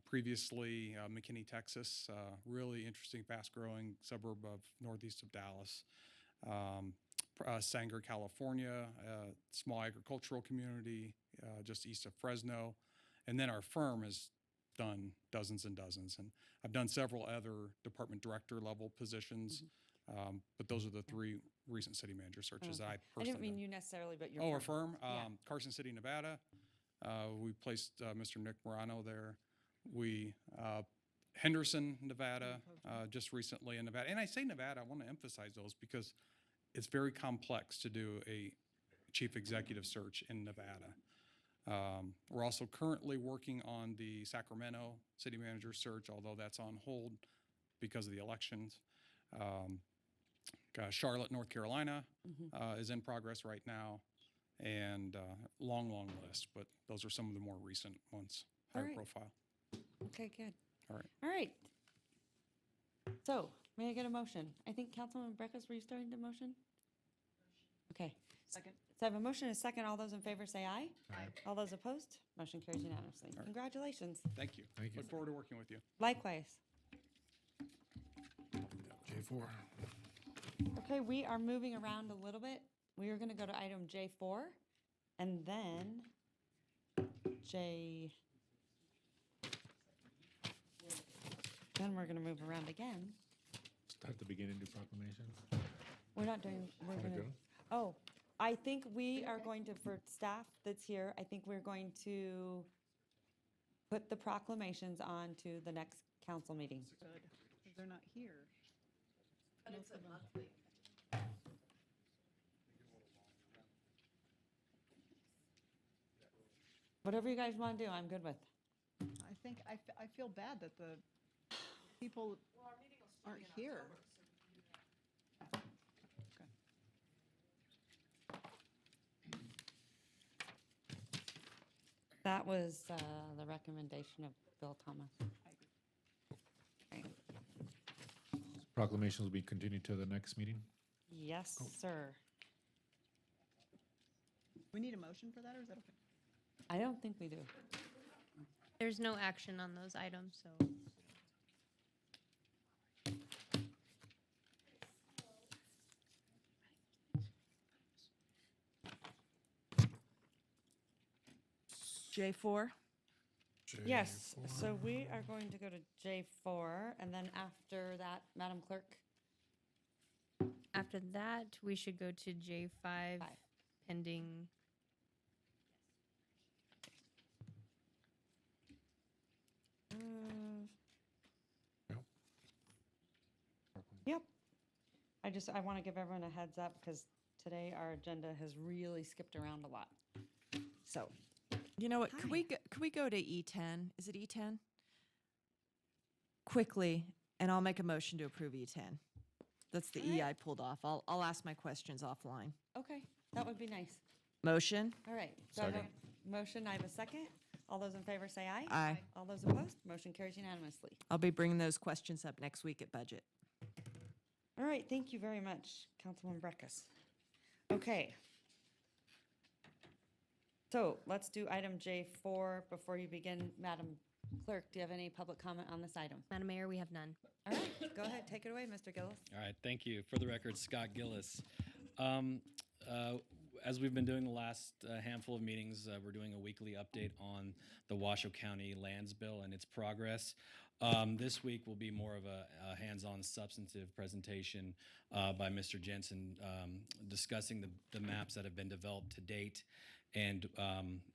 Previously, McKinney, Texas, really interesting, fast-growing suburb of northeast of Dallas. Sanger, California, small agricultural community just east of Fresno. And then our firm has done dozens and dozens. And I've done several other department director level positions. But those are the three recent city manager searches that I I personally didn't mean done. you necessarily, but your Oh, our firm. firm, Yeah. Carson City, Nevada. We placed Mr. Nick Morano there. Henderson, Nevada, just recently in Nevada. And I say Nevada, I want to emphasize those because it's very complex to do a chief executive search in Nevada. We're also currently working on the Sacramento city manager search, although that's on hold because of the elections. Charlotte, North Carolina is in progress right now, and long list, but those are some of the more recent ones, All higher right. profile. Okay, good. All right. All right. So, may I get a motion? I think Councilwoman Breckus, were you starting to motion? Okay. Second. So I have a motion and a second. All those in favor say aye. Aye. All those opposed? Motion carries unanimously. Congratulations. Thank you. Thank you. Look forward to working with you. Likewise. J4. Okay, we are moving around a little bit. We are going to go to item J4 and then then we're going to move around again. Start the beginning, do proclamations. We're not doing, we're Wanna going to, go? oh, I think we are going to, for staff that's here, I think we're going to put the proclamations on to the next council meeting. Good, because they're not here. But it's a monthly. Whatever you guys want to do, I'm good with. I think, I feel bad that the people aren't here. Okay. That was the recommendation of Bill Thomas. Okay. Proclamations will be continued to the next meeting. Yes, sir. We need a motion for that, or is that okay? I don't think we do. There's no action on those items, so. J4. Yes, so we are going to go to J4, and then after that, Madam Clerk, After that, we should go to J5, pending. Yep. I want to give everyone a heads up because today our agenda has really skipped around a lot. So, You know what? Could we go to E10? Is it E10? Quickly, and I'll make a motion to approve E10. That's the All E right. I pulled off. I'll ask my questions offline. okay, that would be nice. Motion? All right. So I have a motion. I have a second. All those in favor say aye. Aye. All those opposed? Motion carries unanimously. I'll be bringing those questions up next week at budget. All right, thank you very much, Councilwoman Breckus. Okay. So let's do item J4 before you begin. Madam Clerk, do you have any public comment on this item? Madam Mayor, we have none. All right, go ahead, take it away, Mr. Gillis. All right, thank you. For the record, Scott Gillis. As we've been doing the last handful of meetings, we're doing a weekly update on the Washoe County Lands Bill and its progress. This week will be more of a hands-on substantive presentation by Mr. Jensen discussing the maps that have been developed to date, and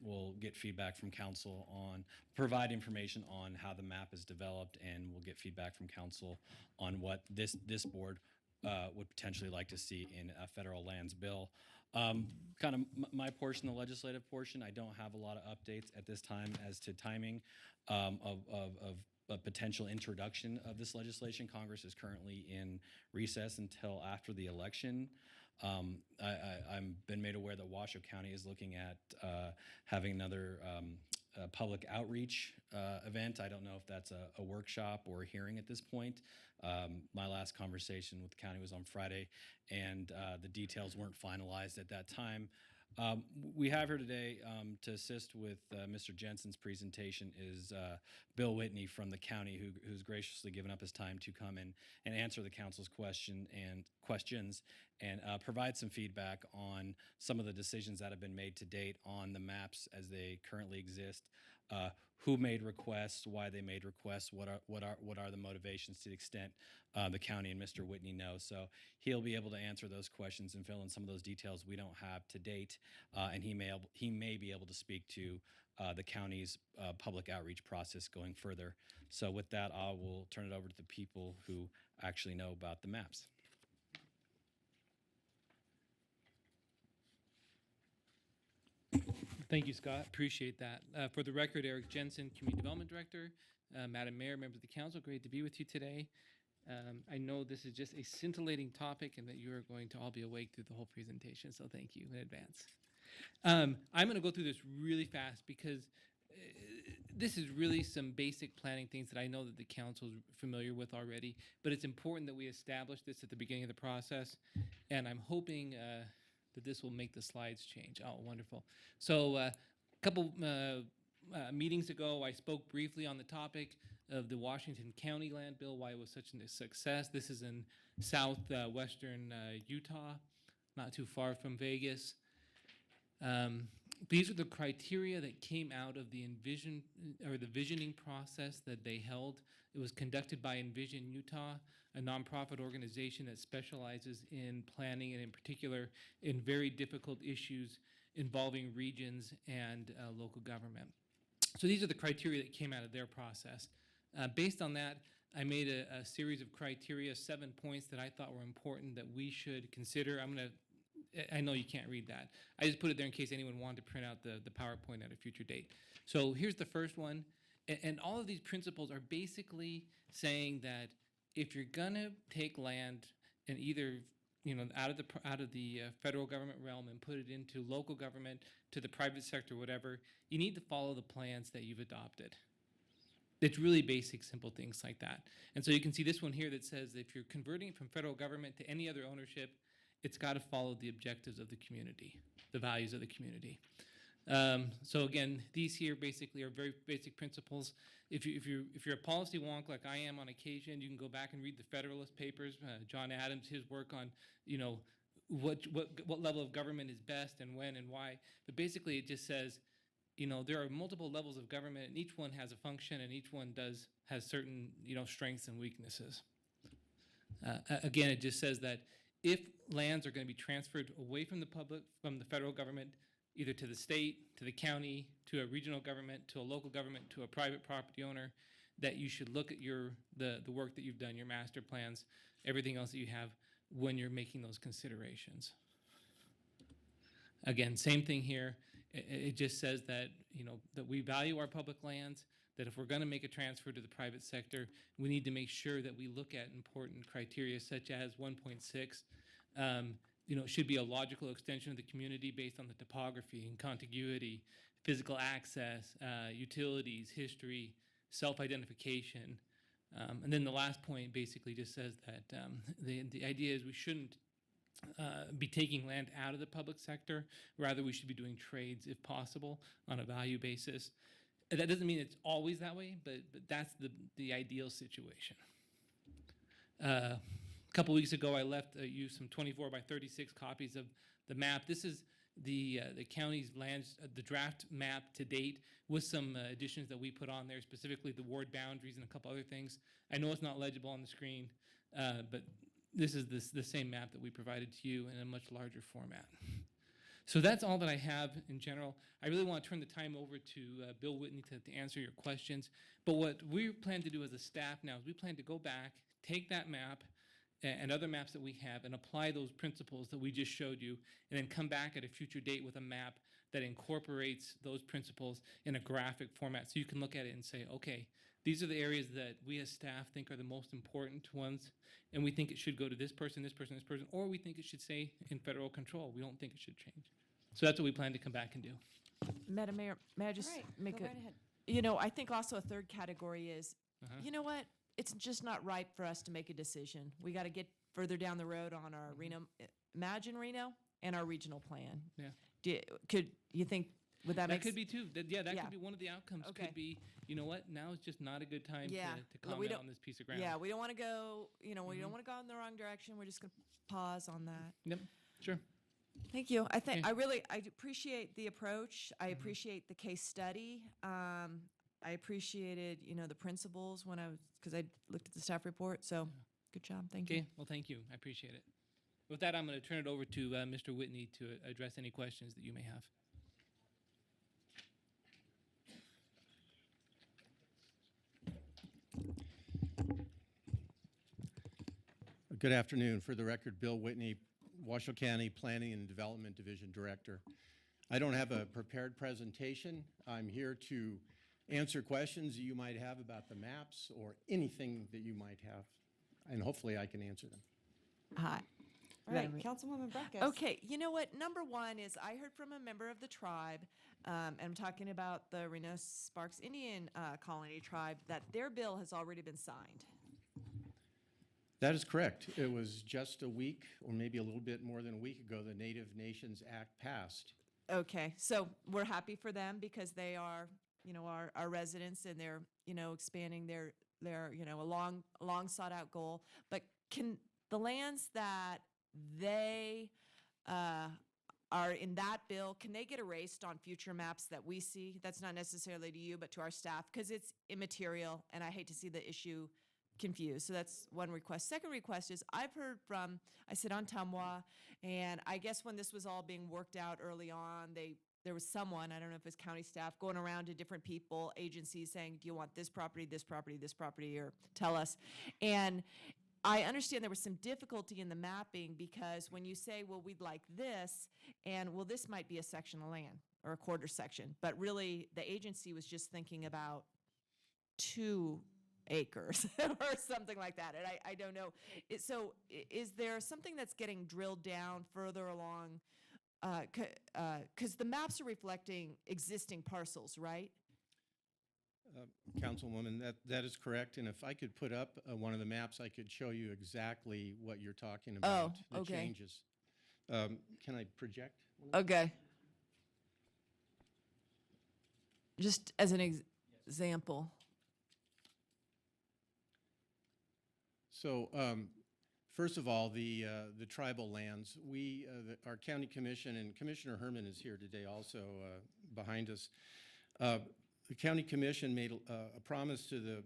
we'll get feedback from council on, provide information on how the map is developed, and we'll get feedback from council on what this board would potentially like to see in a federal lands bill. Kind of my portion, the legislative portion, I don't have a lot of updates at this time as to timing of a potential introduction of this legislation. Congress is currently in recess until after the election. I'm been made aware that Washoe County is looking at having another public outreach event. I don't know if that's a workshop or a hearing at this point. My last conversation with the county was on Friday, and the details weren't finalized at that time. We have here today to assist with Mr. Jensen's presentation is Bill Whitney from the county, who's graciously given up his time to come in and answer the council's questions and provide some feedback on some of the decisions that have been made to date on the maps as they currently exist. Who made requests, why they made requests, what are the motivations to the extent the county and Mr. Whitney know. So he'll be able to answer those questions and fill in some of those details we don't have to date, and he may be able to speak to the county's public outreach process going further. So with that, I will turn it over to the people who actually know about the maps. Thank you, Scott. Appreciate that. For the record, Eric Jensen, Community Development Director. Madam Mayor, members of the council, great to be with you today. I know this is just a scintillating topic and that you are going to all be awake through the whole presentation, so thank you in advance. I'm going to go through this really fast because this is really some basic planning things that I know that the council is familiar with already, but it's important that we establish this at the beginning of the process, and I'm hoping that this will make the slides change. Oh, wonderful. So a couple meetings ago, I spoke briefly on the topic of the Washington County Land Bill, why it was such a success. This is in southwestern Utah, not too far from Vegas. These are the criteria that came out of the visioning process that they held. It was conducted by Envision Utah, a nonprofit organization that specializes in planning and in particular in very difficult issues involving regions and local government. So these are the criteria that came out of their process. Based on that, I made a series of criteria, 7 points that I thought were important that we should consider. I know you can't read that. I just put it there in case anyone wanted to print out the PowerPoint at a future date. So here's the first one. And all of these principles are basically saying that if you're gonna take land and either out of the federal government realm and put it into local government, to the private sector, whatever, you need to follow the plans that you've adopted. It's really basic, simple things like that. And so you can see this one here that says if you're converting it from federal government to any other ownership, it's got to follow the objectives of the community, the values of the community. So again, these here basically are very basic principles. If you're a policy wonk like I am on occasion, you can go back and read the Federalist Papers. John Adams, his work on what level of government is best and when and why. But basically, it just says there are multiple levels of government, and each one has a function, and each one has certain strengths and weaknesses. Again, it just says that if lands are going to be transferred away from the federal government, either to the state, to the county, to a regional government, to a local government, to a private property owner, that you should look at the work that you've done, your master plans, everything else that you have when you're making those considerations. Again, same thing here. It just says that, that we value our public lands, that if we're going to make a transfer to the private sector, we need to make sure that we look at important criteria such as 1.6, it should be a logical extension of the community based on the topography and contiguity, physical access, utilities, history, self-identification. And then the last point basically just says that the idea is we shouldn't be taking land out of the public sector. Rather, we should be doing trades if possible on a value basis. That doesn't mean it's always that way, but that's the ideal situation. A couple weeks ago, I left you some 24 by 36 copies of the map. This is the county's lands, the draft map to date, with some additions that we put on there, specifically the ward boundaries and a couple other things. I know it's not legible on the screen, but this is the same map that we provided to you in a much larger format. So that's all that I have in general. I really want to turn the time over to Bill Whitney to answer your questions. But what we plan to do as a staff now is we plan to go back, take that map and other maps that we have and apply those principles that we just showed you, and then come back at a future date with a map that incorporates those principles in a graphic format so you can look at it and say, okay, these are the areas that we as staff think are the most important ones, and we think it should go to this person, this person, this person, or we think it should stay in federal control. We don't think it should change. So that's what we plan to come back and do. Madam Mayor, may I just Right, make go a, right ahead. I think also a third category is, you know what? It's just not right for us to make a decision. We got to get further down the road on our Imagine Reno and our regional plan. Yeah. Could you think, would that make could be too. That Yeah. could be one of the outcomes. Okay. Could be, you know what, now is just not a good time to we comment don't- on this piece of ground. Yeah, we don't want to go, we don't want to go in the wrong direction. We're just going to pause on that. Yep, sure. Thank you. I think Okay. I appreciate the approach. I appreciate the case study. I appreciated, the principles because I looked at the staff report. So good job. Thank you. Okay, well, thank you. I appreciate it. With that, I'm going to turn it over to Mr. Whitney to address any questions that you may have. Good afternoon. For the record, Bill Whitney, Washoe County Planning and Development Division Director. I don't have a prepared presentation. I'm here to answer questions that you might have about the maps or anything that you might have, and hopefully I can answer them. Hi. All right, Councilwoman Breckus. Okay, you know what? Number one is I heard from a member of the tribe, and I'm talking about the Reno Sparks Indian Colony tribe, that their bill has already been signed. That is correct. It was just a week, or maybe a little bit more than a week ago, the Native Nations Act passed. Okay, so we're happy for them because they are, our residents, and they're, expanding their a long sought out goal. But can the lands that they are in that bill, can they get erased on future maps that we see? That's not necessarily to you, but to our staff, because it's immaterial, and I hate to see the issue confused. So that's one request. Second request is I sit on Tumwa, and I guess when this was all being worked out early on, there was someone, I don't know if it's county staff, going around to different people, agencies, saying, do you want this property, this property, this property, or tell us. And I understand there was some difficulty in the mapping because when you say, well, we'd like this, and well, this might be a section of land or a quarter section, but really the agency was just thinking about 2 acres or something like that. And I don't know. So is there something that's getting drilled down further along? Because the maps are reflecting existing parcels, right? Councilwoman, that is correct. And if I could put up one of the maps, I could show you exactly what you're talking about, the changes. Can I project? Okay. Just as an example. So, first of all, the tribal lands, our county commission, and Commissioner Herman is here today also behind us. The county commission made a promise to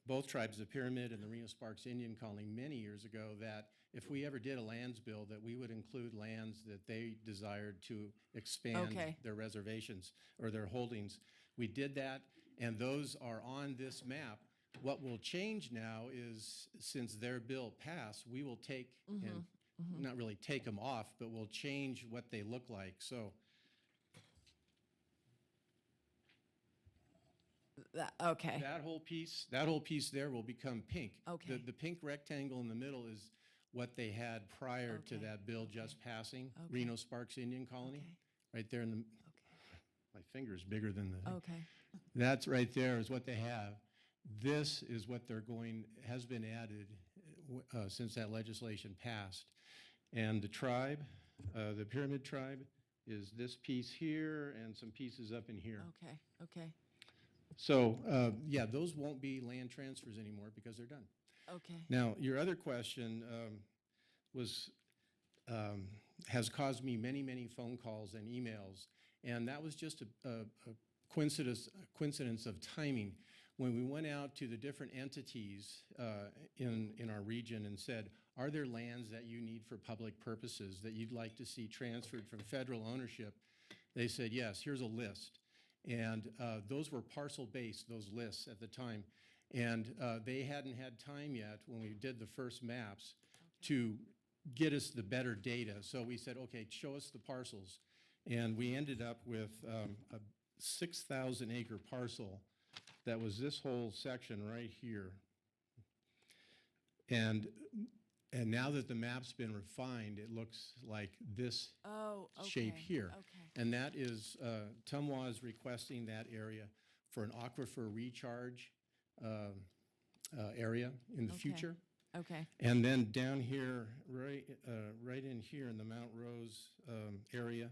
both tribes, the Pyramid and the Reno Sparks Indian Colony, many years ago that if we ever did a lands bill, that we would include lands that they desired to expand Okay. their reservations or their holdings. We did that, and those are on this map. What will change now is, since their bill passed, we will take and not really take them off, but we'll change what they look like. So Okay. that whole piece there will become pink. Okay. The pink rectangle in the middle is what they had prior to Okay. that bill just passing, Okay. Reno Sparks Indian Colony. Okay. Right there in the, my finger's bigger than the thing. Okay. That's right there is what they have. This is what has been added since that legislation passed. And the tribe, the pyramid tribe, is this piece here and some pieces up in here. Okay. Okay. So, yeah, those won't be land transfers anymore because they're done. Okay. Now, your other question has caused me many, many phone calls and emails, and that was just a coincidence of timing. When we went out to the different entities in our region and said, are there lands that you need for public purposes that you'd like to see transferred from federal ownership? They said, yes, here's a list. And those were parcel-based, those lists at the time. And they hadn't had time yet when we did the first maps to get us the better data. So we said, okay, show us the parcels. And we ended up with a 6,000 acre parcel that was this whole section right here. And now that the map's been refined, it looks like this shape okay. here. Okay. And that is, Tumwa is requesting that area for an aquifer recharge area in the Okay. future. Okay. And then down here, right in here in the Mount Rose area,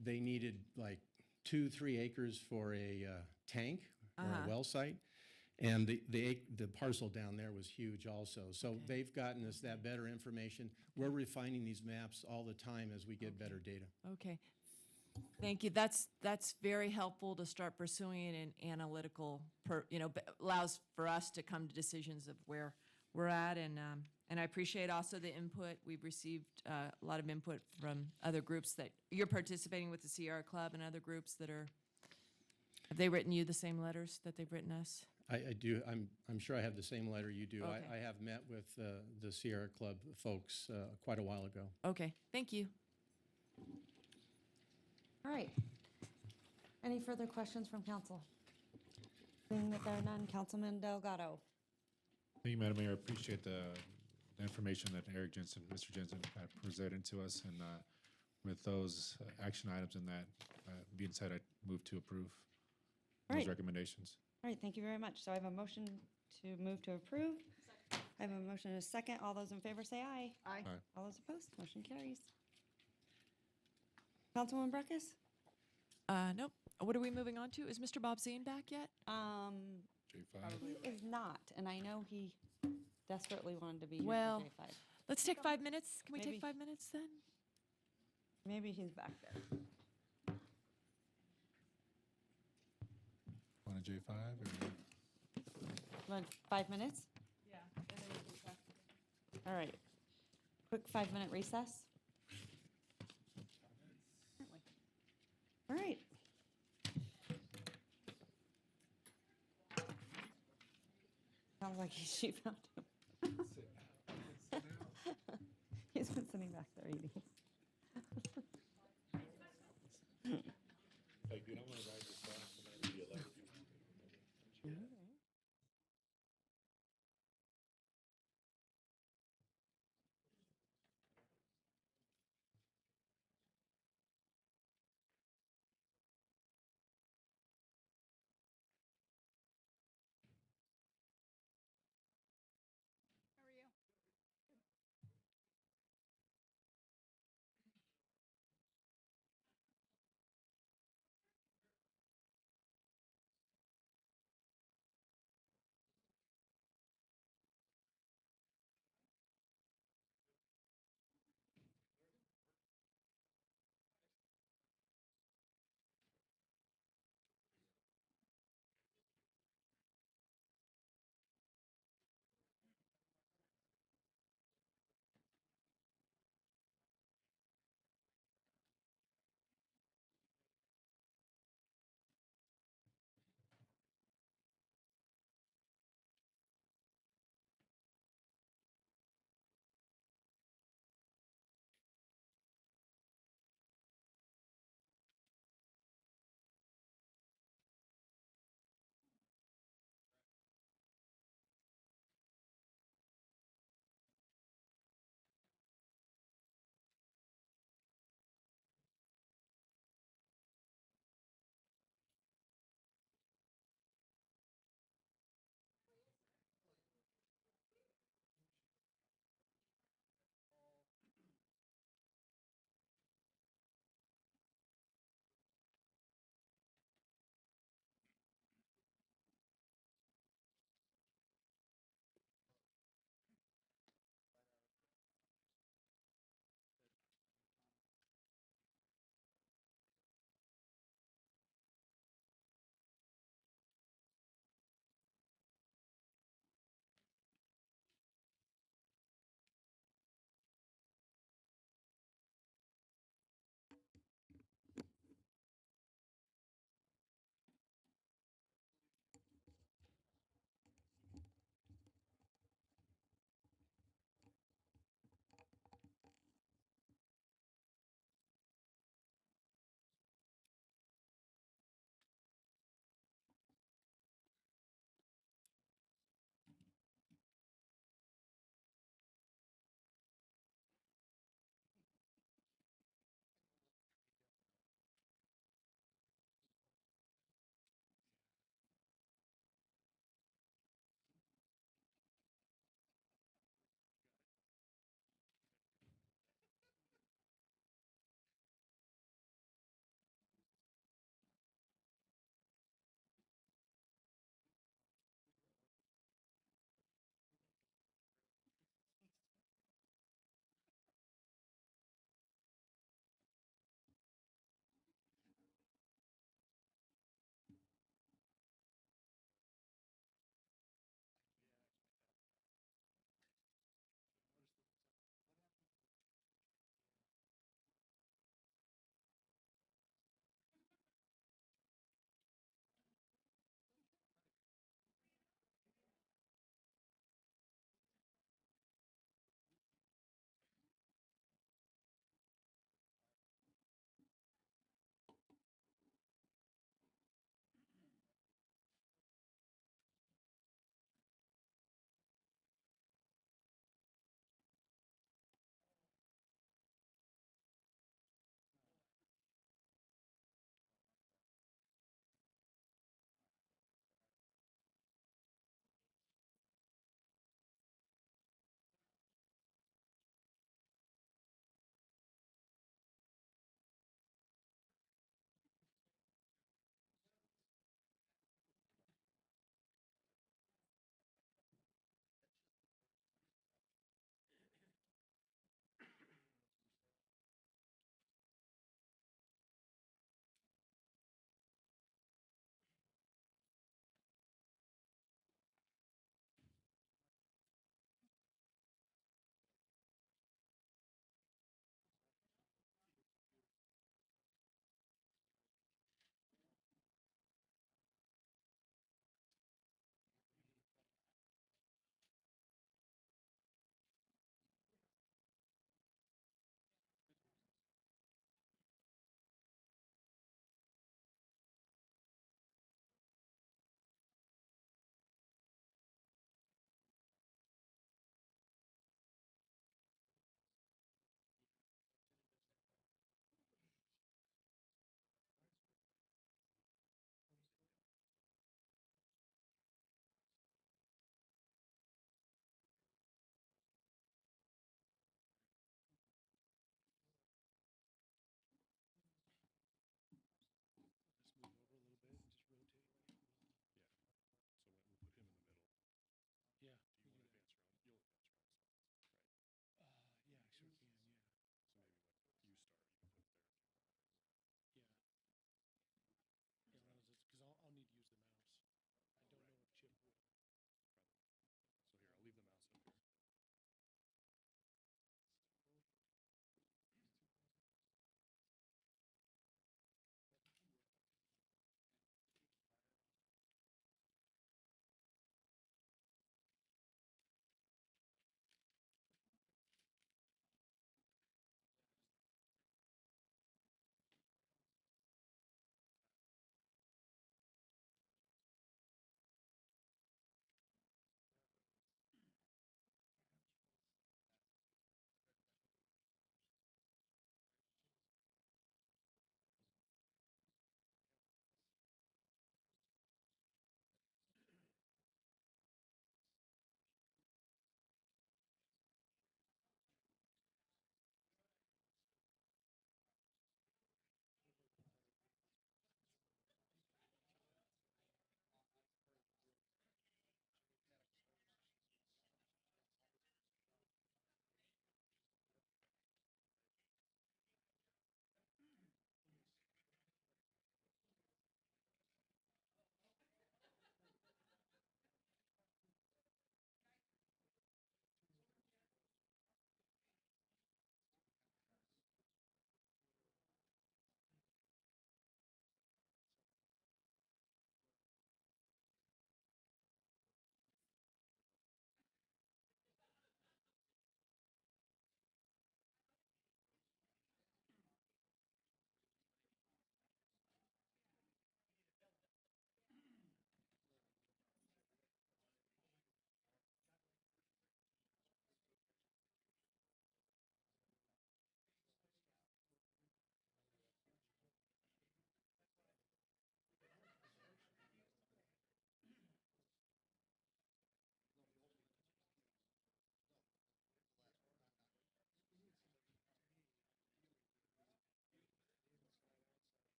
they needed like 2-3 acres for a tank or a well site. And the parcel down there was huge also. So they've gotten us that better information. We're refining these maps all the time as we get better data. Okay. Thank you. That's very helpful to start pursuing an analytical, allows for us to come to decisions of where we're at. And I appreciate also the input. We've received a lot of input from other groups that you're participating with the Sierra Club and other groups that are, have they written you the same letters that they've written us? I do. I'm sure I have the same letter you do. Okay. I have met with the Sierra Club folks quite a while ago. Okay. Thank you. All right. Any further questions from council? Seeing that there are none, Councilman Delgado. Thank you, Madam Mayor. I appreciate the information that Mr. Jensen presented to us, and with those action items and that being said, I move to approve All those right. recommendations. All right, thank you very much. So I have a motion to move to approve. I have a motion and a second. All those in favor say aye. Aye. Aye. All those opposed, motion carries. Councilwoman Breckus? Nope. What are we moving on to? Is Mr. Bob Zine back yet? J5. He is not, and I know he desperately wanted to be here Well, for J5. Let's take 5 minutes. Can we Maybe. take 5 minutes then? Maybe he's back there. Want a J5? Or? Want 5 minutes? Yeah. All right. Quick 5-minute recess. All right. Sounds like she found him. He's been sitting back there eating. Like, you don't want to ride this fast, and then be elected.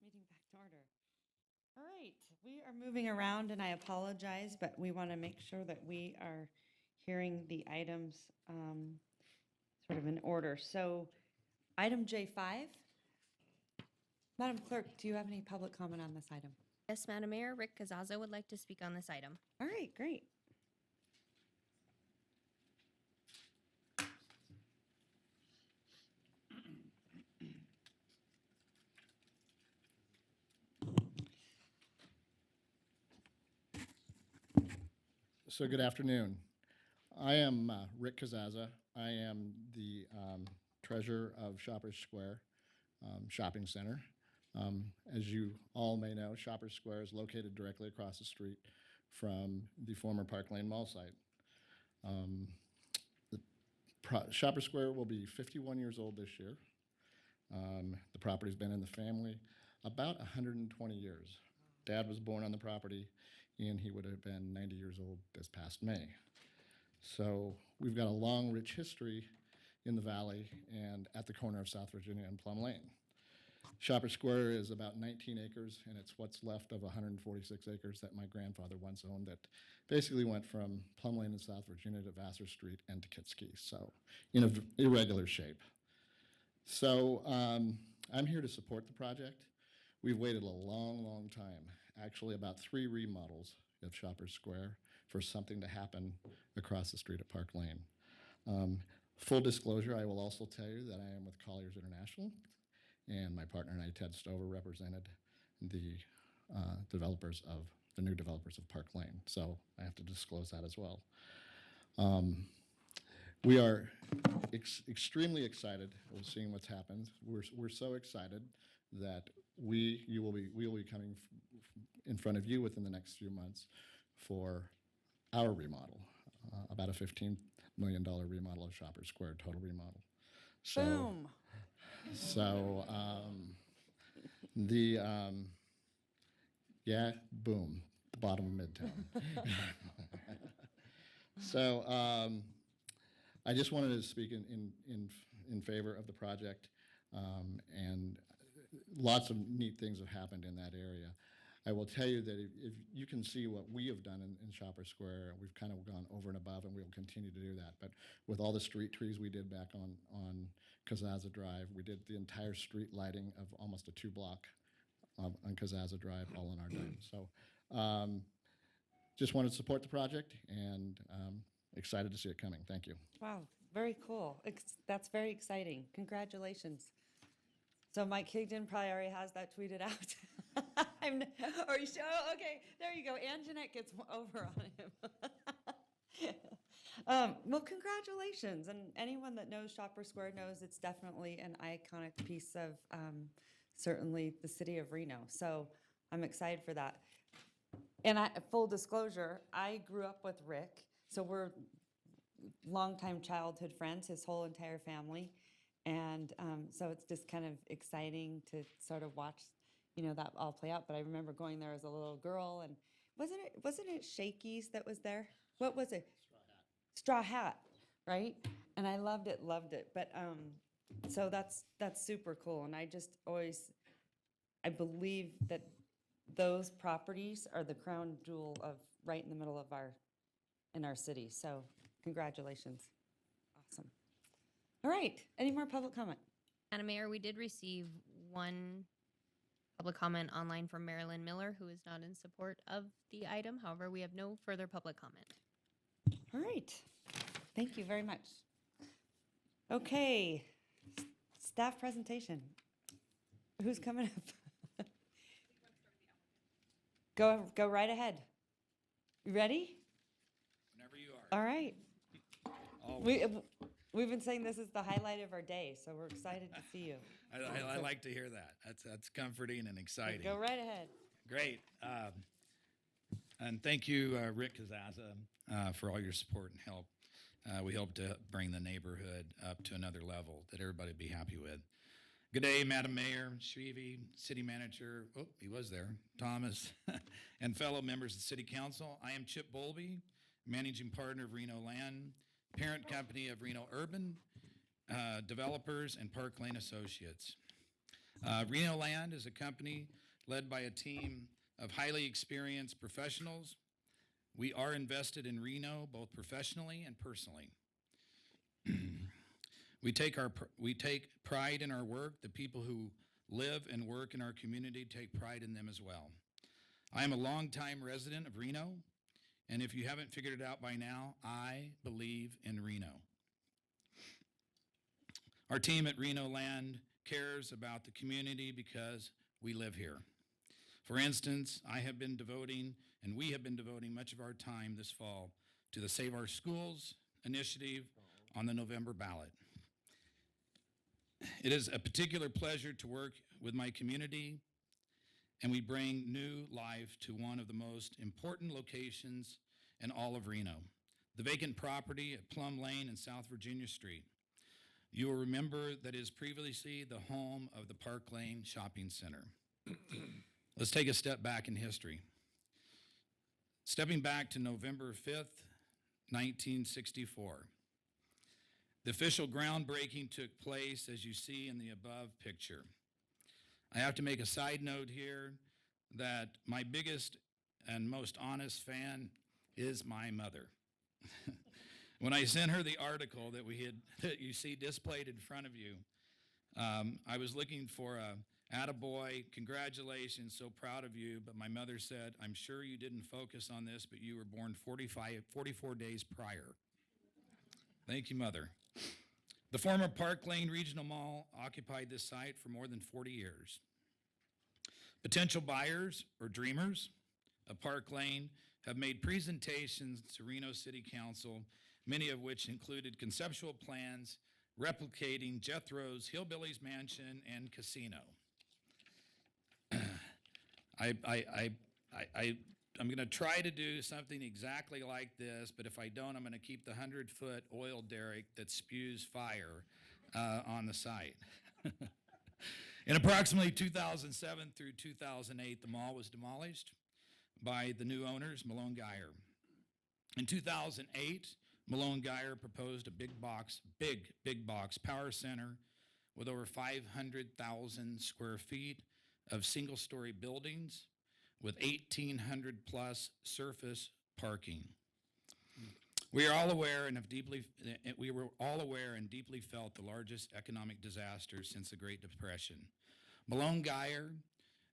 meeting back to order. All right, we are moving around, and I apologize, but we want to make sure that we are hearing the items sort of in order. So item J5. Madam Clerk, do you have any public comment on this item? Yes, Madam Mayor, Rick Kazaza would like to speak on this item. All right, great. So good afternoon. I am Rick Kazaza. I am the treasurer of Shoppers Square Shopping Center. As you all may know, Shoppers Square is located directly across the street from the former Park Lane Mall site. Shoppers Square will be 51 years old this year. The property's been in the family about 120 years. Dad was born on the property, and he would have been 90 years old this past May. So we've got a long, rich history in the valley and at the corner of South Virginia and Plum Lane. Shoppers Square is about 19 acres, and it's what's left of 146 acres that my grandfather once owned that basically went from Plum Lane in South Virginia to Vassar Street and to Kitski, so in an irregular shape. So I'm here to support the project. We've waited a long, long time, actually about 3 remodels of Shoppers Square for something to happen across the street at Park Lane. Full disclosure, I will also tell you that I am with Colliers International, and my partner and I, Ted Stover, represented the new developers of Park Lane. So I have to disclose that as well. We are extremely excited of seeing what's happened. We're so excited that we will be coming in front of you within the next few months for our remodel, about a $15 million remodel of Shoppers Square, total remodel. So, Boom. So yeah, boom, the bottom of Midtown. So I just wanted to speak in favor of the project, and lots of neat things have happened in that area. I will tell you that if you can see what we have done in Shoppers Square, we've kind of gone over and above, and we will continue to do that. But with all the street trees we did back on Kazaza Drive, we did the entire street lighting of almost a 2-block on Kazaza Drive, all in our dime. So just wanted to support the project, and excited to see it coming. Thank you. Wow, very cool. That's very exciting. Congratulations. So Mike Higdon probably already has that tweeted out. Or you show, okay, there you go. Ann Jeanette gets over on him. Well, congratulations. And anyone that knows Shoppers Square knows it's definitely an iconic piece of certainly the city of Reno. So I'm excited for that. And full disclosure, I grew up with Rick. So we're longtime childhood friends, his whole entire family. And so it's just kind of exciting to sort of watch, that all play out. But I remember going there as a little girl, and wasn't it Shakey's that was there? What was it? Straw Hat, right? And I loved it. But so that's super cool. And I just I believe that those properties are the crown jewel of right in the middle of in our city. So congratulations. Awesome. All right, any more public comment? Madam Mayor, we did receive one public comment online from Marilyn Miller, who is not in support of the item. However, we have no further public comment. All right, thank you very much. Okay, staff presentation. Who's coming up? Go right ahead. You ready? Whenever you are. All right. We've been saying this is the highlight of our day, so we're excited to see you. I like to hear that. That's comforting and exciting. Go right ahead. Great. And thank you, Rick Kazaza, for all your support and help. We hope to bring the neighborhood up to another level that everybody be happy with. Good day, Madam Mayor, Shrivi, City Manager, he was there, Thomas, and fellow members of the City Council. I am Chip Bolby, Managing Partner of Reno Land, parent company of Reno Urban Developers and Park Lane Associates. Reno Land is a company led by a team of highly experienced professionals. We are invested in Reno both professionally and personally. We take pride in our work. The people who live and work in our community take pride in them as well. I am a longtime resident of Reno, and if you haven't figured it out by now, I believe in Reno. Our team at Reno Land cares about the community because we live here. For instance, I have been devoting, and we have been devoting much of our time this fall to the Save Our Schools initiative on the November ballot. It is a particular pleasure to work with my community, and we bring new life to one of the most important locations in all of Reno, the vacant property at Plum Lane and South Virginia Street. You will remember that it is previously the home of the Park Lane Shopping Center. Let's take a step back in history. Stepping back to November 5th, 1964. The official groundbreaking took place as you see in the above picture. I have to make a side note here that my biggest and most honest fan is my mother. When I sent her the article that you see displayed in front of you, I was looking for a attaboy, congratulations, so proud of you, but my mother said, I'm sure you didn't focus on this, but you were born 44 days prior. Thank you, Mother. The former Park Lane Regional Mall occupied this site for more than 40 years. Potential buyers or dreamers of Park Lane have made presentations to Reno City Council, many of which included conceptual plans replicating Jethro's Hillbillies Mansion and Casino. I'm going to try to do something exactly like this, but if I don't, I'm going to keep the 100-foot oil derrick that spews fire on the site. In approximately 2007 through 2008, the mall was demolished by the new owners, Malone Geyer. In 2008, Malone Geyer proposed a big box power center with over 500,000 square feet of single-story buildings with 1,800 plus surface parking. We were all aware and deeply felt the largest economic disaster since the Great Depression. Malone Geyer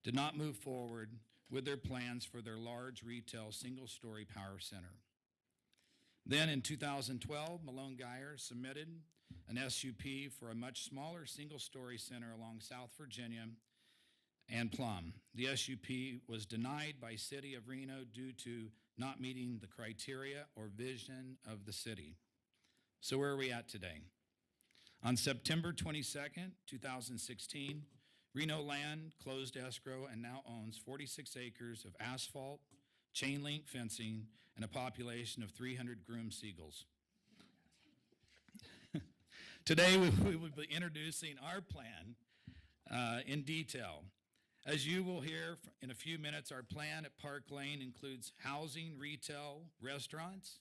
did not move forward with their plans for their large retail single-story power center. Then in 2012, Malone Geyer submitted an SUP for a much smaller single-story center along South Virginia and Plum. The SUP was denied by City of Reno due to not meeting the criteria or vision of the city. So where are we at today? On September 22nd, 2016, Reno Land closed escrow and now owns 46 acres of asphalt, chain link fencing, and a population of 300 groomed seagulls. Today, we will be introducing our plan in detail. As you will hear in a few minutes, our plan at Park Lane includes housing, retail, restaurants,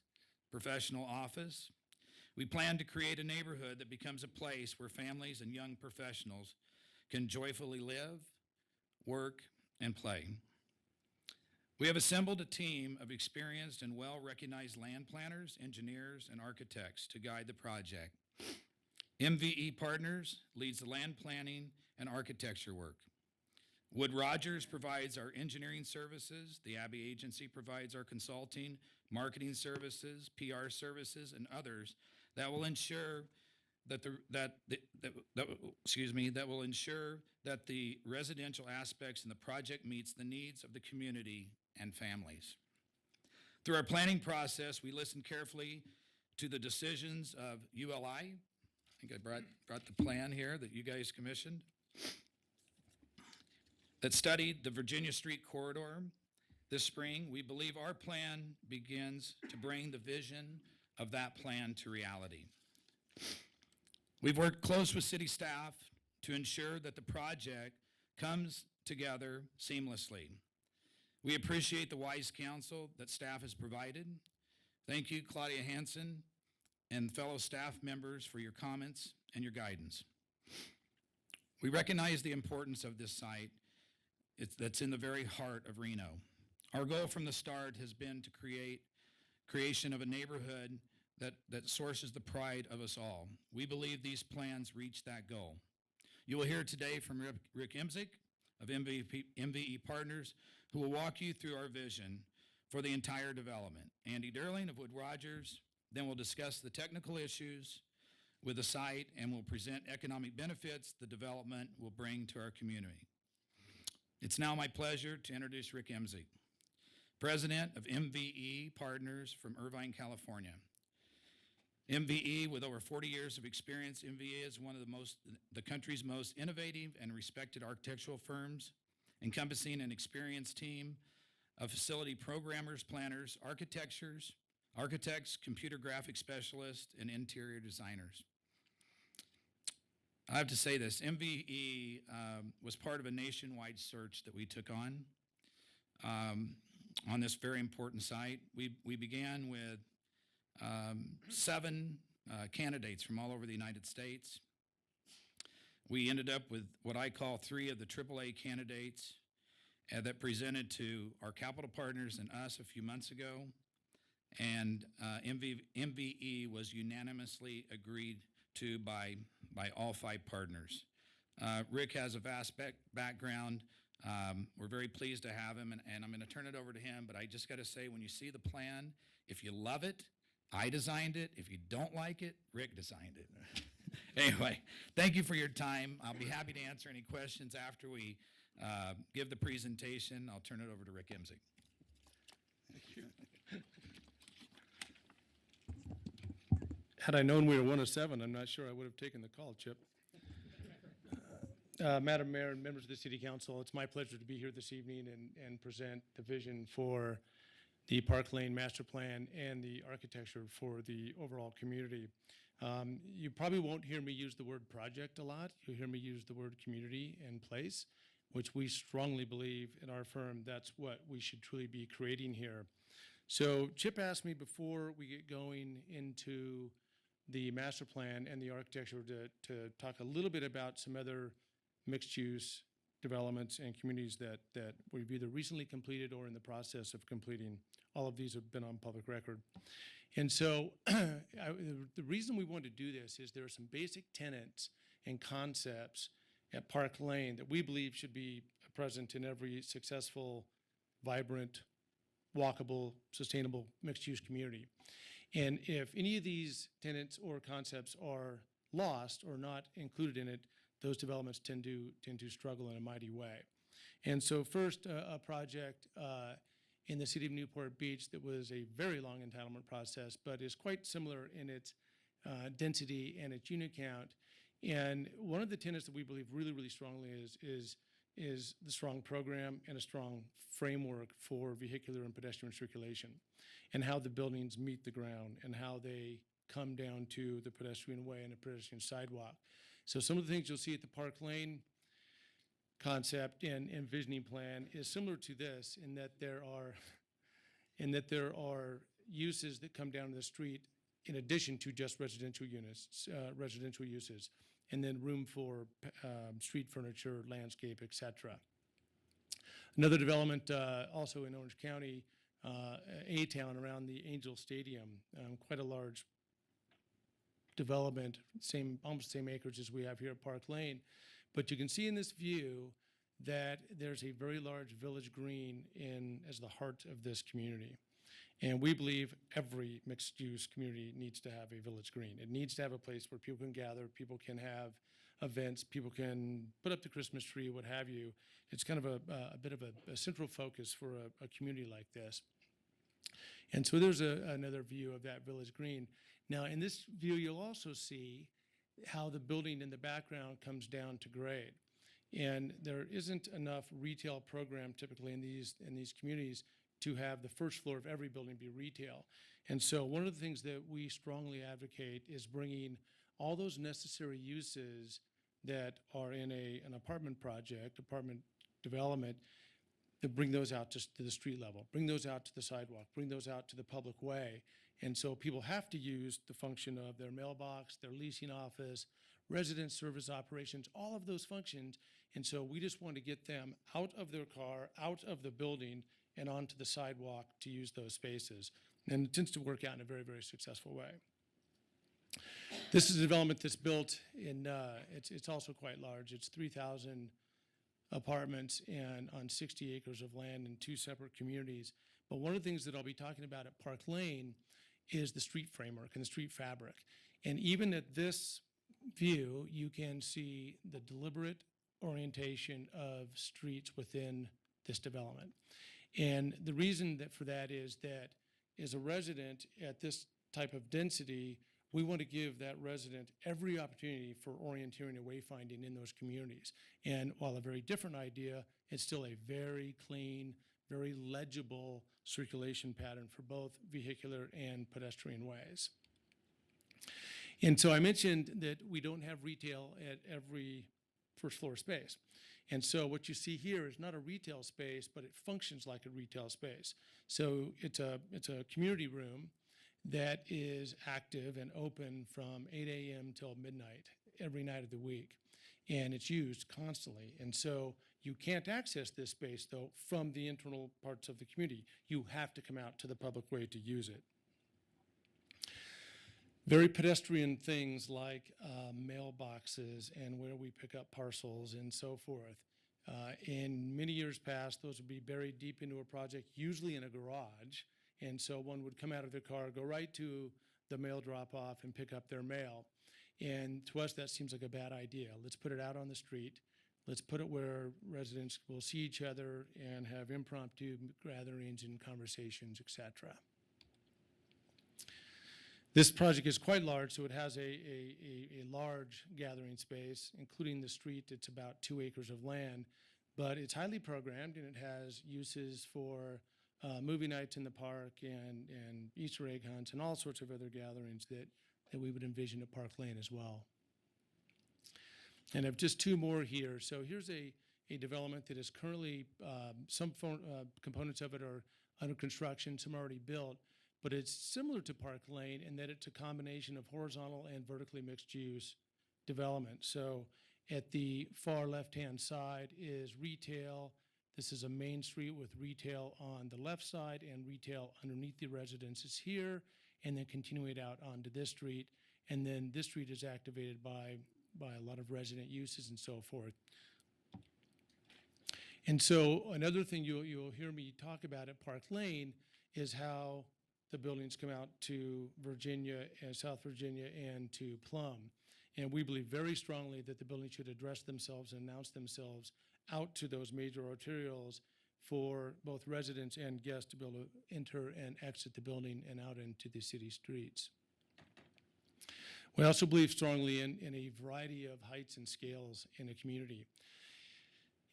professional office. We plan to create a neighborhood that becomes a place where families and young professionals can joyfully live, work, and play. We have assembled a team of experienced and well-recognized land planners, engineers, and architects to guide the project. MVE Partners leads the land planning and architecture work. Wood Rogers provides our engineering services. The Abbey Agency provides our consulting, marketing services, PR services, and others that will ensure that the residential aspects in the project meets the needs of the community and families. Through our planning process, we listen carefully to the decisions of ULI. I think I brought the plan here that you guys commissioned, that studied the Virginia Street corridor this spring. We believe our plan begins to bring the vision of that plan to reality. We've worked close with city staff to ensure that the project comes together seamlessly. We appreciate the wise counsel that staff has provided. Thank you, Claudia Hansen and fellow staff members, for your comments and your guidance. We recognize the importance of this site that's in the very heart of Reno. Our goal from the start has been to creation of a neighborhood that sources the pride of us all. We believe these plans reach that goal. You will hear today from Rick Imzik of MVE Partners, who will walk you through our vision for the entire development. Andy Derling of Wood Rogers then will discuss the technical issues with the site and will present economic benefits the development will bring to our community. It's now my pleasure to introduce Rick Imzik, president of MVE Partners from Irvine, California. MVE, with over 40 years of experience, MVE is one of the country's most innovative and respected architectural firms, encompassing an experienced team of facility programmers, planners, architects, computer graphic specialists, and interior designers. I have to say this, MVE was part of a nationwide search that we took on this very important site. We began with 7 candidates from all over the United States. We ended up with what I call 3 of the AAA candidates that presented to our capital partners and us a few months ago. And MVE was unanimously agreed to by all 5 partners. Rick has a vast background. We're very pleased to have him, and I'm going to turn it over to him. But I just got to say, when you see the plan, if you love it, I designed it. If you don't like it, Rick designed it. Anyway, thank you for your time. I'll be happy to answer any questions after we give the presentation. I'll turn it over to Rick Imzik. Had I known we were 1 of 7, I'm not sure I would have taken the call, Chip. Madam Mayor and members of the City Council, it's my pleasure to be here this evening and present the vision for the Park Lane Master Plan and the architecture for the overall community. You probably won't hear me use the word project a lot. You'll hear me use the word community and place, which we strongly believe in our firm that's what we should truly be creating here. So Chip asked me before we get going into the master plan and the architecture to talk a little bit about some other mixed-use developments and communities that we've either recently completed or in the process of completing. All of these have been on public record. And so the reason we want to do this is there are some basic tenets and concepts at Park Lane that we believe should be present in every successful, vibrant, walkable, sustainable, mixed-use community. And if any of these tenets or concepts are lost or not included in it, those developments tend to struggle in a mighty way. And so first, a project in the city of Newport Beach that was a very long entitlement process, but is quite similar in its density and its unit count. And one of the tenets that we believe really, really strongly is the strong program and a strong framework for vehicular and pedestrian circulation, and how the buildings meet the ground and how they come down to the pedestrian way and the pedestrian sidewalk. So some of the things you'll see at the Park Lane concept and envisioning plan is similar to this in that there are uses that come down to the street in addition to just residential units, residential uses, and then room for street furniture, landscape, et cetera. Another development also in Orange County, A-Town around the Angel Stadium, quite a large development, almost same acreage as we have here at Park Lane. But you can see in this view that there's a very large village green as the heart of this community. And we believe every mixed-use community needs to have a village green. It needs to have a place where people can gather, people can have events, people can put up the Christmas tree, what have you. It's kind of a bit of a central focus for a community like this. And so there's another view of that village green. Now, in this view, you'll also see how the building in the background comes down to grade. And there isn't enough retail program typically in these communities to have the first floor of every building be retail. And so one of the things that we strongly advocate is bringing all those necessary uses that are in an apartment project, apartment development, to bring those out to the street level, bring those out to the sidewalk, bring those out to the public way. And so people have to use the function of their mailbox, their leasing office, resident service operations, all of those functions. And so we just want to get them out of their car, out of the building, and onto the sidewalk to use those spaces. And it tends to work out in a very, very successful way. This is a development that's built in, it's also quite large. It's 3,000 apartments and on 60 acres of land in 2 separate communities. But one of the things that I'll be talking about at Park Lane is the street framework and the street fabric. And even at this view, you can see the deliberate orientation of streets within this development. And the reason for that is that as a resident at this type of density, we want to give that resident every opportunity for orienteering and wayfinding in those communities. And while a very different idea, it's still a very clean, very legible circulation pattern for both vehicular and pedestrian ways. And so I mentioned that we don't have retail at every first floor space. And so what you see here is not a retail space, but it functions like a retail space. So it's a community room that is active and open from 8 a.m. till midnight every night of the week. And it's used constantly. And so you can't access this space, though, from the internal parts of the community. You have to come out to the public way to use it. Very pedestrian things like mailboxes and where we pick up parcels and so forth. In many years past, those would be buried deep into a project, usually in a garage. And so one would come out of their car, go right to the mail drop-off and pick up their mail. And to us, that seems like a bad idea. Let's put it out on the street. Let's put it where residents will see each other and have impromptu gatherings and conversations, et cetera. This project is quite large, so it has a large gathering space, including the street. It's about 2 acres of land, but it's highly programmed, and it has uses for movie nights in the park and Easter egg hunts and all sorts of other gatherings that we would envision at Park Lane as well. And I have just 2 more here. So here's a development that is currently, some components of it are under construction, some are already built, but it's similar to Park Lane in that it's a combination of horizontal and vertically mixed use development. So at the far left-hand side is retail. This is a main street with retail on the left side and retail underneath the residences here, and then continuing out onto this street. And then this street is activated by a lot of resident uses and so forth. And so another thing you'll hear me talk about at Park Lane is how the buildings come out to Virginia and South Virginia and to Plum. And we believe very strongly that the buildings should address themselves and announce themselves out to those major arterials for both residents and guests to be able to enter and exit the building and out into the city streets. We also believe strongly in a variety of heights and scales in a community.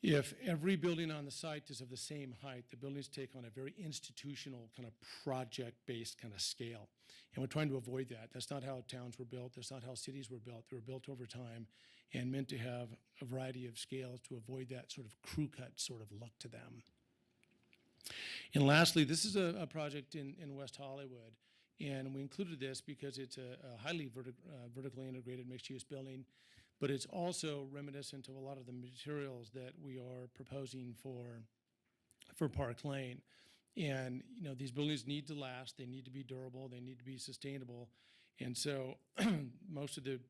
If every building on the site is of the same height, the buildings take on a very institutional kind of project-based kind of scale. And we're trying to avoid that. That's not how towns were built. That's not how cities were built. They were built over time and meant to have a variety of scales to avoid that sort of crew cut sort of look to them. And lastly, this is a project in West Hollywood. And we included this because it's a highly vertically integrated mixed-use building, but it's also reminiscent of a lot of the materials that we are proposing for Park Lane. And these buildings need to last, they need to be durable, they need to be sustainable. And so most of the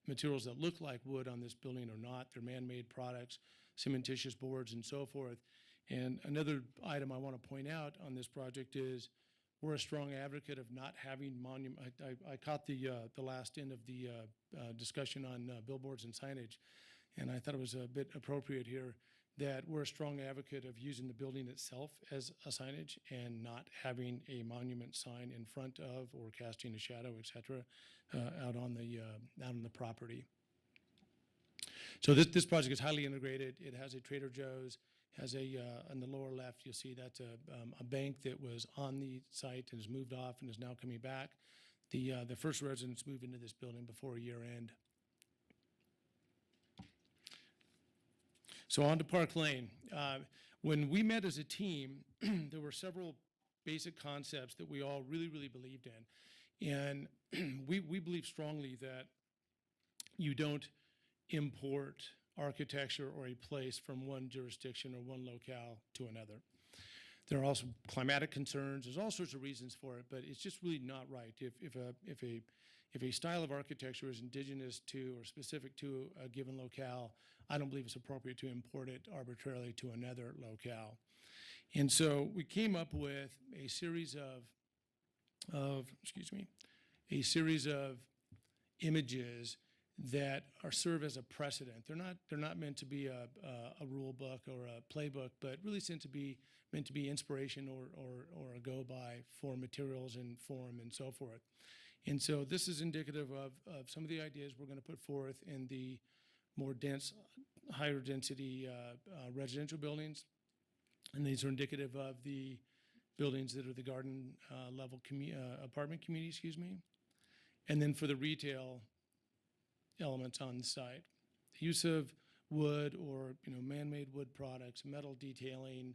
materials that look like wood on this building are not. They're man-made products, cementitious boards and so forth. And another item I want to point out on this project is we're a strong advocate of not having monument. I caught the last end of the discussion on billboards and signage, and I thought it was a bit appropriate here that we're a strong advocate of using the building itself as a signage and not having a monument sign in front of or casting a shadow, et cetera, out on the property. So this project is highly integrated. It has a Trader Joe's, has on the lower left, you'll see that's a bank that was on the site and has moved off and is now coming back. The first residents moved into this building before year end. So on to Park Lane. When we met as a team, there were several basic concepts that we all really, really believed in. And we believe strongly that you don't import architecture or a place from one jurisdiction or one locale to another. There are also climatic concerns. There's all sorts of reasons for it, but it's just really not right. If a style of architecture is indigenous to or specific to a given locale, I don't believe it's appropriate to import it arbitrarily to another locale. And so we came up with a series of images that serve as a precedent. They're not meant to be a rule book or a playbook, but really meant to be inspiration or a go-by for materials and form and so forth. And so this is indicative of some of the ideas we're going to put forth in the more dense, higher density residential buildings. And these are indicative of the buildings that are the garden level apartment community, And then for the retail elements on the site, the use of wood or man-made wood products, metal detailing,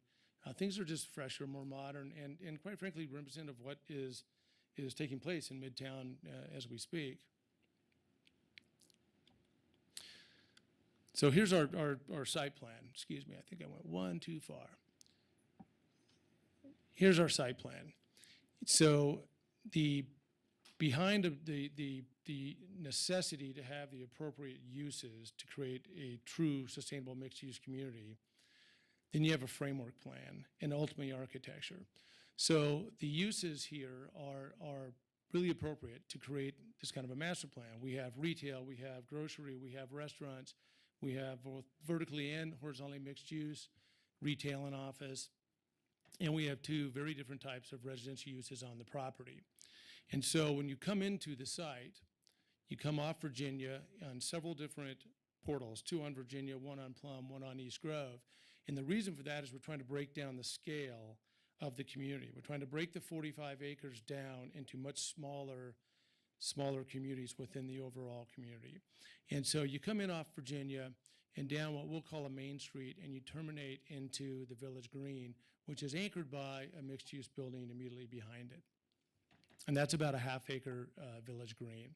things are just fresher, more modern, and quite frankly representative of what is taking place in Midtown as we speak. So here's our site plan. Excuse me, I think I went one too far. Here's our site plan. So behind the necessity to have the appropriate uses to create a true sustainable mixed-use community, then you have a framework plan and ultimately architecture. So the uses here are really appropriate to create this kind of a master plan. We have retail, we have grocery, we have restaurants, we have both vertically and horizontally mixed use, retail and office, and we have two very different types of residential uses on the property. And so when you come into the site, you come off Virginia on several different portals, two on Virginia, one on Plum, one on East Grove. And the reason for that is we're trying to break down the scale of the community. We're trying to break the 45 acres down into much smaller communities within the overall community. And so you come in off Virginia and down what we'll call a main street, and you terminate into the Village Green, which is anchored by a mixed-use building immediately behind it. And that's about a half-acre Village Green.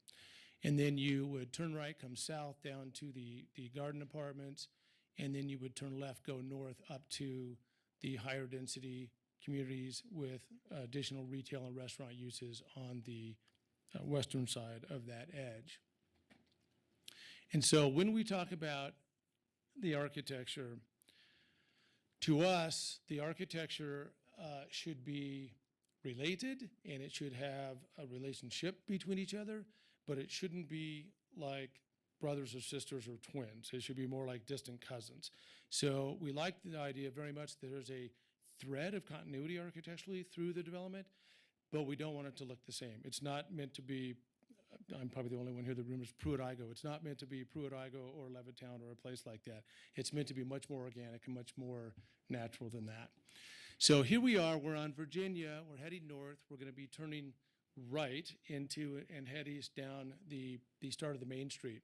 And then you would turn right, come south down to the garden apartments, and then you would turn left, go north up to the higher density communities with additional retail and restaurant uses on the western side of that edge. And so when we talk about the architecture, to us, the architecture should be related and it should have a relationship between each other, but it shouldn't be like brothers or sisters or twins. It should be more like distant cousins. So we like the idea very much that there's a thread of continuity architecturally through the development, but we don't want it to look the same. It's not meant to be, I'm probably the only one here that remembers Pruitt-Igoe. It's not meant to be Pruitt-Igoe or Levittown or a place like that. It's meant to be much more organic and much more natural than that. So here we are, we're on Virginia, we're heading north, we're gonna be turning right into and head east down the start of the main street.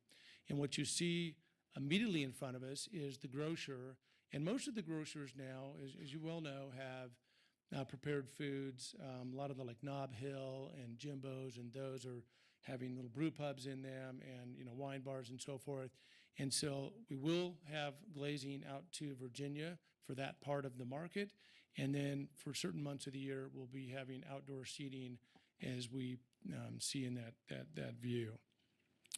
And what you see immediately in front of us is the grocer, and most of the grocers now, as you well know, have prepared foods. A lot of the like Nob Hill and Jimbo's and those are having little brew pubs in them and wine bars and so forth. And so we will have glazing out to Virginia for that part of the market. And then for certain months of the year, we'll be having outdoor seating as we see in that view.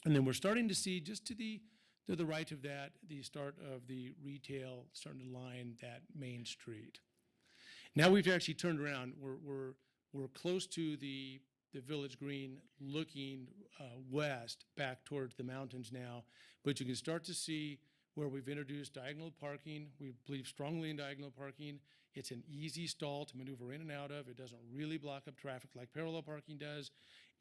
And then we're starting to see just to the right of that, the start of the retail starting to line that main street. Now we've actually turned around. We're close to the Village Green, looking west back towards the mountains now, but you can start to see where we've introduced diagonal parking. We believe strongly in diagonal parking. It's an easy stall to maneuver in and out of. It doesn't really block up traffic like parallel parking does,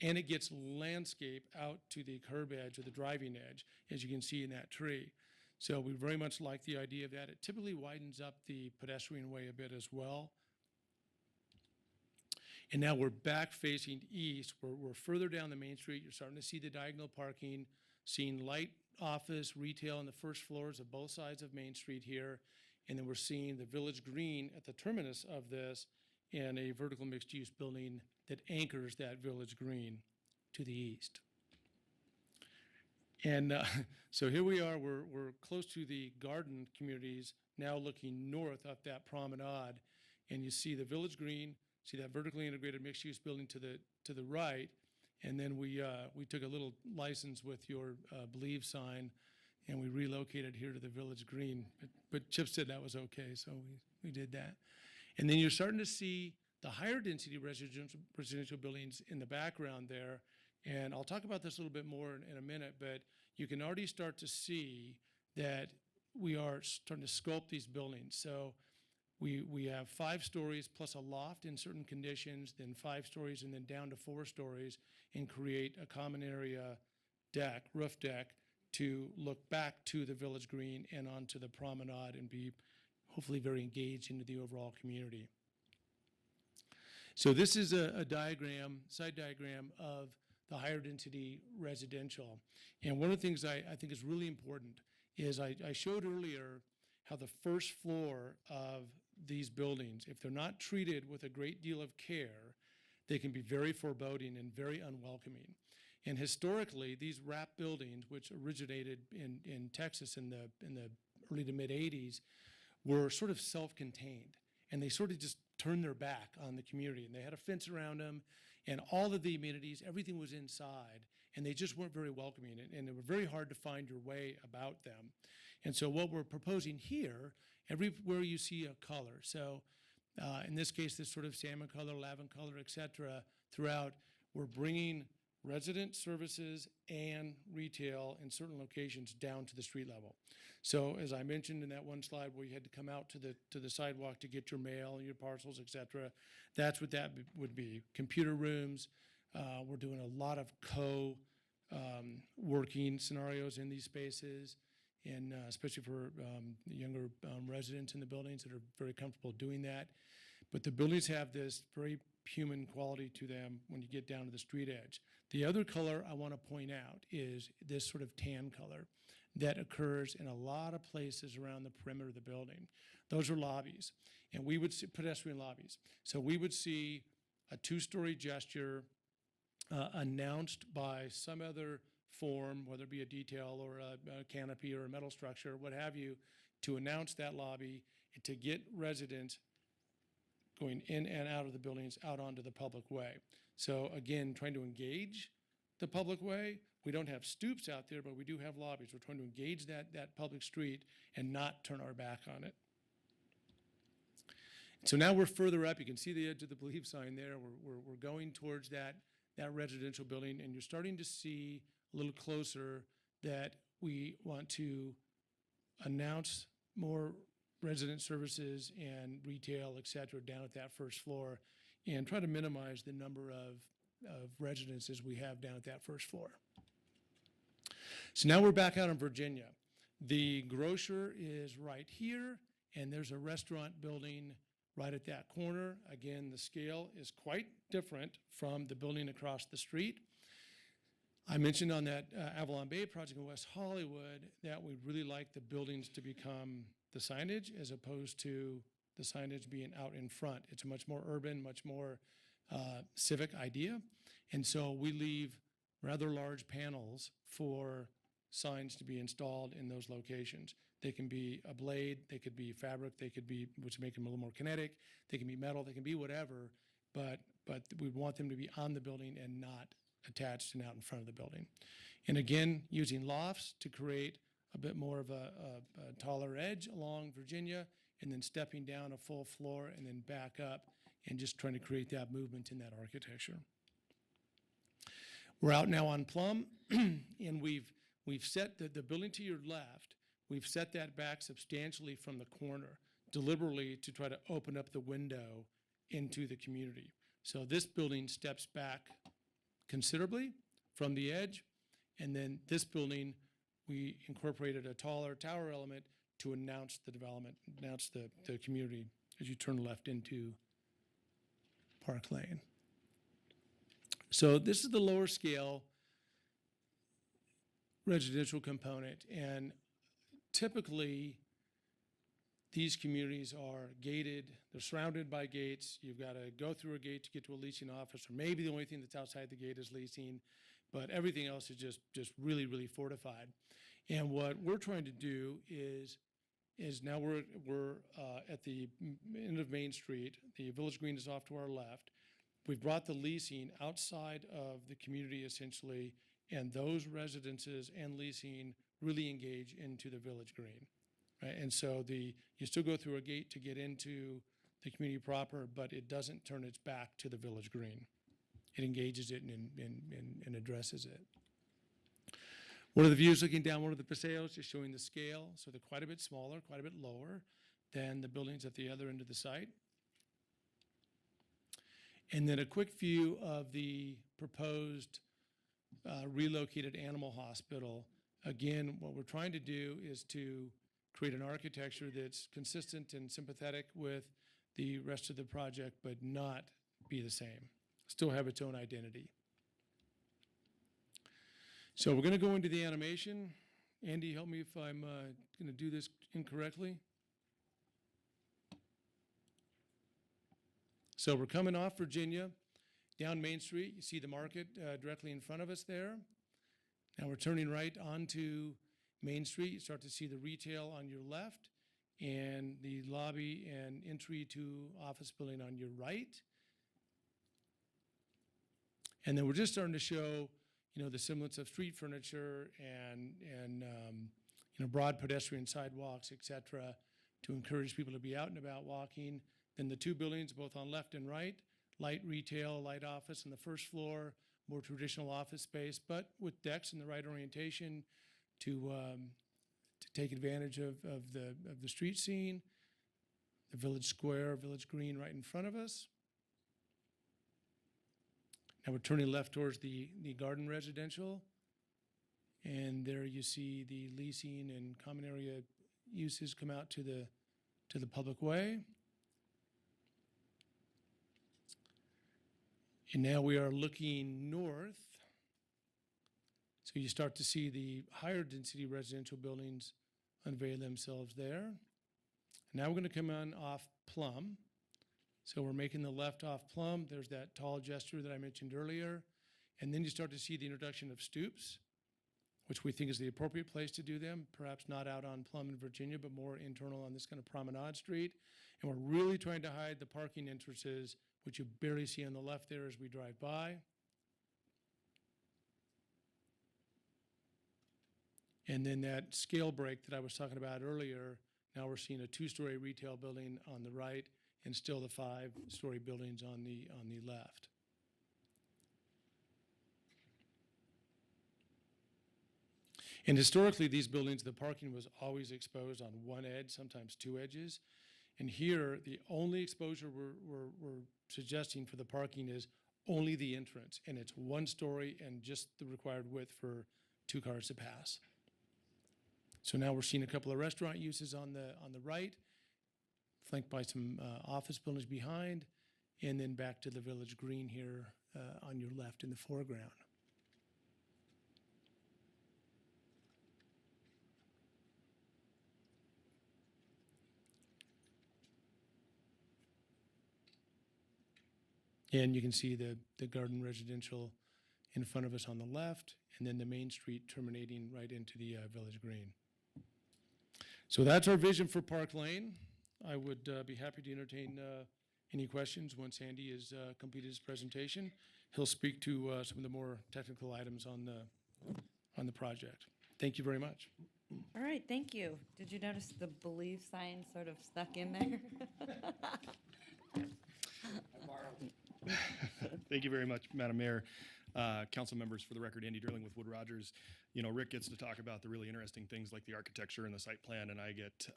and it gets landscape out to the curb edge or the driving edge, as you can see in that tree. So we very much like the idea of that. It typically widens up the pedestrian way a bit as well. And now we're back facing east. We're further down the main street. You're starting to see the diagonal parking, seeing light office, retail on the first floors of both sides of Main Street here. And then we're seeing the Village Green at the terminus of this in a vertical mixed-use building that anchors that Village Green to the east. And so here we are, we're close to the garden communities, now looking north up that promenade, and you see the Village Green, see that vertically integrated mixed-use building to the right, and then we took a little license with your Believe sign, and we relocated here to the Village Green. But Chip said that was okay, so we did that. And then you're starting to see the higher density residential buildings in the background there. And I'll talk about this a little bit more in a minute, but you can already start to see that we are starting to sculpt these buildings. So we have 5 stories plus a loft in certain conditions, then 5 stories, and then down to 4 stories, and create a common area deck, roof deck, to look back to the Village Green and onto the promenade and be hopefully very engaged into the overall community. So this is a diagram, side diagram of the higher density residential. And one of the things I think is really important is I showed earlier how the first floor of these buildings, if they're not treated with a great deal of care, they can be very foreboding and very unwelcoming. And historically, these wrap buildings, which originated in Texas in the early to mid 80s, were sort of self-contained. And they sort of just turned their back on the community. And they had a fence around them, and all of the amenities, everything was inside. And they just weren't very welcoming, and they were very hard to find your way about them. And so what we're proposing here, everywhere you see a color, so in this case, this sort of salmon color, lavender color, et cetera, throughout, we're bringing resident services and retail in certain locations down to the street level. So as I mentioned in that one slide where you had to come out to the sidewalk to get your mail, your parcels, et cetera, that's what that would be. Computer rooms, we're doing a lot of working scenarios in these spaces, and especially for younger residents in the buildings that are very comfortable doing that. But the buildings have this very human quality to them when you get down to the street edge. The other color I want to point out is this sort of tan color that occurs in a lot of places around the perimeter of the building. Those are lobbies, and we would see pedestrian lobbies. So we would see a 2-story gesture announced by some other form, whether it be a detail or a canopy or a metal structure, what have you, to announce that lobby and to get residents going in and out of the buildings out onto the public way. So again, trying to engage the public way. We don't have stoops out there, but we do have lobbies. We're trying to engage that public street and not turn our back on it. So now we're further up. You can see the edge of the Believe sign there. We're going towards that residential building, and you're starting to see a little closer that we want to announce more resident services and retail, et cetera, down at that first floor, and try to minimize the number of residences we have down at that first floor. So now we're back out in Virginia. The grocer is right here, and there's a restaurant building right at that corner. Again, the scale is quite different from the building across the street. I mentioned on that Avalon Bay project in West Hollywood that we'd really like the buildings to become the signage as opposed to the signage being out in front. It's a much more urban, much more civic idea. And so we leave rather large panels for signs to be installed in those locations. They can be a blade, they could be fabric, they could be, which make them a little more kinetic, they can be metal, they can be whatever, but we want them to be on the building and not attached and out in front of the building. And again, using lofts to create a bit more of a taller edge along Virginia, and then stepping down a full floor and then back up and just trying to create that movement in that architecture. We're out now on Plum, and we've set the building to your left, we've set that back substantially from the corner, deliberately to try to open up the window into the community. So this building steps back considerably from the edge, and then this building, we incorporated a taller tower element to announce the development, announce the community as you turn left into Park Lane. So this is the lower scale residential component, and typically these communities are gated, they're surrounded by gates, you've got to go through a gate to get to a leasing office, or maybe the only thing that's outside the gate is leasing, but everything else is just really, really fortified. And what we're trying to do is now we're at the end of Main Street. The Village Green is off to our left. We've brought the leasing outside of the community essentially, and those residences and leasing really engage into the Village Green. Right? And so you still go through a gate to get into the community proper, but it doesn't turn its back to the Village Green. It engages it and addresses it. One of the views looking down one of the paseos, just showing the scale. So they're quite a bit smaller, quite a bit lower than the buildings at the other end of the site. And then a quick view of the proposed relocated animal hospital. Again, what we're trying to do is to create an architecture that's consistent and sympathetic with the rest of the project, but not be the same. Still have its own identity. So we're going to go into the animation. Andy, help me if I'm going to do this incorrectly. So we're coming off Virginia, down Main Street. You see the market directly in front of us there. Now we're turning right onto Main Street. You start to see the retail on your left and the lobby and entry to office building on your right. And then we're just starting to show, the semblance of street furniture and broad pedestrian sidewalks, et cetera, to encourage people to be out and about walking. Then the two buildings, both on left and right, light retail, light office on the first floor, more traditional office space, but with decks in the right orientation to take advantage of the street scene, the village square, village green right in front of us. Now we're turning left towards the garden residential, and there you see the leasing and common area uses come out to the public way. And now we are looking north. So you start to see the higher density residential buildings unveil themselves there. Now we're going to come on off Plum. So we're making the left off Plum. There's that tall gesture that I mentioned earlier. And then you start to see the introduction of stoops, which we think is the appropriate place to do them, perhaps not out on Plum in Virginia, but more internal on this kind of promenade street. And we're really trying to hide the parking entrances, which you barely see on the left there as we drive by. And then that scale break that I was talking about earlier, now we're seeing a two-story retail building on the right and still the five-story buildings on the left. And historically, these buildings, the parking was always exposed on one edge, sometimes two edges. And here, the only exposure we're suggesting for the parking is only the entrance, and it's one story and just the required width for 2 cars to pass. So now we're seeing a couple of restaurant uses on the right, flanked by some office buildings behind, and then back to the village green here on your left in the foreground. And you can see the garden residential in front of us on the left, and then the Main Street terminating right into the village green. So that's our vision for Park Lane. I would be happy to entertain any questions once Andy has completed his presentation. He'll speak to some of the more technical items on the project. Thank you very much. All right, thank you. Did you notice the believe sign sort of stuck in there? Thank you very much, Madam Mayor. Council members, for the record, Andy Drilling with Wood Rogers. Rick gets to talk about the really interesting things like the architecture and the site plan, and I get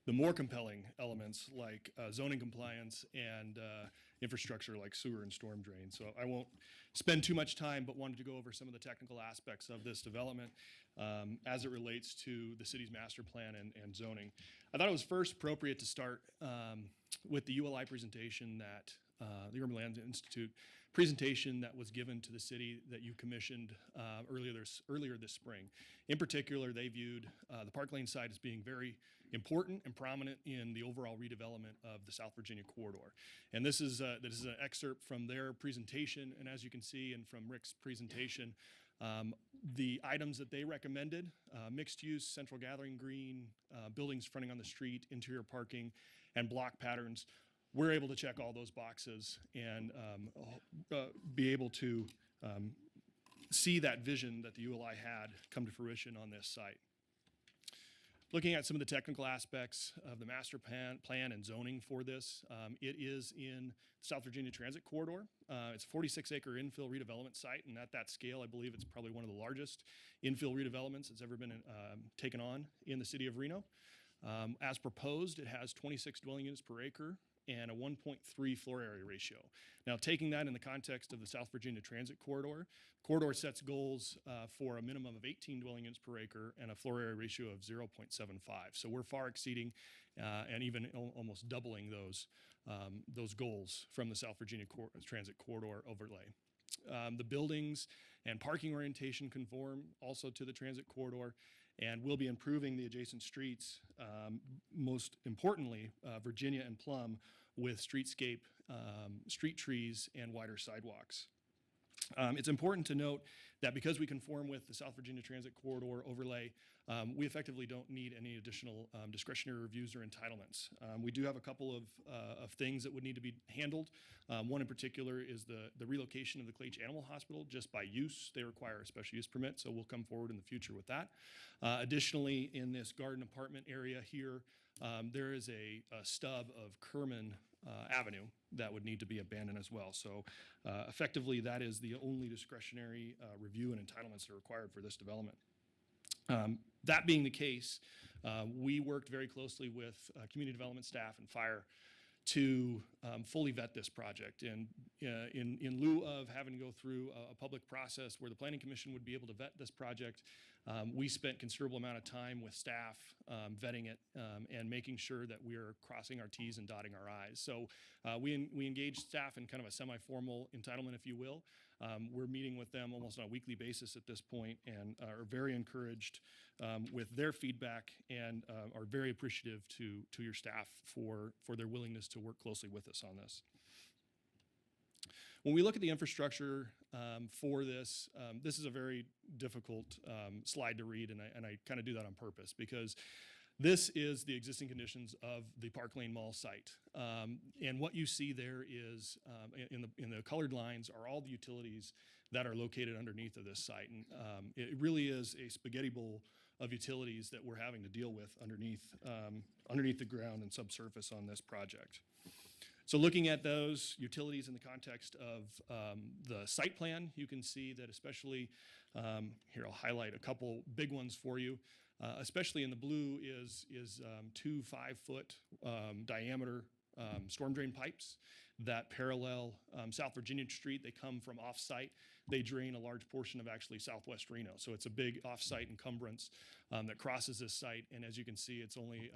the more compelling elements like zoning compliance and infrastructure like sewer and storm drain. So I won't spend too much time, but wanted to go over some of the technical aspects of this development as it relates to the city's master plan and zoning. I thought it was first appropriate to start with the ULI presentation that the Urban Land Institute presentation that was given to the city that you commissioned earlier this spring. In particular, they viewed the Park Lane site as being very important and prominent in the overall redevelopment of the South Virginia corridor. And this is an excerpt from their presentation, and as you can see, and from Rick's presentation, The items that they recommended, mixed use, central gathering green, buildings fronting on the street, interior parking, and block patterns, we're able to check all those boxes and be able to see that vision that the ULI had come to fruition on this site. Looking at some of the technical aspects of the master plan and zoning for this, it is in South Virginia Transit Corridor. It's a 46-acre infill redevelopment site, and at that scale, I believe it's probably one of the largest infill redevelopments that's ever been taken on in the city of Reno. As proposed, it has 26 dwelling units per acre and a 1.3 floor area ratio. Now, taking that in the context of the South Virginia Transit Corridor, corridor sets goals for a minimum of 18 dwelling units per acre and a floor area ratio of 0.75. So we're far exceeding and even almost doubling those goals from the South Virginia Transit Corridor overlay. The buildings and parking orientation conform also to the transit corridor, and we'll be improving the adjacent streets, most importantly, Virginia and Plum, with streetscape, street trees, and wider sidewalks. It's important to note that because we conform with the South Virginia Transit Corridor overlay, we effectively don't need any additional discretionary reviews or entitlements. We do have a couple of things that would need to be handled. One in particular is the relocation of the Clache Animal Hospital. Just by use, they require a special use permit, so we'll come forward in the future with that. Additionally, in this garden apartment area here, there is a stub of Kerman Avenue that would need to be abandoned as well. So effectively, that is the only discretionary review and entitlements that are required for this development. That being the case, we worked very closely with community development staff and fire to fully vet this project. And in lieu of having to go through a public process where the Planning Commission would be able to vet this project, we spent considerable amount of time with staff vetting it and making sure that we are crossing our T's and dotting our I's. So we engaged staff in kind of a semi-formal entitlement, if you will. We're meeting with them almost on a weekly basis at this point and are very encouraged with their feedback and are very appreciative to your staff for their willingness to work closely with us on this. When we look at the infrastructure for this, this is a very difficult slide to read, and I kind of do that on purpose because this is the existing conditions of the Park Lane Mall site. And what you see there is, in the colored lines, are all the utilities that are located underneath of this site. And it really is a spaghetti bowl of utilities that we're having to deal with underneath the ground and subsurface on this project. So looking at those utilities in the context of the site plan, you can see that especially, here I'll highlight a couple big ones for you. Especially in the blue is 2 5-foot diameter storm drain pipes that parallel South Virginia Street. They come from off-site. They drain a large portion of actually southwest Reno. So it's a big off-site encumbrance that crosses this site. And as you can see, it's only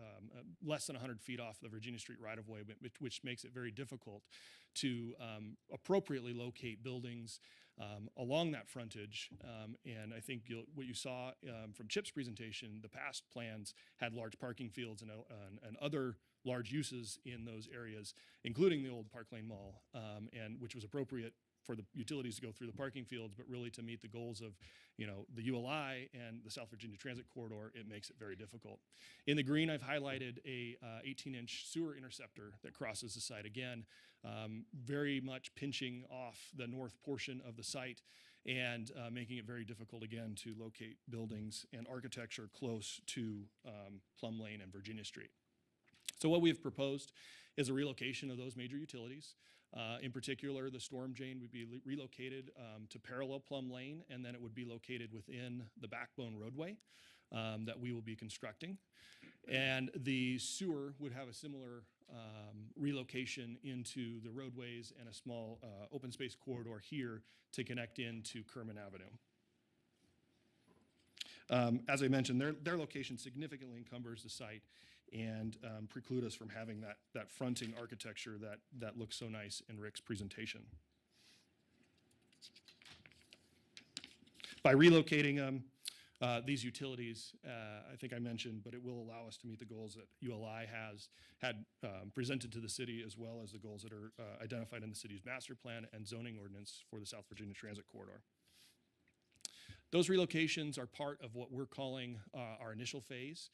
less than 100 feet off the Virginia Street right-of-way, which makes it very difficult to appropriately locate buildings along that frontage. And I think what you saw from Chip's presentation, the past plans had large parking fields and other large uses in those areas, including the old Park Lane Mall, and which was appropriate for the utilities to go through the parking fields, but really to meet the goals of, the ULI and the South Virginia Transit Corridor, it makes it very difficult. In the green, I've highlighted a 18-inch sewer interceptor that crosses the site again, very much pinching off the north portion of the site and making it very difficult again to locate buildings and architecture close to Plum Lane and Virginia Street. So what we've proposed is a relocation of those major utilities. In particular, the storm drain would be relocated to parallel Plum Lane, and then it would be located within the backbone roadway that we will be constructing. And the sewer would have a similar relocation into the roadways and a small open space corridor here to connect into Kerman Avenue. As I mentioned, their location significantly encumbers the site and preclude us from having that fronting architecture that looks so nice in Rick's presentation. By relocating these utilities, I think I mentioned, but it will allow us to meet the goals that ULI had presented to the city, as well as the goals that are identified in the city's master plan and zoning ordinance for the South Virginia Transit Corridor. Those relocations are part of what we're calling our initial phase,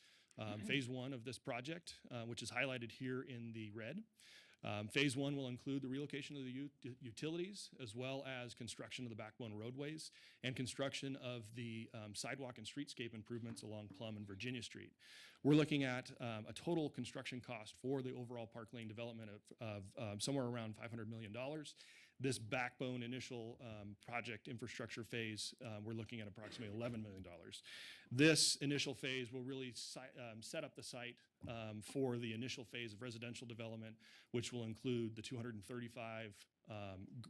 phase 1 of this project, which is highlighted here in the red. Phase 1 will include the relocation of the utilities, as well as construction of the backbone roadways and construction of the sidewalk and streetscape improvements along Plum and Virginia Street. We're looking at a total construction cost for the overall Park Lane development of somewhere around $500 million. This backbone initial project infrastructure phase, we're looking at approximately $11 million. This initial phase will really set up the site for the initial phase of residential development, which will include the 235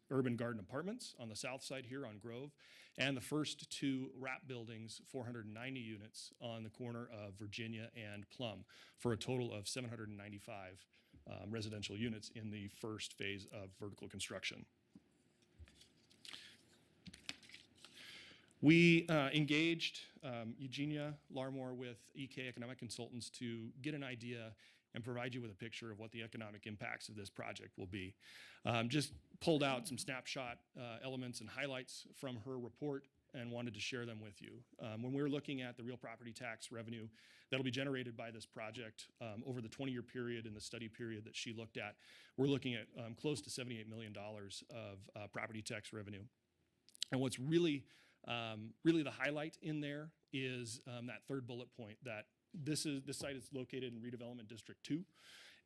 urban garden apartments on the south side here on Grove, and the first 2 wrap buildings, 490 units on the corner of Virginia and Plum, for a total of 795 residential units in the first phase of vertical construction. We engaged Eugenia Larmore with EK Economic Consultants to get an idea and provide you with a picture of what the economic impacts of this project will be. Just pulled out some snapshot elements and highlights from her report and wanted to share them with you. When we're looking at the real property tax revenue that'll be generated by this project over the 20-year period and the study period that she looked at, we're looking at close to $78 million of property tax revenue. And what's really the highlight in there is that third bullet point, that this site is located in redevelopment district 2,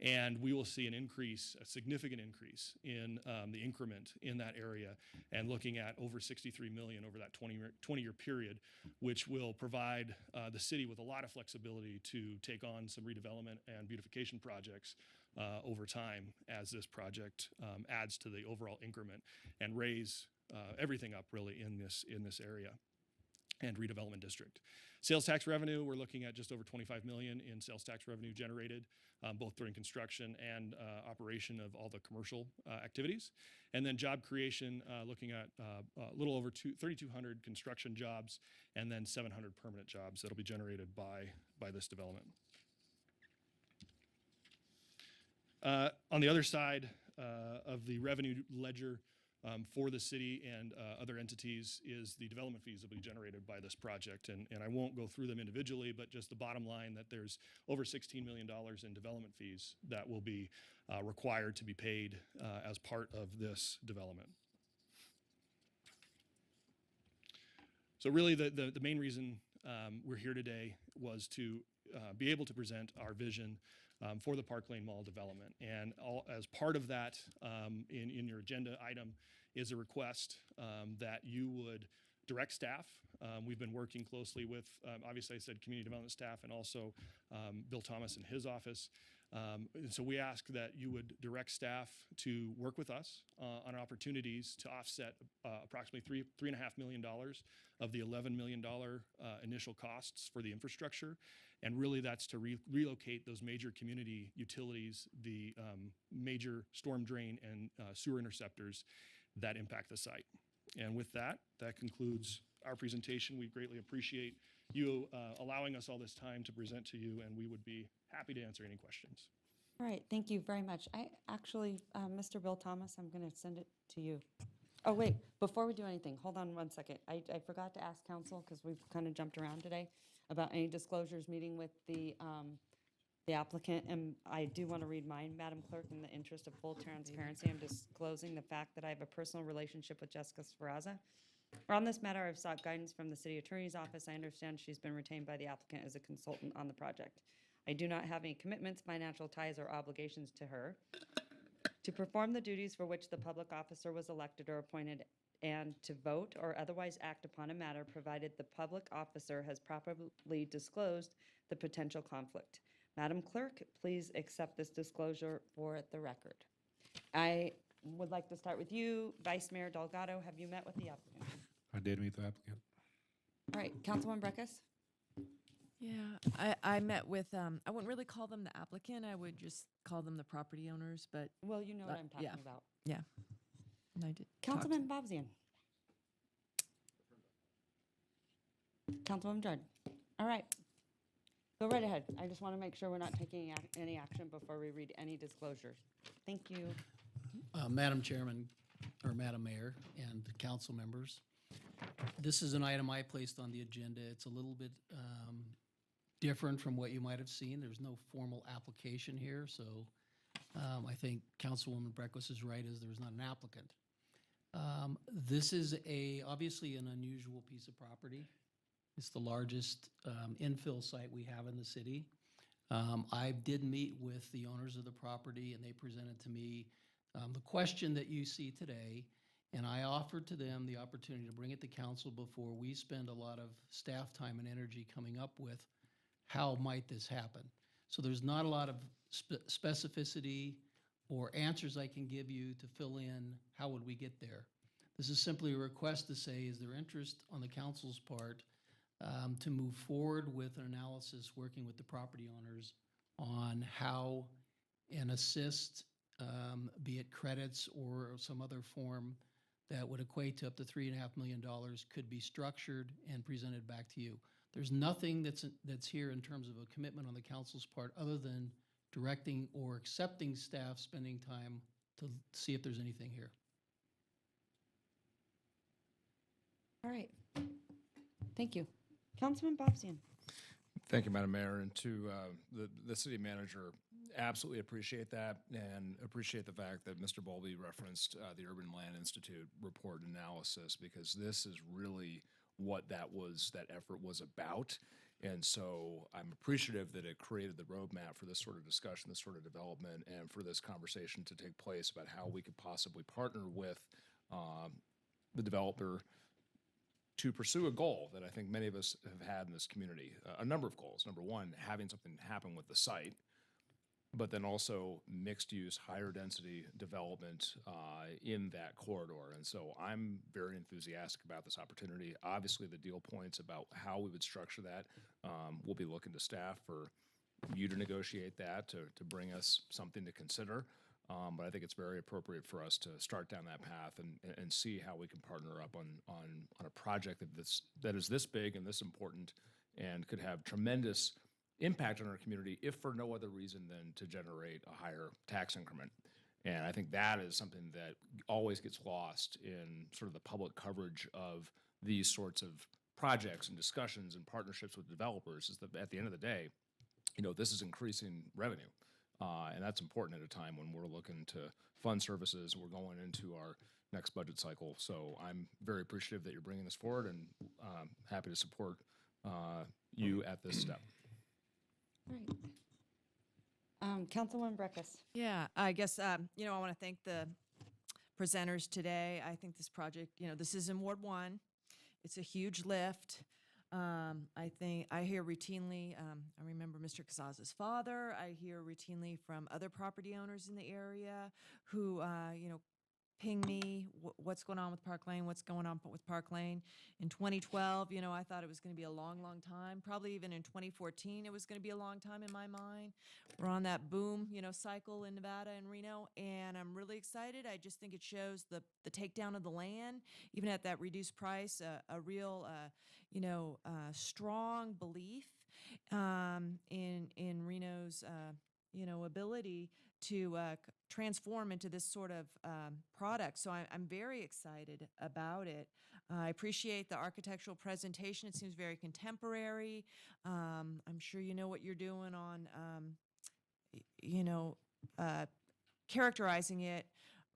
and we will see an increase, a significant increase in the increment in that area, and looking at over $63 million over that 20-year period, which will provide the city with a lot of flexibility to take on some redevelopment and beautification projects over time as this project adds to the overall increment and raise everything up really in this area and redevelopment district. Sales tax revenue, we're looking at just over $25 million in sales tax revenue generated, both during construction and operation of all the commercial activities. And then job creation, looking at a little over 3,200 construction jobs and then 700 permanent jobs that'll be generated by this development. On the other side of the revenue ledger, for the city and other entities is the development fees that will be generated by this project. And I won't go through them individually, but just the bottom line that there's over $16 million in development fees that will be required to be paid as part of this development. So really the main reason we're here today was to be able to present our vision for the Park Lane Mall development. And as part of that, in your agenda item is a request that you would direct staff. We've been working closely with, obviously I said community development staff, and also Bill Thomas in his office. And so we ask that you would direct staff to work with us on opportunities to offset approximately $3.5 million of the $11 million initial costs for the infrastructure. And really that's to relocate those major community utilities, the major storm drain and sewer interceptors that impact the site. And with that, that concludes our presentation. We greatly appreciate you allowing us all this time to present to you, and we would be happy to answer any questions. All right, thank you very much. I actually, Mr. Bill Thomas, I'm going to send it to you. Oh, wait, before we do anything, hold on one second. I forgot to ask council, because we've kind of jumped around today, about any disclosures meeting with the applicant, and I do want to read mine, Madam Clerk, in the interest of full transparency. I'm disclosing the fact that I have a personal relationship with Jessica Sferraza. On this matter, I've sought guidance from the City Attorney's Office. I understand she's been retained by the applicant as a consultant on the project. I do not have any commitments, financial ties, or obligations to her to perform the duties for which the public officer was elected or appointed, and to vote or otherwise act upon a matter provided the public officer has properly disclosed the potential conflict. Madam Clerk, please accept this disclosure for the record. I would like to start with you, Vice Mayor Delgado. Have you met with the applicant? I did meet the applicant. All right, Councilman Breckus? Yeah, I met with, I wouldn't really call them the applicant, I would just call them the property owners, but. Well, you know what I'm talking yeah, about. Yeah. And I did. talk to Councilman Bobzian. Councilwoman Jordan. All right. Go right ahead. I just want to make sure we're not taking any action before we read any disclosures. Thank you. Madam Chairman, or Madam Mayor, and council members, This is an item I placed on the agenda. It's a little bit different from what you might have seen. There's no formal application here, so I think Councilwoman Breckles is right, as there's not an applicant. This is obviously an unusual piece of property. It's the largest infill site we have in the city. I did meet with the owners of the property, and they presented to me the question that you see today, and I offered to them the opportunity to bring it to council before we spend a lot of staff time and energy coming up with how might this happen. So there's not a lot of specificity or answers I can give you to fill in how would we get there. This is simply a request to say, is there interest on the council's part to move forward with an analysis working with the property owners on how an assist, be it credits or some other form that would equate to up to $3.5 million, could be structured and presented back to you. There's nothing that's here in terms of a commitment on the council's part other than directing or accepting staff spending time to see if there's anything here. All right. Thank you. Councilman Bobsian. Thank you, Madam Mayor, and to the city manager. Absolutely appreciate that, and appreciate the fact that Mr. Bowlby referenced the Urban Land Institute report analysis, because this is really what that effort was about. And so I'm appreciative that it created the roadmap for this sort of discussion, this sort of development, and for this conversation to take place about how we could possibly partner with the developer to pursue a goal that I think many of us have had in this community. A number of goals. Number one, having something happen with the site, but then also mixed use, higher density development in that corridor. And so I'm very enthusiastic about this opportunity. Obviously, the deal points about how we would structure that, we'll be looking to staff for you to negotiate that, to bring us something to consider. But I think it's very appropriate for us to start down that path and see how we can partner up on a project that is this big and this important and could have tremendous impact on our community, if for no other reason than to generate a higher tax increment. And I think that is something that always gets lost in sort of the public coverage of these sorts of projects and discussions and partnerships with developers, is that at the end of the day, this is increasing revenue. And that's important at a time when we're looking to fund services. We're going into our next budget cycle. So I'm very appreciative that you're bringing this forward, and happy to support you at this step. Right. Councilwoman Breckles. Yeah, I guess, I want to thank the presenters today. I think this project, this is in Ward 1. It's a huge lift. I hear routinely, I remember Mr. Casaza's father. I hear routinely from other property owners in the area who, ping me, what's going on with Park Lane, what's going on with Park Lane. In 2012, I thought it was going to be a long, long time. Probably even in 2014, it was going to be a long time in my mind. We're on that boom, cycle in Nevada and Reno, and I'm really excited. I just think it shows the takedown of the land, even at that reduced price, a real, strong belief in Reno's, ability to transform into this sort of product. So I'm very excited about it. I appreciate the architectural presentation. It seems very contemporary. I'm sure you know what you're doing on, characterizing it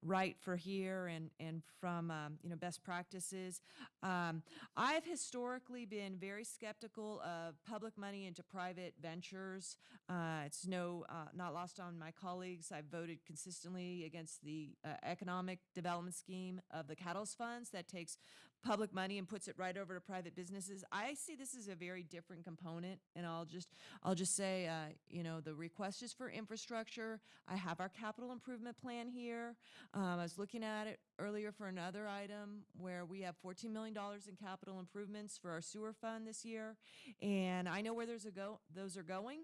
right for here and from best practices. I've historically been very skeptical of public money into private ventures. It's not lost on my colleagues. I've voted consistently against the economic development scheme of the catalyst funds that takes public money and puts it right over to private businesses. I see this as a very different component, and I'll just say, the request is for infrastructure. I have our capital improvement plan here. I was looking at it earlier for another item where we have $14 million in capital improvements for our sewer fund this year, and I know where those are going,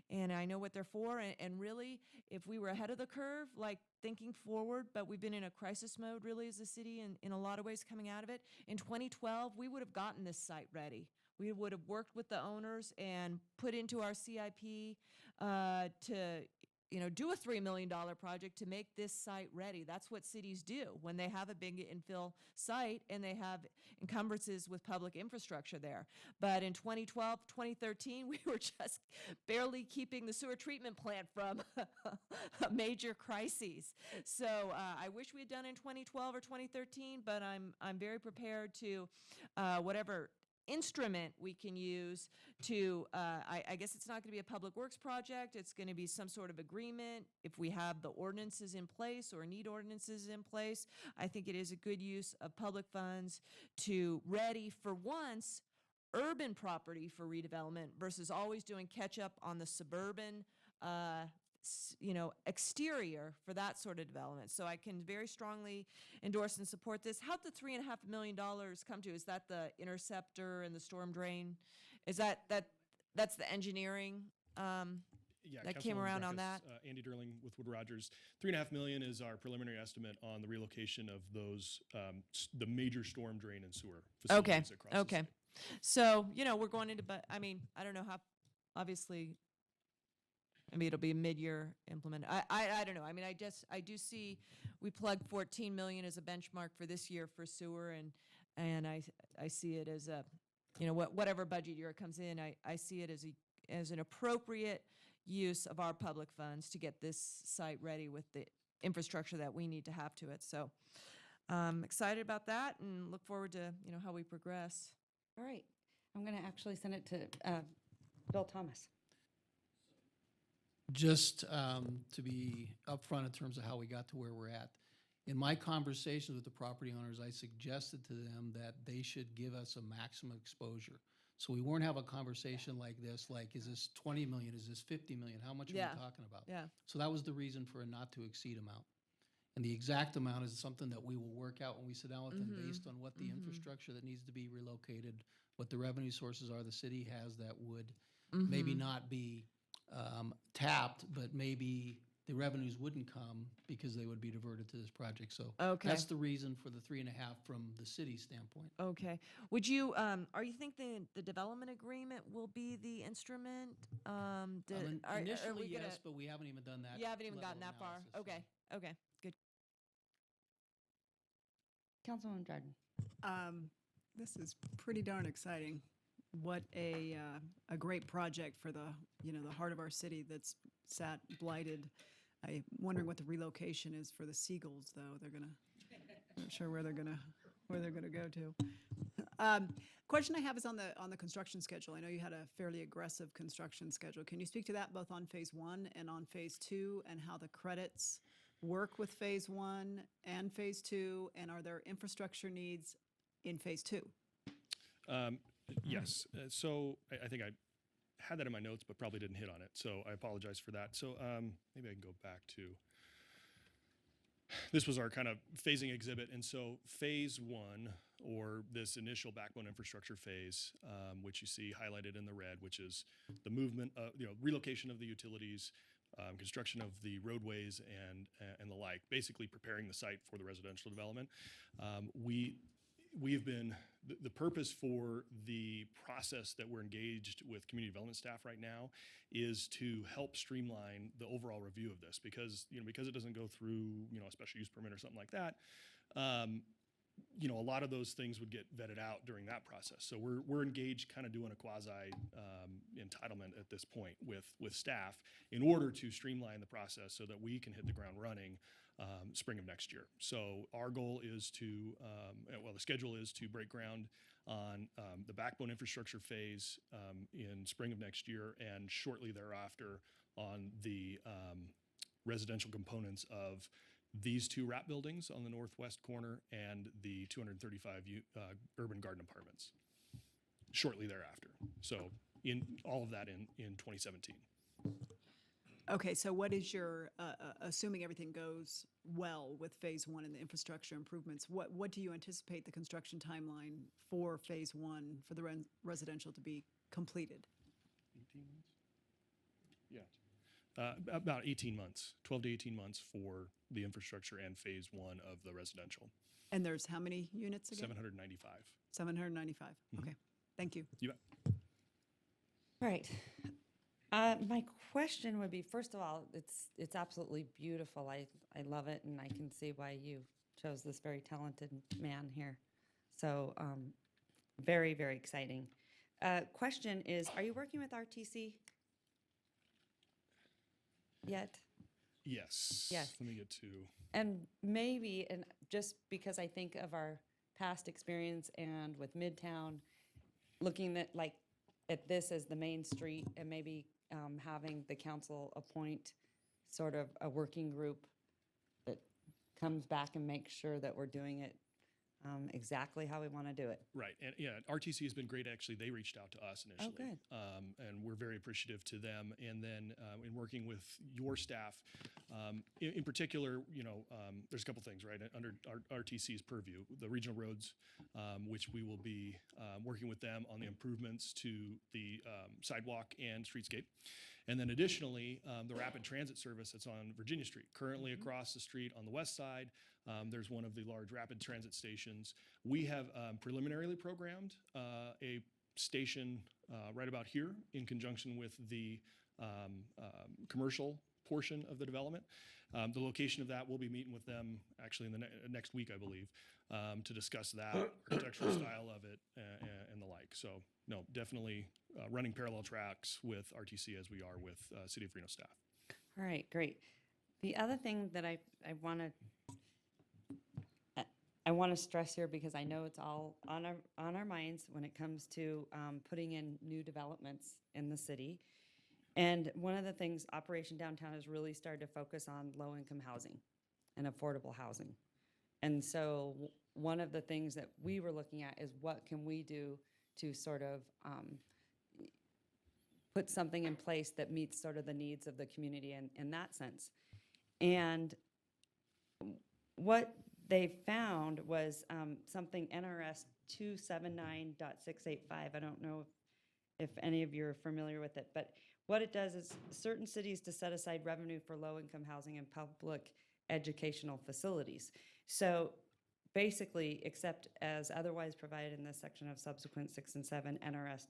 and I know what they're for. And really, if we were ahead of the curve, like thinking forward, but we've been in a crisis mode really as a city in a lot of ways coming out of it. In 2012, we would have gotten this site ready. We would have worked with the owners and put into our CIP to do a $3 million project to make this site ready. That's what cities do when they have a big infill site and they have encumbrances with public infrastructure there. But in 2012, 2013, we were just barely keeping the sewer treatment plant from a major crises. So I wish we had done in 2012 or 2013, but I'm very prepared to whatever instrument we can use to, I guess it's not going to be a public works project, it's going to be some sort of agreement. If we have the ordinances in place or need ordinances in place, I think it is a good use of public funds to ready for once urban property for redevelopment versus always doing catch up on the suburban exterior for that sort of development. So I can very strongly endorse and support this. How'd the $3.5 million come to? Is that the interceptor and the storm drain? Is that's the engineering that came Councilwoman around on Breckus, that? Andy Durling with Wood Rogers. $3.5 million is our preliminary estimate on the relocation of those, the major storm drain and sewer facilities across the state. So, we're going into, but I mean, I don't know how, obviously, it'll be mid-year implement. I don't know. I mean, I do see we plugged 14 million as a benchmark for this year for sewer, and I see it as a, whatever budget year it comes in, I see it as an appropriate use of our public funds to get this site ready with the infrastructure that we need to have to it. So I'm excited about that and look forward to, how we progress. All right. I'm going to actually send it to Bill Thomas. Just to be upfront in terms of how we got to where we're at. In my conversations with the property owners, I suggested to them that they should give us a maximum exposure. So we won't have a conversation like this, like, is this 20 million, is this 50 million? How much are we talking about? Yeah. So that was the reason for a not to exceed amount. And the exact amount is something that we will work out when we sit down with them based on what the infrastructure that needs to be relocated, what the revenue sources are the city has that would maybe not be tapped, but maybe the revenues wouldn't come because they would be diverted to this project. So that's the reason for the 3.5 from the city standpoint. Okay. Would you, are you thinking the development agreement will be the instrument? Initially, yes, but we haven't even done that. You haven't even level gotten of that far. analysis, so. Okay. Good. Councilwoman Jordan. This is pretty darn exciting. What a great project for the heart of our city that's sat blighted. I'm wondering what the relocation is for the seagulls, though. Not sure where they're gonna go to. Question I have is on the construction schedule. I know you had a fairly aggressive construction schedule. Can you speak to that both on phase 1 and on phase 2, and how the credits work with phase 1 and phase 2, and are there infrastructure needs in phase 2? Yes. So I think I had that in my notes, but probably didn't hit on it. So I apologize for that. So maybe I can go back to, this was our kind of phasing exhibit. And so phase 1, or this initial backbone infrastructure phase, which you see highlighted in the red, which is the movement, relocation of the utilities, construction of the roadways and the like, basically preparing the site for the residential development. We've been, the purpose for the process that we're engaged with community development staff right now is to help streamline the overall review of this, because it doesn't go through, a special use permit or something like that. A lot of those things would get vetted out during that process. So we're engaged kind of doing a quasi entitlement at this point with staff in order to streamline the process so that we can hit the ground running spring of next year. So our goal is to, the schedule is to break ground on the backbone infrastructure phase in spring of next year, and shortly thereafter on the residential components of these 2 wrap buildings on the northwest corner and the 235 urban garden apartments shortly thereafter. So in all of that in 2017. Okay, so what is your, assuming everything goes well with phase 1 and the infrastructure improvements, what do you anticipate the construction timeline for phase 1 for the residential to be completed? 18 months? Yeah. About 18 months, 12 to 18 months for the infrastructure and phase 1 of the residential. And there's how many units again? 795. 795. Okay, thank you. You bet. All right. My question would be, first of all, it's absolutely beautiful. I love it, and I can see why you chose this very talented man here. So, very, very exciting. Question is, are you working with RTC yet? Yes. Yes. Let me get to. And maybe, and just because I think of our past experience and with Midtown, looking at this as the main street, and maybe having the council appoint sort of a working group that comes back and makes sure that we're doing it exactly how we want to do it. Right. And yeah, RTC has been great. Actually, they reached out to us initially. good. And we're very appreciative to them. And then in working with your staff, in particular, there's a couple things, right? Under RTC's purview, the regional roads, which we will be working with them on the improvements to the sidewalk and streetscape. And then additionally, the rapid transit service that's on Virginia Street. Currently across the street on the west side, there's one of the large rapid transit stations. We have preliminarily programmed a station right about here in conjunction with the commercial portion of the development. The location of that, we'll be meeting with them actually in the next week, I believe, to discuss that architectural style of it and the like. So no, definitely running parallel tracks with RTC as we are with City of Reno staff. All right, great. The other thing that I want to stress here, because I know it's all on our minds when it comes to putting in new developments in the city. And one of the things Operation Downtown has really started to focus on low-income housing and affordable housing. And so one of the things that we were looking at is what can we do to sort of put something in place that meets sort of the needs of the community in that sense. And what they found was something NRS 279.685. I don't know if any of you are familiar with it, but what it does is certain cities to set aside revenue for low-income housing and public educational facilities. So basically, except as otherwise provided in this section of subsequent 6 and 7, NRS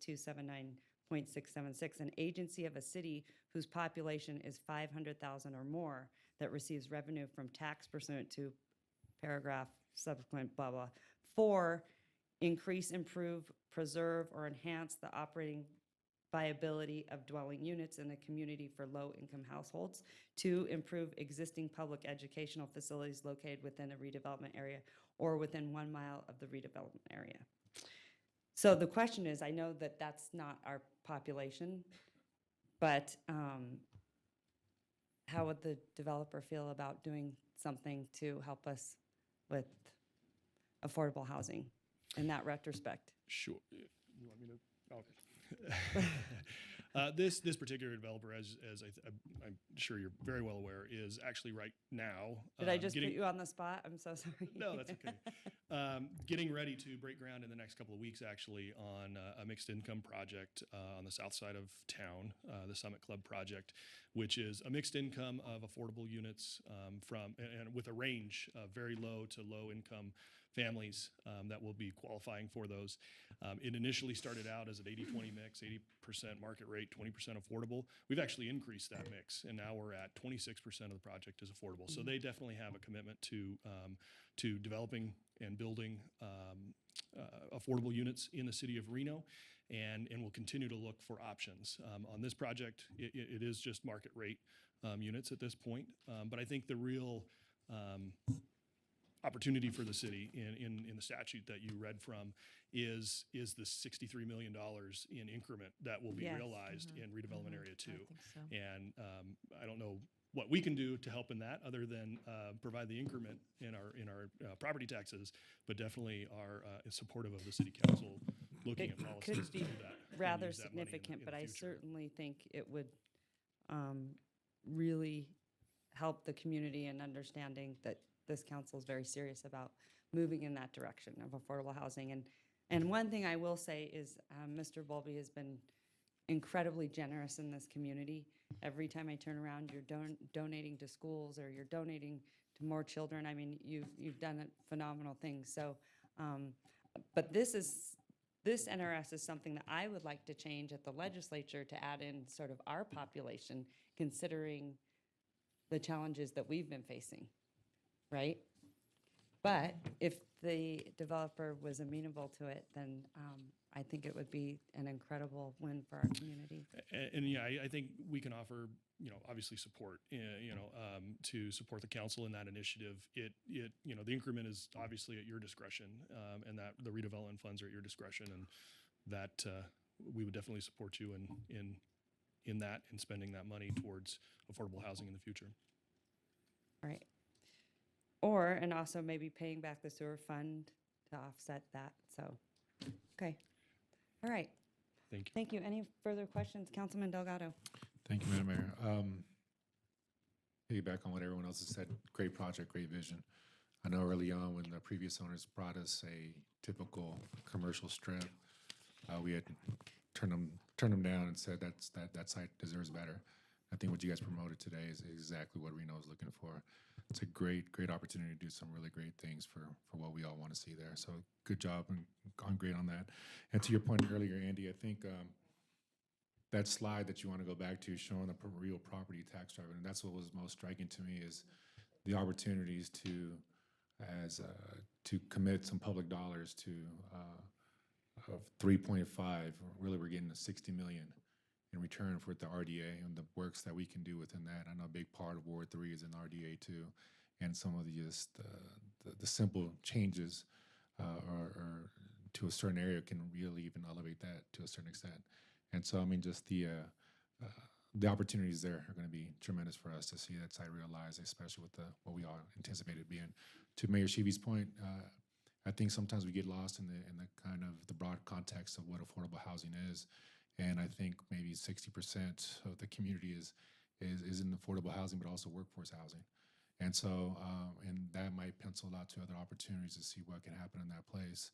279.676, an agency of a city whose population is 500,000 or more that receives revenue from tax pursuant to paragraph subsequent blah blah. 4, increase, improve, preserve, or enhance the operating viability of dwelling units in a community for low-income households. 2, improve existing public educational facilities located within a redevelopment area or within 1 mile of the redevelopment area. So the question is, I know that that's not our population, but how would the developer feel about doing something to help us with affordable housing in that retrospect? Sure. You want me to? Okay. This particular developer, as I'm sure you're very well aware, is actually right now. Did I just put you on the spot? I'm so sorry. No, that's okay. Getting ready to break ground in the next couple of weeks, actually, on a mixed income project on the south side of town, the Summit Club project, which is a mixed income of affordable units and with a range of very low to low income families that will be qualifying for those. It initially started out as an 80-20 mix, 80% market rate, 20% affordable. We've actually increased that mix, and now we're at 26% of the project is affordable. So they definitely have a commitment to developing and building affordable units in the city of Reno, and will continue to look for options. On this project, it is just market rate units at this point, but I think the real opportunity for the city in the statute that you read from is the $63 million in increment that will be realized in redevelopment area 2. And I don't know what we can do to help in that other than provide the increment in our property taxes, but definitely are supportive of the city council looking at policies could be to do that. and rather use that money in significant, the but I future. certainly think it would really help the community in understanding that this council is very serious about moving in that direction of affordable housing. And one thing I will say is Mr. Bowlby has been incredibly generous in this community. Every time I turn around, you're donating to schools or you're donating to more children. I mean, you've done phenomenal things. So, but this is This NRS is something that I would like to change at the legislature to add in sort of our population, considering the challenges that we've been facing, right? But if the developer was amenable to it, then I think it would be an incredible win for our community. And yeah, I think we can offer, obviously support, to support the council in that initiative. The increment is obviously at your discretion, and that the redevelopment funds are at your discretion, and that we would definitely support you in that and spending that money towards affordable housing in the future. Right. Or, and also maybe paying back the sewer fund to offset that. So, okay. All right. Thank you. Thank you. Any further questions? Councilman Delgado. Thank you, Madam Mayor. Piggyback on what everyone else has said, great project, great vision. I know early on when the previous owners brought us a typical commercial strip, we had turned them down and said that site deserves better. I think what you guys promoted today is exactly what Reno is looking for. It's a great opportunity to do some really great things for what we all want to see there. So good job and gone great on that. And to your point earlier, Andy, I think that slide that you want to go back to showing the real property tax driver, and that's what was most striking to me is the opportunities to commit some public dollars to of 3.5. Really, we're getting to 60 million in return for the RDA and the works that we can do within that. I know a big part of Ward 3 is in RDA too, and some of the simple changes or to a certain area can really even elevate that to a certain extent. And so, I mean, just the opportunities there are going to be tremendous for us to see that site realized, especially with what we all anticipated being. To Mayor Sheevy's point, I think sometimes we get lost in the kind of the broad context of what affordable housing is. And I think maybe 60% of the community is in affordable housing, but also workforce housing. And so, and that might pencil out to other opportunities to see what can happen in that place.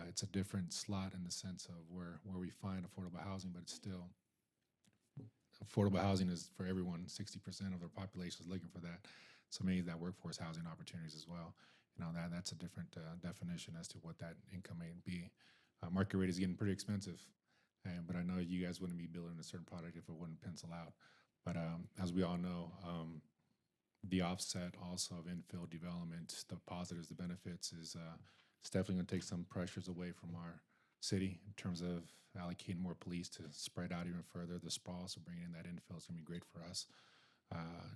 It's a different slot in the sense of where we find affordable housing, but it's still, affordable housing is for everyone. 60% of the population is looking for that. So maybe that workforce housing opportunities as well. That's a different definition as to what that income may be. Market rate is getting pretty expensive. But I know you guys wouldn't be building a certain product if it wouldn't pencil out. But as we all know, the offset also of infill development, the positives, the benefits is it's definitely going to take some pressures away from our city in terms of allocating more police to spread out even further. The sprawl, so bringing in that infill is going to be great for us.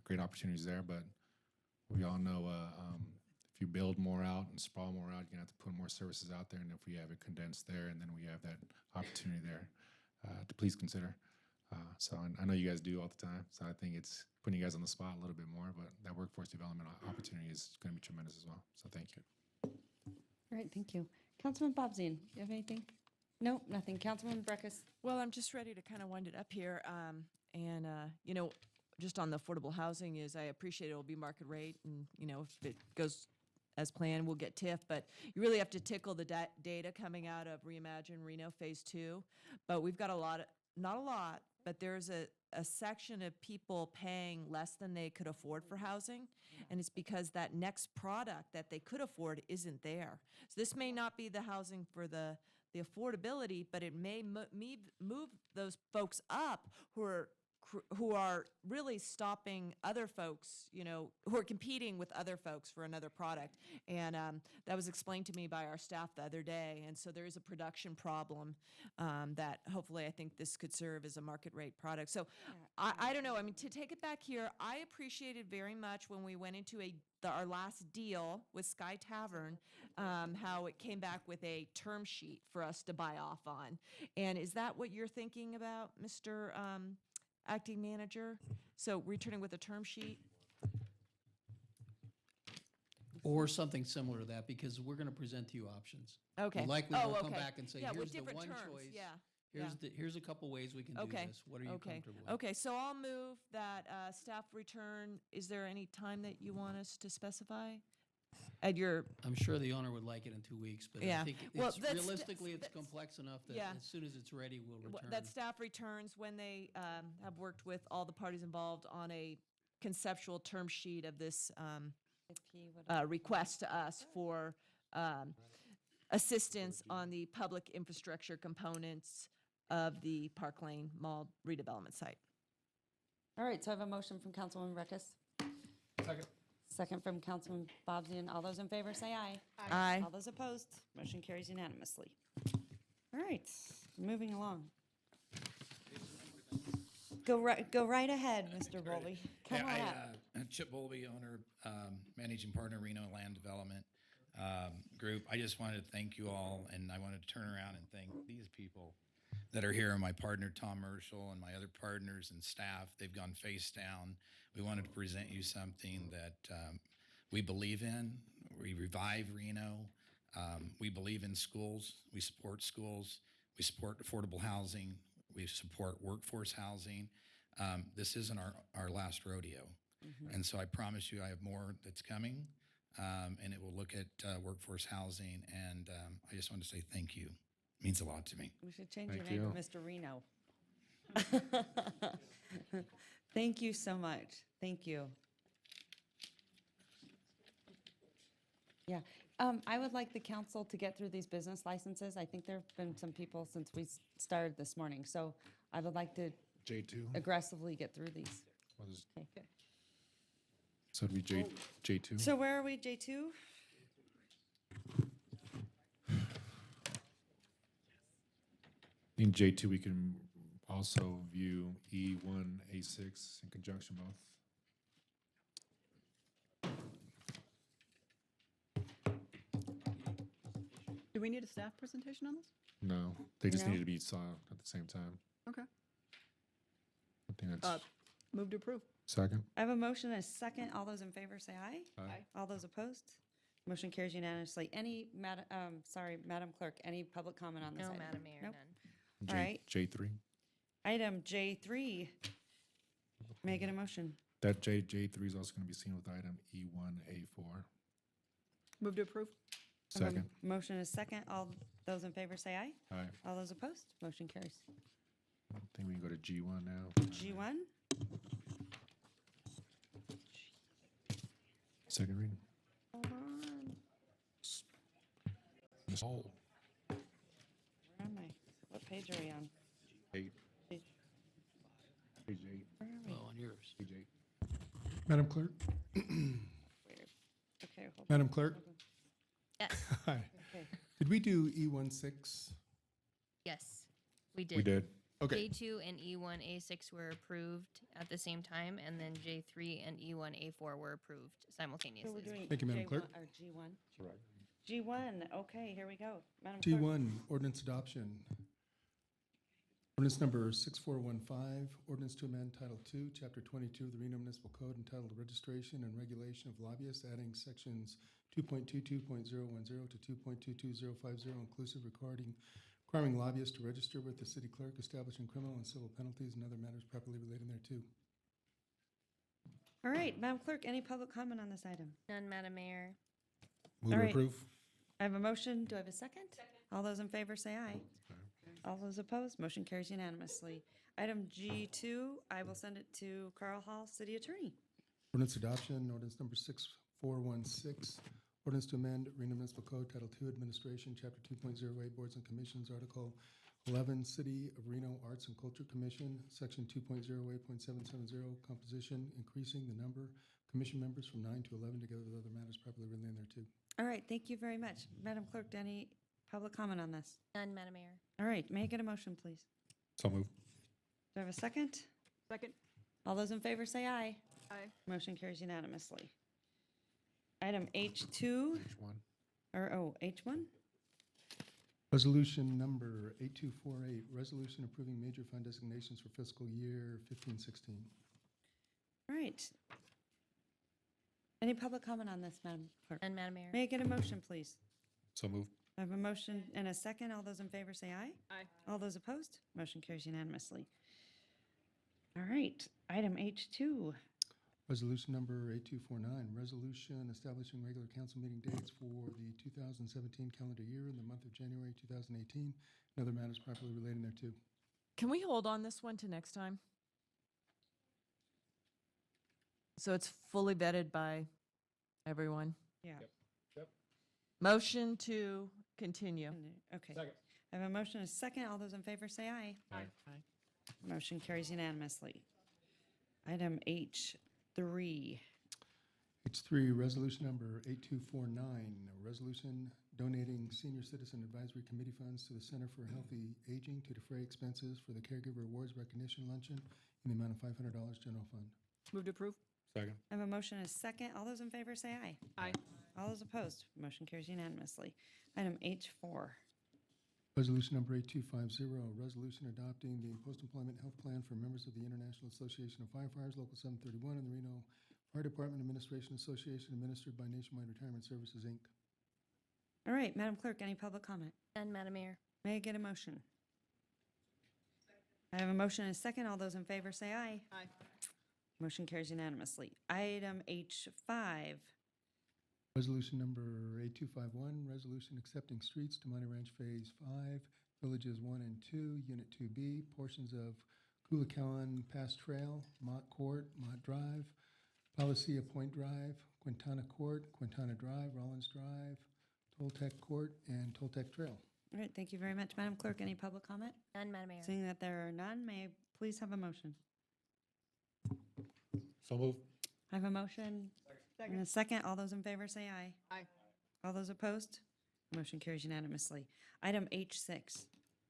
Great opportunities there, but we all know if you build more out and sprawl more out, you're going to have to put more services out there. And if we have it condensed there and then we have that opportunity there, to please consider. So I know you guys do all the time. So I think it's putting you guys on the spot a little bit more, but that workforce development opportunity is going to be tremendous as well. So thank you. All right, thank you. Councilman Bobzien, you have anything? No, nothing. Councilman Breckus. Well, I'm just ready to kind of wind it up here. Just on the affordable housing is I appreciate it will be market rate. And, if it goes as planned, we'll get TIF. But you really have to tickle the data coming out of Reimagine Reno Phase 2. But we've got not a lot, but there's a section of people paying less than they could afford for housing. And it's because that next product that they could afford isn't there. So this may not be the housing for the affordability, but it may move those folks up who are really stopping other folks, who are competing with other folks for another product. And that was explained to me by our staff the other day. And so there is a production problem that hopefully I think this could serve as a market rate product. So I don't know. I mean, to take it back here, I appreciated very much when we went into our last deal with Sky Tavern, how it came back with a term sheet for us to buy off on. And is that what you're thinking about, Mr. Acting Manager? So returning with a term sheet? Or something similar to that, because we're going to present to you options. Okay. We likely will come back and say, yeah, here's with the different one terms. choice. Yeah. Here's a couple ways we can do this. What are you comfortable with? Okay, so I'll move that staff return. Is there any time that you want us to specify? At your, I'm sure the owner would like it in 2 weeks, but Yeah. I think Well, realistically it's complex enough that as soon as it's ready, we'll return. that staff returns when they have worked with all the parties involved on a conceptual term sheet of this request to us for assistance on the public infrastructure components of the Park Lane Mall redevelopment site. All right, so I have a motion from Councilwoman Reckes. Second. Second from Councilman Bobzian. All those in favor say aye. Aye. All those opposed, motion carries unanimously. All right, moving along. Go right ahead, Mr. Bowlby. Come on up. Chip Bowlby, owner, managing partner, Reno Land Development Group. I just wanted to thank you all, and I wanted to turn around and thank these people that are here, my partner, Tom Merschel, and my other partners and staff. They've gone face down. We wanted to present you something that we believe in. We revive Reno. We believe in schools. We support schools. We support affordable housing. We support workforce housing. This isn't our last rodeo. And so I promise you I have more that's coming, and it will look at workforce housing. And I just want to say thank you. It means a lot to me. We should change Thank your name you. to Mr. Reno. Thank you so much. Thank you. Yeah, I would like the council to get through these business licenses. I think there've been some people since we started this morning, so I would like to J2. aggressively get through these. What is- Okay. So it'd be J2? So where are we, J2? In J2, we can also view E1, A6 in conjunction both. Do we need a staff presentation on this? No, they just No? needed to be saw at the same time. Okay. I think that's Move to approve. second. I have a motion and a second. All those in favor say aye. Aye. All those opposed? Motion carries unanimously. Madam Clerk, any public comment on this No, item? Madam Mayor, Nope. none. All right. J3. Item J3. May I get a motion? That J3 is also going to be seen with item E1, A4. Move to approve. I have a Second. Motion is second. All those in favor say aye. Aye. All those opposed? Motion carries. I think we can go to G1 now. G1. Second reading. Hold on. Oh. Where am I? What page are we on? 8. Page- Page 8. Where are we? Oh, on yours. Page 8. Madam Clerk, Weird. Okay, hold on. Madam Clerk, Hold on. Yes, hi. Okay. Did we do E16? yes, we did. We did. Okay, J2 and E1A6 were approved at the same time, and then J3 and E1A4 were approved So simultaneously. we're doing Thank you, Madam J1 Clerk. Or G1? Correct. G1, okay, here we go. Madam Clerk. G1, ordinance adoption. Ordinance number 6415, ordinance to amend Title II, Chapter 22 of the Reno Municipal Code entitled Registration and Regulation of Lobbyists, adding sections 2.22.010 to 2.22050 inclusive, requiring lobbyists to register with the city clerk, establishing criminal and civil penalties and other matters properly related thereto. All right, Madam Clerk, any public comment on this item? None, Madam Mayor. Move All to right. approve. I have a motion. Do I have a second? All those in favor say aye. All those opposed? Motion carries unanimously. Item G2, I will send it to Carl Hall, City Attorney. Ordinance adoption, ordinance number 6416, ordinance to amend Reno Municipal Code Title II Administration, Chapter 2.08 Boards and Commissions, Article 11, City of Reno Arts and Culture Commission, Section 2.08.770, Composition, increasing the number of commission members from 9 to 11 together with other matters properly related thereto. All right, thank you very much. Madam Clerk, any public comment on this? None, Madam Mayor. All right, may I get a motion, please? So move. Do I have a second? Second. All those in favor say aye. Aye. Motion carries unanimously. Item H2, H1. H1? Resolution number 8248, resolution approving major fund designations for fiscal year 15-16. All right. Any public comment on this, Madam Clerk? None, Madam Mayor. May I get a motion, please? So move. I have a motion and a second. All those in favor say aye. Aye. All those opposed? Motion carries unanimously. All right, item H2. Resolution number 8249, resolution establishing regular council meeting dates for the 2017 calendar year in the month of January 2018, and other matters properly relating thereto. Can we hold on this one to next time? So it's fully vetted by everyone? Yeah. Motion to Continue. Okay. I have a motion and a second. All those in favor say aye. Aye. Motion carries unanimously. Item H3. H3, resolution number 8249, a resolution donating senior citizen advisory committee funds to the Center for Healthy Aging to defray expenses for the Caregiver Awards Recognition Luncheon in the amount of $500 general fund. Move to approve. Second. I have a motion and a second. All those in favor say aye. Aye. All those opposed, motion carries unanimously. Item H4. Resolution number 8250, a resolution adopting the post-employment health plan for members of the International Association of Firefighters, Local 731, and the Reno Fire Department Administration Association, administered by Nationwide Retirement Services, Inc. All right, Madam Clerk, any public comment? None, Madam Mayor. May I get a motion? I have a motion and a second. All those in favor say aye. Aye. Motion carries unanimously. Item H5. Resolution number 8251, resolution accepting streets to Monty Ranch Phase 5, Villages 1 and 2, Unit 2B, portions of Coolicawan Pass Trail, Mott Court, Mott Drive, Policia Point Drive, Quintana Court, Quintana Drive, Rollins Drive, Toltec Court, and Toltec Trail. All right, thank you very much. Madam Clerk, any public comment? None, Madam Mayor. Seeing that there are none, may I please have a motion? So moved. I have a motion and a second. All those in favor say aye. Aye. All those opposed? Motion carries unanimously. Item H6.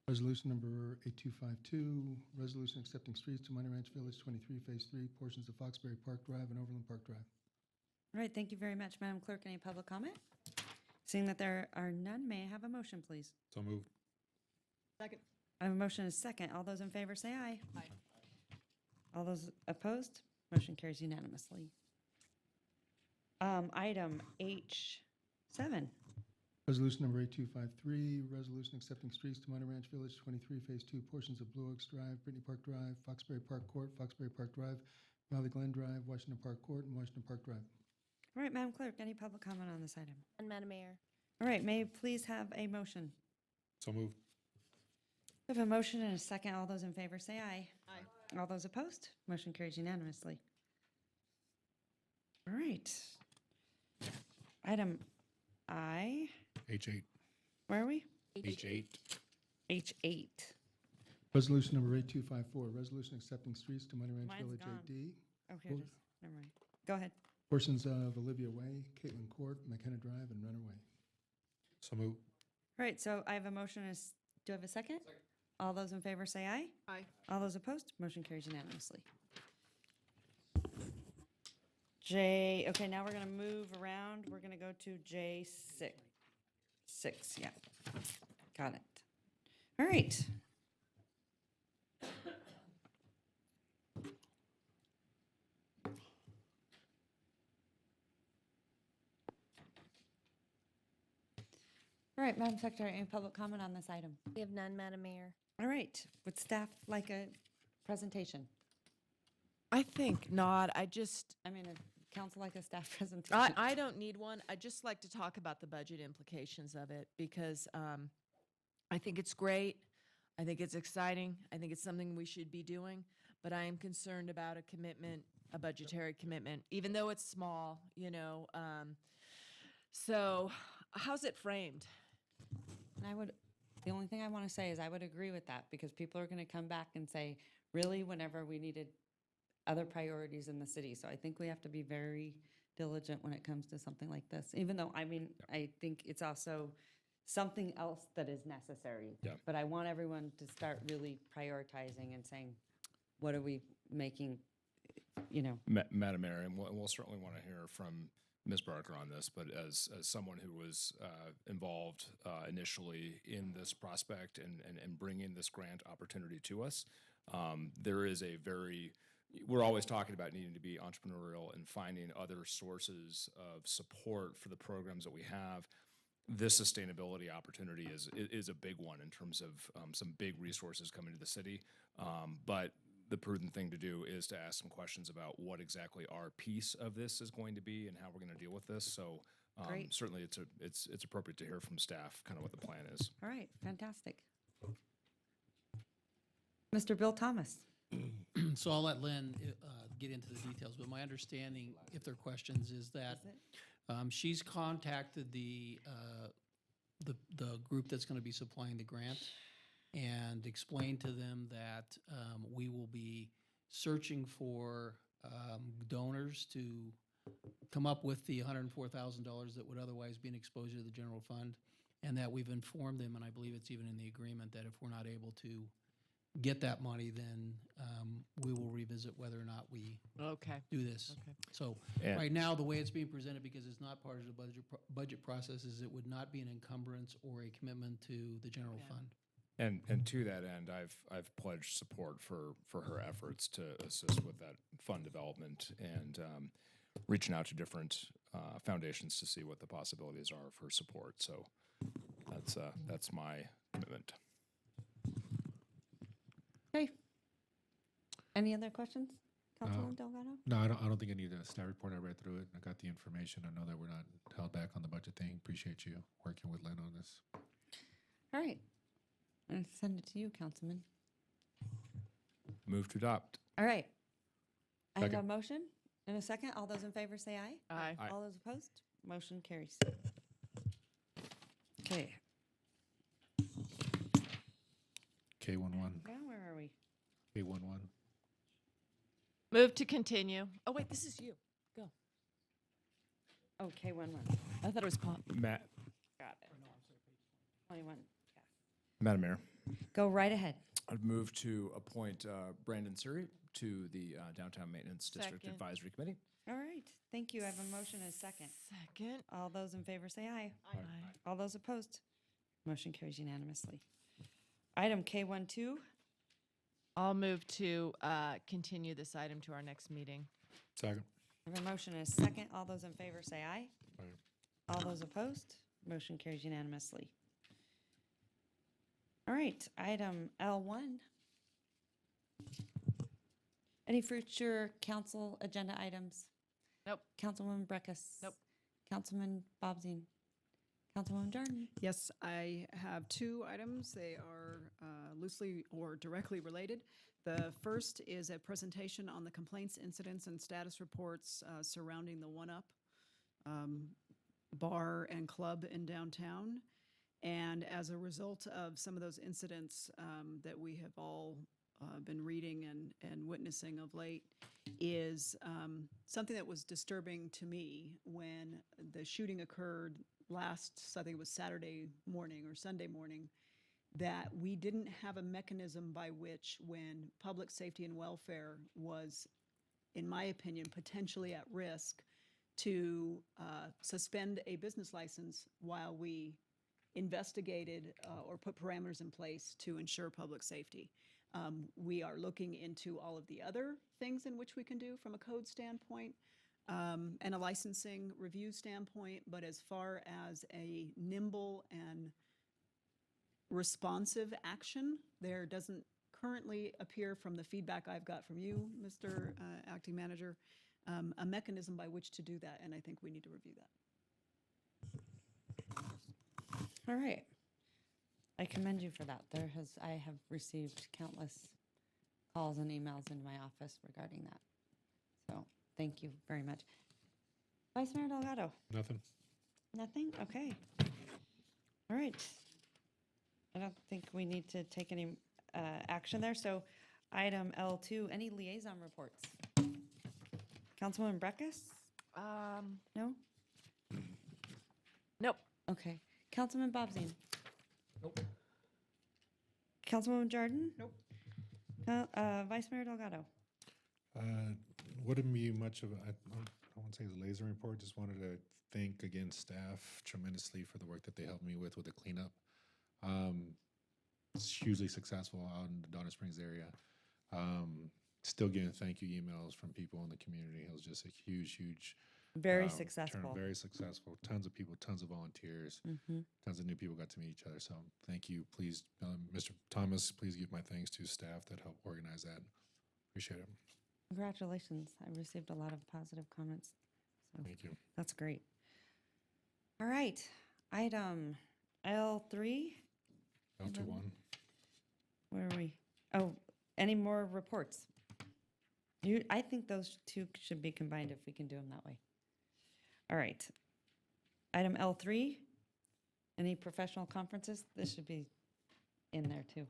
Resolution number 8252, resolution accepting streets to Monty Ranch Village 23, Phase 3, portions of Foxbury Park Drive and Overland Park Drive. All right, thank you very much. Madam Clerk, any public comment? Seeing that there are none, may I have a motion, please? So moved. Second. I have a motion and a second. All those in favor say aye. Aye. All those opposed? Motion carries unanimously. Item H7. Resolution number 8253, resolution accepting streets to Monty Ranch Village 23, Phase 2, portions of Blue Oaks Drive, Brittany Park Drive, Foxbury Park Court, Foxbury Park Drive, Valley Glen Drive, Washington Park Court, and Washington Park Drive. All right, Madam Clerk, any public comment on this item? None, Madam Mayor. All right, may I please have a motion? So moved. We have a motion and a second. All those in favor say aye. Aye. All those opposed? Motion carries unanimously. All right. Item I, H8. where are we? H8. H8. Resolution number 8254, resolution accepting streets to Monty Ranch Mine's Village gone. AD, Okay, Well- just, never mind. Go ahead. portions of Olivia Way, Caitlin Court, McKenna Drive, and Runner Way. So moved. All right, so I have a motion. Do I have a second? All those in favor say aye. Aye. All those opposed? Motion carries unanimously. J, okay, now we're going to move around. We're going to go to J6. 6, yeah. Got it. All right. All right, Madam Secretary, any public comment on this item? We have none, Madam Mayor. All right, would staff like a presentation? I think not. I mean, a council like a staff presentation? I don't need one. I'd just like to talk about the budget implications of it because I think it's great. I think it's exciting. I think it's something we should be doing. But I am concerned about a commitment, a budgetary commitment, even though it's small, you know. So how's it framed? And the only thing I want to say is I would agree with that because people are going to come back and say, really, whenever we needed other priorities in the city. So I think we have to be very diligent when it comes to something like this, even though, I mean, I think it's also something else that is necessary. Yeah. But I want everyone to start really prioritizing and saying, what are we making, you know? Madam Mayor, and we'll certainly want to hear from Ms. Barker on this, but as someone who was involved initially in this prospect and bringing this grant opportunity to us, there is we're always talking about needing to be entrepreneurial and finding other sources of support for the programs that we have. This sustainability opportunity is a big one in terms of some big resources coming to the city, but the prudent thing to do is to ask some questions about what exactly our piece of this is going to be and how we're going to deal with this. So Great. certainly it's appropriate to hear from staff kind of what the plan is. All right, fantastic. Mr. Bill Thomas. So I'll let Lynn get into the details, but my understanding, if there are questions, is that she's contacted the the group that's going to be supplying the grant and explain to them that we will be searching for donors to come up with the $104,000 that would otherwise be an exposure to the general fund, and that we've informed them, and I believe it's even in the agreement, that if we're not able to get that money, then we will revisit whether or not we do this. Okay. So And- right now, the way it's being presented, because it's not part of the budget process, is it would not be an encumbrance or a commitment to the general fund. And to that end, I've pledged support for her efforts to assist with that fund development and reaching out to different foundations to see what the possibilities are for support. So that's my commitment. Okay. Any other questions? Councilman Delgado? No, I don't think I need a staff report. I read through it. I got the information. I know that we're not held back on the budget thing. Appreciate you working with Lynn on this. All right. I'm gonna send it to you, Councilman. Move to adopt. All right. I have a Second. motion and a second. All those in favor say aye. Aye. Aye. All those opposed? Motion carries. Okay. K11. Now where are we? K11. Move to continue. Oh, wait, this is you. Go. Oh, K11. I thought it was Paul. Matt, Got it. 21. Madam Mayor, Go right ahead. I'd move to appoint Brandon Suri to the Downtown Maintenance District Second. Advisory Committee. All right. Thank you. I have a motion and a second. Second. All those in favor say aye. Aye. All those opposed? Motion carries unanimously. Item K12. I'll move to continue this item to our next meeting. Second. I have a motion and a second. All those in favor say aye. Aye. All those opposed? Motion carries unanimously. All right, item L1. Any future council agenda items? Nope. Councilwoman Breckus? Nope. Councilman Bobzien? Councilwoman Jordan? Yes, I have two items. They are loosely or directly related. The first is a presentation on the complaints, incidents, and status reports surrounding the One Up bar and club in downtown. And as a result of some of those incidents that we have all been reading and witnessing of late, is something that was disturbing to me when the shooting occurred last, I think it was Saturday morning or Sunday morning, that we didn't have a mechanism by which, when public safety and welfare was, in my opinion, potentially at risk, to suspend a business license while we investigated or put parameters in place to ensure public safety. We are looking into all of the other things in which we can do from a code standpoint and a licensing review standpoint, but as far as a nimble and responsive action, there doesn't currently appear, from the feedback I've got from you, Mr. Acting Manager, a mechanism by which to do that, and I think we need to review that. All right. I commend you for that. I have received countless calls and emails into my office regarding that. So thank you very much. Vice Mayor Delgado? Nothing. Nothing? Okay. All right. I don't think we need to take any action there. So item L2, any liaison reports? Councilwoman Breckus? No? Nope. Okay. Councilman Bobzien? Nope. Councilwoman Jordan? Nope. Vice Mayor Delgado? Wouldn't be much of a, I don't want to say it's a laser report, just wanted to thank again staff tremendously for the work that they helped me with the cleanup. It's hugely successful out in the Donner Springs area. Still getting thank you emails from people in the community. It was just a huge Very turn, successful. very successful. Tons of people, tons of volunteers, tons of new people got to meet each other. So thank you. Please, Mr. Thomas, please give my thanks to staff that helped organize that. Appreciate it. Congratulations. I received a lot of positive comments. So Thank you. that's great. All right. Item L3. L21. Where are we? Oh, any more reports? I think those two should be combined if we can do them that way. All right. Item L3, Any professional conferences? This should be in there too.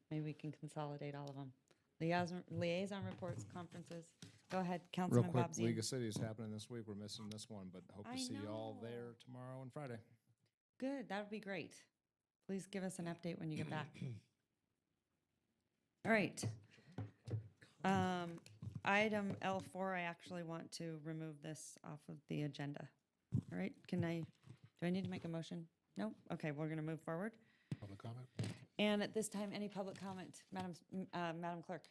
Maybe we can consolidate all of them. Liaison reports, conferences. Go ahead, Real Councilman quick, Bobzien. League of Cities happening this week. We're missing this one, but hope I to see you all know. there tomorrow and Friday. Good, that would be great. Please give us an update when you get back. All right. Item L4, I actually want to remove this off of the agenda. All right, do I need to make a motion? No? Okay, we're going to move forward. Public comment? And at this time, any public comment? Madam Clerk?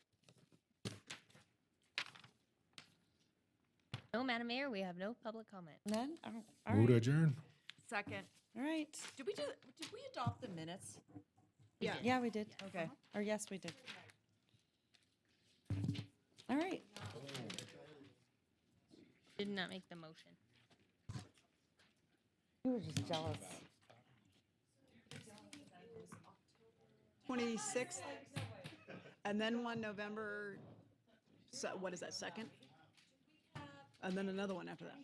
No, Madam Mayor, we have no public comment. None? All Move to right. adjourn. Second. All right. Did we adopt the minutes? Yeah. Yeah, we did. Okay. Or yes, we did. All right. Did not make the motion. You were just jealous. 26th, and then one November, so what is that, 2nd? And then another one after that.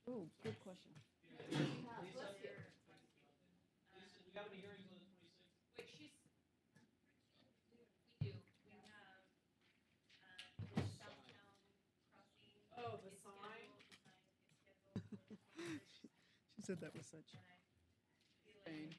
Oh, good question. Oh, the sign? She said that with such pain.